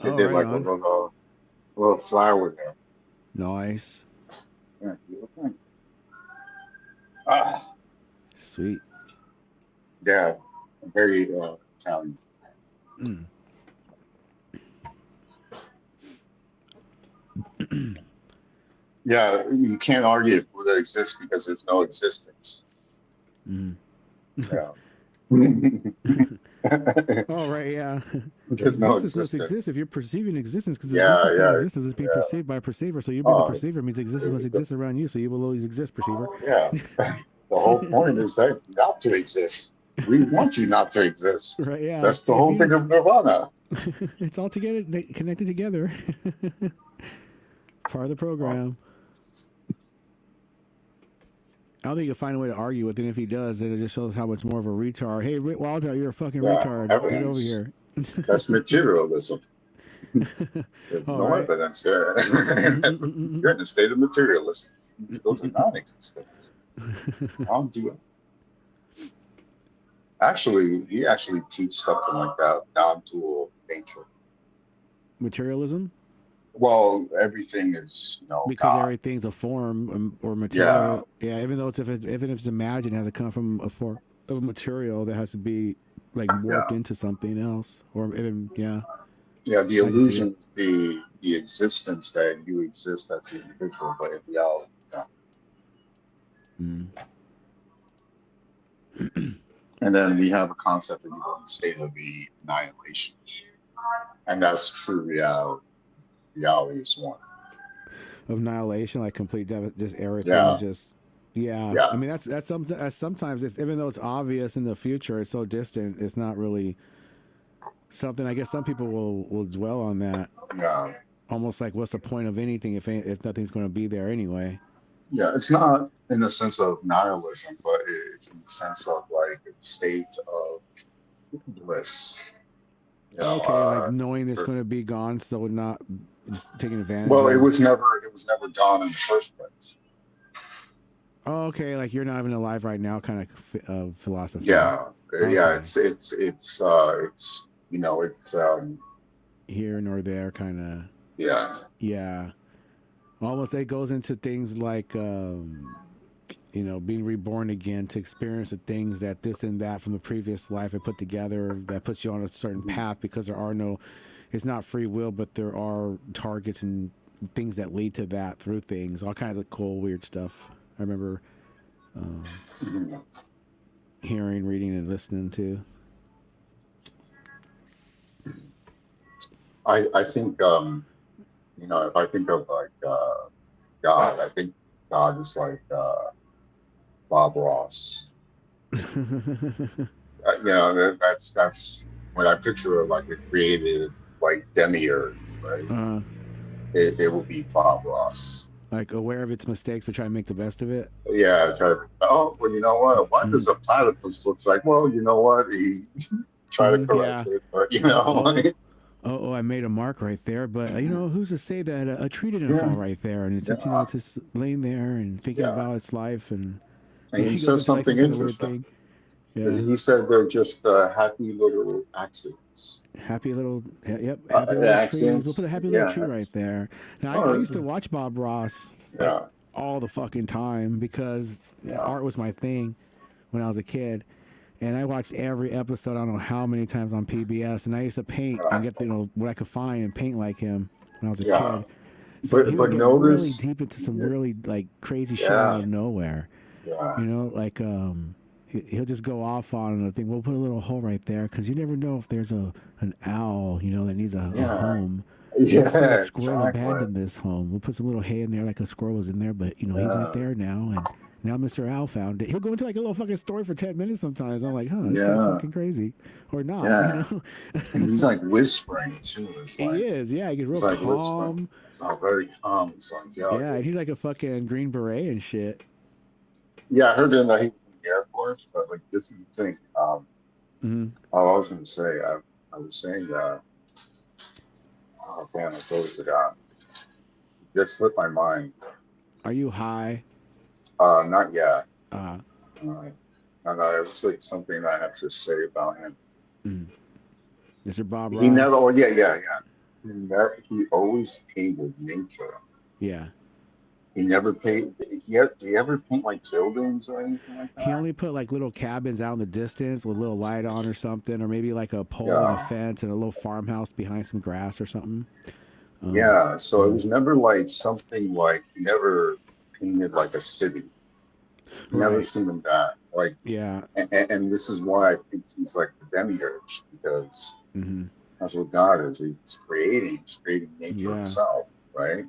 They Oh, did right like on. a little flower there. Nice. Yeah, beautiful thing. Ah, Sweet. yeah. Very Italian. Mm. Yeah, you can't argue if Buddha exists because there's no existence. Mm. Yeah. Oh, right, yeah. There's no Existence must existence. exist if you're perceiving existence, because Yeah, yeah, existence is being yeah. perceived by a perceiver. So you being the Oh, perceiver means existence must exist around you, so you will always exist, perceiver. Yeah. The whole point is that not to exist. We want you not to exist. Right, yeah. That's the If whole you- thing of Nirvana. It's all together, connected together. Part of the program. I don't think you'll find a way to argue with him. If he does, then it just shows how much more of a retard. Hey, Wilder, you're a fucking Yeah, retard. Get over evidence. here. That's materialism. There's All no right. evidence there. You're in a state of materialism. You go to non-existence. I'll do it. Actually, he actually teaches something like that, non-dual nature. Materialism? Well, everything is, Because God. everything's a form or material. Yeah, even though even if it's imagined, it has to come from a form of material that has to be like warped Yeah. into something else. Or even, yeah. Yeah, the I can see illusion is the existence that you exist as the individual, but in reality, Mm. And then we have a concept that we call the state of the annihilation. And that's true reality. Reality is one. Of annihilation, like complete just everything, Yeah. just yeah. Yeah. I mean, that's something. Sometimes it's, even though it's obvious in the future, it's so distant. It's not really something. I guess some people will dwell on that. Yeah. Almost like, what's the point of anything if nothing's going to be there anyway? Yeah, it's not in the sense of nihilism, but it's in the sense of like a state of bliss. Okay, like knowing it's going to be gone, so not just taking advantage. Well, of... it was never gone in the first place. Oh, okay. Like you're not even alive right now, kind of philosophy. Yeah, yeah. Okay. It's you know, it's Here nor there, kind of. yeah. Yeah. Almost it goes into things like you know, being reborn again to experience the things that this and that from the previous life I put together that puts you on a certain path, because there are no, it's not free will, but there are targets and things that lead to that through things, all kinds of cool, weird stuff. I remember hearing, reading, and listening to. I think you know, if I think of like God, I think God is like Bob Ross. You know, that's when I picture like a created like demiurge, right? It will be Bob Ross. Like aware of its mistakes, but try to make the best of it. Yeah, oh, well, you know what does a platypus look like? Well, you know what, he try to correct it, but you know. I made a mark right there, but you know, who's to say that a tree didn't fall right there, and it's just, you know, it's just laying there and thinking about its life, and he says something interesting. Yeah. He said they're just happy little accidents. Happy little, yep. Happy little accidents. We'll put a happy little tree right there. Now, I used to watch Bob Ross all the fucking time because art was my thing when I was a kid. And I watched every episode, I don't know how many times on PBS. And I used to paint and get, you know, what I could find and paint like him when I was a kid. So he would get really deep into some really like crazy shit out of nowhere. Yeah. You know, like he'll just go off on a thing. We'll put a little hole right there because you never know if there's an owl, you know, that needs a home. Yeah, a squirrel abandoned this home. We'll put some little hay in there like a squirrel was in there, but you know he's not there now, and now Mr. Owl found it. He'll go into like a little fucking story for 10 minutes sometimes. I'm like, huh, this guy's fucking crazy, or not? You know? And he's like whispering too. It's like, he is, yeah. He gets real like calm. It's all very calm. It's like, yeah, and he's like a fucking Green Beret and shit. Yeah, I heard that he was in the Air Force, but like this is the thing. Oh, I was going to say, I was saying that. Oh man, I totally forgot. It just slipped my mind. Are you high? Not yet. No, it was like something I have to say about him. Mr. Bob Ross. He never. Oh yeah. He always painted nature. Yeah. He never painted. Did he ever paint like buildings or anything like that? He only put like little cabins out in the distance with a little light on or something, or maybe like a pole and a fence and a little farmhouse behind some grass or something. Yeah, so it was never like something like he never painted like a city. Never seen him that. Like and this is why I think he's like the demiurge, because that's what God is. He's creating nature itself, right?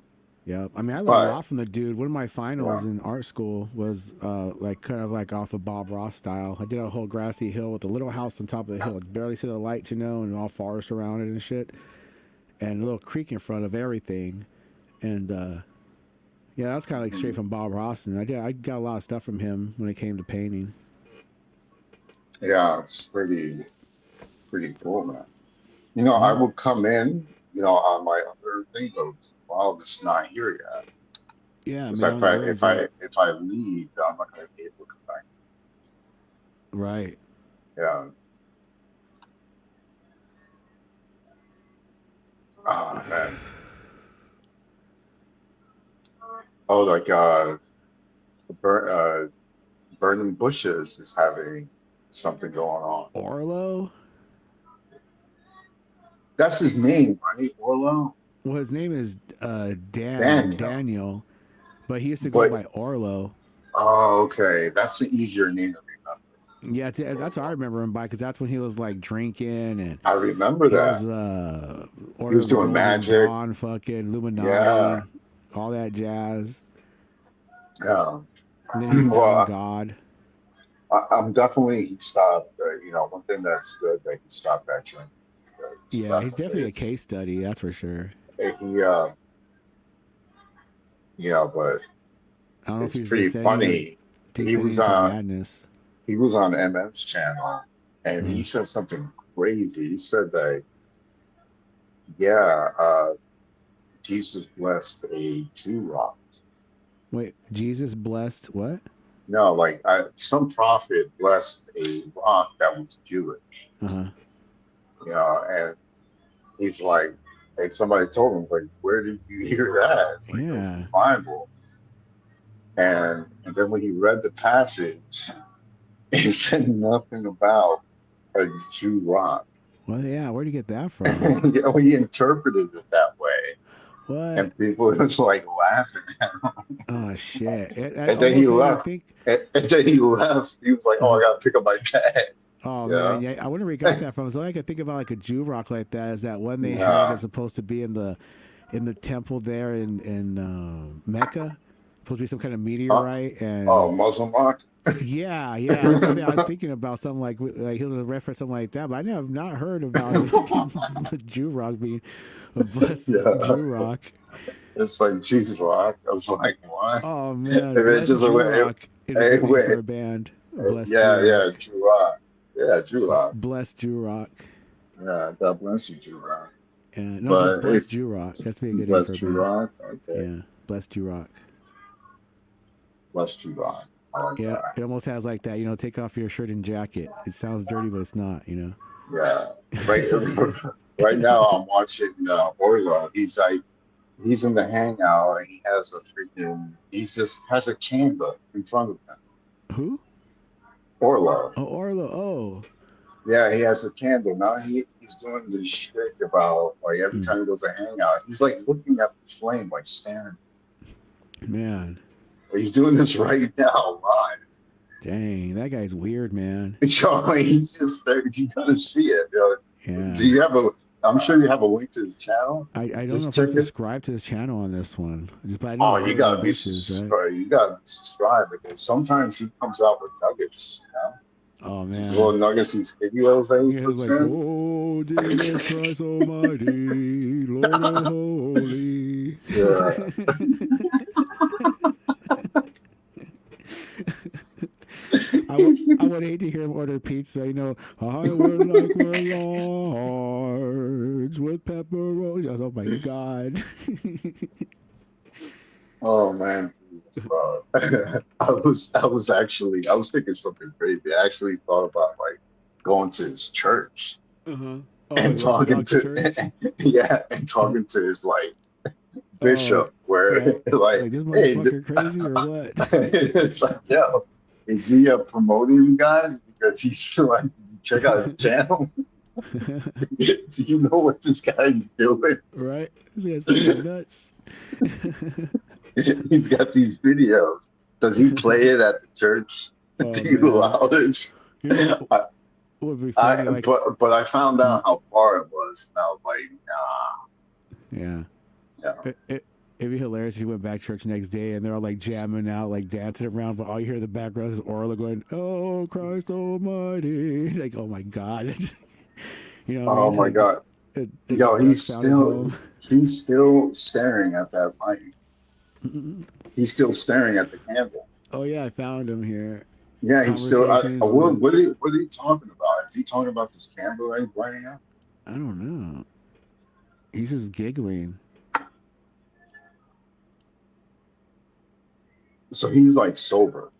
Yeah, I mean, I learned a lot from the dude. One of my finals in art school was like kind of like off of Bob Ross style. I did a whole grassy hill with a little house on top of the hill. Barely see the light, you know, and all forest around it and shit. And a little creek in front of everything. And yeah, that's kind of like straight from Bob Ross. And I got a lot of stuff from him when it came to painting. Yeah, it's pretty cool, man. You know, I would come in, you know, on my other thing goes, well, it's not here yet. Yeah, man, if I leave, I'm not gonna be able to come back. Right. Yeah. Oh man. Oh, like Burning Bushes is having something going on. Orlo? That's his name, right? Orlo? Well, his name is Daniel, but he used to go by Orlo. Oh, okay. That's the easier name to remember. Yeah, that's what I remember him by, because that's when he was like drinking and I remember that. He was doing magic, on fucking Illuminati, all that jazz. Yeah. And then he found God. I'm definitely he stopped. You know, one thing that's good that he stopped that drink. Yeah, he's definitely a case study, that's for sure. He, yeah, but I don't know it's if pretty funny. He was on MM's channel, and he said something crazy. He said that, Jesus blessed a Jew rock. Wait, Jesus blessed what? No, like some prophet blessed a rock that was Jewish. Uh-huh. You know, and he's like, and somebody told him, like, where did you hear that? It's like, it's Yeah. the Bible. And then when he read the passage, it said nothing about a Jew rock. Well, yeah, where'd you get that from? You know, he interpreted it that way. What? And people was like laughing at him. Oh shit! And then he left. Think, and then he left. He was like, oh, I gotta pick up my bag. oh Yeah. man, yeah, I wonder where he got that from. So I could think about like a Jew rock like that. Is that one they have Nah. that's supposed to be in the temple there in Mecca? Supposed to be some kind of meteorite and Oh, Muslim rock? yeah, that's something I was thinking about, something like he was a reference something like that, but I have not heard about the Jew rock being a blessed Yeah. Jew rock. It's like Jesus rock. I was like, what? Oh man, If it blessed just Jew went- rock is hey, a good name wait. for a band. Blessed Yeah, Jew yeah, rock. Jew rock. Yeah, Jew rock. Blessed Jew rock. Yeah, God bless you, Jew rock. Yeah, no, But just blessed it's- Jew rock. That's be a good Bless name for Jew a band. rock. Okay. Yeah, blessed Jew rock. Bless Jew rock. I like Yeah, that. it almost has like that. You know, take off your shirt and jacket. It sounds dirty, but it's not. You know. Yeah. Right now I'm watching Orlo. He's in the hangout and he just has a candle in front of him. Who? Orlo. Oh, Orlo. Oh. Yeah, he has a candle. Now he's doing this shit about like every time he goes to hangout, he's like looking at the flame, like staring. Man, He's doing this right now live. dang, that guy's weird, man. Yo, he's just you gotta see it. Yeah. Do you have I'm sure you have a link to his channel. I don't Just know if check I'm it. subscribed to his channel on this one. But I know Oh, it's you good gotta be ambitions, right? subscribed. You gotta be subscribed because sometimes he comes out with nuggets. You know? Oh These man. little nuggets, these videos that he He was puts like, in. oh, Jesus Christ Almighty, Lord Holy. Yeah. I would hate to hear him order pizza. You know, I would like my large with pepperoni. Oh my god. Oh man, I was thinking something crazy. I actually thought about like going to his church Uh-huh. and talking to yeah, and talking to his like bishop, where right. like, this hey, motherfucker crazy or what? it's like, yo, is he promoting you guys because he's like, check out his channel? Do you know what this guy's doing? Right? This guy's fucking nuts. He's got these videos. Does he play it at the church? Oh, Do you man. allow this? You know, would be funny, like, But I found out how far it was, and I was like, nah. yeah. Yeah. It'd be hilarious if you went back to church next day and they're all like jamming out, like dancing around, but all you hear in the background is Orla going, "Oh Christ Almighty!" It's like, oh my god, you know. Oh my god. Yo, he's still staring at that mic. He's still staring at the candle. Oh yeah, I found him here. Yeah, he's still. Conversations What are you talking about? Is he talking about this candle that he's lighting up? I don't know. He's just giggling. So he's like sober.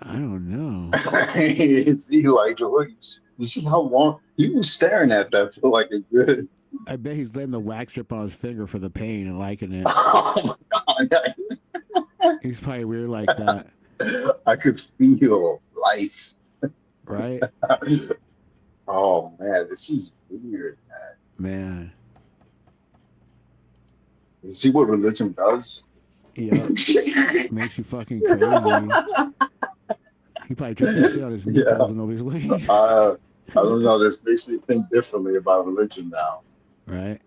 I don't know. Is he like, look, this is how long he was staring at that for like a good. I bet he's letting the wax drip on his finger for the pain and liking it. Oh my god. He's probably weird like that, I could feel life. right? Oh man, this is weird, Man. You see what religion does? Yeah. Makes you fucking crazy. He probably dripped that shit on his nipples and nobody's looking. I don't know. This makes me think differently about religion now. Right?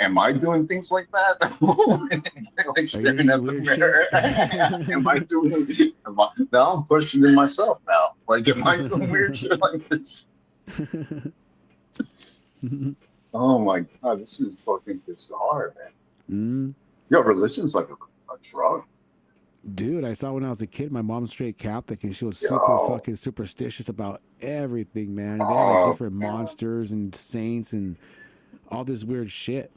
Am I doing things like that? Like staring at the mirror. Now I'm questioning myself now. Like, am I doing weird shit like this? Oh my god, this is fucking bizarre, man. Yo, religion's like a drug. Dude, I saw when I was a kid, my mom's straight Catholic, and she was super fucking superstitious about everything, man. And they had like different monsters and saints and all this weird shit.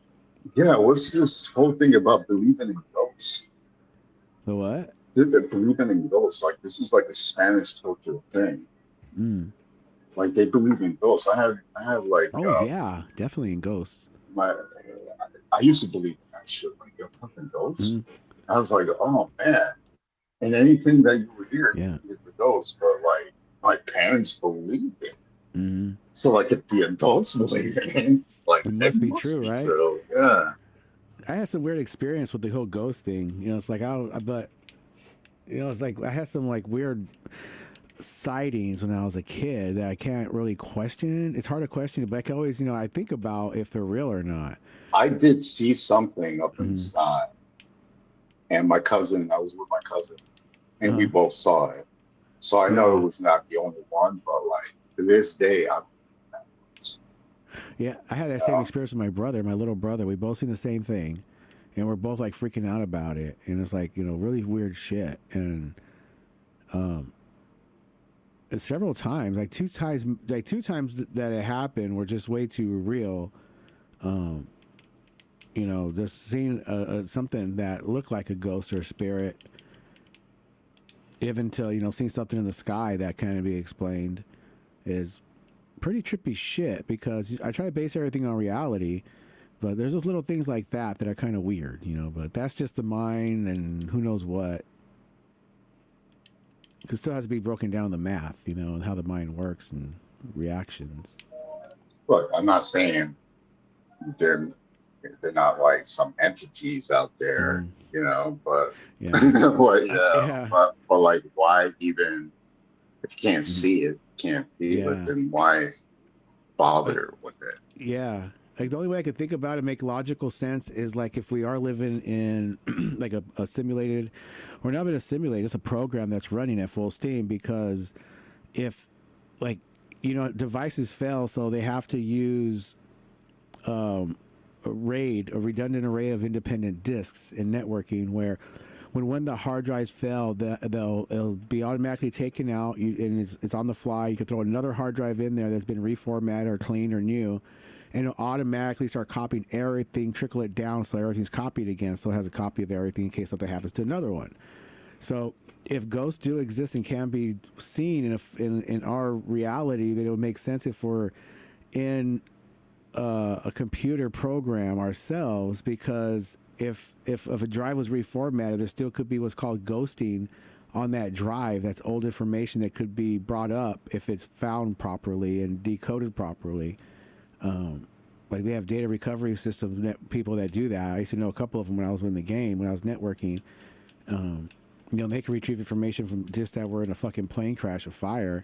Yeah, what's this whole thing about believing in ghosts? The what? They're believing in ghosts. Like this is like a Spanish cultural thing. Mm. Like they believe in ghosts. I have like Oh yeah, definitely in ghosts. I used to believe in that shit. Like you're fucking ghosts. I was like, oh man. And anything that you would hear, is the ghosts. But like my parents believed it. Mm-hmm. So like if the adults believe in it, like it must be true, right? Yeah. I had some weird experience with the whole ghost thing. You know, it's like but you know, it's like I had some like weird sightings when I was a kid that I can't really question. It's hard to question it, but I can always, you know, I think about if they're real or not. I did see something up in the sky, and I was with my cousin, and we both saw it. So I know it was not the only one, but like to this day, yeah, I had that same experience with my brother, my little brother. We both seen the same thing, and we're both like freaking out about it. And it's like, you know, really weird shit. And several times, like two times that it happened were just way too real. You know, just seeing something that looked like a ghost or a spirit, even till, you know, seeing something in the sky that can't be explained is pretty trippy shit, because I try to base everything on reality, but there's those little things like that are kind of weird, you know, but that's just the mind and who knows what. It still has to be broken down the math, you know, and how the mind works and reactions. Look, I'm not saying they're not like some entities out there, you know, but but like why even if you can't see it, can't feel it, then why bother with it? Yeah. Like the only way I could think about it, make logical sense, is like if we are living in like a simulated, or not even a simulated, it's a program that's running at full steam, because if, like, you know, devices fail, so they have to use a redundant array of independent disks in networking, where when the hard drives fail, it'll be automatically taken out, and it's on the fly. You can throw another hard drive in there that's been reformatted or cleaned or new, and it'll automatically start copying everything, trickle it down so everything's copied again, so it has a copy of everything in case something happens to another one. So if ghosts do exist and can be seen in our reality, then it would make sense if we're in a computer program ourselves, because if a drive was reformatted, there still could be what's called ghosting on that drive. That's old information that could be brought up if it's found properly and decoded properly. Like they have data recovery systems, people that do that. I used to know a couple of them when I was in the game, when I was networking. You know, they can retrieve information from disks that were in a fucking plane crash or fire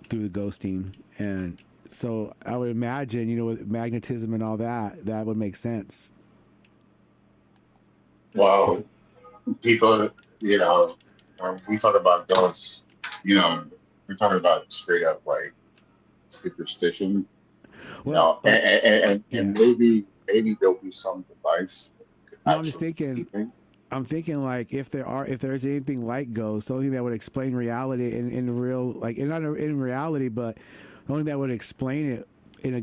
through the ghosting. And so I would imagine, you know, with magnetism and all that, that would make sense. Well, people, you know, when we talk about ghosts, you know, we're talking about straight up like superstition. Well, you know, and maybe there'll be some device. No, I'm just thinking. I'm thinking like if there's anything like ghosts, the only thing that would explain reality in real, like not in reality, but the only thing that would explain it in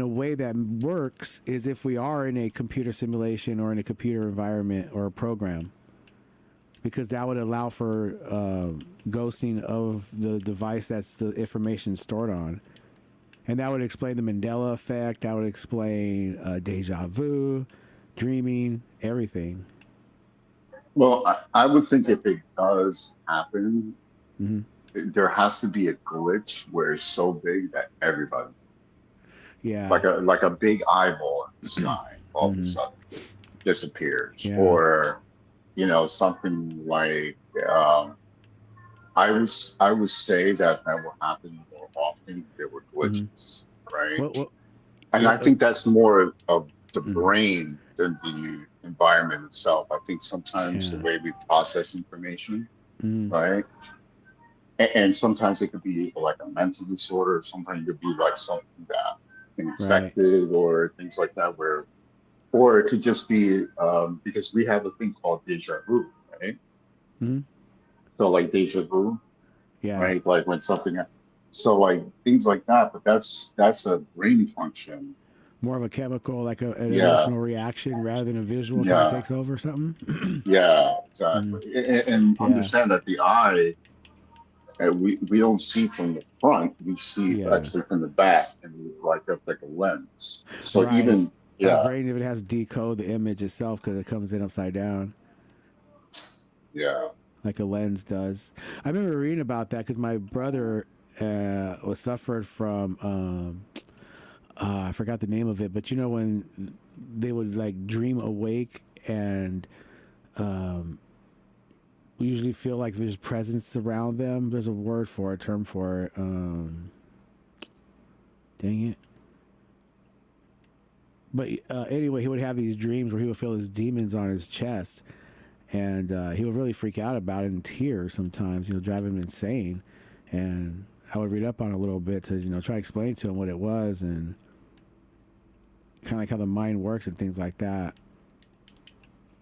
a way that works is if we are in a computer simulation or in a computer environment or a program, because that would allow for ghosting of the device that's the information stored on. And that would explain the Mandela effect. That would explain deja vu, dreaming, everything. Well, I would think if it does happen, there has to be a glitch where it's so big that everybody, like a big eyeball in the sky, all of a sudden disappears, or you know, something like I would say that will happen more often if there were glitches, right? And I think that's more of the brain than the environment itself. I think sometimes the way we process information, right? And sometimes it could be like a mental disorder. Sometimes it could be like something that infected or things like that, or it could just be because we have a thing called deja vu, right? So like deja vu, right? Like when something, so like things like that. But that's a brain function more of a chemical, like an Yeah. emotional reaction rather than a visual kind Yeah. of takes over or something. Yeah, exactly. And Yeah. understand that the eye, we don't see from the front, we see Yeah. actually from the back, and like that's like a lens. So Right. even Our brain even has to decode the image itself because it comes in upside down. Yeah. Like a lens does. I remember reading about that because my brother was suffered from I forgot the name of it, but you know when they would like dream awake and we usually feel like there's presence around them. There's a word for it, a term for it. Dang it. But anyway, he would have these dreams where he would feel his demons on his chest. And he would really freak out about it in tears sometimes, drive him insane. And I would read up on it a little bit to, try to explain to him what it was and kind of like how the mind works and things like that.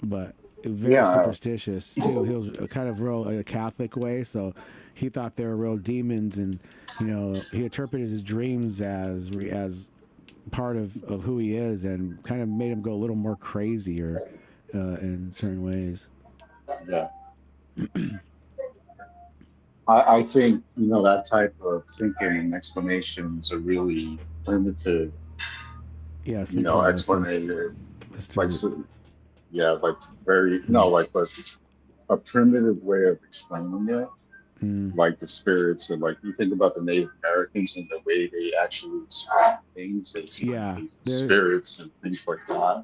But very superstitious too. He was kind of real a Catholic way, so he thought they were real demons, and he interpreted his dreams as part of who he is, and kind of made him go a little more crazier in certain ways. Yeah. I think, that type of thinking and explanations are really primitive. Yes. Explanation. Like, like very, like a primitive way of explaining it. Like the spirits, and like you think about the Native Americans and the way they actually explain things, they explain spirits and things like that.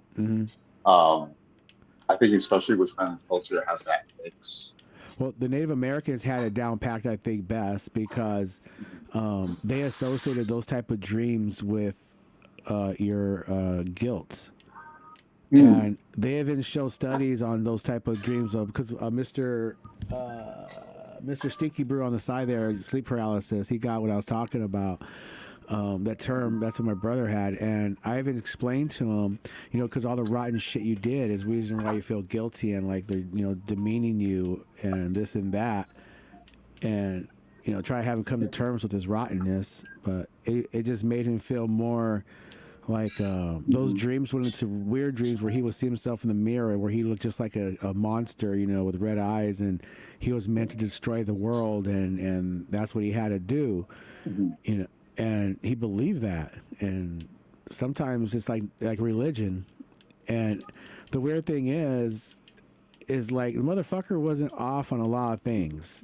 I think especially Wisconsin culture has that mix. Well, the Native Americans had it down packed, I think, best because they associated those type of dreams with your guilt. And they even show studies on those type of dreams because Mr. Stinky Brew on the side there, sleep paralysis, he got what I was talking about. That term, that's what my brother had. And I even explained to him, because all the rotten shit you did is reason why you feel guilty and like they're, demeaning you and this and that. And, try to have him come to terms with his rottenness. But it just made him feel more like those dreams went into weird dreams where he would see himself in the mirror, where he looked just like a monster, with red eyes, and he was meant to destroy the world, and that's what he had to do, and he believed that. And sometimes it's like religion. And the weird thing is like the motherfucker wasn't off on a lot of things,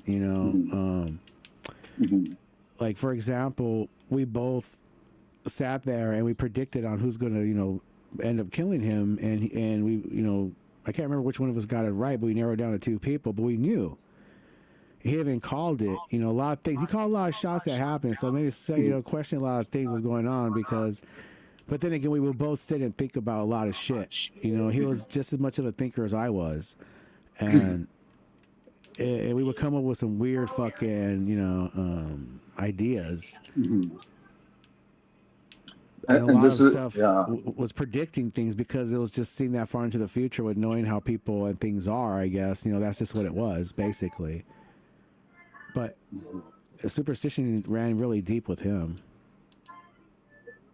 like for example, we both sat there and we predicted on who's going to end up killing him, and we I can't remember which one of us got it right, but we narrowed down to 2 people, but we knew. He even called it, a lot of things. He called a lot of shots that happened, so maybe question a lot of things was going on but then again, we would both sit and think about a lot of shit. He was just as much of a thinker as I was, and we would come up with some weird fucking ideas. And a lot of stuff was predicting things because it was just seeing that far into the future with knowing how people and things are, I guess. That's just what it was, basically. But superstition ran really deep with him.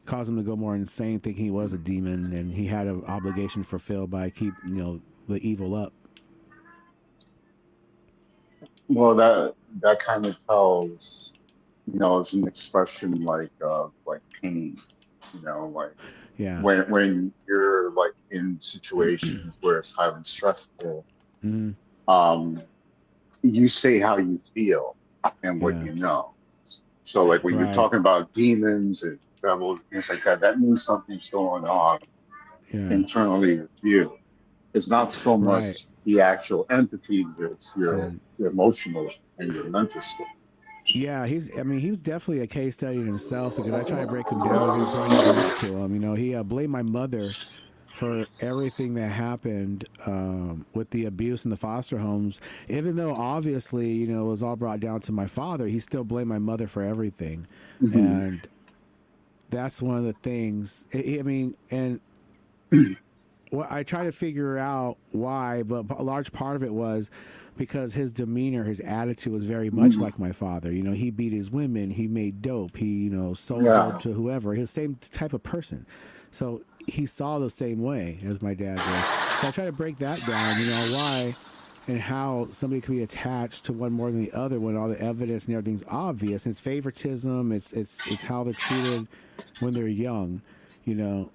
Caused him to go more insane, thinking he was a demon, and he had an obligation to fulfill by keep, the evil up. Well, that kind of tells, it's an expression like pain. When you're like in situations where it's highly stressful, you say how you feel and what you know. So like when you're talking about demons and devils and things like that, that means something's going on internally with you. It's not so much the actual entity, it's your emotional and your mental state. Yeah, he was definitely a case study in himself because I try to break him down and growing up next to him. He blamed my mother for everything that happened with the abuse in the foster homes. Even though obviously, it was all brought down to my father, he still blamed my mother for everything. And that's one of the things, and well, I try to figure out why, but a large part of it was because his demeanor, his attitude was very much like my father. He beat his women, he made dope, he, sold dope to whoever, his same type of person. So he saw the same way as my dad did. So I try to break that down, you know, why and how somebody can be attached to one more than the other when all the evidence and everything's obvious. It's favoritism. It's how they're treated when they're young, you know.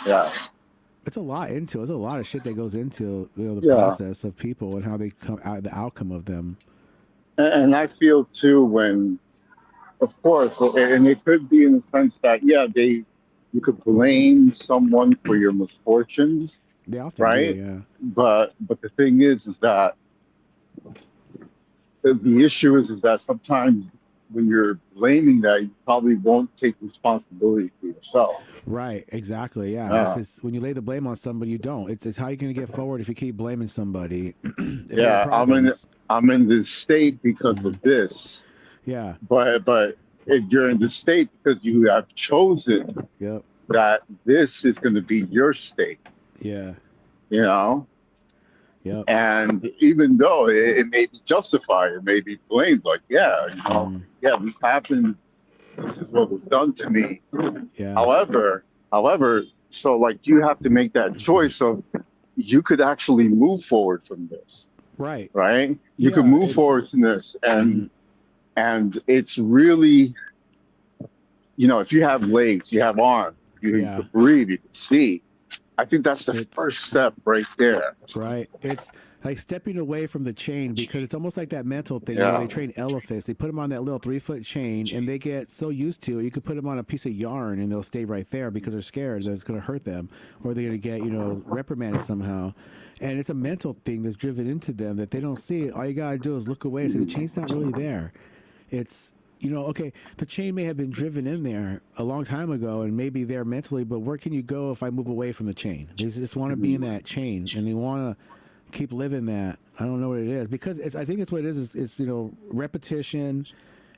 Yeah. It's a lot into it. There's a lot of shit that goes into, you know, the process of people and how they come out, the outcome of them. And I feel too when, of course, and it could be in the sense that, yeah, you could blame someone for your misfortunes, They often right? do, yeah. But the thing is that the issue is that sometimes when you're blaming that, you probably won't take responsibility for yourself. Right, exactly. Yeah. Yeah. It's when you lay the blame on somebody, you don't. It's how you're going to get forward if you keep blaming somebody. If there are Yeah, problems. I'm in this state because of this, Yeah. but if you're in this state because you have chosen Yep. that this is going to be your state, Yeah. you know. Yep. And even though it may be justified, it may be blamed, like, yeah, you know, yeah, this happened. This is what was done to me. Yeah. However, so like you have to make that choice of you could actually move forward from this, Right. right? You Yeah, can move it's- forward from this, and it's really, you know, if you have legs, you have arms, you Yeah. can breathe, you can see. I think that's the It's- first step right there. Right. It's like stepping away from the chain because it's almost like that mental thing. You Yeah. know, they train elephants. They put them on that little 3-foot chain and they get so used to it. You could put them on a piece of yarn and they'll stay right there because they're scared that it's going to hurt them or they're going to get, you know, reprimanded somehow. And it's a mental thing that's driven into them that they don't see. All you got to do is look away and say the chain's not really there. It's, you know, okay, the chain may have been driven in there a long time ago and maybe there mentally, but where can you go if I move away from the chain? They just want to be in that chain and they want to keep living that. I don't know what it is because I think it's what it is. It's, you know, repetition.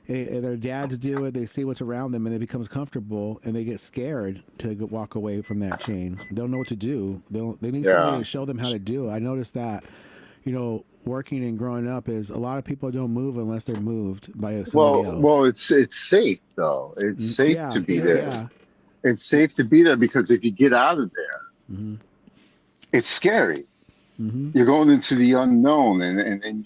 Their dads do it. They see what's around them and it becomes comfortable and they get scared to walk away from that chain. They don't know what to do. They need somebody to show them how to do it. I noticed that, you know, working and growing up is a lot of people don't move unless they're moved by somebody else. Well, it's safe though. It's safe Yeah, to be yeah, there. yeah. It's safe to be there because if you get out of there, it's scary. You're going into the unknown, and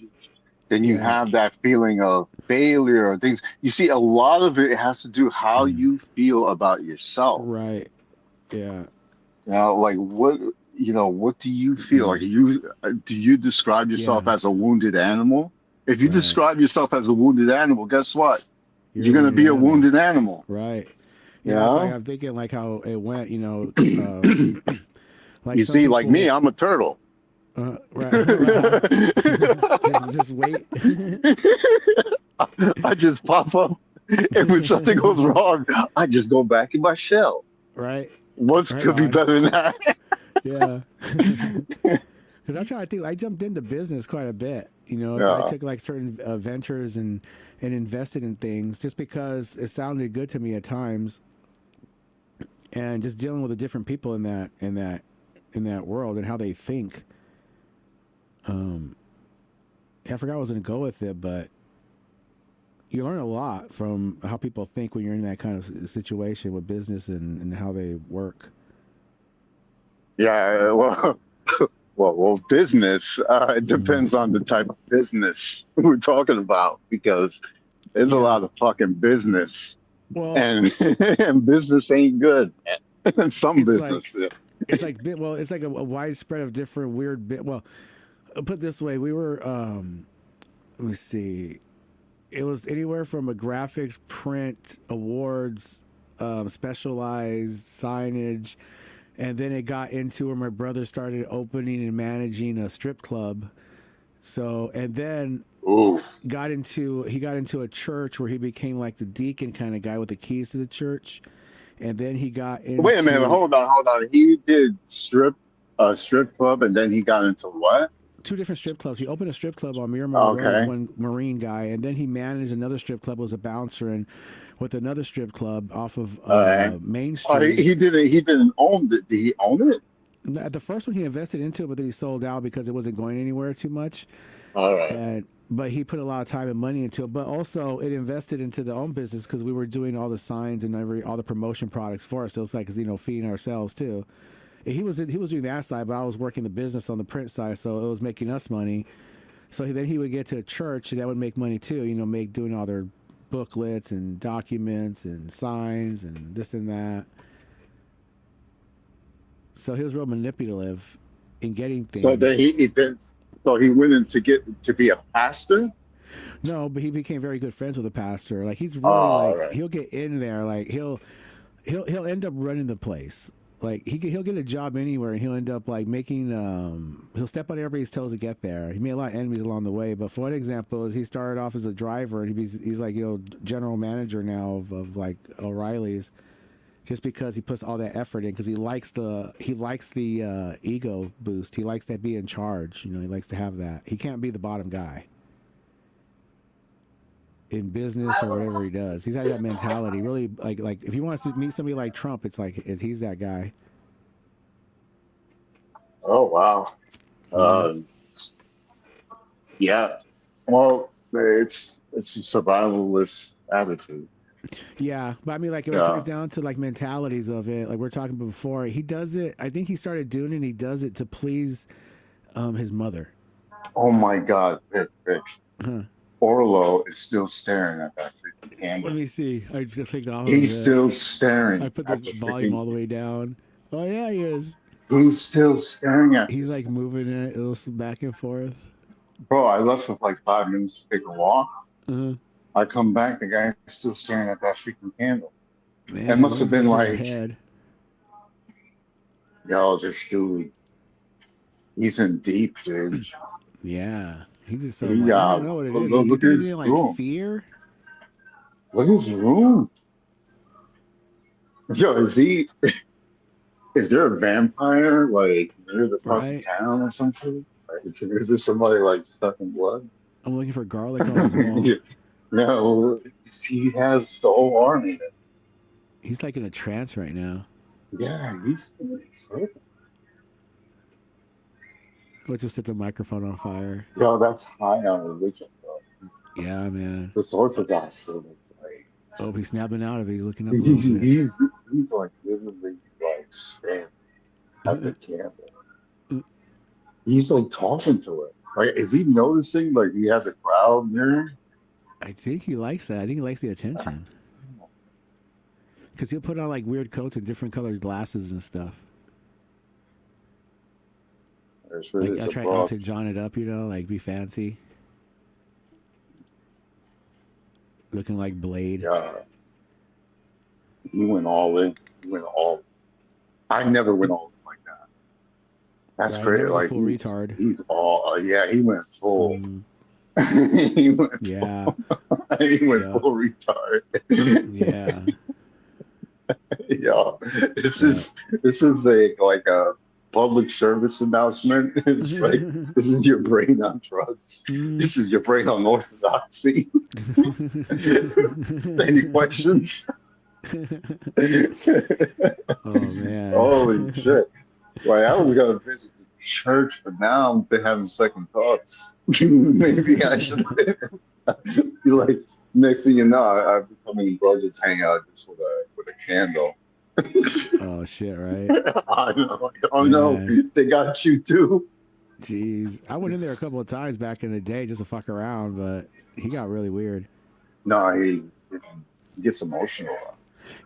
then you have that feeling of failure or things. You see, a lot of it has to do how you feel about yourself. Right. Yeah. Now, like what do you feel? Like do you describe yourself as a wounded animal? If you describe yourself as a wounded animal, guess what? You're gonna be a wounded animal. Right. You Yeah. It's know? like I'm thinking like how it went. You know. Like You some see, like people- me, I'm a turtle. Right. just wait. I just pop up, and when something goes wrong, I just go back in my shell. Right. What Right could be on. better than that? Yeah. Because I'm trying to think. I jumped into business quite a bit. You know, Yeah. I took like certain ventures and invested in things just because it sounded good to me at times. And just dealing with the different people in that world and how they think. I forgot I was going to go with it, but you learn a lot from how people think when you're in that kind of situation with business and how they work. Yeah, well, business. It depends on the type of business we're talking about because there's a lot of fucking business, Well, and business ain't good. Some It's business. it's like it's like a widespread of different weird well, I'll put it this way, we were let me see, it was anywhere from a graphics, print, awards, specialized signage, and then it got into where my brother started opening and managing a strip club. So and then Ooh. he got into a church where he became like the deacon kind of guy with the keys to the church. And then he got into... Wait a minute, hold on. He did strip club, and then he got into what? 2 different strip clubs. He opened a strip club on Miramar Road Okay. with one Marine guy, and then he managed another strip club, was a bouncer, and with another strip club off of Main Oh, Street. he didn't own it. Did he own it? At the first one, he invested into it, but then he sold out because it wasn't going anywhere too much. All right. And but he put a lot of time and money into it. But also, it invested into the own business because we were doing all the signs and all the promotion products for us. So it's like, feeding ourselves too. And he was doing that side, but I was working the business on the print side, so it was making us money. So then he would get to a church, and that would make money too. Doing all their booklets and documents and signs and this and that. So he was real manipulative in getting things. So then he went in to be a pastor. No, but he became very good friends with the pastor. Like he's really right. He'll get in there. Like he'll end up running the place. Like he'll get a job anywhere, and he'll end up like making. He'll step on everybody's toes to get there. He made a lot of enemies along the way. But for one example, is he started off as a driver, and he's like general manager now of like O'Reilly's, just because he puts all that effort in because he likes the ego boost. He likes to be in charge. He likes to have that. He can't be the bottom guy in business or whatever he does. He's had that mentality. Really, like if he wants to meet somebody like Trump, it's like he's that guy. Oh wow. Yeah. Well, it's a survivalist attitude. Yeah, but I mean, like, if it comes down to like mentalities of it, like we're talking about before, he does it. I think he started doing it. And he does it to please his mother. Oh my God, Vic. Huh. Orlo is still staring at that freaking candle. Let me see. I just clicked off. He's still staring. I put the volume all the way down. Oh yeah, he is. He's still staring at. He's like moving it back and forth. Bro, I left for like 5 minutes to take a walk. Uh-huh. I come back, the guy's still staring at that freaking candle. Man, it must have been like, yo, this dude, he's in deep, dude. Yeah, he's just so. I don't know what it is. Look at his like fear. Look at his room. Yo, is there a vampire like near the fucking town or something? Like, is there somebody like sucking blood? I'm looking for garlic on his wall. No, he has the whole army. He's like in a trance right now. Yeah, he's We'll just set the microphone on fire. Yo, that's high on religion, bro. Yeah, man. This Orthodox stuff is like. Oh, he's snapping out of it. He's looking up a little bit. He's like literally like standing at the candle. He's like talking to it. Like, is he noticing like he has a crowd near him? I think he likes that. I think he likes the attention. Because he'll put on like weird coats and different colored glasses and stuff. Really like I try Elton John it up, like be fancy. Looking like Blade. Yeah. He went all in. I never went all in like that. That's great. Like full retard. He's all he went full. He went full retard. Yeah. Yeah. This is a public service announcement. It's like, this is your brain on drugs. This is your brain on orthodoxy. Any questions? Oh man. Holy shit. Like, I was gonna visit the church, but now I'm having second thoughts. Maybe I should be like, next thing you know, I'm becoming brothers hang out just with a candle. Oh shit, right? I know. Oh no, they got you too. Jeez, I went in there a couple of times back in the day just to fuck around, but he got really weird. No, he gets emotional.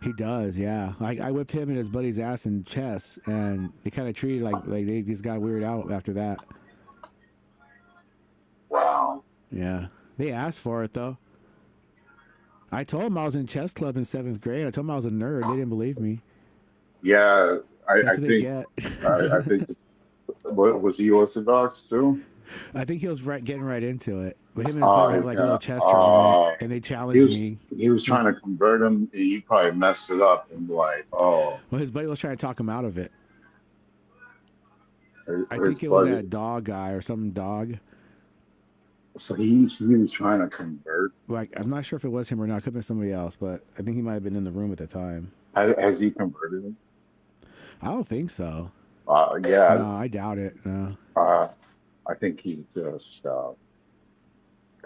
He does, yeah. Like I whipped him and his buddy's ass in chess, and they kind of treated like they just got weirded out after that. Wow. Yeah, they asked for it though. I told him I was in chess club in 7th grade. I told him I was a nerd. They didn't believe me. Yeah, I think. I think. What, was he Orthodox too? I think he was getting right into it. But him and his buddy had like a little chess tournament, and they challenged me. He was trying to convert him. He probably messed it up and like, oh. Well, his buddy was trying to talk him out of it. I think it was that dog guy or some dog. So he was trying to convert. Like, I'm not sure if it was him or not. It could have been somebody else, but I think he might have been in the room at the time. Has he converted him? I don't think so. Yeah. No, I doubt it. No. I think he just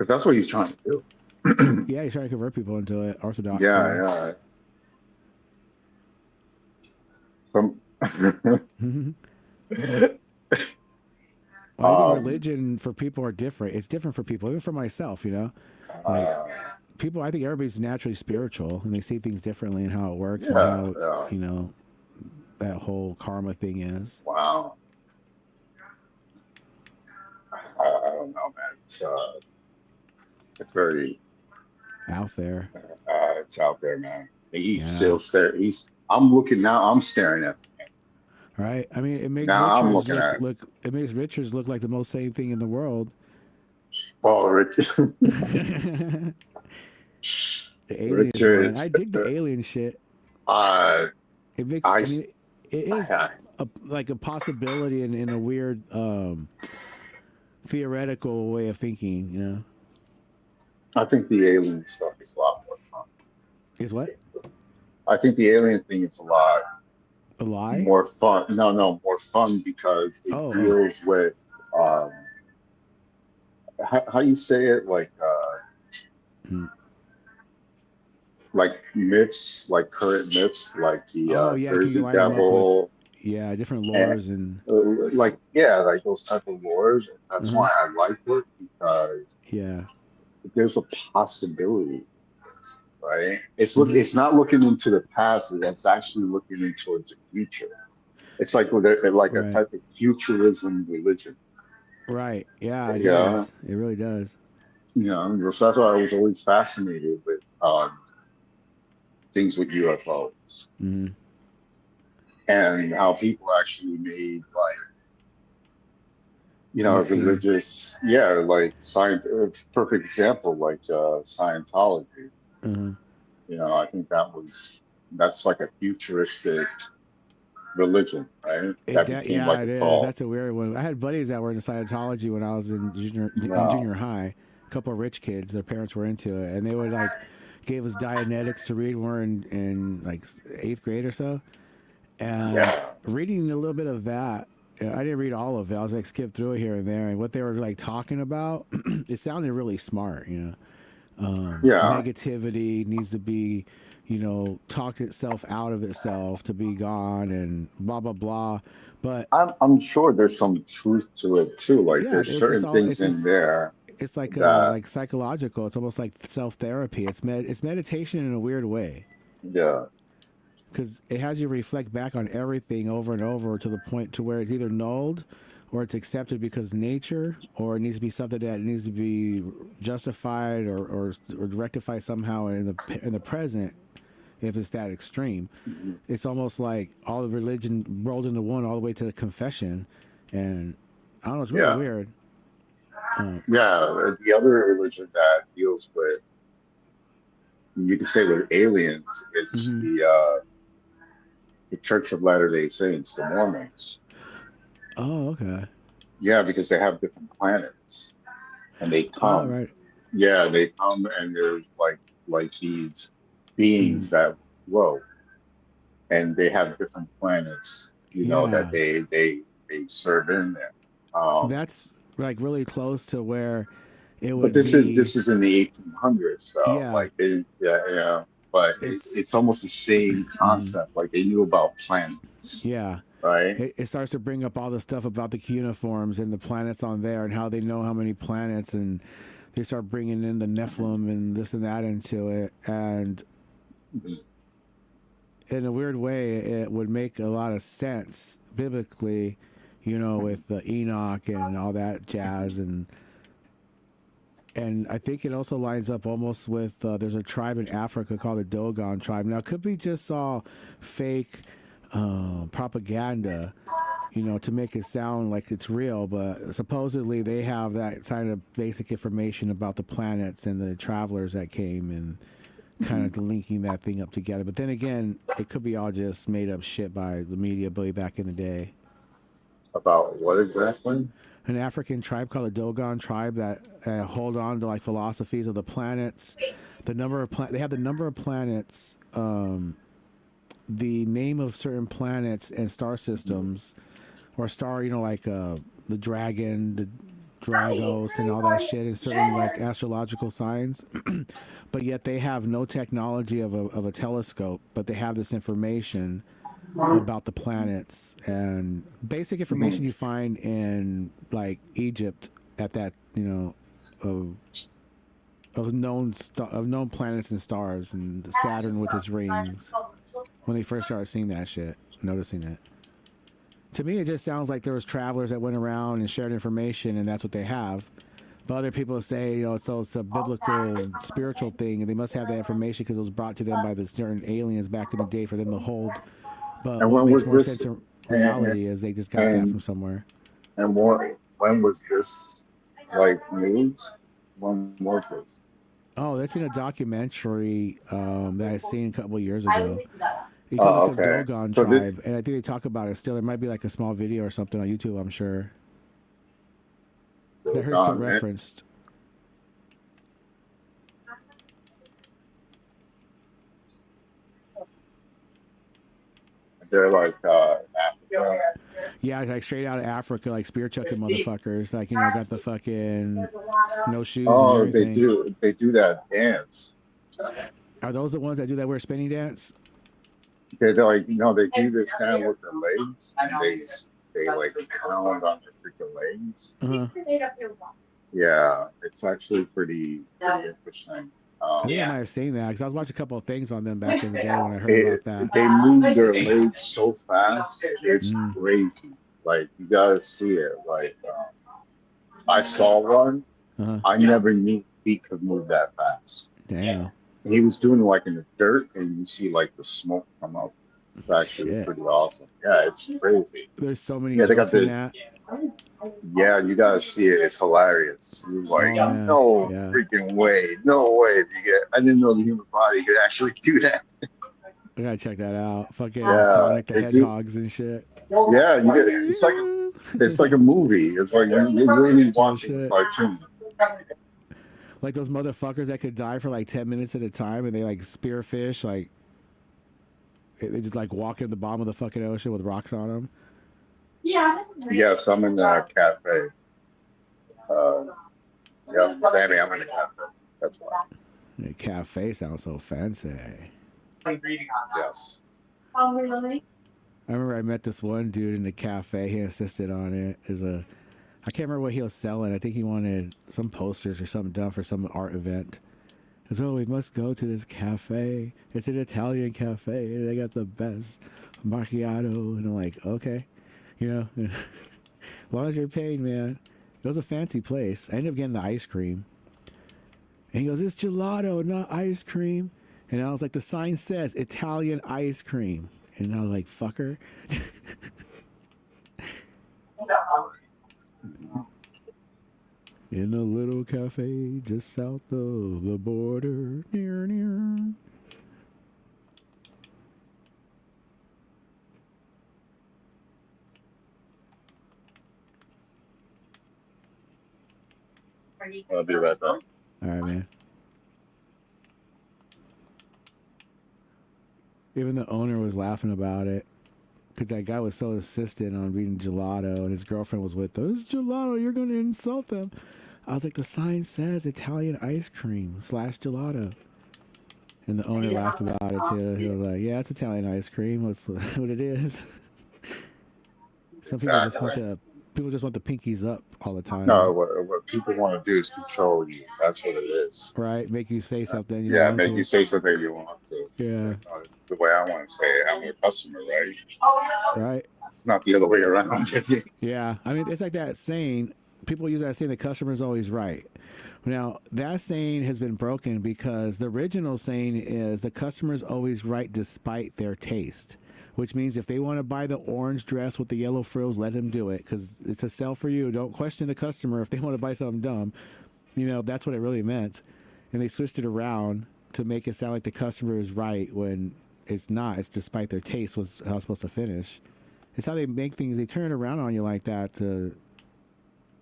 Because that's what he's trying to do. Yeah, he's trying to convert people into it, Orthodox. Yeah. Some. Well, I think religion for people are different. It's different for people, even for myself, you know. Like people, I think everybody's naturally spiritual, and they see things differently and how it works and how you know that whole karma thing is. Wow. I don't know, man. It's very out there. It's out there, man. He's still staring. I'm looking now. I'm staring at him. Right. I mean, it makes now Richards look. It makes Richards look like the most sane thing in the world. Oh, Richard. The aliens, man. I dig the alien shit. It makes. I mean, it is like a possibility in a weird theoretical way of thinking. You know. I think the alien stuff is a lot more fun. Is what? I think the alien thing is a lot. A lie? More fun. No, more fun because it deals with how you say it, like like myths, like current myths, like the Jersey Devil. Yeah, different lores and like those type of lores. That's why I like it, because there's a possibility. Right, it's not looking into the past; it's actually looking in towards the future. It's like a type of futurism religion. Right. Yeah. It does. It really does. So that's why I was always fascinated with things with UFOs and how people actually made religious, like science. Perfect example, like Scientology. I think that's like a futuristic religion, right? It is. That's a weird one. I had buddies that were in Scientology when I was in junior high. A couple of rich kids, their parents were into it, and they would gave us Dianetics to read when we were in like 8th grade or so. And reading a little bit of that, I didn't read all of it. I was skip through it here and there, and what they were talking about, it sounded really smart, Negativity needs to be, talked itself out of itself to be gone and blah, blah, blah. But I'm sure there's some truth to it too. There's certain things in there. It's like psychological. It's almost like self-therapy. It's meditation in a weird way. Yeah. Because it has you reflect back on everything over and over to the point to where it's either nulled or it's accepted because nature, or it needs to be something that needs to be justified or rectified somehow in the present, if it's that extreme. It's almost like all the religion rolled into one all the way to the confession, and I don't know, it's really weird. The other religion that deals with, you can say with aliens, it's the Church of Latter-day Saints, the Mormons. Oh, okay. Yeah, because they have different planets, and they come. Oh, right. Yeah, they come, and there's like these beings that and they have different planets, that they serve in there. That's really close to where it would. But this is in the 1800s, so but it's almost the same concept. Like they knew about planets. Yeah. Right. It starts to bring up all the stuff about the cuneiforms and the planets on there and how they know how many planets, and they start bringing in the Nephilim and this and that into it, and in a weird way, it would make a lot of sense biblically, with Enoch and all that jazz, and I think it also lines up almost with there's a tribe in Africa called the Dogon tribe. Now, it could be just all fake propaganda, to make it sound like it's real, but supposedly they have that kind of basic information about the planets and the travelers that came and kind of linking that thing up together. But then again, it could be all just made up shit by the media way back in the day. About what exactly? An African tribe called the Dogon tribe that hold on to philosophies of the planets, the number of they have the number of planets, the name of certain planets and star systems, or star, the dragon, Dragos and all that shit and certain like astrological signs, but yet they have no technology of a telescope, but they have this information about the planets and basic information you find in like Egypt at that, you know, of known planets and stars and Saturn with its rings. When they first started seeing that shit, noticing it. To me, it just sounds like there was travelers that went around and shared information, and that's what they have. But other people say, you know, so it's a biblical, spiritual thing, and they must have that information because it was brought to them by the certain aliens back in the day for them to hold. But And what when makes was more this? sense in reality is they just got that from somewhere. And when was this like news? When was this? Oh, that's in a documentary that I seen a couple of years ago. You can look up Dogon So Tribe, and I think they talk about it still. There might be like a small video or something on YouTube, I'm sure. I heard still referenced. They're like Africa. Yeah, like straight out of Africa, like spear chucking motherfuckers. Like, you know, got the fucking no shoes Oh, and everything. they do that dance. Are those the ones that do that wear spinning dance? They're like, you know, they do this kind of with their legs. And they like pound on their freaking legs. Yeah, it's actually pretty interesting. I think I might have seen that because I was watching a couple of things on them back in the day when I heard about that. They move their legs so fast, it's crazy. Like, you gotta see it. Like, I saw one. I never knew he could move that fast. Damn. He was doing it like in the dirt, and you see like the smoke come up. It's actually pretty awesome. Yeah, it's crazy. There's so many. Yeah, they got jokes in this. that. Yeah, you gotta see it. It's hilarious. He was like, no freaking way, no way. I didn't know the human body could actually do that. I gotta check that out. Fucking Sonic the Hedgehogs and shit. Yeah, you get it's like a movie. It's like you're really watching a cartoon. Like those motherfuckers that could die for like 10 minutes at a time, and they like spearfish, like they just like walk in the bottom of the fucking ocean with rocks on them. Yes, I'm in the cafe. Yeah, Sammy, I'm in the cafe. That's why. The cafe sounds so fancy. Yes. I remember I met this one dude in the cafe. He insisted on it. I can't remember what he was selling. I think he wanted some posters or something done for some art event. He goes, oh, we must go to this cafe. It's an Italian cafe. And they got the best macchiato. And I'm like, okay. You know, as long as you're paid, man. It was a fancy place. I ended up getting the ice cream. And he goes, it's gelato, not ice cream. And I was like, the sign says Italian ice cream. And I was like, fucker. In a little cafe just south of the border. Near. I'll be right back. All right, man. Even the owner was laughing about it because that guy was so insistent on reading gelato, and his girlfriend was with him. It's gelato. You're going to insult them. I was like, the sign says Italian ice cream / gelato. And the owner laughed about it too. He was like, yeah, it's Italian ice cream. That's what it is. Some people just want the pinkies up all the time. No, what people want to do is control you. That's what it is. Right, make you say something. You say something you want to. Yeah. The way I want to say it, I'm a customer, right? Right. It's not the other way around. Yeah, I mean, it's like that saying. People use that saying, the customer's always right. Now, that saying has been broken because the original saying is the customer's always right despite their taste. Which means if they want to buy the orange dress with the yellow frills, let them do it because it's a sell for you. Don't question the customer if they want to buy something dumb. You know, that's what it really meant. And they switched it around to make it sound like the customer is right when it's not. It's despite their taste was how it's supposed to finish. It's how they make things. They turn it around on you like that to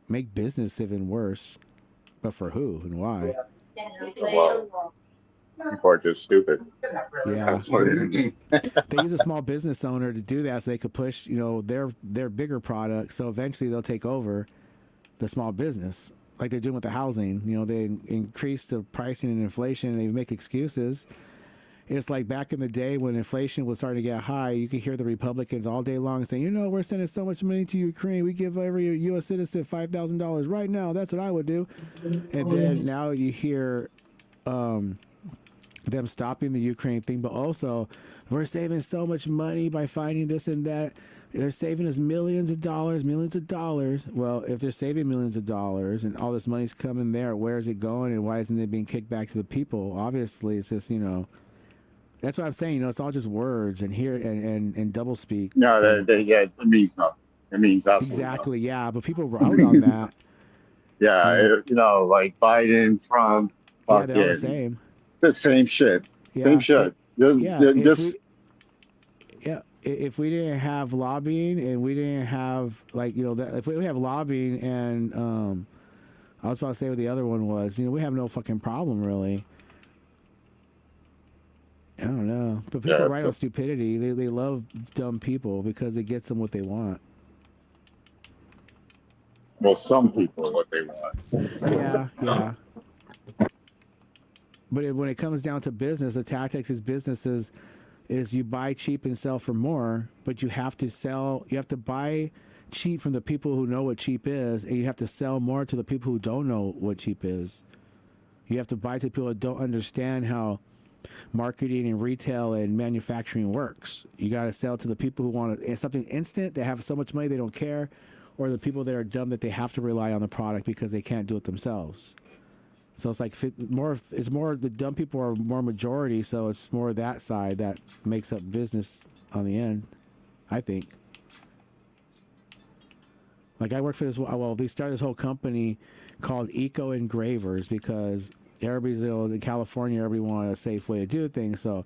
make business even worse. But for who and why? Well, people are just stupid. Yeah. They use a small business owner to do that so they could push, you know, their bigger product. So eventually they'll take over the small business, like they're doing with the housing. You know, they increase the pricing and inflation, and they make excuses. It's like back in the day when inflation was starting to get high, you could hear the Republicans all day long saying, you know, we're sending so much money to Ukraine. We give every U.S. citizen $5,000 right now. That's what I would do. And then now you hear them stopping the Ukraine thing, but also we're saving so much money by finding this and that. They're saving us millions of dollars. Well, if they're saving millions of dollars and all this money's coming there, where is it going and why isn't it being kicked back to the people? Obviously, it's just, you know, that's what I'm saying. You know, it's all just words and here and double speak. No, it means nothing. It means absolutely exactly, nothing. yeah. But people wrote on that. Yeah, you know, like Biden, Trump, yeah, they're all the same. The same shit. Yeah, Same shit. If we didn't have lobbying and we didn't have, like, you know, that if we have lobbying and I was about to say what the other one was, you know, we have no fucking problem really. I don't know, but people write on stupidity. They love dumb people because it gets them what they want. Well, some people what they want. Yeah. But when it comes down to business, the tactics is businesses is you buy cheap and sell for more, but you have to buy cheap from the people who know what cheap is, and you have to sell more to the people who don't know what cheap is. You have to buy to people that don't understand how marketing and retail and manufacturing works. You got to sell to the people who want something instant. They have so much money they don't care, or the people that are dumb that they have to rely on the product because they can't do it themselves. So it's like it's more the dumb people are more majority, so it's more that side that makes up business on the end, I think. Like I work for this, well, they started this whole company called Eco Engravers because everybody's, you know, in California, everybody wanted a safe way to do things. So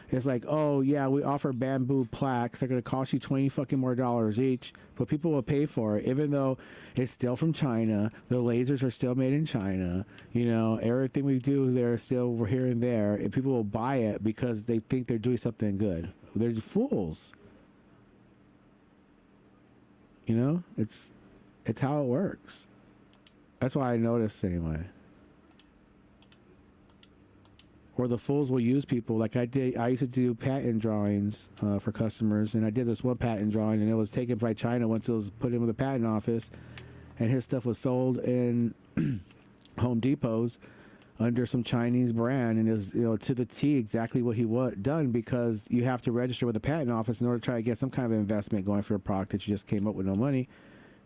it's like, oh yeah, we offer bamboo plaques. They're going to cost you $20 fucking more each, but people will pay for it, even though it's still from China. The lasers are still made in China. You know, everything we do there still we're here and there, and people will buy it because they think they're doing something good. They're fools. You know, it's how it works. That's why I noticed anyway. Or the fools will use people like I did. I used to do patent drawings for customers, and I did this one patent drawing, and it was taken by China once it was put in the patent office, and his stuff was sold in Home Depots under some Chinese brand, and it was, you know, to the T exactly what he done, because you have to register with the patent office in order to try to get some kind of investment going for a product that you just came up with no money.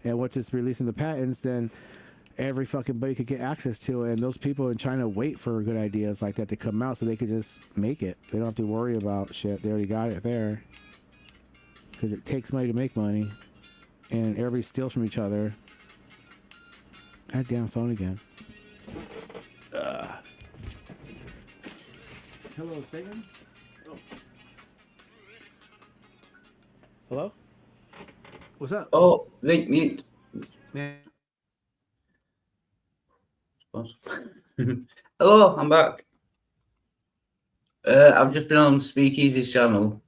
And once it's releasing the patents, then every fucking buddy could get access to it, and those people in China wait for good ideas like that to come out so they could just make it. They don't have to worry about shit. They already got it there. Because it takes money to make money, and everybody steals from each other. Goddamn phone again. Hello, Sagan? Oh. Hello? What's up? Oh, wait, mute. Man. Hello, I'm back. I've just been on Speakeasy's channel.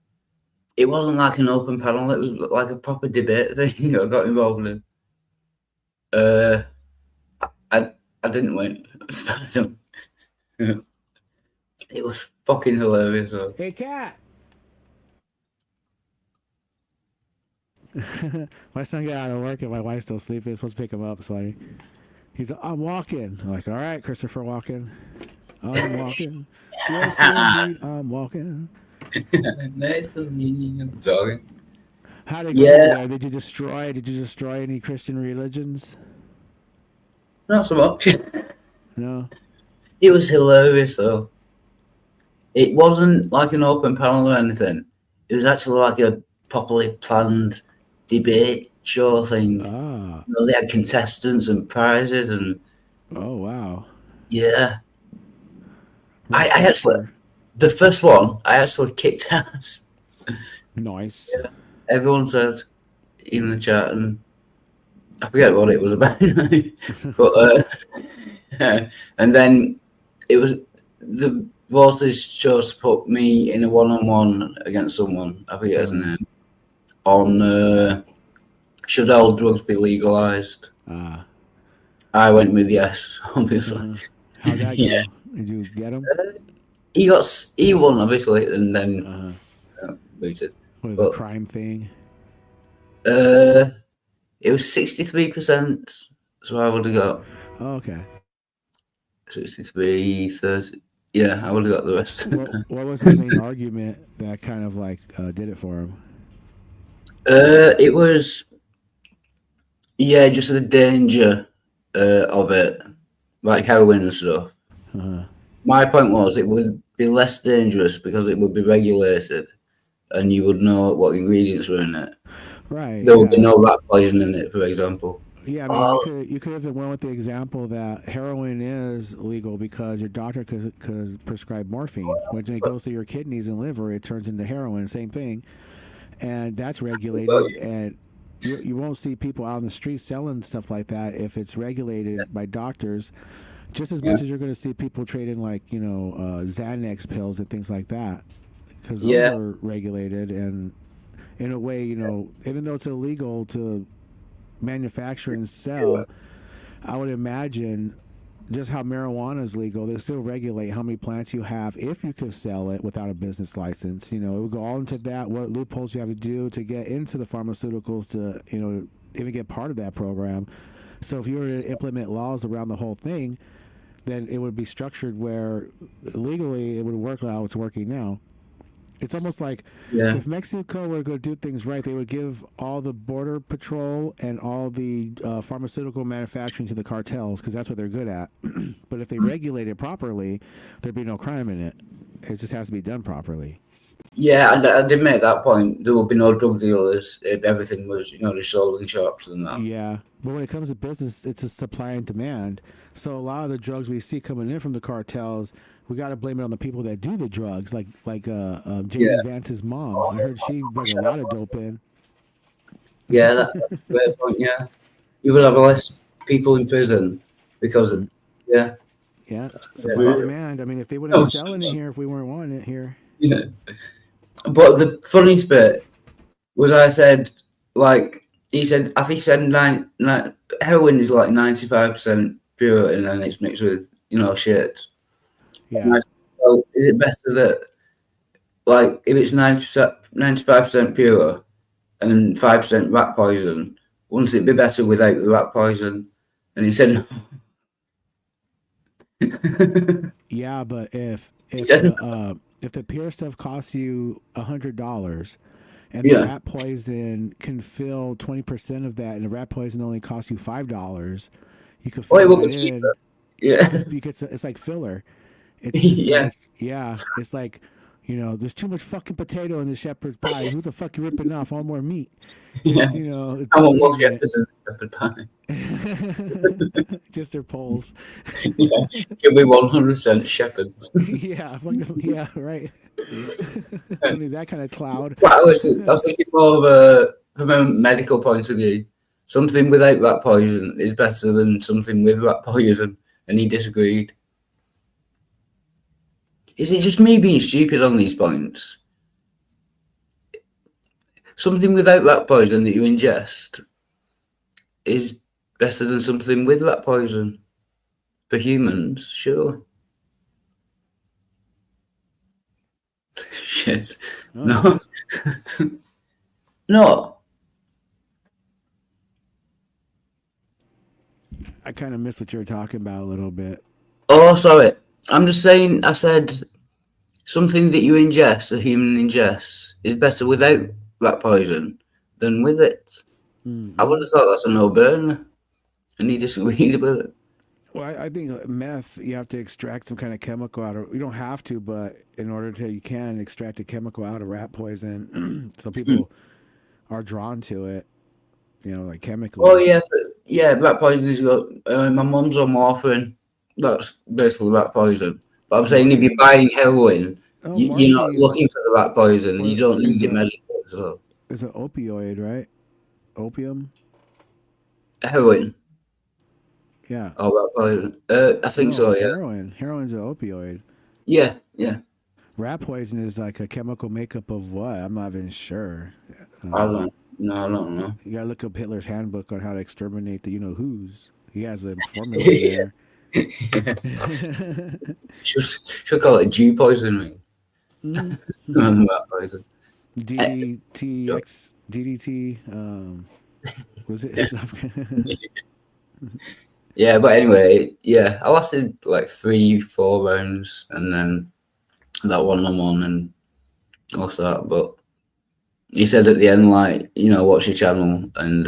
It wasn't like an open panel, it was like a proper debate thing I got involved in. I didn't win. It was fucking hilarious though. Hey, cat! My son got out of work and my wife's still sleeping. I'm supposed to pick him up. It's funny. He's like, I'm walking. I'm like, all right, Christopher walking. I'm walking. Yes, indeed, I'm walking. Nice to meet you. I'm jogging. How did it go there? Did you destroy any Christian religions? Not so much. No. It was hilarious though. It wasn't like an open panel or anything. It was actually like a properly planned debate show thing. Ah. You know, they had contestants and prizes and. Oh wow. Yeah. I actually, the first one, I actually kicked ass. Nice. Yeah. Everyone said in the chat, and I forget what it was about. But and then it was the voters chose to put me in a one-on-one against someone. I forget his name. On should all drugs be legalized? Ah. I went with yes, obviously. How'd that Yeah. go? Did you get him? He won obviously, and then booted. What was the crime thing? It was 63%, so I would have got. Oh, okay. 63, 30. Yeah, I would have got the rest. What was his main argument that kind of like did it for him? It was, just the danger of it, like heroin and stuff. My point was it would be less dangerous because it would be regulated and you would know what ingredients were in it. Right. There would be no rat poison in it, for example. Yeah, I mean, you could have went with the example that heroin is legal because your doctor could prescribe morphine. When it goes through your kidneys and liver, it turns into heroin, same thing. And that's regulated, and you won't see people out in the street selling stuff like that if it's regulated by doctors, just as much as you're going to see people trading like, Xanax pills and things like that, because those are regulated. And in a way, even though it's illegal to manufacture and sell, I would imagine just how marijuana is legal, they still regulate how many plants you have if you could sell it without a business license. It would go all into that, what loopholes you have to do to get into the pharmaceuticals to, even get part of that program. So if you were to implement laws around the whole thing, then it would be structured where legally it would work how it's working now. It's almost like if Mexico were going to do things right, they would give all the border patrol and all the pharmaceutical manufacturing to the cartels because that's what they're good at. But if they regulate it properly, there'd be no crime in it. It just has to be done properly. Yeah, I did make that point. There would be no drug dealers if everything was, just sold in shops and that. Yeah, but when it comes to business, it's a supply and demand. So a lot of the drugs we see coming in from the cartels, we got to blame it on the people that do the drugs, like Jamie Vance's mom. I heard she brought a lot of dope in. Yeah, that's a fair point. Yeah, you would have less people in prison because of supply and demand. I mean, if they would have been selling it here, if we weren't wanting it here. Yeah, but the funniest bit was I said, like he said, I think he said heroin is like 95% pure and then it's mixed with shit. Yeah. So is it better that, like, if it's 95% pure and 5% rat poison, wouldn't it be better without the rat poison? And he said, yeah, but if the pure stuff costs you $100 and the rat poison can fill 20% of that, and the rat poison only costs you $5, you could fill that in. Yeah, it's like filler. It's like, there's too much fucking potato in the shepherd's pie. Who the fuck you ripping off? All more meat. Yeah. I want more shepherds in shepherd pie. Just their poles. Yeah, give me 100% shepherds. Yeah, right. I mean, that kind of cloud. But I was thinking more from a medical point of view. Something without rat poison is better than something with rat poison, and he disagreed. Is it just me being stupid on these points? Something without rat poison that you ingest is better than something with rat poison for humans, sure. Shit. No. No. I kind of missed what you were talking about a little bit. Oh, sorry. I'm just saying, I said something that you ingest, a human ingests, is better without rat poison than with it. I would have thought that's a no-burner, and he disagreed with it. Well, I think meth, you have to extract some kind of chemical out of. You don't have to, but in order to, you can extract a chemical out of rat poison. So people are drawn to it, like chemically. Oh yeah, rat poison is good. My mum's on morphine. That's basically rat poison. But I'm saying if you're buying heroin, you're not looking for the rat poison. You don't need your medical as well. It's an opioid, right? Opium? Heroin. Yeah. Oh, rat poison. I think so, yeah. Heroin. Heroin's an opioid. Yeah. Rat poison is like a chemical makeup of what? I'm not even sure. I don't know. You gotta look up Hitler's handbook on how to exterminate the you-know-who's. He has a formula in Yeah. there. Should call it G poisoning. Rat poison. DDTX, DDT. Was it? Yeah, but anyway, yeah, I lasted like 3-4 rounds, and then that 1-on-1 and all that. But he said at the end, like, you know, watch your channel and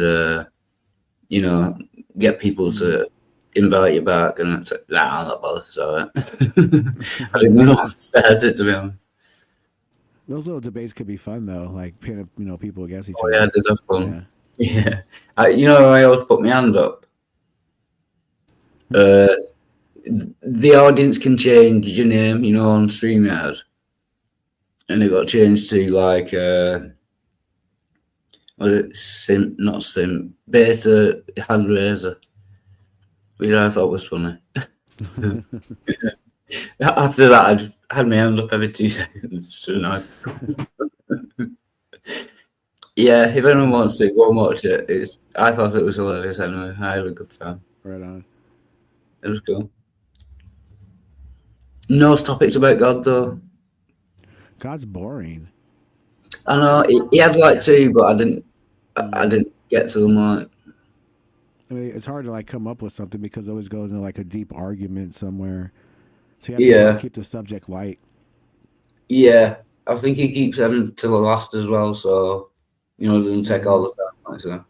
you know, get people to invite you back, and it's like, nah, I'm not bothered. So I didn't know what to say, to be honest. Those little debates could be fun though, like pin up, you know, people against each Oh other. yeah, I did have fun. Yeah, you know, I always put my hand up. The audience can change your name, you know, on StreamYard, and it got changed to like not Sim, Beta Hand Raiser, which I thought was funny. After that, I had my hand up every 2 seconds. So no. Yeah, if anyone wants to go and watch it, I thought it was hilarious anyway. I had a good time. Right on. It was cool. No topics about God though. God's boring. I know he had like 2, but I didn't get to them. Like, I mean, it's hard to like come up with something because it always goes into like a deep argument somewhere. So you have to keep the subject light. Yeah, I think he keeps them to the last as well, so you know, it doesn't take all the time. Like, so.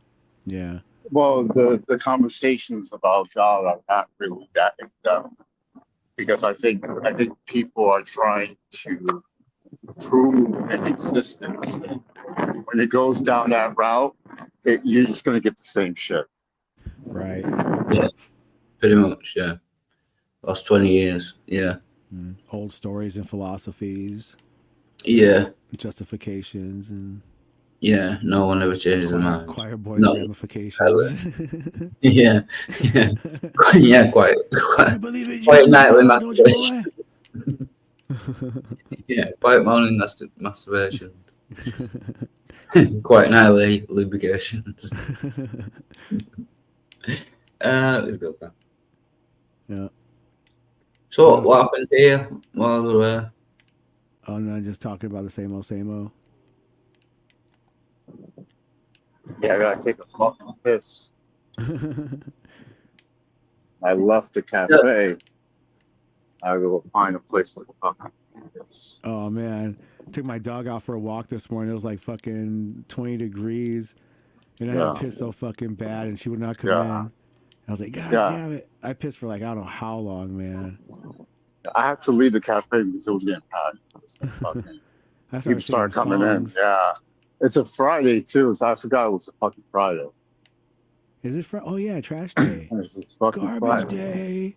Yeah. Well, the conversations about God are not really that in depth because I think people are trying to prove an existence. And when it goes down that route, you're just gonna get the same shit. Right. Yeah. Pretty much. Yeah. Last 20 years. Yeah. Old stories and philosophies. Yeah. Justifications and. Yeah, no one ever changes their mind. Choir boys ramifications. Yeah, yeah, yeah, quite nightly masturbation. Yeah, quite morning masturbation. Quite nightly lubrications. Yeah. So what happened here while we were? Oh no, just talking about the same old. Yeah, I gotta take a fucking piss. I left the cafe. I go find a place to fucking piss. Oh man, took my dog out for a walk this morning. It was like fucking 20 degrees, and I had to piss so fucking bad, and she would not come in. I was like, God damn it! I pissed for like I don't know how long, man. I had to leave the cafe because it was getting packed. People started coming in. Yeah. It's a Friday too, so I forgot it was a fucking Friday. Is it Friday? Oh yeah, trash day. It's fucking Garbage Friday. day.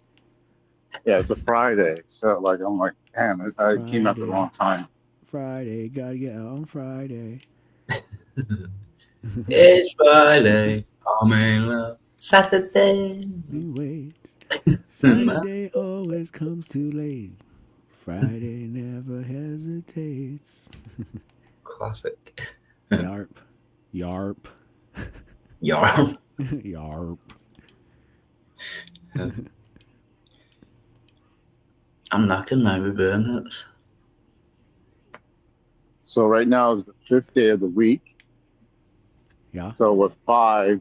Yeah, it's a Friday. So like I'm like, damn, I came at the wrong time. Friday, gotta get out on Friday. It's Friday, I'm in love. Saturday. We wait. Saturday always comes too late. Friday never hesitates. Classic. Yarp. Yarp. Yarp. I'm knackered now with burnouts. So right now is the 5th day of the week. Yeah. So with 5,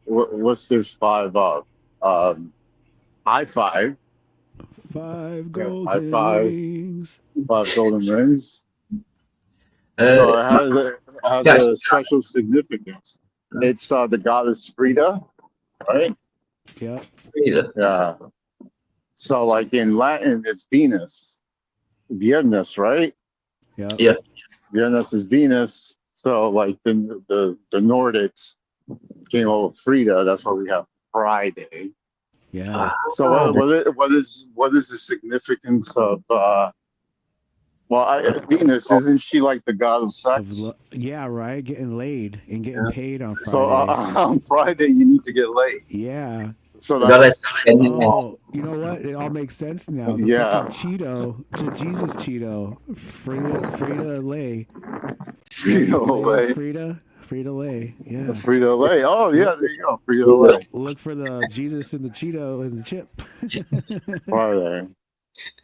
what's there's 5 of? High 5. 5 golden rings. 5 golden rings. So it has a special significance. It's the goddess Frida, right? Yeah. Frida. Yeah. So like in Latin, it's Venus. Venus, right? Yeah. Yeah. Venus is Venus. So like the Nordics came over with Frida. That's why we have Friday. Yeah. So what is the significance of Venus, isn't she like the god of sex? Yeah, right. Getting laid and getting paid on Friday. So on Friday you need to get laid. Yeah. So that's you know what? It all makes sense now. The fucking Cheeto, Jesus Cheeto, Frida Lay. Frida. Frito-Lay. Yeah. Frito-Lay. Oh yeah, there you go. Frito-Lay. Look for the Jesus and the Cheeto and the chip. Are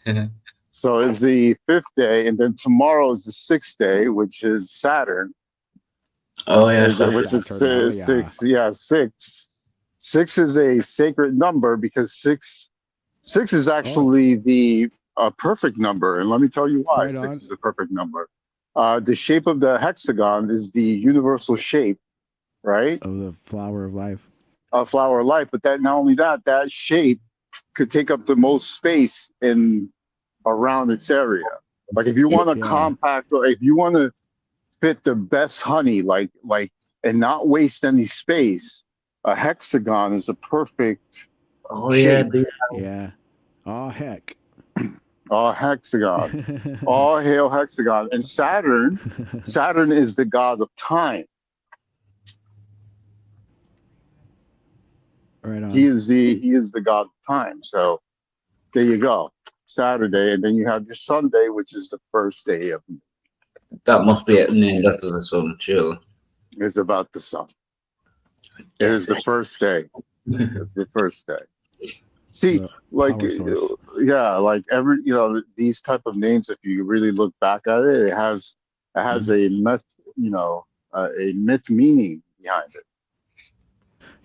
there? So it's the 5th day, and then tomorrow is the 6th day, which is Saturn. Oh yeah, Which is six. Yeah, 6. 6 is a sacred number because six is actually the perfect number, and let me tell you why. Right 6 on. is a perfect number. The shape of the hexagon is the universal shape, right? Of the flower of life. A flower of life, but that not only that shape could take up the most space in around its area. Like if you want to compact, if you want to fit the best honey, like and not waste any space, a hexagon is a perfect shape. Yeah. Oh heck. Oh, hexagon. All hail hexagon. And Saturn is the god of time. Right on. He is the god of time. So there you go. Saturday, and then you have your Sunday, which is the first day of. That must be named after the sun, surely. It's about the sun. It is the first day. The first day. See, like, yeah, like every, these type of names, if you really look back at it, it has a myth, a myth meaning behind it.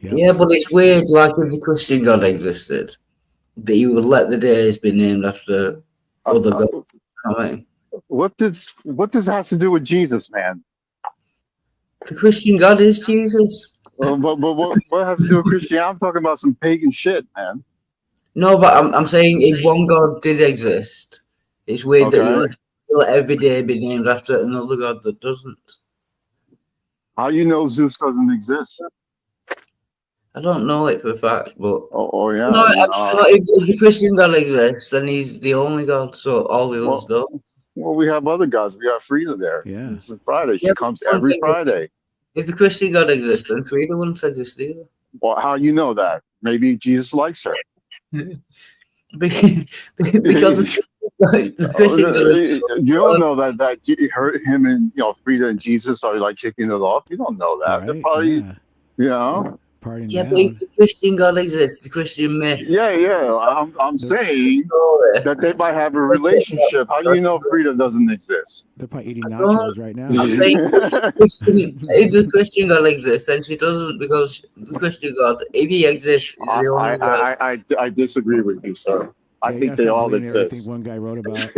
Yeah, but it's weird. Like if the Christian God existed, that you would let the days be named after other gods. You know what I mean? What does have to do with Jesus, man? The Christian God is Jesus. But what has to do with Christianity? I'm talking about some pagan shit, man. No, but I'm saying if one God did exist, it's weird that you let every day be named after another God that doesn't. How you know Zeus doesn't exist? I don't know it for a fact, but yeah. No, if the Christian God exists, then he's the only God, so all the others don't. Well, we have other gods. We got Frida there. Yeah. It's Friday. She comes every Friday. If the Christian God exists, then Frida wouldn't exist either. Well, how you know that? Maybe Jesus likes her. Because the Christian God is, you don't know that him and Frida and Jesus are like kicking it off. You don't know that. Right? They're probably Partying yeah, down. but if the Christian God exists, the Christian myth. Yeah. I'm saying that they might have a relationship. How do you know Frida doesn't exist? They're probably eating nachos right now. I'm saying if the Christian God exists, then she doesn't, because the Christian God, if he exists, is the only God. I disagree with you, sir. I think they all exist. One guy wrote about.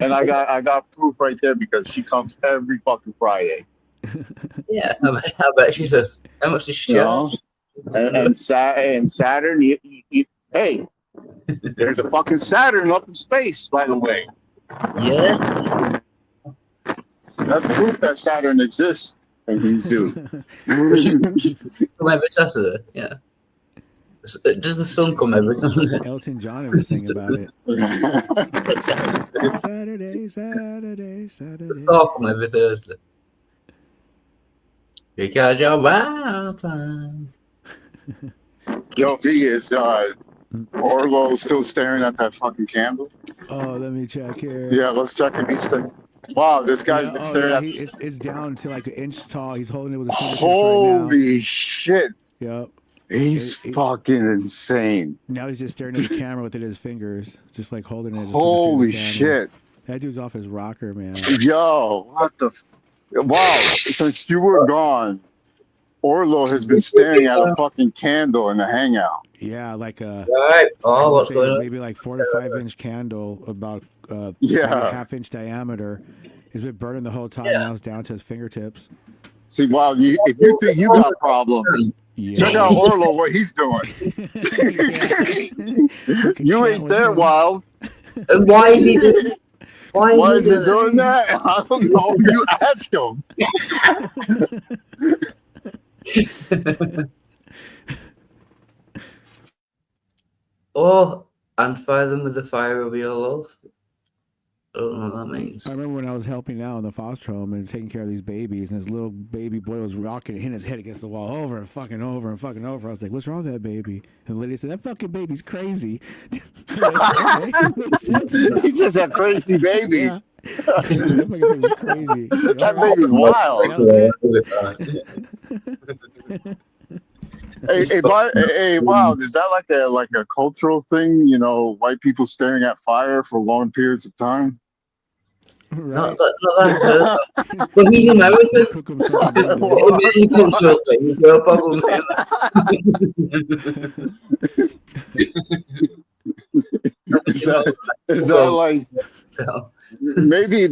And I got proof right there because she comes every fucking Friday. Yeah, I bet she does. How much does she charge? And Saturn, hey, there's a fucking Saturn up in space, by the way. Yeah. That's proof that Saturn exists, and he's Zeus. Come every Saturday, yeah. Does the sun come every Sunday? Elton John ever sing about it. Saturday. The Thor come every Thursday. Because you're wild time. Yo, he is Orlo still staring at that fucking candle. Oh, let me check here. Yeah, let's check if he's still. Wow, this guy's been staring at. It's down to like an inch tall. He's holding it with a fingertip Holy shit! Yep. He's fucking insane. Now he's just staring at the camera with it in his fingers, just like holding it. Holy shit! That dude's off his rocker, man. Yo, what the? Wow, since you were gone, Orlo has been staring at a fucking candle in a hangout. Yeah, like a what's going on? maybe like 4 to 5 inch candle, about a half-inch diameter. He's been burning the whole time. Now it's down to his fingertips. See, wow, if you think you got problems, check out Orlo, what he's doing. You ain't there, Wild. And why is he doing? Why is he doing that? I don't know. You ask him. Oh, and fire them with the fire of your love. I don't know what that means. I remember when I was helping out in the foster home and taking care of these babies, and this little baby boy was rocking, hitting his head against the wall over and fucking over and fucking over. I was like, "What's wrong with that baby?" And the lady said, "That fucking baby's crazy." He's just a crazy baby. That fucking thing was crazy. That baby's wild. Hey, wow! Is that like a cultural thing? You know, white people staring at fire for long periods of time. Right. Not that. Well, he's American. Cook himself. American thing. No problem. Is that like maybe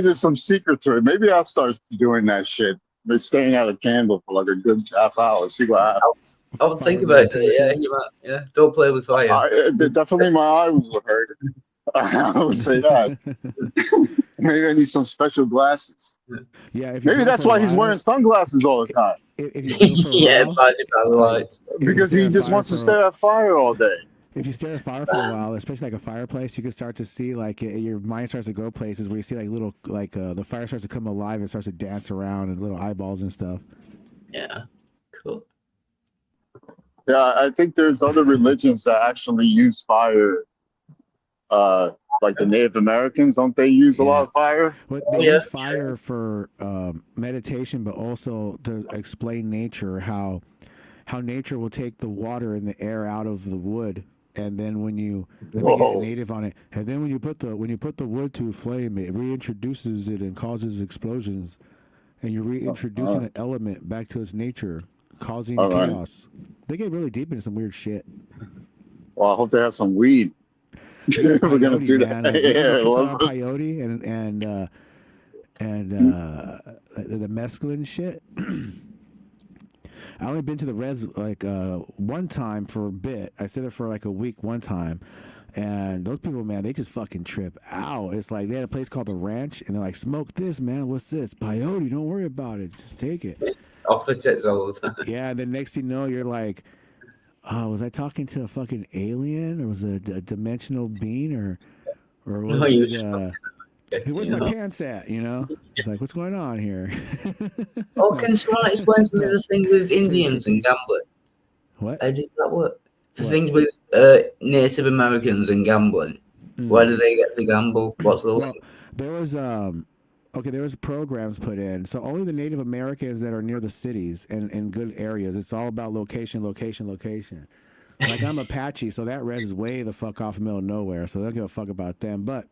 there's some secret to it? Maybe I'll start doing that shit. They're staying out a candle for like a good half hour. See what happens. I'll think about it. Yeah, you might. Yeah, don't play with fire. Definitely, my eyes will hurt. I would say that. Maybe I need some special glasses. Yeah, if maybe that's why he's wearing sunglasses all the time. Yeah, because he just wants to stare at fire all day. If you stare at fire for a while, especially like a fireplace, you can start to see like your mind starts to go places where you see like little the fire starts to come alive and starts to dance around and little eyeballs and stuff. Yeah, cool. Yeah, I think there's other religions that actually use fire. Like the Native Americans, don't they use a lot of fire? Well, they use fire for meditation, but also to explain nature, how nature will take the water and the air out of the wood, and then when you get a native on it, and then when you put the wood to a flame, it reintroduces it and causes explosions, and you're reintroducing an element back to its nature, causing chaos. They get really deep into some weird shit. Well, I hope they have some weed. We're gonna do that. Man. Yeah, peyote and the mescaline shit. I only been to the res like one time for a bit. I stayed there for like a week one time, and those people, man, they just fucking trip out. It's like they had a place called the Ranch, and they're like, "Smoke this, man. What's this? Peyote. Don't worry about it. Just take it." Off the tits all the time. Yeah, and then next thing you know, you're like, "Oh, was I talking to a fucking alien, or was it a dimensional being, or was it?" Hey, where's my pants at? You know, it's like, what's going on here? Oh, can someone explain to me the thing with Indians and gambling? What? How does that work? The things with Native Americans and gambling. Why do they get to gamble? What's the link? There was there was programs put in. So only the Native Americans that are near the cities and in good areas. It's all about location. Like I'm Apache, so that res is way the fuck off in the middle of nowhere. So they don't give a fuck about them. But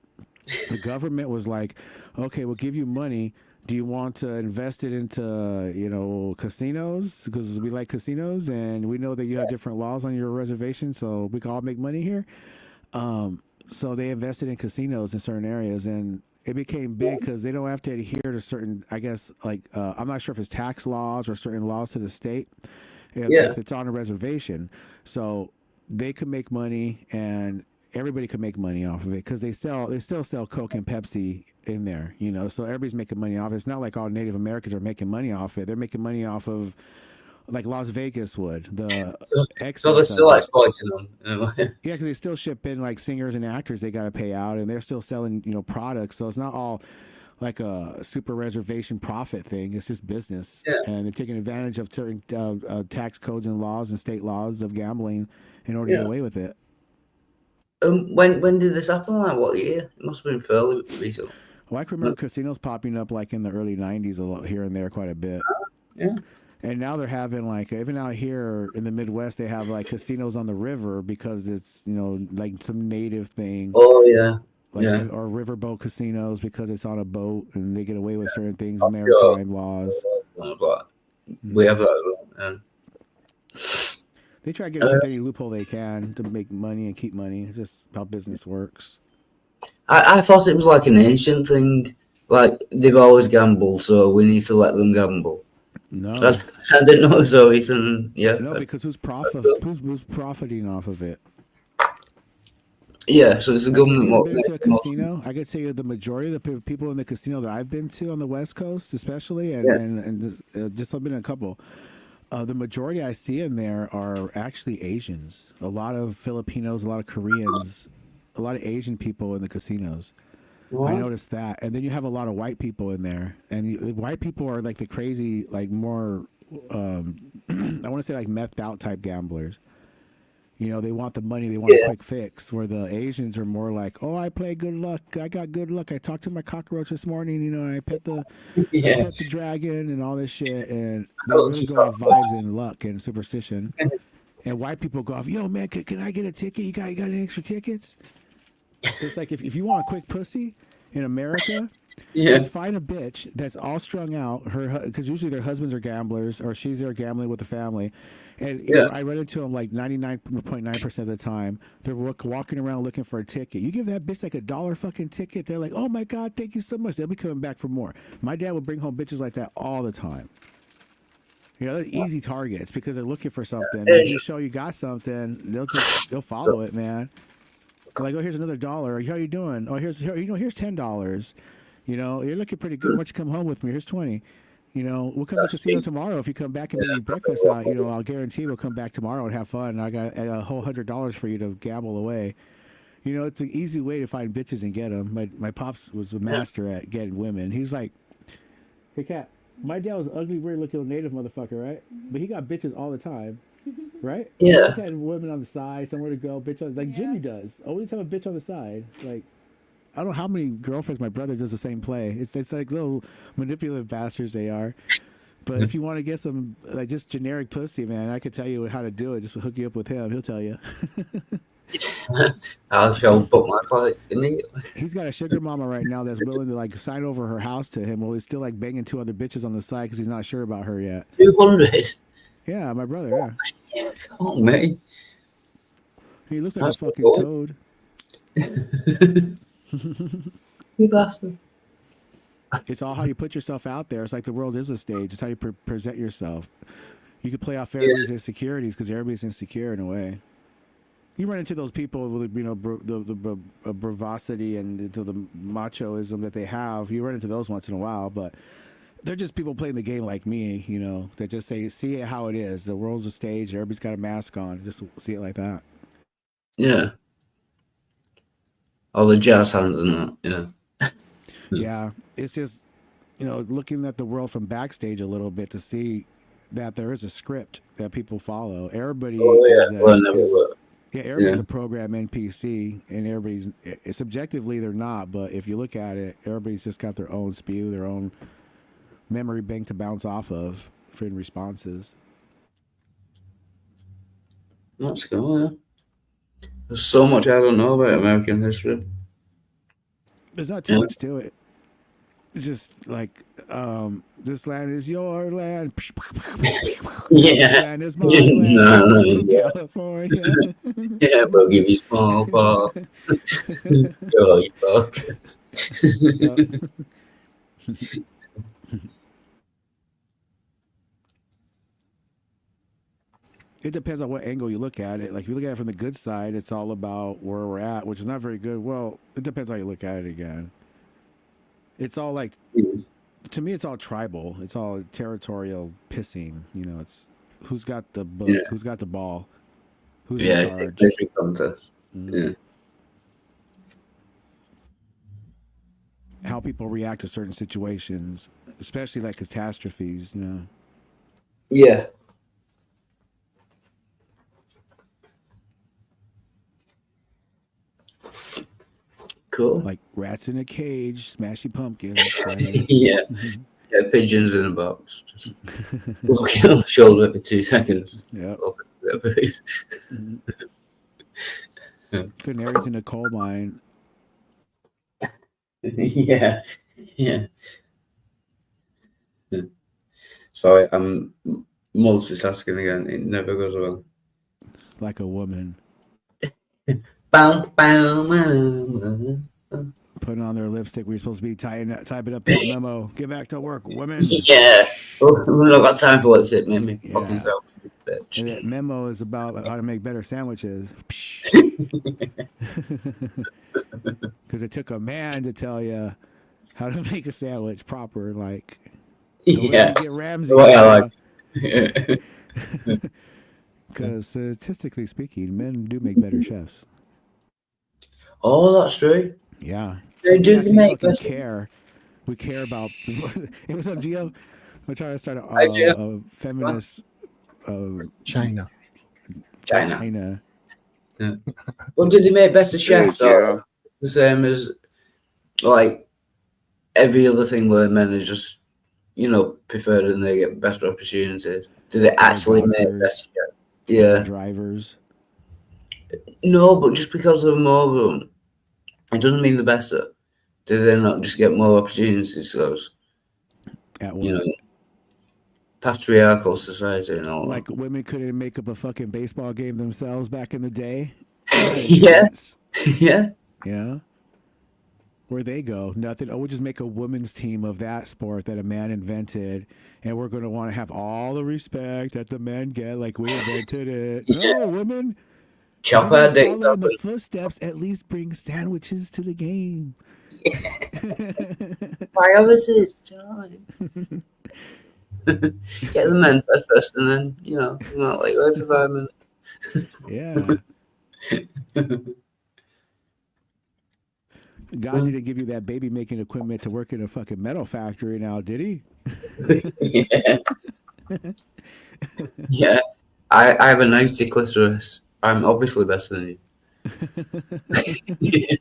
the government was like, okay, we'll give you money. Do you want to invest it into, casinos? Because we like casinos and we know that you have different laws on your reservation, so we can all make money here. So they invested in casinos in certain areas, and it became big because they don't have to adhere to certain, I guess, I'm not sure if it's tax laws or certain laws to the state if it's on a reservation. So they could make money, and everybody could make money off of it because they still sell Coke and Pepsi in there, so everybody's making money off it. It's not like all Native Americans are making money off it. They're making money off of, like Las Vegas would. So they're still exploiting them. Yeah, because they still ship in like singers and actors they got to pay out, and they're still selling, products. So it's not all like a super reservation profit thing. It's just business. Yeah. And they're taking advantage of certain tax codes and laws and state laws of gambling in order to get away with it. When did this happen? Like what year? It must have been fairly recent. Well, I can remember casinos popping up like in the early 90s a lot here and there quite a bit. Yeah. And now they're having like, even out here in the Midwest, they have like casinos on the river because it's, like some native thing. Oh, yeah. Or riverboat casinos because it's on a boat and they get away with certain things, maritime laws. We have that. They try to get rid of any loophole they can to make money and keep money. It's just how business works. I thought it was like an ancient thing. Like they've always gambled, so we need to let them gamble. No, I didn't know it was so recent. Yeah, no, because who's profiting off of it? Yeah, so it's the government. Been to a casino? I could say the majority of the people in the casino that I've been to on the West Coast, especially, and just I've been in a couple. The majority I see in there are actually Asians. A lot of Filipinos, a lot of Koreans, a lot of Asian people in the casinos. What? I noticed that. And then you have a lot of white people in there. And white people are like the crazy, like more, I want to say like methed out type gamblers. You know, they want the money, they want a quick fix. Where the Asians are more like, oh, I play good luck. I got good luck. I talked to my cockroach this morning. You know, and I pet the dragon and all this shit. And they really go off vibes and luck and superstition. And white people go off, yo, man, can I get a ticket? You got any extra tickets? It's like if you want a quick pussy in America, just find a bitch that's all strung out. Because usually their husbands are gamblers or she's there gambling with the family. And you know, I run into them like 99.9% of the time. They're walking around looking for a ticket. You give that bitch like $1 fucking ticket, they're like, oh my God, thank you so much. They'll be coming back for more. My dad would bring home bitches like that all the time. You know, they're easy targets because they're looking for something. If you show you got something, they'll follow it, man. They're like, oh, here's another $1. How you doing? Oh, here's $10. You know, you're looking pretty good. Why don't you come home with me? Here's 20. You know, we'll come to the casino tomorrow. If you come back and bring me breakfast out, you know, I'll guarantee we'll come back tomorrow and have fun. I got a whole $100 for you to gamble away. You know, it's an easy way to find bitches and get them. My pops was a master at getting women. He was like, hey, Cat, my dad was an ugly, weird-looking native motherfucker, right? But he got bitches all the time, right? Yeah. He always had women on the side, somewhere to go, bitch on, like Jimmy does. Always have a bitch on the side, like. I don't know how many girlfriends my brother does the same play. It's like little manipulative bastards they are. But if you want to get some like just generic pussy, man, I could tell you how to do it. Just hook you up with him. He'll tell you. I'll show put my products in it. He's got a sugar mama right now that's willing to like sign over her house to him while he's still like banging 2 other bitches on the side because he's not sure about her yet. 200. Yeah, my brother. Yeah. Oh man. He looks like a fucking toad. You bastard. It's all how you put yourself out there. It's like the world is a stage. It's how you present yourself. You can play off everybody's insecurities because everybody's insecure in a way. You run into those people with, you know, the bravosity and the machoism that they have. You run into those once in a while, but they're just people playing the game like me, you know, that just say, see it how it is. The world's a stage. Everybody's got a mask on. Just see it like that. Yeah. All the jazz hands and that, yeah. Yeah, it's just, you know, looking at the world from backstage a little bit to see that there is a script that people follow. Everybody everybody's a program NPC, and everybody's subjectively they're not, but if you look at it, everybody's just got their own spew, their own memory bank to bounce off of for responses. That's cool, yeah. There's so much I don't know about American history. There's not too much to it. It's just like, this land is your land. Yeah. This land is my land. No, California. Yeah, we'll give you small ball. Oh, you fuckers. It depends on what angle you look at it. Like if you look at it from the good side, it's all about where we're at, which is not very good. Well, it depends how you look at it again. It's all like, to me, it's all tribal. It's all territorial pissing. You know, it's who's got the book, who's got the ball, who's in charge. Contest. Yeah. How people react to certain situations, especially like catastrophes. You know. Yeah. Cool. Like rats in a cage, smashy pumpkins. Yeah. Yeah, pigeons in a box. Just looking on the shoulder every 2 seconds. Yeah. Mm-hmm. Canaries in a coal mine. Yeah. Yeah. Sorry, I'm multitasking again. It never goes well. Like a woman. Bow, bow, bow. Putting on their lipstick. We're supposed to be typing up that memo. Get back to work, women. Yeah. We've not got time for lipstick, man. Fucking self, bitch. And that memo is about how to make better sandwiches. Because it took a man to tell you how to make a sandwich proper. Like, yeah. Get Ramsay. Because statistically speaking, men do make better chefs. Oh, that's true. Yeah. They do make better. We care about. It was on Geo. We're trying to start a feminist. China. Yeah. Well, do they make better chefs? Yeah. Or the same as like every other thing where men are just, preferred and they get better opportunities? Do they actually make better doctors, chefs? Yeah. drivers. No, but just because they're more of them, it doesn't mean they're better. Do they not just get more opportunities? Because, At what? Patriarchal society and all Like women couldn't make up a fucking baseball game themselves back in the day. Yeah. Yeah. Yeah. Where they go, nothing. Oh, we'll just make a women's team of that sport that a man invented, and we're going to want to have all the respect that the men get, like we invented it. No, women. Chop our dicks follow up. in the footsteps. At least bring sandwiches to the game. Priorities, John. Get the men first, and then not like wait for 5 minutes. Yeah. God didn't give you that baby making equipment to work in a fucking metal factory now, did he? Yeah. Yeah. I have a 90 clitoris. I'm obviously better than you.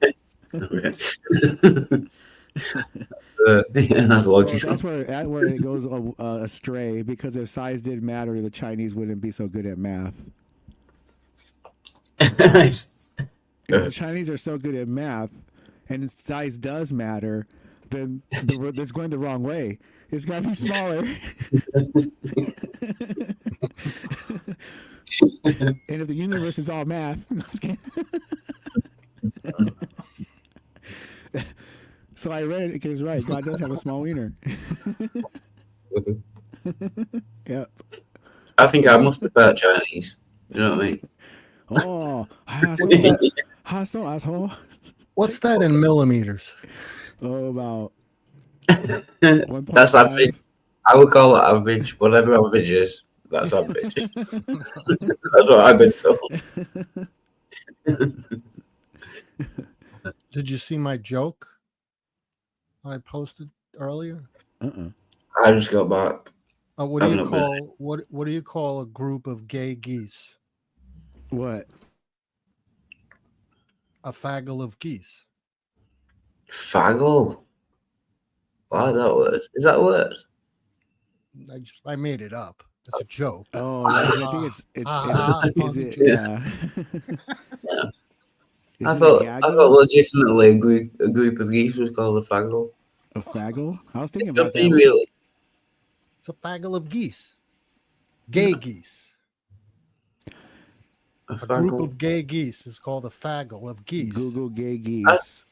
That's logical. That's where it goes astray, because if size didn't matter, the Chinese wouldn't be so good at math. Nice. If the Chinese are so good at math and size does matter, then it's going the wrong way. It's got to be smaller. And if the universe is all math, so I read it because right, God does have a small wiener. Yep. I think I must prefer Chinese. You know what I mean? Oh, asshole. What's that in millimeters? Oh, about That's average. I would call it average. Whatever average is, that's average. That's what I've been told. Did you see my joke I posted earlier? I just got back. What do you call a group of gay geese? What? A faggle of geese. Faggle? Why that word? Is that a word? I made it up. It's a joke. Oh, I think is it? Yeah. Yeah. I thought legitimately a group of geese was called a faggle. A faggle? I was thinking about that. Really? It's a faggle of geese. Gay geese. A group of gay geese is called a faggle of geese. Google gay geese.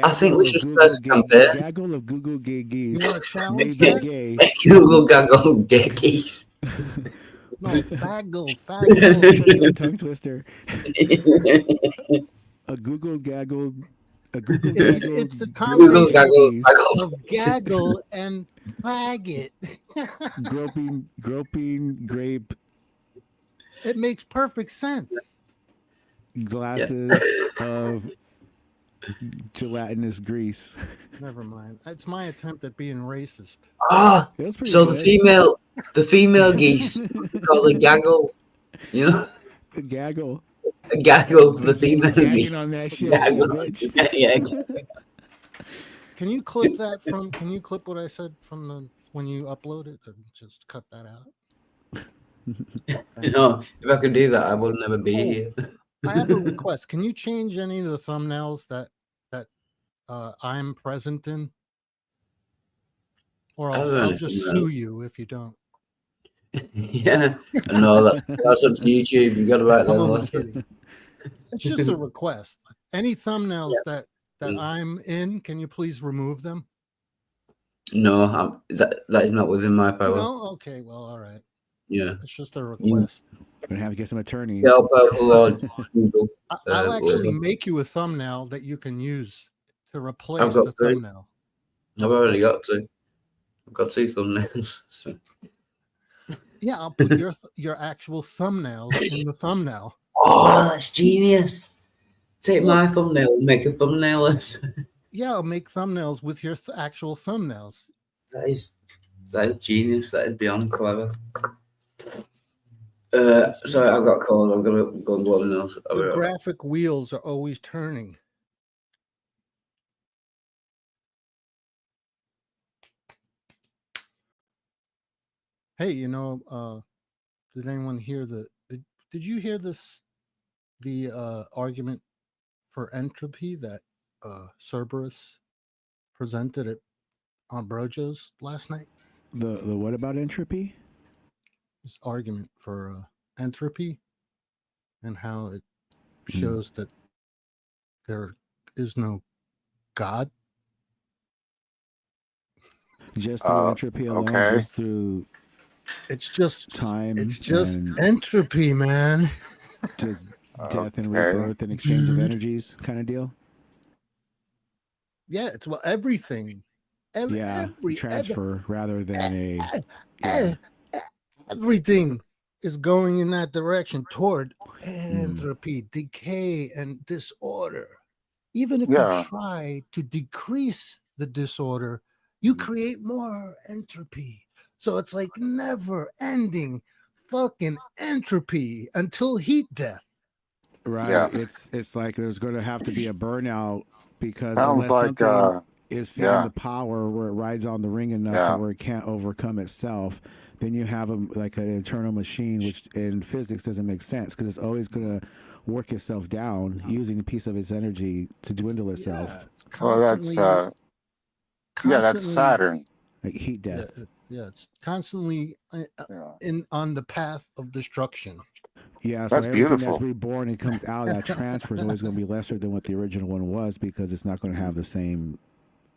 I think we should first compare. Gaggle of Google gay geese. You want to challenge Maybe that? Gay. Google gaggle gay geese. No, faggle. Tongue twister. A Google gaggle. A Google gaggle. It's the combination of gaggle and faggot. Groping grape. It makes perfect sense. Glasses of gelatinous grease. Never mind. It's my attempt at being racist. Ah, so good. the female geese called a gaggle. You know, A gaggle. a gaggle to the female geese. Gagging on that shit. Gaggle. Bitch. Yeah. Can you clip that from? Can you clip what I said from the when you upload it, or just cut that out? You know, if I could do that, I would never be here. I have a request. Can you change any of the thumbnails that I'm present in? Or I'll just sue you if you don't. Yeah, no, that's up to YouTube. You got to write that lesson. It's just a request. Any thumbnails that I'm in, can you please remove them? No, that is not within my power. No, okay, well, all right. Yeah, it's just a request. We're gonna have to get some attorneys. I'll actually make you a thumbnail that you can use to replace the thumbnail. I've already got two. I've got two thumbnails. So. Yeah, I'll put your actual thumbnails in the thumbnail. Oh, that's genius! Take my thumbnail and make a thumbnail. Yeah, I'll make thumbnails with your actual thumbnails. That is genius. That is beyond clever. Sorry, I've got a cold. I'm gonna go and blow my nose. I'll be The right back. graphic wheels are always turning. Hey, did anyone hear did you hear the argument for entropy that Cerberus presented on Brojo's last night? The what about entropy? This argument for entropy and how it shows that there is no God. Just through entropy alone, okay. just through It's just time. It's just and entropy, man. just death and Okay. rebirth and exchange of energies kind of deal. Yeah, it's everything. Transfer rather than everything is going in that direction toward entropy, decay, and disorder. Even if Yeah. you try to decrease the disorder, you create more entropy. So it's like never ending fucking entropy until heat death. Right. Yeah. It's like there's going to have to be a burnout because Sounds unless like something is feeling yeah. the power where it rides on the ring enough Yeah. to where it can't overcome itself, then you have like an internal machine, which in physics doesn't make sense because it's always going to work itself down using a piece of its energy to dwindle itself. Yeah, it's Well, that's that's Saturn. Like heat death. Yeah, it's constantly on the path of destruction. Yeah, so That's everything beautiful. that's reborn and comes out of that transfer is always going to be lesser than what the original one was because it's not going to have the same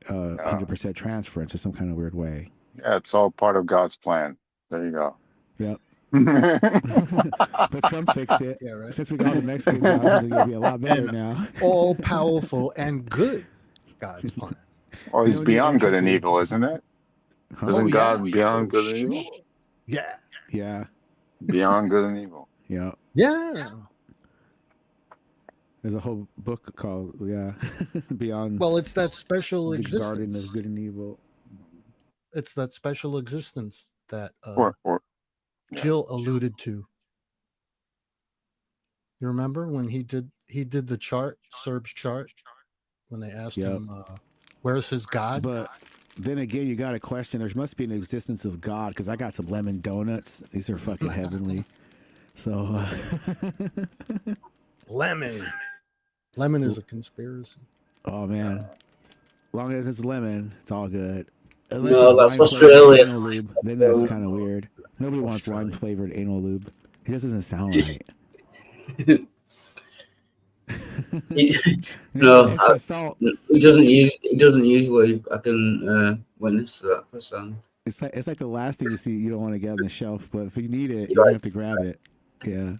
100% transference in some kind of weird way. Yeah, it's all part of God's plan. There you go. Yep. But Trump fixed it. Yeah, right. Since we got the Mexicans out, it's going to be a lot better And now. all powerful and good God's plan. Well, he's No need beyond good and entropy. evil, isn't it? Huh? Isn't yeah. God beyond good and evil? Yeah. Yeah. Beyond good and evil. Yeah. Yeah. There's a whole book called Beyond Well, it's that special the Garden existence. of Good and Evil. It's that special existence that Or yeah. Jill alluded to. You remember when he did the chart, Serb's chart, when they asked Yep. him, "Where's his God?" But then again, you got to question. There must be an existence of God because I got some lemon donuts. These are fucking heavenly. So Lemon is a conspiracy. oh man, as long as it's lemon, it's all good. Unless No, it's that's lime-flavored Australia. anal lube, then that's kind of weird. Nobody wants lime flavored anal lube. It just doesn't sound right. No, Extra salt. he doesn't use lube. I can witness that for some. It's like the last thing you see you don't want to get on the shelf, but if you need it, you don't have to grab it. Yeah.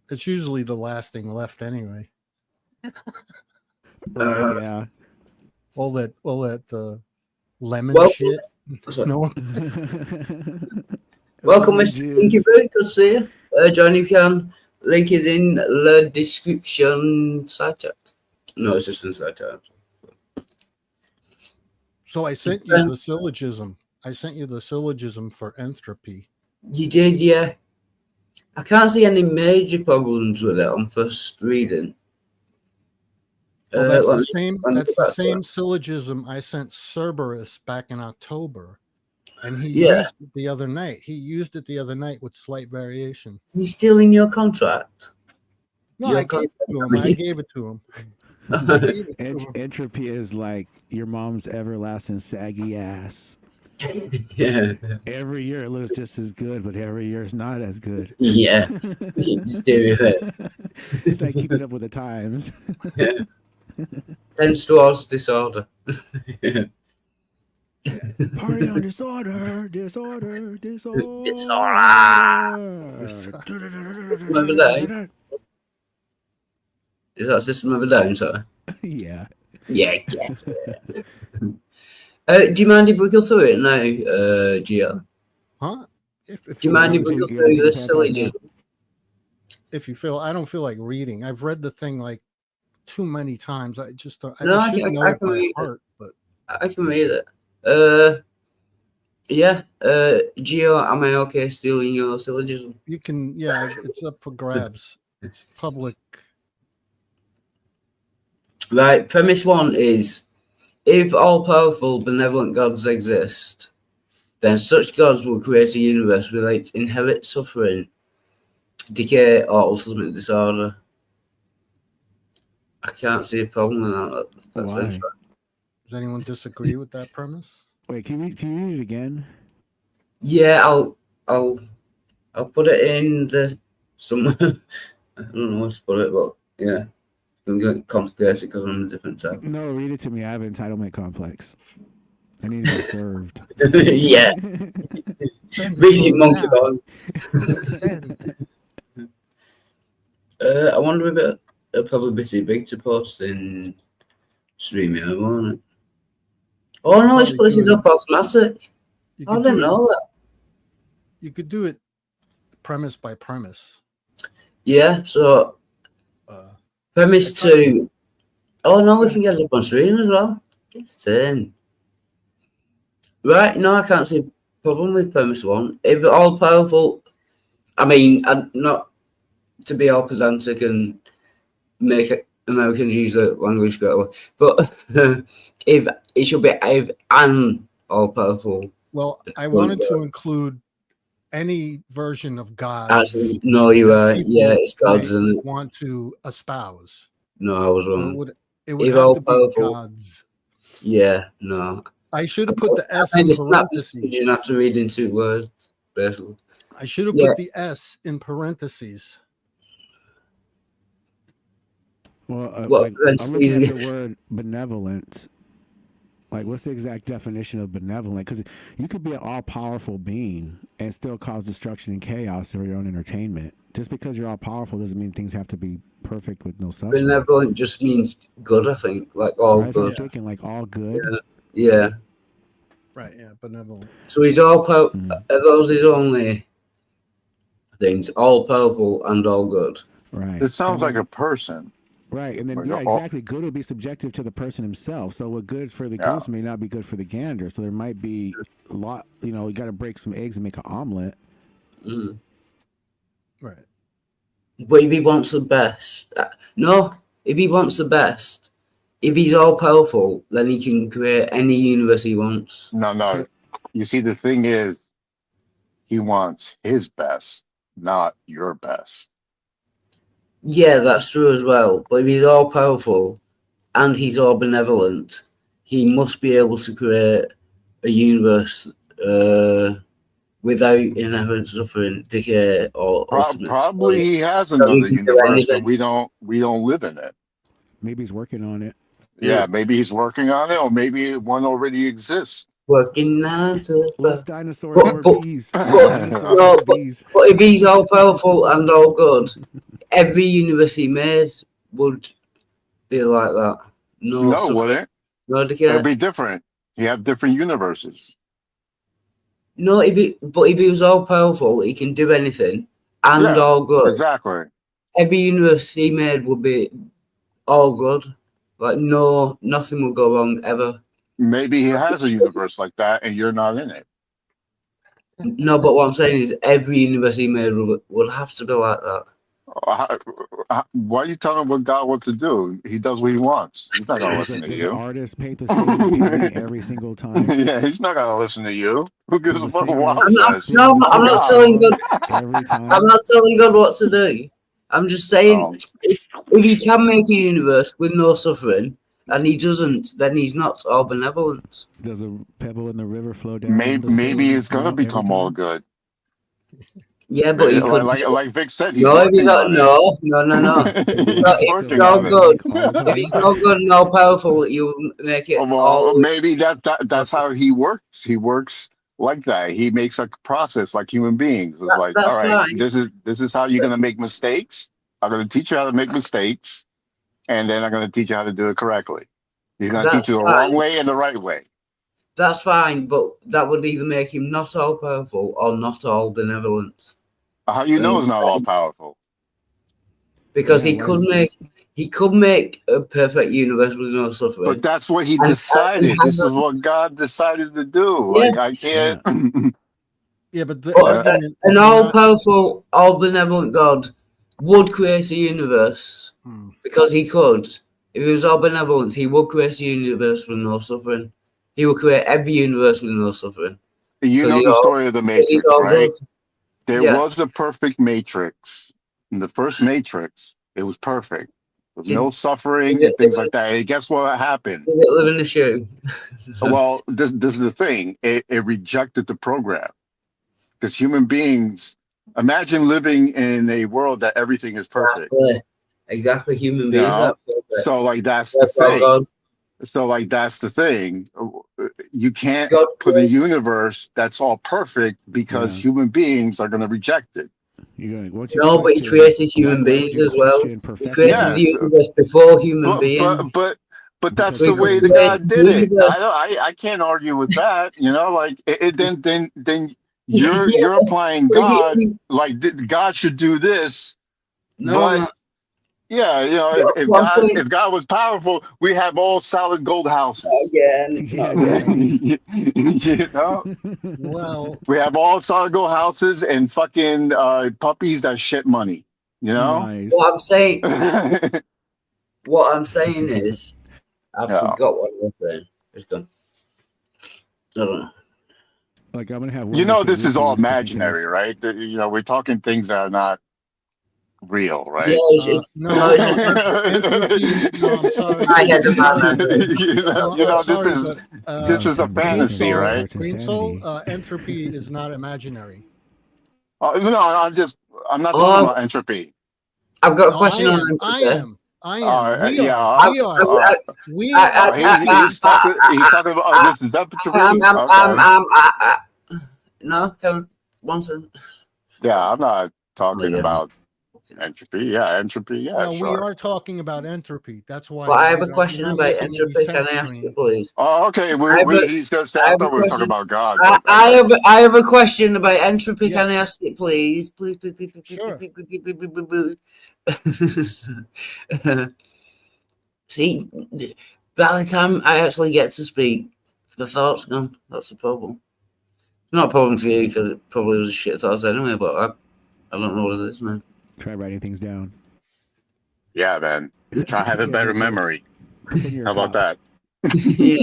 It's usually the last thing left anyway. Right, yeah. All that lemon Well- shit. Sorry. No one. Welcome, Lemon Mr. juice. Stinky Boo. Good to see you. Join if you can. Link is in the description side chat. No, it's just inside chat. So I sent you the syllogism. I sent you the syllogism for entropy. You did, yeah. I can't see any major problems with it on first reading. Well, that's let the me- same. let me That's get the back to same that. syllogism I sent Cerberus back in October, and he Yeah. used it the other night. He used it the other night with slight variation. Is he still in your contract? No, Your I gave it to him. I gave it to him. I gave it to him. Entropy is like your mom's everlasting saggy ass. Yeah. Every year it looks just as good, but every year it's not as good. Yeah. Stereotype. It's like keeping up with the times. Tends towards disorder. Party on disorder, disorder, disorder. Remember that? Is that System of a Down, sorry? Yeah. Yeah, get it. Do you mind if we go through it now, Gio? Huh? Do you mind if we go through the syllogism? If you feel, I don't feel like reading. I've read the thing like too many times. I just don't. No, I should can- know I it can by read it. heart, but I can read it. Yeah, Gio, am I okay stealing your syllogism? You can, yeah, it's up for grabs. It's public. Right, premise 1 is, if all-powerful, benevolent gods exist, then such gods will create a universe without inherent suffering, decay, or ultimate disorder. I can't see a problem with that. That's Why? interesting. Does anyone disagree with that premise? Wait, can you read it again? Yeah, I'll put it in the somewhere. I don't know where to put it, but yeah, I'm going to complicate it because I'm on a different tab. No, read it to me. I have entitlement complex. I need to be served. Yeah. Reading monkey dog. I wonder if it'll probably be too big to post in StreamYard, won't it? Oh no, it's placed up automatic. I didn't know that. You could do it premise by premise. Yeah, so premise 2. Oh no, we can get it up on stream as well. It's in. Right, no, I can't see a problem with premise 1. If all powerful, I mean, not to be all pedantic and make Americans use the language correctly, but if it should be if an all powerful. Well, I wanted to include any version of God. Actually, no, you're right. Yeah, it's gods, and it want to espouse. No, I was wrong. It would have to be gods. Yeah, no. I should have put the S in parentheses. You have to read in 2 words, basically. I should have put the S in parentheses. Well, I'm looking at the word benevolent. Like, what's the exact definition of benevolent? Because you could be an all-powerful being and still cause destruction and chaos for your own entertainment. Just because you're all-powerful doesn't mean things have to be perfect with no suffering. Benevolent just means good, I think. Like all right, good. so I'm thinking like all good. Yeah. Right, yeah, benevolent. So he's all powerful. Are those his only things? All powerful and all good. Right. It sounds like a person. Right, and then exactly. Good would be subjective to the person himself. So what good for the goose may not be good for the gander. So there might be a lot. You know, you got to break some eggs and make an omelet. Mm. Right. But if he wants the best, no. If he wants the best, if he's all powerful, then he can create any universe he wants. No. You see, the thing is, he wants his best, not your best. Yeah, that's true as well. But if he's all powerful and he's all benevolent, he must be able to create a universe without inherent suffering, decay, or probably he has another universe and we don't live in it. Maybe he's working on it. Yeah, maybe he's working on it, or maybe one already exists. Working on it. Less dinosaurs, more bees. But if he's all powerful and all good, every universe he made would be like that. No, wouldn't. No decay. It'd be different. You have different universes. No, if he was all powerful, he can do anything and all good. Exactly. Every universe he made would be all good. Like nothing will go wrong ever. Maybe he has a universe like that, and you're not in it. No, but what I'm saying is every universe he made would have to be like that. Why are you telling him what God wants to do? He does what he wants. He's not going to listen to you. Artists paint the same painting every single time. Yeah, he's not going to listen to you. Who gives a fuck what I'm not telling God. I'm not telling God what to do. I'm just saying, if he can make a universe with no suffering, and he doesn't, then he's not all benevolent. Does a pebble in the river flow down? Maybe it's going to become all good. Yeah, but he could. Like Vic said, he's no. He's If he's not good, if he's not good and all powerful, you make it. Well, maybe that's how he works. He works like that. He makes a process like human beings. It's like, all right, fine. This is how you're gonna make mistakes. I'm gonna teach you how to make mistakes, and then I'm gonna teach you how to do it correctly. He's gonna teach you the wrong way and the right way. That's fine, but that would either make him not all powerful or not all benevolent. How you know he's not all powerful? Because he could he could make a perfect universe with no suffering. But that's what he And- decided. and This is has what God decided to do. Yeah. Like I can't. Yeah, but the But argument an is not- all-powerful, all-benevolent God would create a universe because he could. If he was all-benevolent, he would create a universe with no suffering. He would create every universe with no suffering. You 'Cause know he's the all- story of the 'cause he's Matrix, all right? good. There Yeah. was a perfect Matrix. In the first Matrix, it was perfect. There was no suffering and things like that. And guess what happened? Did it live in a shoe? Well, this is the thing. It rejected the program. Because human beings, imagine living in a world that everything is perfect. Exactly. Human You beings. know? are perfect. So like that's the That's all thing. God. So like that's the thing. You can't God put a universe that's all perfect because human beings are going to reject it. You're going, what's your No, but he question? created human Why would beings you as well. question He perfection? created the Yes. universe before human beings. But that's So the he way could that God create did the it. universe. I can't argue with that. You know, like then you're applying God like God should do this. No, but no. yeah, you know, if God was powerful, we have all solid gold houses. Again, You know, well, we have all solid gold houses and fucking puppies that shit money. You know, What I'm saying is, I Yeah. forgot what I was saying. It's gone. I don't know. Like I'm gonna have. you know, this is all Wikis just in imaginary, right? You know, we're talking things that are not real, right? Yeah, it's no, entropy. No, I'm sorry. I had the you know, this sorry, is but, this is a fantasy, Green Soul- right? Green Soul, entropy is not imaginary. No, I'm not Oh, talking about entropy. I've got a No, question I on am. entropy. I am. We yeah, are. We are. We are. he's talking about this is entropy. No, Kevin, one second. Yeah, I'm not talking Yeah. about entropy. Yeah, entropy. Yeah, No, sure. we are talking about entropy. That's why. But I have a you're question not about making any entropy. Can I sense, ask Green. you, please? Oh, okay. He's gonna say. I thought we were talking about God. I have a question about entropy. Can I ask it, please? Please. See, by the time I actually get to speak, the thought's gone. That's the problem. Not a problem for you because it probably was a shit thoughts anyway. But I don't know what it is now. Try writing things down. Yeah, man. Try to have a better memory. How about that? Yeah,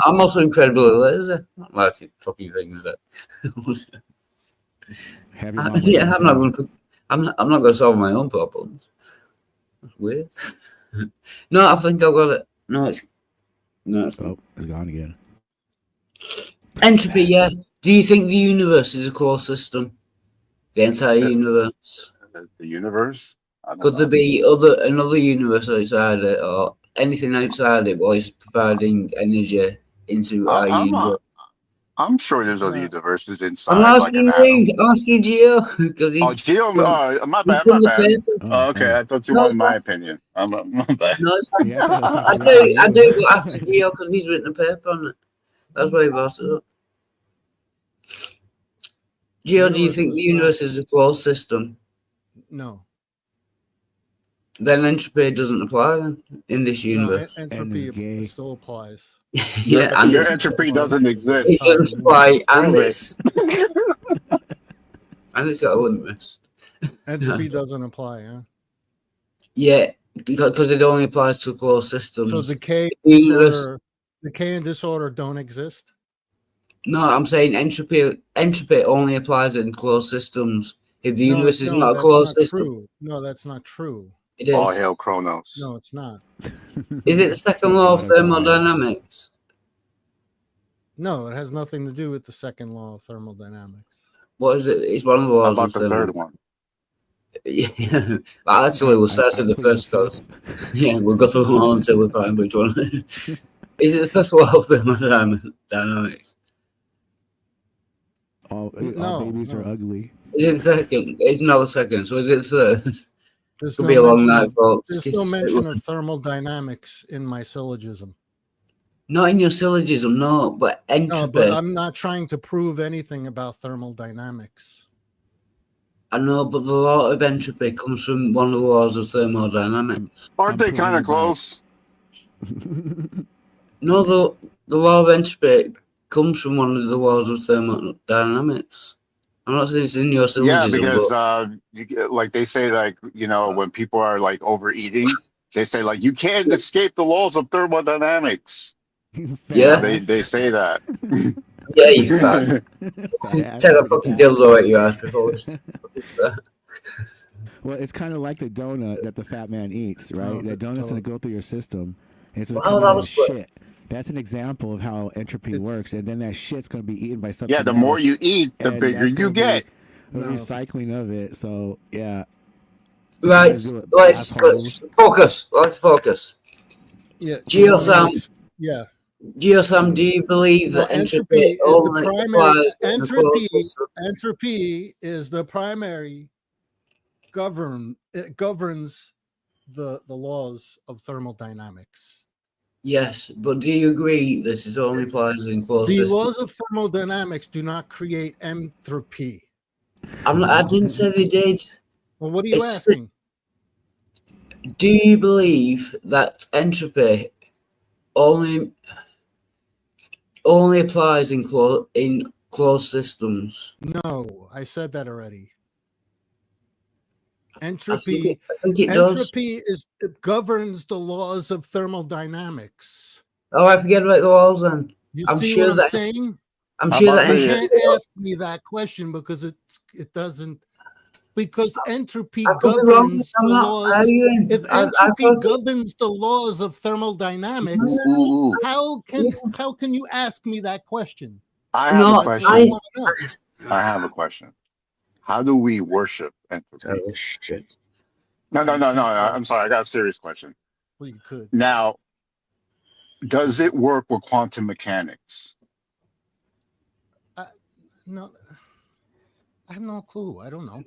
I'm also incredibly lazy. Well, that's fucking things that. Have your mom Yeah, write I'm not things going to. I'm not going to solve my own problems. That's weird. No, I think I've got it. No, it's Oh, it's gone again. entropy. Yeah. Do you think the universe is a closed system? The entire universe. The universe. Could there be another universe outside it, or anything outside it, what is providing energy into our universe? I'm sure there's other universes inside. I'm asking like an atom. you. I'm asking Gio because he's. Oh, Gio, my bad, from my the bad. paper. Oh, okay, I thought you No, wanted it's my not. opinion. My bad. No, it's fine. I do, but after Gio because he's written a paper on it. That's why he brought it up. Gio, do you think the universe is a closed system? No. Then entropy doesn't apply then in this No, universe. entropy still applies. Yeah, and your it's- entropy doesn't exist. It doesn't apply, and Prove it's and it's got a limit. Entropy doesn't apply, huh? Yeah, because it only applies to closed systems. So decay and disorder don't exist. No, I'm saying entropy only applies in closed systems. If the universe is not a that's closed not system, true. No, that's not true. it is. All hail Kronos. No, it's not. Is it the second law of thermodynamics? No, it has nothing to do with the second law of thermodynamics. What is it? It's one of the laws. How of about the third one? Yeah, well, actually, we'll start with the first cause. Yeah, we'll go through them all until we find which one. Is it the first law of thermodynamics? All No, babies are ugly. Is it the second? It's not the second, so is it the third? There's Could no be a long mention night, of- folks. There's Just no stay mention with- of thermodynamics in my syllogism. Not in your syllogism, no, but entropy. No, but I'm not trying to prove anything about thermodynamics. I know, but the law of entropy comes from one of the laws of thermodynamics. Aren't they kind of close? No, the law of entropy comes from one of the laws of thermodynamics. I'm not saying it's in your Yeah, syllogism, because but like they say, like, you know, when people are like overeating, they say like you can't escape the laws of thermodynamics. yeah, They say that. yeah, you fat. Take a fucking dildo at your ass before it's Well, it's kind of like the donut that the fat man eats, right? Oh, that donut's gonna go through your system, and it's gonna Wow, come that out was as good. shit. That's an example of how entropy works, and then that shit's gonna be eaten by something. Yeah, the more else, you eat, the and bigger that's you gonna be get. a recycling of it. So yeah, right. Let's focus. Let's focus. Yeah. Geosam, Yeah. Geosam, do you believe Well, that entropy is the only primary. applies in a closed system? Entropy is the primary it governs the laws of thermodynamics. Yes, but do you agree this is only applies in closed The systems? laws of thermodynamics do not create entropy. I didn't say they did. Well, what are you It's- asking? Do you believe that entropy only applies in closed systems? No, I said that already. I Entropy. think it does. Entropy it governs the laws of thermodynamics. Oh, I forget about the laws then. You I'm see sure what I'm that saying? I'm sure that You entropy. can't ask me that question because it doesn't. Because entropy I could be wrong. governs I'm the not laws. arguing. If I entropy thought it- governs the laws of thermodynamics, Ooh. how can you ask me that question? I have No, a That's question. what I want to know. I have a question. How do we worship entropy? Oh shit! No. I'm sorry. I got a serious question. Well, you could. Now, does it work with quantum mechanics? No, I have no clue. I don't know.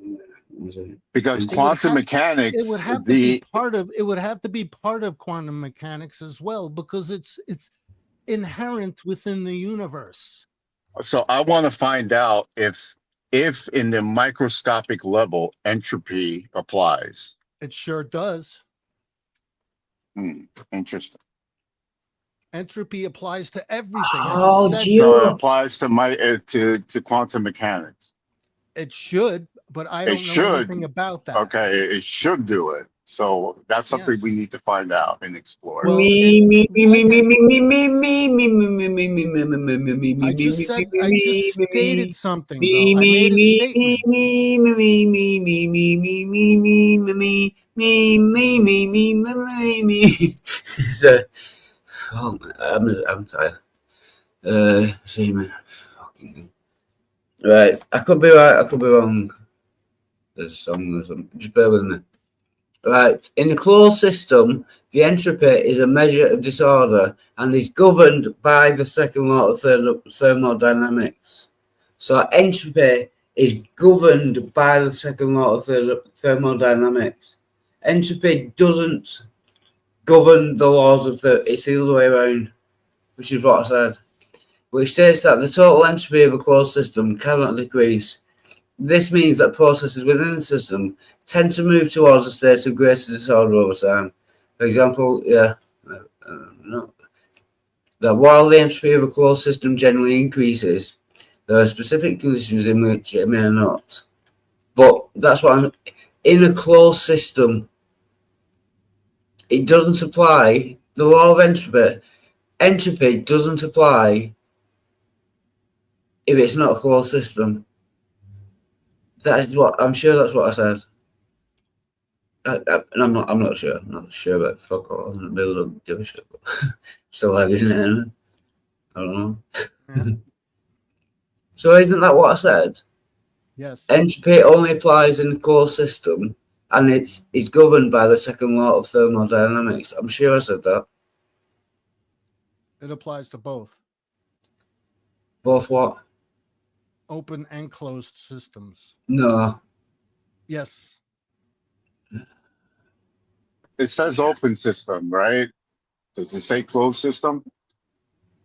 Because quantum mechanics, It would have to be part of. It would have to be part of quantum mechanics as well because it's inherent within the universe. So I want to find out if in the microscopic level entropy applies. It sure does. Interesting. Entropy applies to everything. Oh, So Gio. it applies to to quantum mechanics. It should, but I It don't know should. anything about that. Okay, it should do it. So that's something we need to find out and explore. Well, Me. I just stated something though. I made a statement. So, oh, I'm tired. See me. Fucking. Right, I could be right. I could be wrong. There's a song or something. Just bear with me. Right, in a closed system, the entropy is a measure of disorder and is governed by the second law of thermodynamics. So entropy is governed by the second law of thermodynamics. Entropy doesn't govern the laws of it's the other way around, which is what I said, which states that the total entropy of a closed system cannot decrease. This means that processes within the system tend to move towards a state of greater disorder over time. For example, that while the entropy of a closed system generally increases, there are specific conditions in which it may not. But that's what in a closed system, it doesn't apply. The law of entropy. Entropy doesn't apply if it's not a closed system. That is what I'm sure. That's what I said. And I'm not sure. I'm not sure about fuck all. I really don't give a shit. But still having it. Anyway. I don't know. Yeah. So isn't that what I said? Yes. Entropy only applies in a closed system, and it's governed by the second law of thermodynamics. I'm sure I said that. It applies to both Both what? open and closed systems. No. Yes. It says open system, right? Does it say closed system?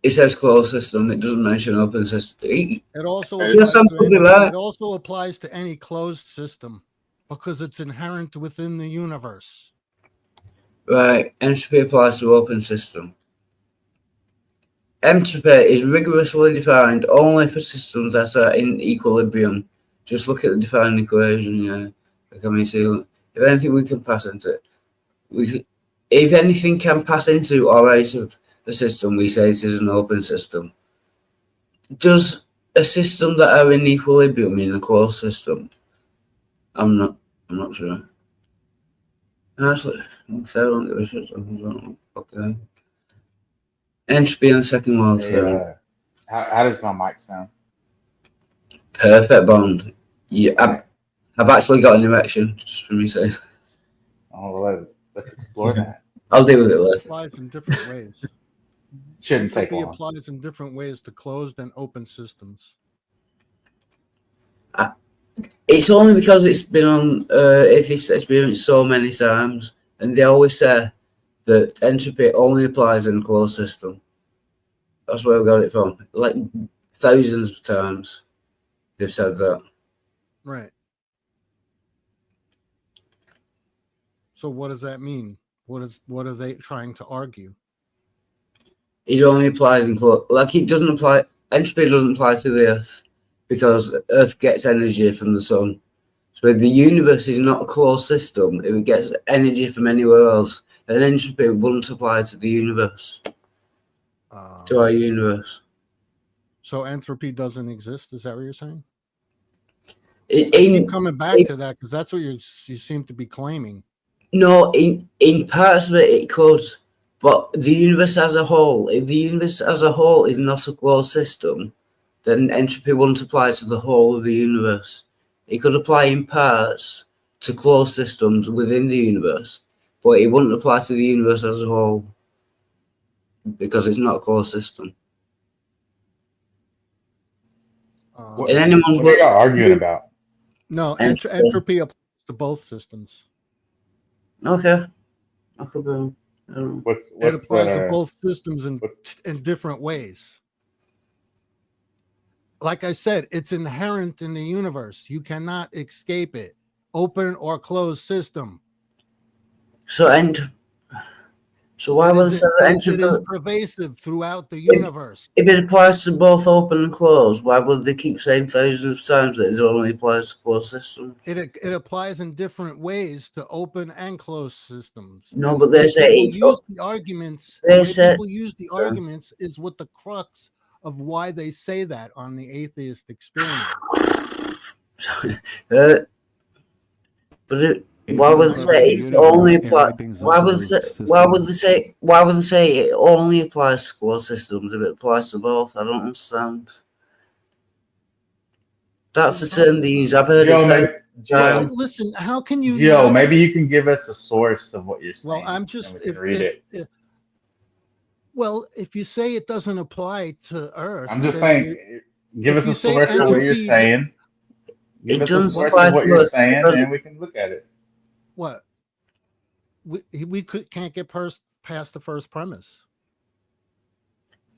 It says closed system. It doesn't mention open system. It also Yes, applies I'm to could be any, right. it also applies to any closed system because it's inherent within the universe. Right. Entropy applies to open system. Entropy is rigorously defined only for systems that are in equilibrium. Just look at the defined equation. Yeah. Can we see if anything we can pass into it? If anything can pass into or out of the system, we say it is an open system. Does a system that are in equilibrium mean a closed system? I'm not sure. And actually, I don't give a shit. Okay. Entropy in the second law. Hey, how does my mic sound? Perfect, Bond. Yeah, Okay. I've actually got an erection, just for me saying. Oh, well, let's explore that. I'll deal with it It later. applies in different ways. Shouldn't take Entropy long. applies in different ways to closed and open systems. It's only because it's been on atheist experience so many times, and they always say that entropy only applies in a closed system. That's where I got it from. Like thousands of times they've said that. Right. So what does that mean? What are they trying to argue? It only applies in closed. Like it doesn't apply. Entropy doesn't apply to the Earth because Earth gets energy from the sun. So if the universe is not a closed system, if it gets energy from anywhere else, then entropy wouldn't apply to the universe, to our universe. So entropy doesn't exist. Is that what you're saying? I keep coming back to that because that's what you seem to be claiming. No, in parts of it could, but the universe as a whole, if the universe as a whole is not a closed system, then entropy wouldn't apply to the whole of the universe. It could apply in parts to closed systems within the universe, but it wouldn't apply to the universe as a whole because it's not a closed system. What are y'all arguing about? No, entropy applies to both systems. Okay. It applies to both systems in different ways. Like I said, it's inherent in the universe. You cannot escape it. Open or closed system. So why would it is pervasive throughout the universe? If it applies to both open and closed, why would they keep saying thousands of times that it only applies to closed systems? It applies in different ways to open and closed systems. No, but they say people use the arguments. People use the arguments is what the crux of why they say that on the atheist experience. Why would they say it only applies? Why would they say it only applies to closed systems if it applies to both? I don't understand. That's the term they use. I've heard it. Listen, how can you? Joe, maybe you can give us a source of what you're saying. Well, I'm just read it. Well, if you say it doesn't apply to Earth, I'm just saying, give us a source of what you're saying. Give us a source of what you're saying, and we can look at it. What? We can't get past the first premise.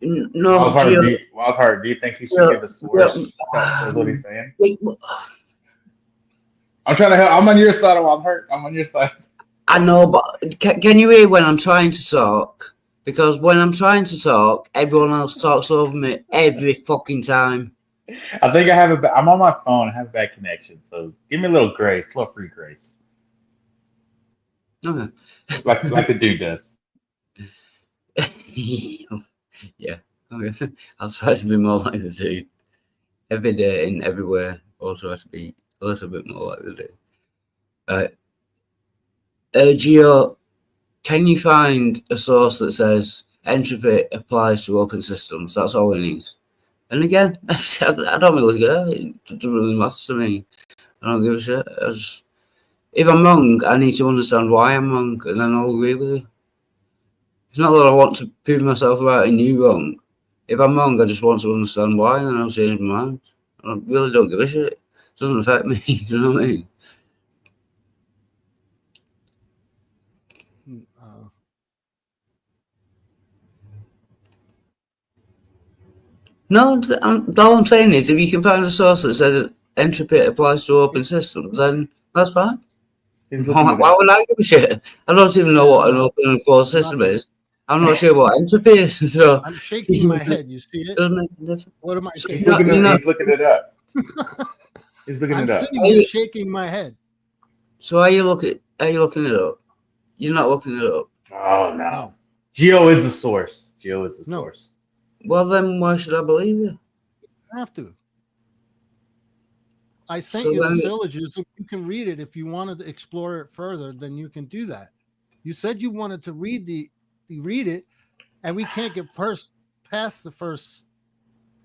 No, Wildheart, do you think he should give a source that says what he's saying? I'm trying to help. I'm on your side, Wildheart. I'm on your side. I know, but can you hear when I'm trying to talk? Because when I'm trying to talk, everyone else talks over me every fucking time. I think I have I'm on my phone. I have bad connection, so give me a little grace, a little free grace. Okay. like the dude does. Yeah. Okay. I'll try to be more like the dude. Every day and everywhere, I'll try to be a little bit more like the dude. Gio, can you find a source that says entropy applies to open systems? That's all we need. And again, I don't really care. It doesn't really matter to me. I don't give a shit. If I'm wrong, I need to understand why I'm wrong, and then I'll agree with you. It's not that I want to prove myself right and you wrong. If I'm wrong, I just want to understand why, and then I'll change my mind. I really don't give a shit. It doesn't affect me. Do you know what I mean? No, all I'm saying is if you can find a source that says that entropy applies to open systems, then that's fine. Why would I give a shit? I don't even know what an open and closed system is. I'm not sure what entropy is. So I'm shaking my head. You see it? Doesn't make a difference. What am I saying? He's looking it up. He's looking I'm it up. sitting here shaking my head. So are you looking it up? You're not looking it up. Oh no. Geo is the source. Geo is the source. Well then why should I believe you? I have to. I sent So you the then- syllogism. You can read it if you wanted to explore it further. Then you can do that. You said you wanted to read it, and we can't get past the first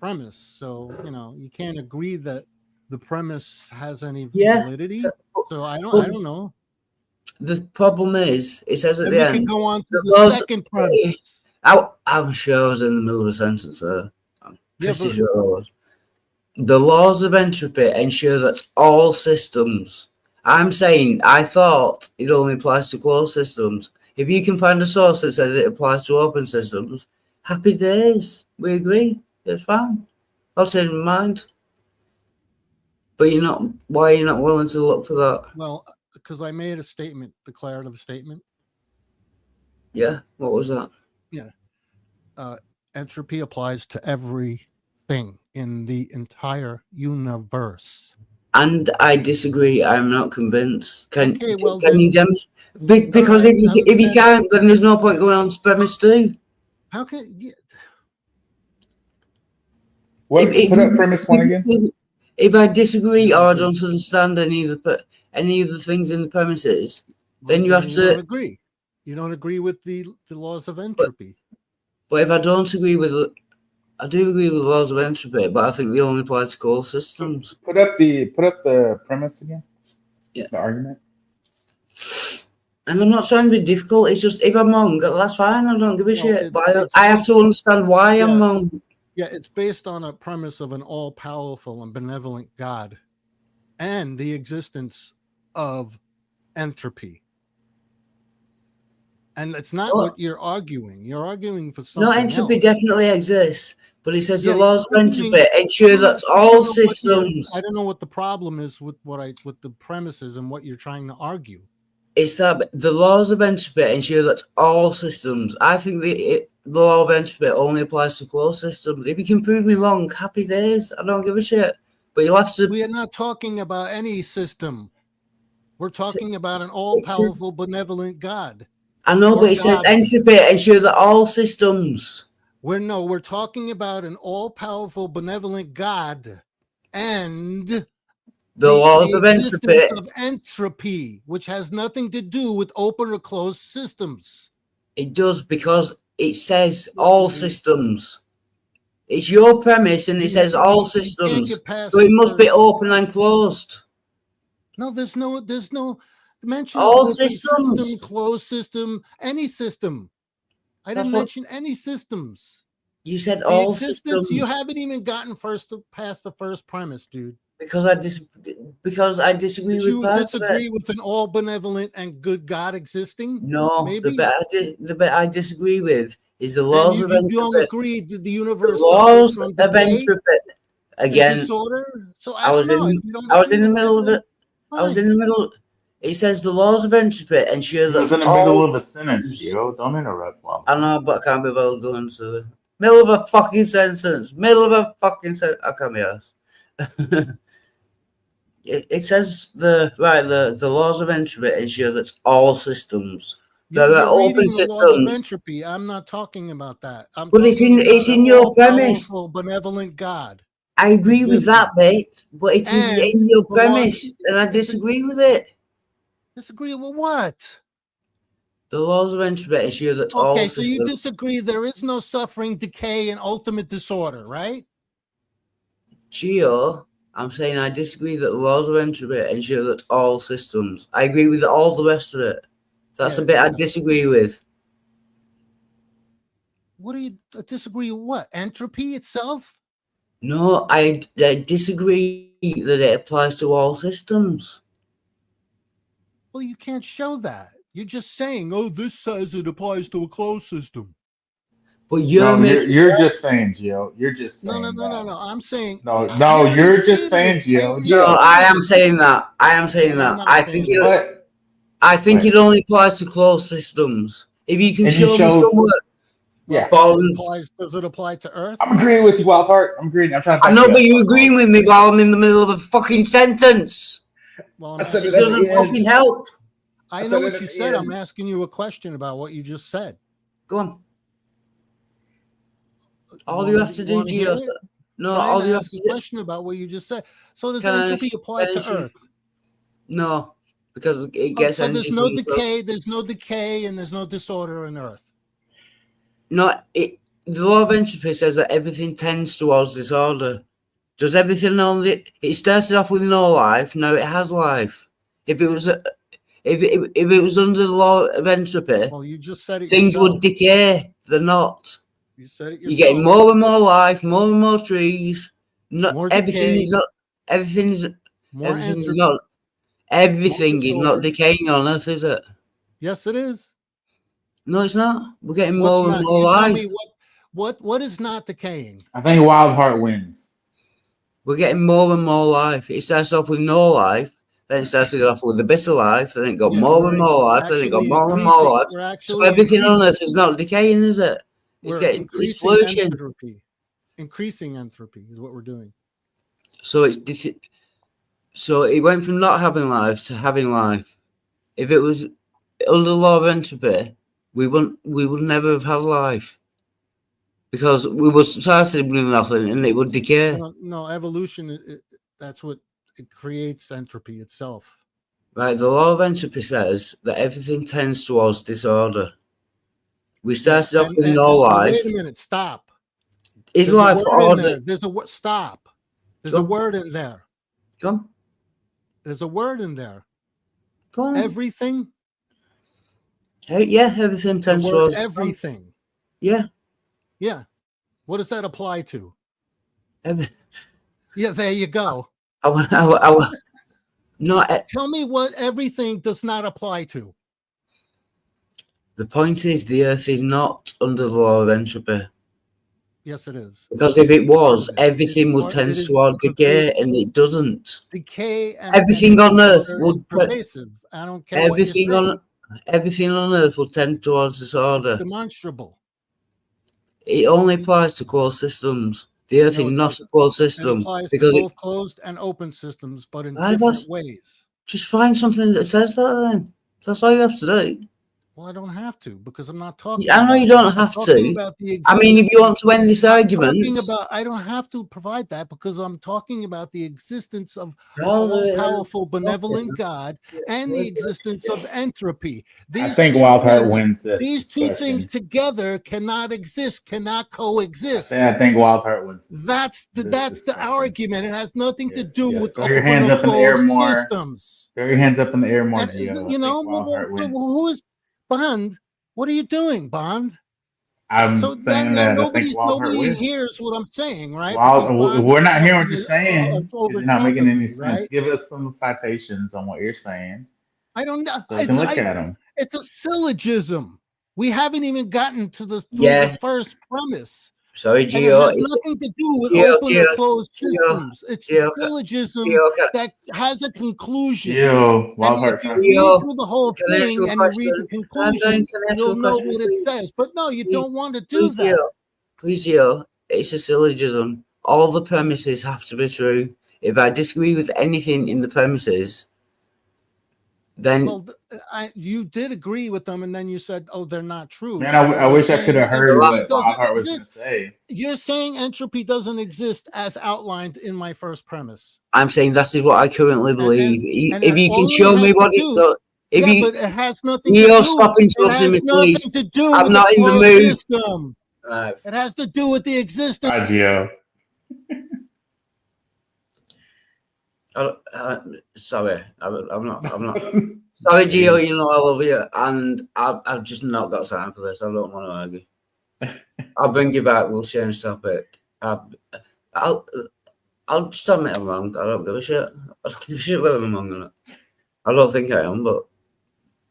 premise. So you can't agree that the premise has any validity. So I don't know. The problem is, it says at Then the we end. can go on to the the laws- second premise. I'm sure I was in the middle of a sentence there. I'm Yeah, pretty but- sure I was. The laws of entropy ensure that all systems. I'm saying I thought it only applies to closed systems. If you can find a source that says it applies to open systems, happy days. We agree. It's fine. I'll change my mind. But why are you not willing to look for that? Well, because I made a statement, declarative statement. Yeah, what was that? Yeah. Entropy applies to everything in the entire universe. And I disagree. I'm not convinced. Can well, can then- you demonstrate? Because All right, if you can't, then there's no point going on to premise 2. How can you? What? Put up premise 1 again. If I disagree or I don't understand any of the things in the premises, then you have don't to. agree. You don't agree with the laws of entropy. But if I don't agree with it, I do agree with the laws of entropy, but I think they only apply to closed systems. Put up the premise again. Yeah. The argument. And I'm not trying to be difficult. It's just if I'm wrong, that's fine. I don't give a shit. But it's I have to understand why I'm wrong. Yeah, it's based on a premise of an all-powerful and benevolent God and the existence of entropy. And it's not what you're arguing. You're arguing for something No, entropy else. definitely exists, but it says Yeah, the laws of I mean, entropy ensure I don't that know- I all don't know what your- systems. I don't know what the problem is with with the premises and what you're trying to argue. It's that the laws of entropy ensure that all systems. I think the law of entropy only applies to closed systems. If you can prove me wrong, happy days. I don't give a shit. But you'll have to. We are not talking about any system. We're talking about an all-powerful, benevolent God. I know, Or but it says gods. entropy ensure that all systems. We're talking about an all-powerful, benevolent God and The laws of existence entropy. of entropy, which has nothing to do with open or closed systems. It does because it says all systems. It's your premise, and it says all systems. get past So it the must be first- open and closed. No, there's no mention All of open systems. system, closed system, any system. I That's didn't what- mention any systems. You said The all existence, systems. you haven't even gotten past the first premise, dude. Because I disagree Did with you parts of disagree it. with an all benevolent and good God existing? No, maybe. the bit I disagree with is the Then laws you, of you entropy. don't agree that the The universe laws suffers of from decay entropy. and Again, disorder. So I was don't know. in. If you don't I was agree in the with middle of that, it. I was fine. in the middle. It says the laws of entropy ensure He that was in the all middle of a sentence, Gio. Don't interrupt. Well, I know, but I can't be well going to the middle of a fucking sentence. Middle of a fucking sentence. I can't be asked. It says the laws of entropy ensure that all systems. There You're are reading open the laws of systems. entropy. I'm not talking about that. I'm But it's talking in- it's about in an your premise. all-powerful, benevolent God. I agree with that bit, but it is And in your the laws- premise, and I disagree with it. Disagree with what? The laws of entropy ensure that all Okay, so you systems. disagree there is no suffering, decay, and ultimate disorder, right? Gio, I'm saying I disagree that the laws of entropy ensure that all systems. I agree with all the rest of it. That's the Yeah, bit I yeah. disagree with. What do you disagree with? What? Entropy itself? No, I disagree that it applies to all systems. Well, you can't show that. You're just saying, oh, this says it applies to a closed system. But you're just saying, Gio. You're just saying. No. I'm saying. No. You're just saying, Gio. No, I am saying that. I think it only applies to closed systems. If you can show me somewhere. Yeah. Does it apply to Earth? I'm agreeing with you, Wildheart. I'm agreeing. I'm trying to. I know, but you're agreeing with me while I'm in the middle of a fucking sentence. Well, it doesn't fucking help. I know what you said. I'm asking you a question about what you just said. Go on. All you have to do, Gio. No, all you have to do. Question about what you just said. So does entropy apply to Earth? No, because it gets. So there's no decay. There's no decay, and there's no disorder in Earth. No, the law of entropy says that everything tends towards disorder. Does everything only? It started off with no life. Now it has life. If it was under the law of entropy, well, you just said it. Things would decay. They're not. You said it yourself. You're getting more and more life, more and more trees. More everything decay. is not. Everything's not. Everything is not decaying on Earth, is it? Yes, it is. No, it's not. We're getting more and more life. Tell me what is not decaying? I think Wildheart wins. We're getting more and more life. It starts off with no life, then it starts to get off with a bit of life, then it got more and more life, then it got more and more life. So everything on Earth is not decaying, is it? It's flourishing. Increasing entropy is what we're doing. So it went from not having life to having life. If it was under the law of entropy, we would never have had life, because we were started with nothing and it would decay. No, evolution. That's what it creates, entropy itself. Right. The law of entropy says that everything tends towards disorder. We started off with no life. Wait a minute. Stop. Is life order? There's a word. Stop. There's a word in there. Come. There's a word in there. Go on. Everything. Yeah, everything tends towards everything. Yeah. Yeah. What does that apply to? Yeah, there you go. Tell me what everything does not apply to. The point is, the Earth is not under the law of entropy. Yes, it is. Because if it was, everything would tend toward decay, and it doesn't. Decay. And everything on Earth would. Pervasive. I don't care. Everything on Earth will tend towards disorder. It's demonstrable. It only applies to closed systems. The Earth is not a closed system. It applies because to both closed and open systems, but in different ways. Just find something that says that then. That's all you have to do. Well, I don't have to, because I'm not talking. I know you don't have to. I mean, if you want to end this argument, I don't have to provide that, because I'm talking about the existence of a powerful, benevolent God and the existence of entropy. I think Wildheart wins this. These two things together cannot exist, cannot coexist. I think Wildheart wins. That's the argument. It has nothing to do with throw your hands up in the air more. Systems. Throw your hands up in the air more. You know, who is Bond? What are you doing, Bond? I'm saying that nobody hears what I'm saying, right? We're not hearing what you're saying. You're not making any sense. Right? Give us some citations on what you're saying. I don't know. So we can look at them. It's a syllogism. We haven't even gotten to the first premise. Sorry, Gio. It has nothing to do with open or closed systems. It's a syllogism that has a conclusion. If you read through the whole thing and you read the conclusion, you'll know what it says. But no, you don't want to do that. Please, Gio, it's a syllogism. All the premises have to be true. If I disagree with anything in the premises, then you did agree with them, and then you said, "Oh, they're not true." Man, I wish I could have heard what Wildheart was going to say. You're saying entropy doesn't exist as outlined in my first premise. I'm saying that is what I currently believe. If you can show me what it does, but it has nothing to do. Stopping talking to me, please. I'm not in the mood. Right. It has to do with the existence. Sorry, I'm not. Sorry, Gio. You know I love you, and I've just not got time for this. I don't want to argue. I'll bring you back. We'll change topic. I'll just admit I'm wrong. I don't give a shit. I don't give a shit whether I'm wrong or not. I don't think I am, but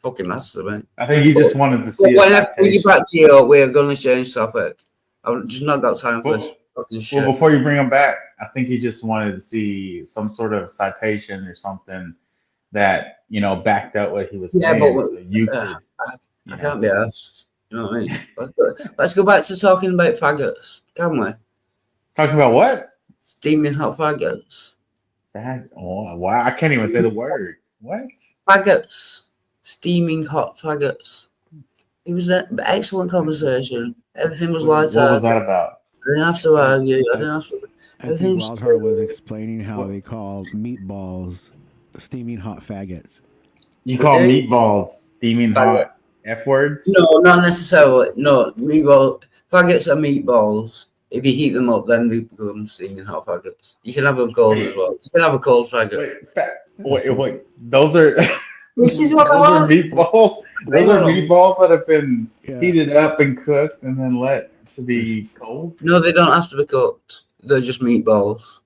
fucking massive, mate. I think he just wanted to see. When I bring you back to you, we're going to change topic. I've just not got time for this fucking shit. Well, before you bring him back, I think he just wanted to see some sort of citation or something that backed up what he was saying. But so you could. I can't be asked. You know what I mean? Let's go back to talking about faggots, can we? Talking about what? Steaming hot faggots. Wow! I can't even say the word. What? Faggots. Steaming hot faggots. It was an excellent conversation. Everything was light. What was that about? I didn't have to argue. I didn't have to. I think Wildheart was explaining how they call meatballs steaming hot faggots. You call meatballs steaming hot F words? No, not necessarily. No, faggots are meatballs. If you heat them up, then they become steaming hot faggots. You can have them cold as well. You can have a cold faggot. Wait. Those are. This is what I Those are want. meatballs. Those are meatballs that have been heated up and cooked and then let to be cold. No, they don't have to be cooked. They're just meatballs.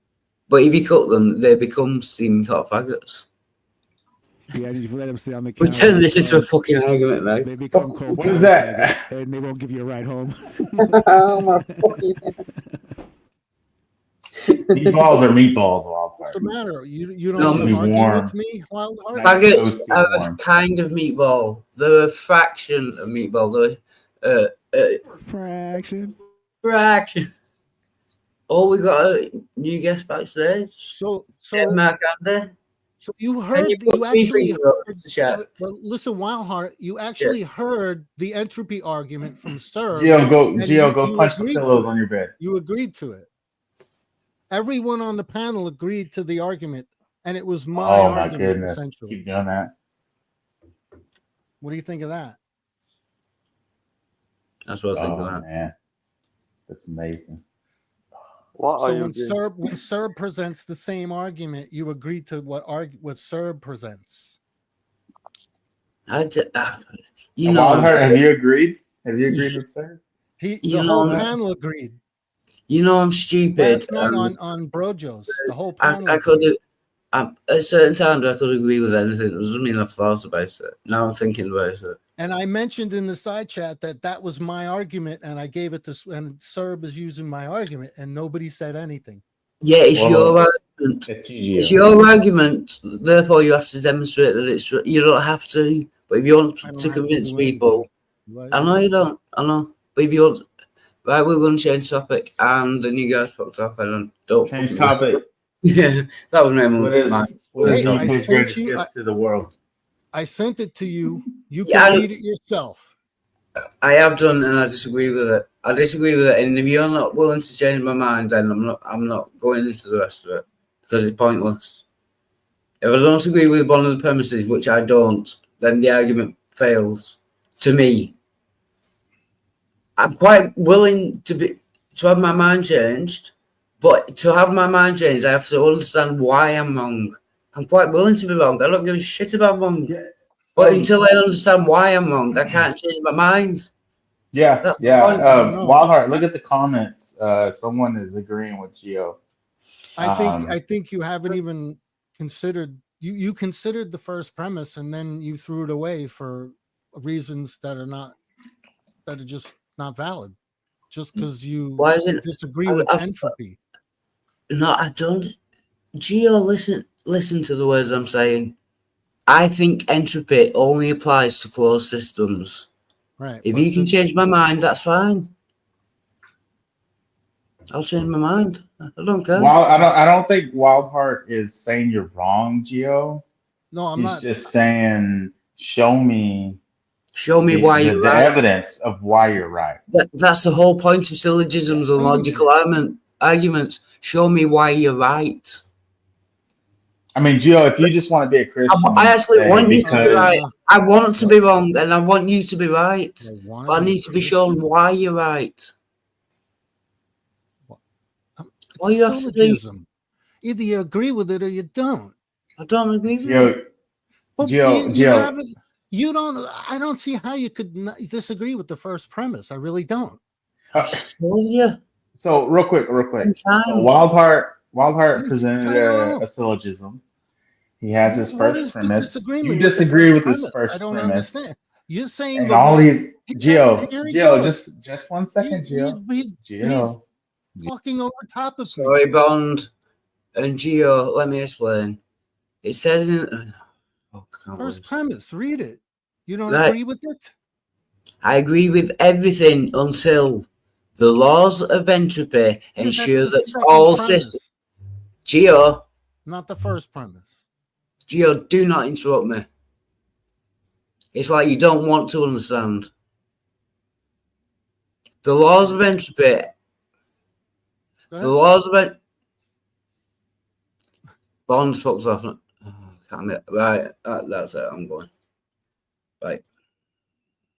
But if you cook them, they become steaming hot faggots. Yeah, and you let them sit on the counter. We turn this into a fucking argument now. They become cold. What is that? And they won't give you a ride home. Oh my fucking Meatballs are meatballs, Wildheart. What's the matter? You don't No, want to argue warm. with me, Wildheart? Faggots are a kind of meatball. They're a fraction of meatball. They're fraction. Oh, we got a new guest backstage. So Mark Andy. So you heard, you actually heard, well, listen, Wildheart, you actually heard the entropy argument from Sir. Gio, go punch the pillows on your bed. You agreed to it. Everyone on the panel agreed to the argument, and it was my argument. My goodness. Essentially. Keep doing that. What do you think of that? That's what I was thinking of that. Man. That's amazing. So when Serb presents the same argument, you agree to what Serb presents. Wildheart, have you agreed? Have you agreed with Serb? The whole panel agreed. You know I'm stupid. Last night on Brojo's, the whole panel. I could have. At certain times, I could agree with anything. It doesn't mean I've thought about it. Now I'm thinking about it. And I mentioned in the side chat that was my argument, and I gave it to, and Serb is using my argument, and nobody said anything. Yeah, it's your argument. It's your argument. Therefore, you have to demonstrate that it's true. You don't have to, but if you want to convince people, I know you don't. I know, but if you want, right, we're going to change topic, and the new guys fucked off. I don't change topic. Yeah, that was my to the world. I sent it to you. You can read it yourself. I have done, and I disagree with it. And if you're not willing to change my mind, then I'm not going into the rest of it because it's pointless. If I don't agree with one of the premises, which I don't, then the argument fails. To me, I'm quite willing to have my mind changed, but to have my mind changed, I have to understand why I'm wrong. I'm quite willing to be wrong. I don't give a shit about wrong. Yeah. But until I understand why I'm wrong, I can't change my mind. Yeah, Wildheart, look at the comments. Someone is agreeing with Gio. I think you haven't even considered. You considered the first premise, and then you threw it away for reasons that are just not valid. Just because you disagree with entropy. No, I don't. Gio, listen to the words I'm saying. I think entropy only applies to closed systems. Right. If you can change my mind, that's fine. I'll change my mind. I don't care. Well, I don't think Wildheart is saying you're wrong, Gio. No, I'm not. He's just saying, show me why you're right. The evidence of why you're right. That's the whole point of syllogisms and logical arguments. Show me why you're right. I mean, Gio, if you just want to be a Christian, I actually want you to be right. I want to be wrong, and I want you to be right. But I need to be shown why you're right. Why you have to do? Either you agree with it or you don't. I don't agree with it. Gio, you don't. I don't see how you could disagree with the first premise. I really don't. So real quick. So Wildheart presented a syllogism. He has his What first is the premise. disagreement You with the disagree with first his premise? first I don't premise. understand. You're saying And the all law. these Here he goes. just 1 second, He's Gio. talking over top of me. Sorry, Bond and Gio. Let me explain. It says in First premise. Read it. You don't Right. agree with it? I agree with everything until the laws of entropy ensure that's the that second all premise. systems. Gio, Not the first premise. Gio, do not interrupt me. It's like you don't want to understand. The laws of entropy. The laws of Bond fucks off. Oh, can't admit. Right, that's it. I'm going. Right.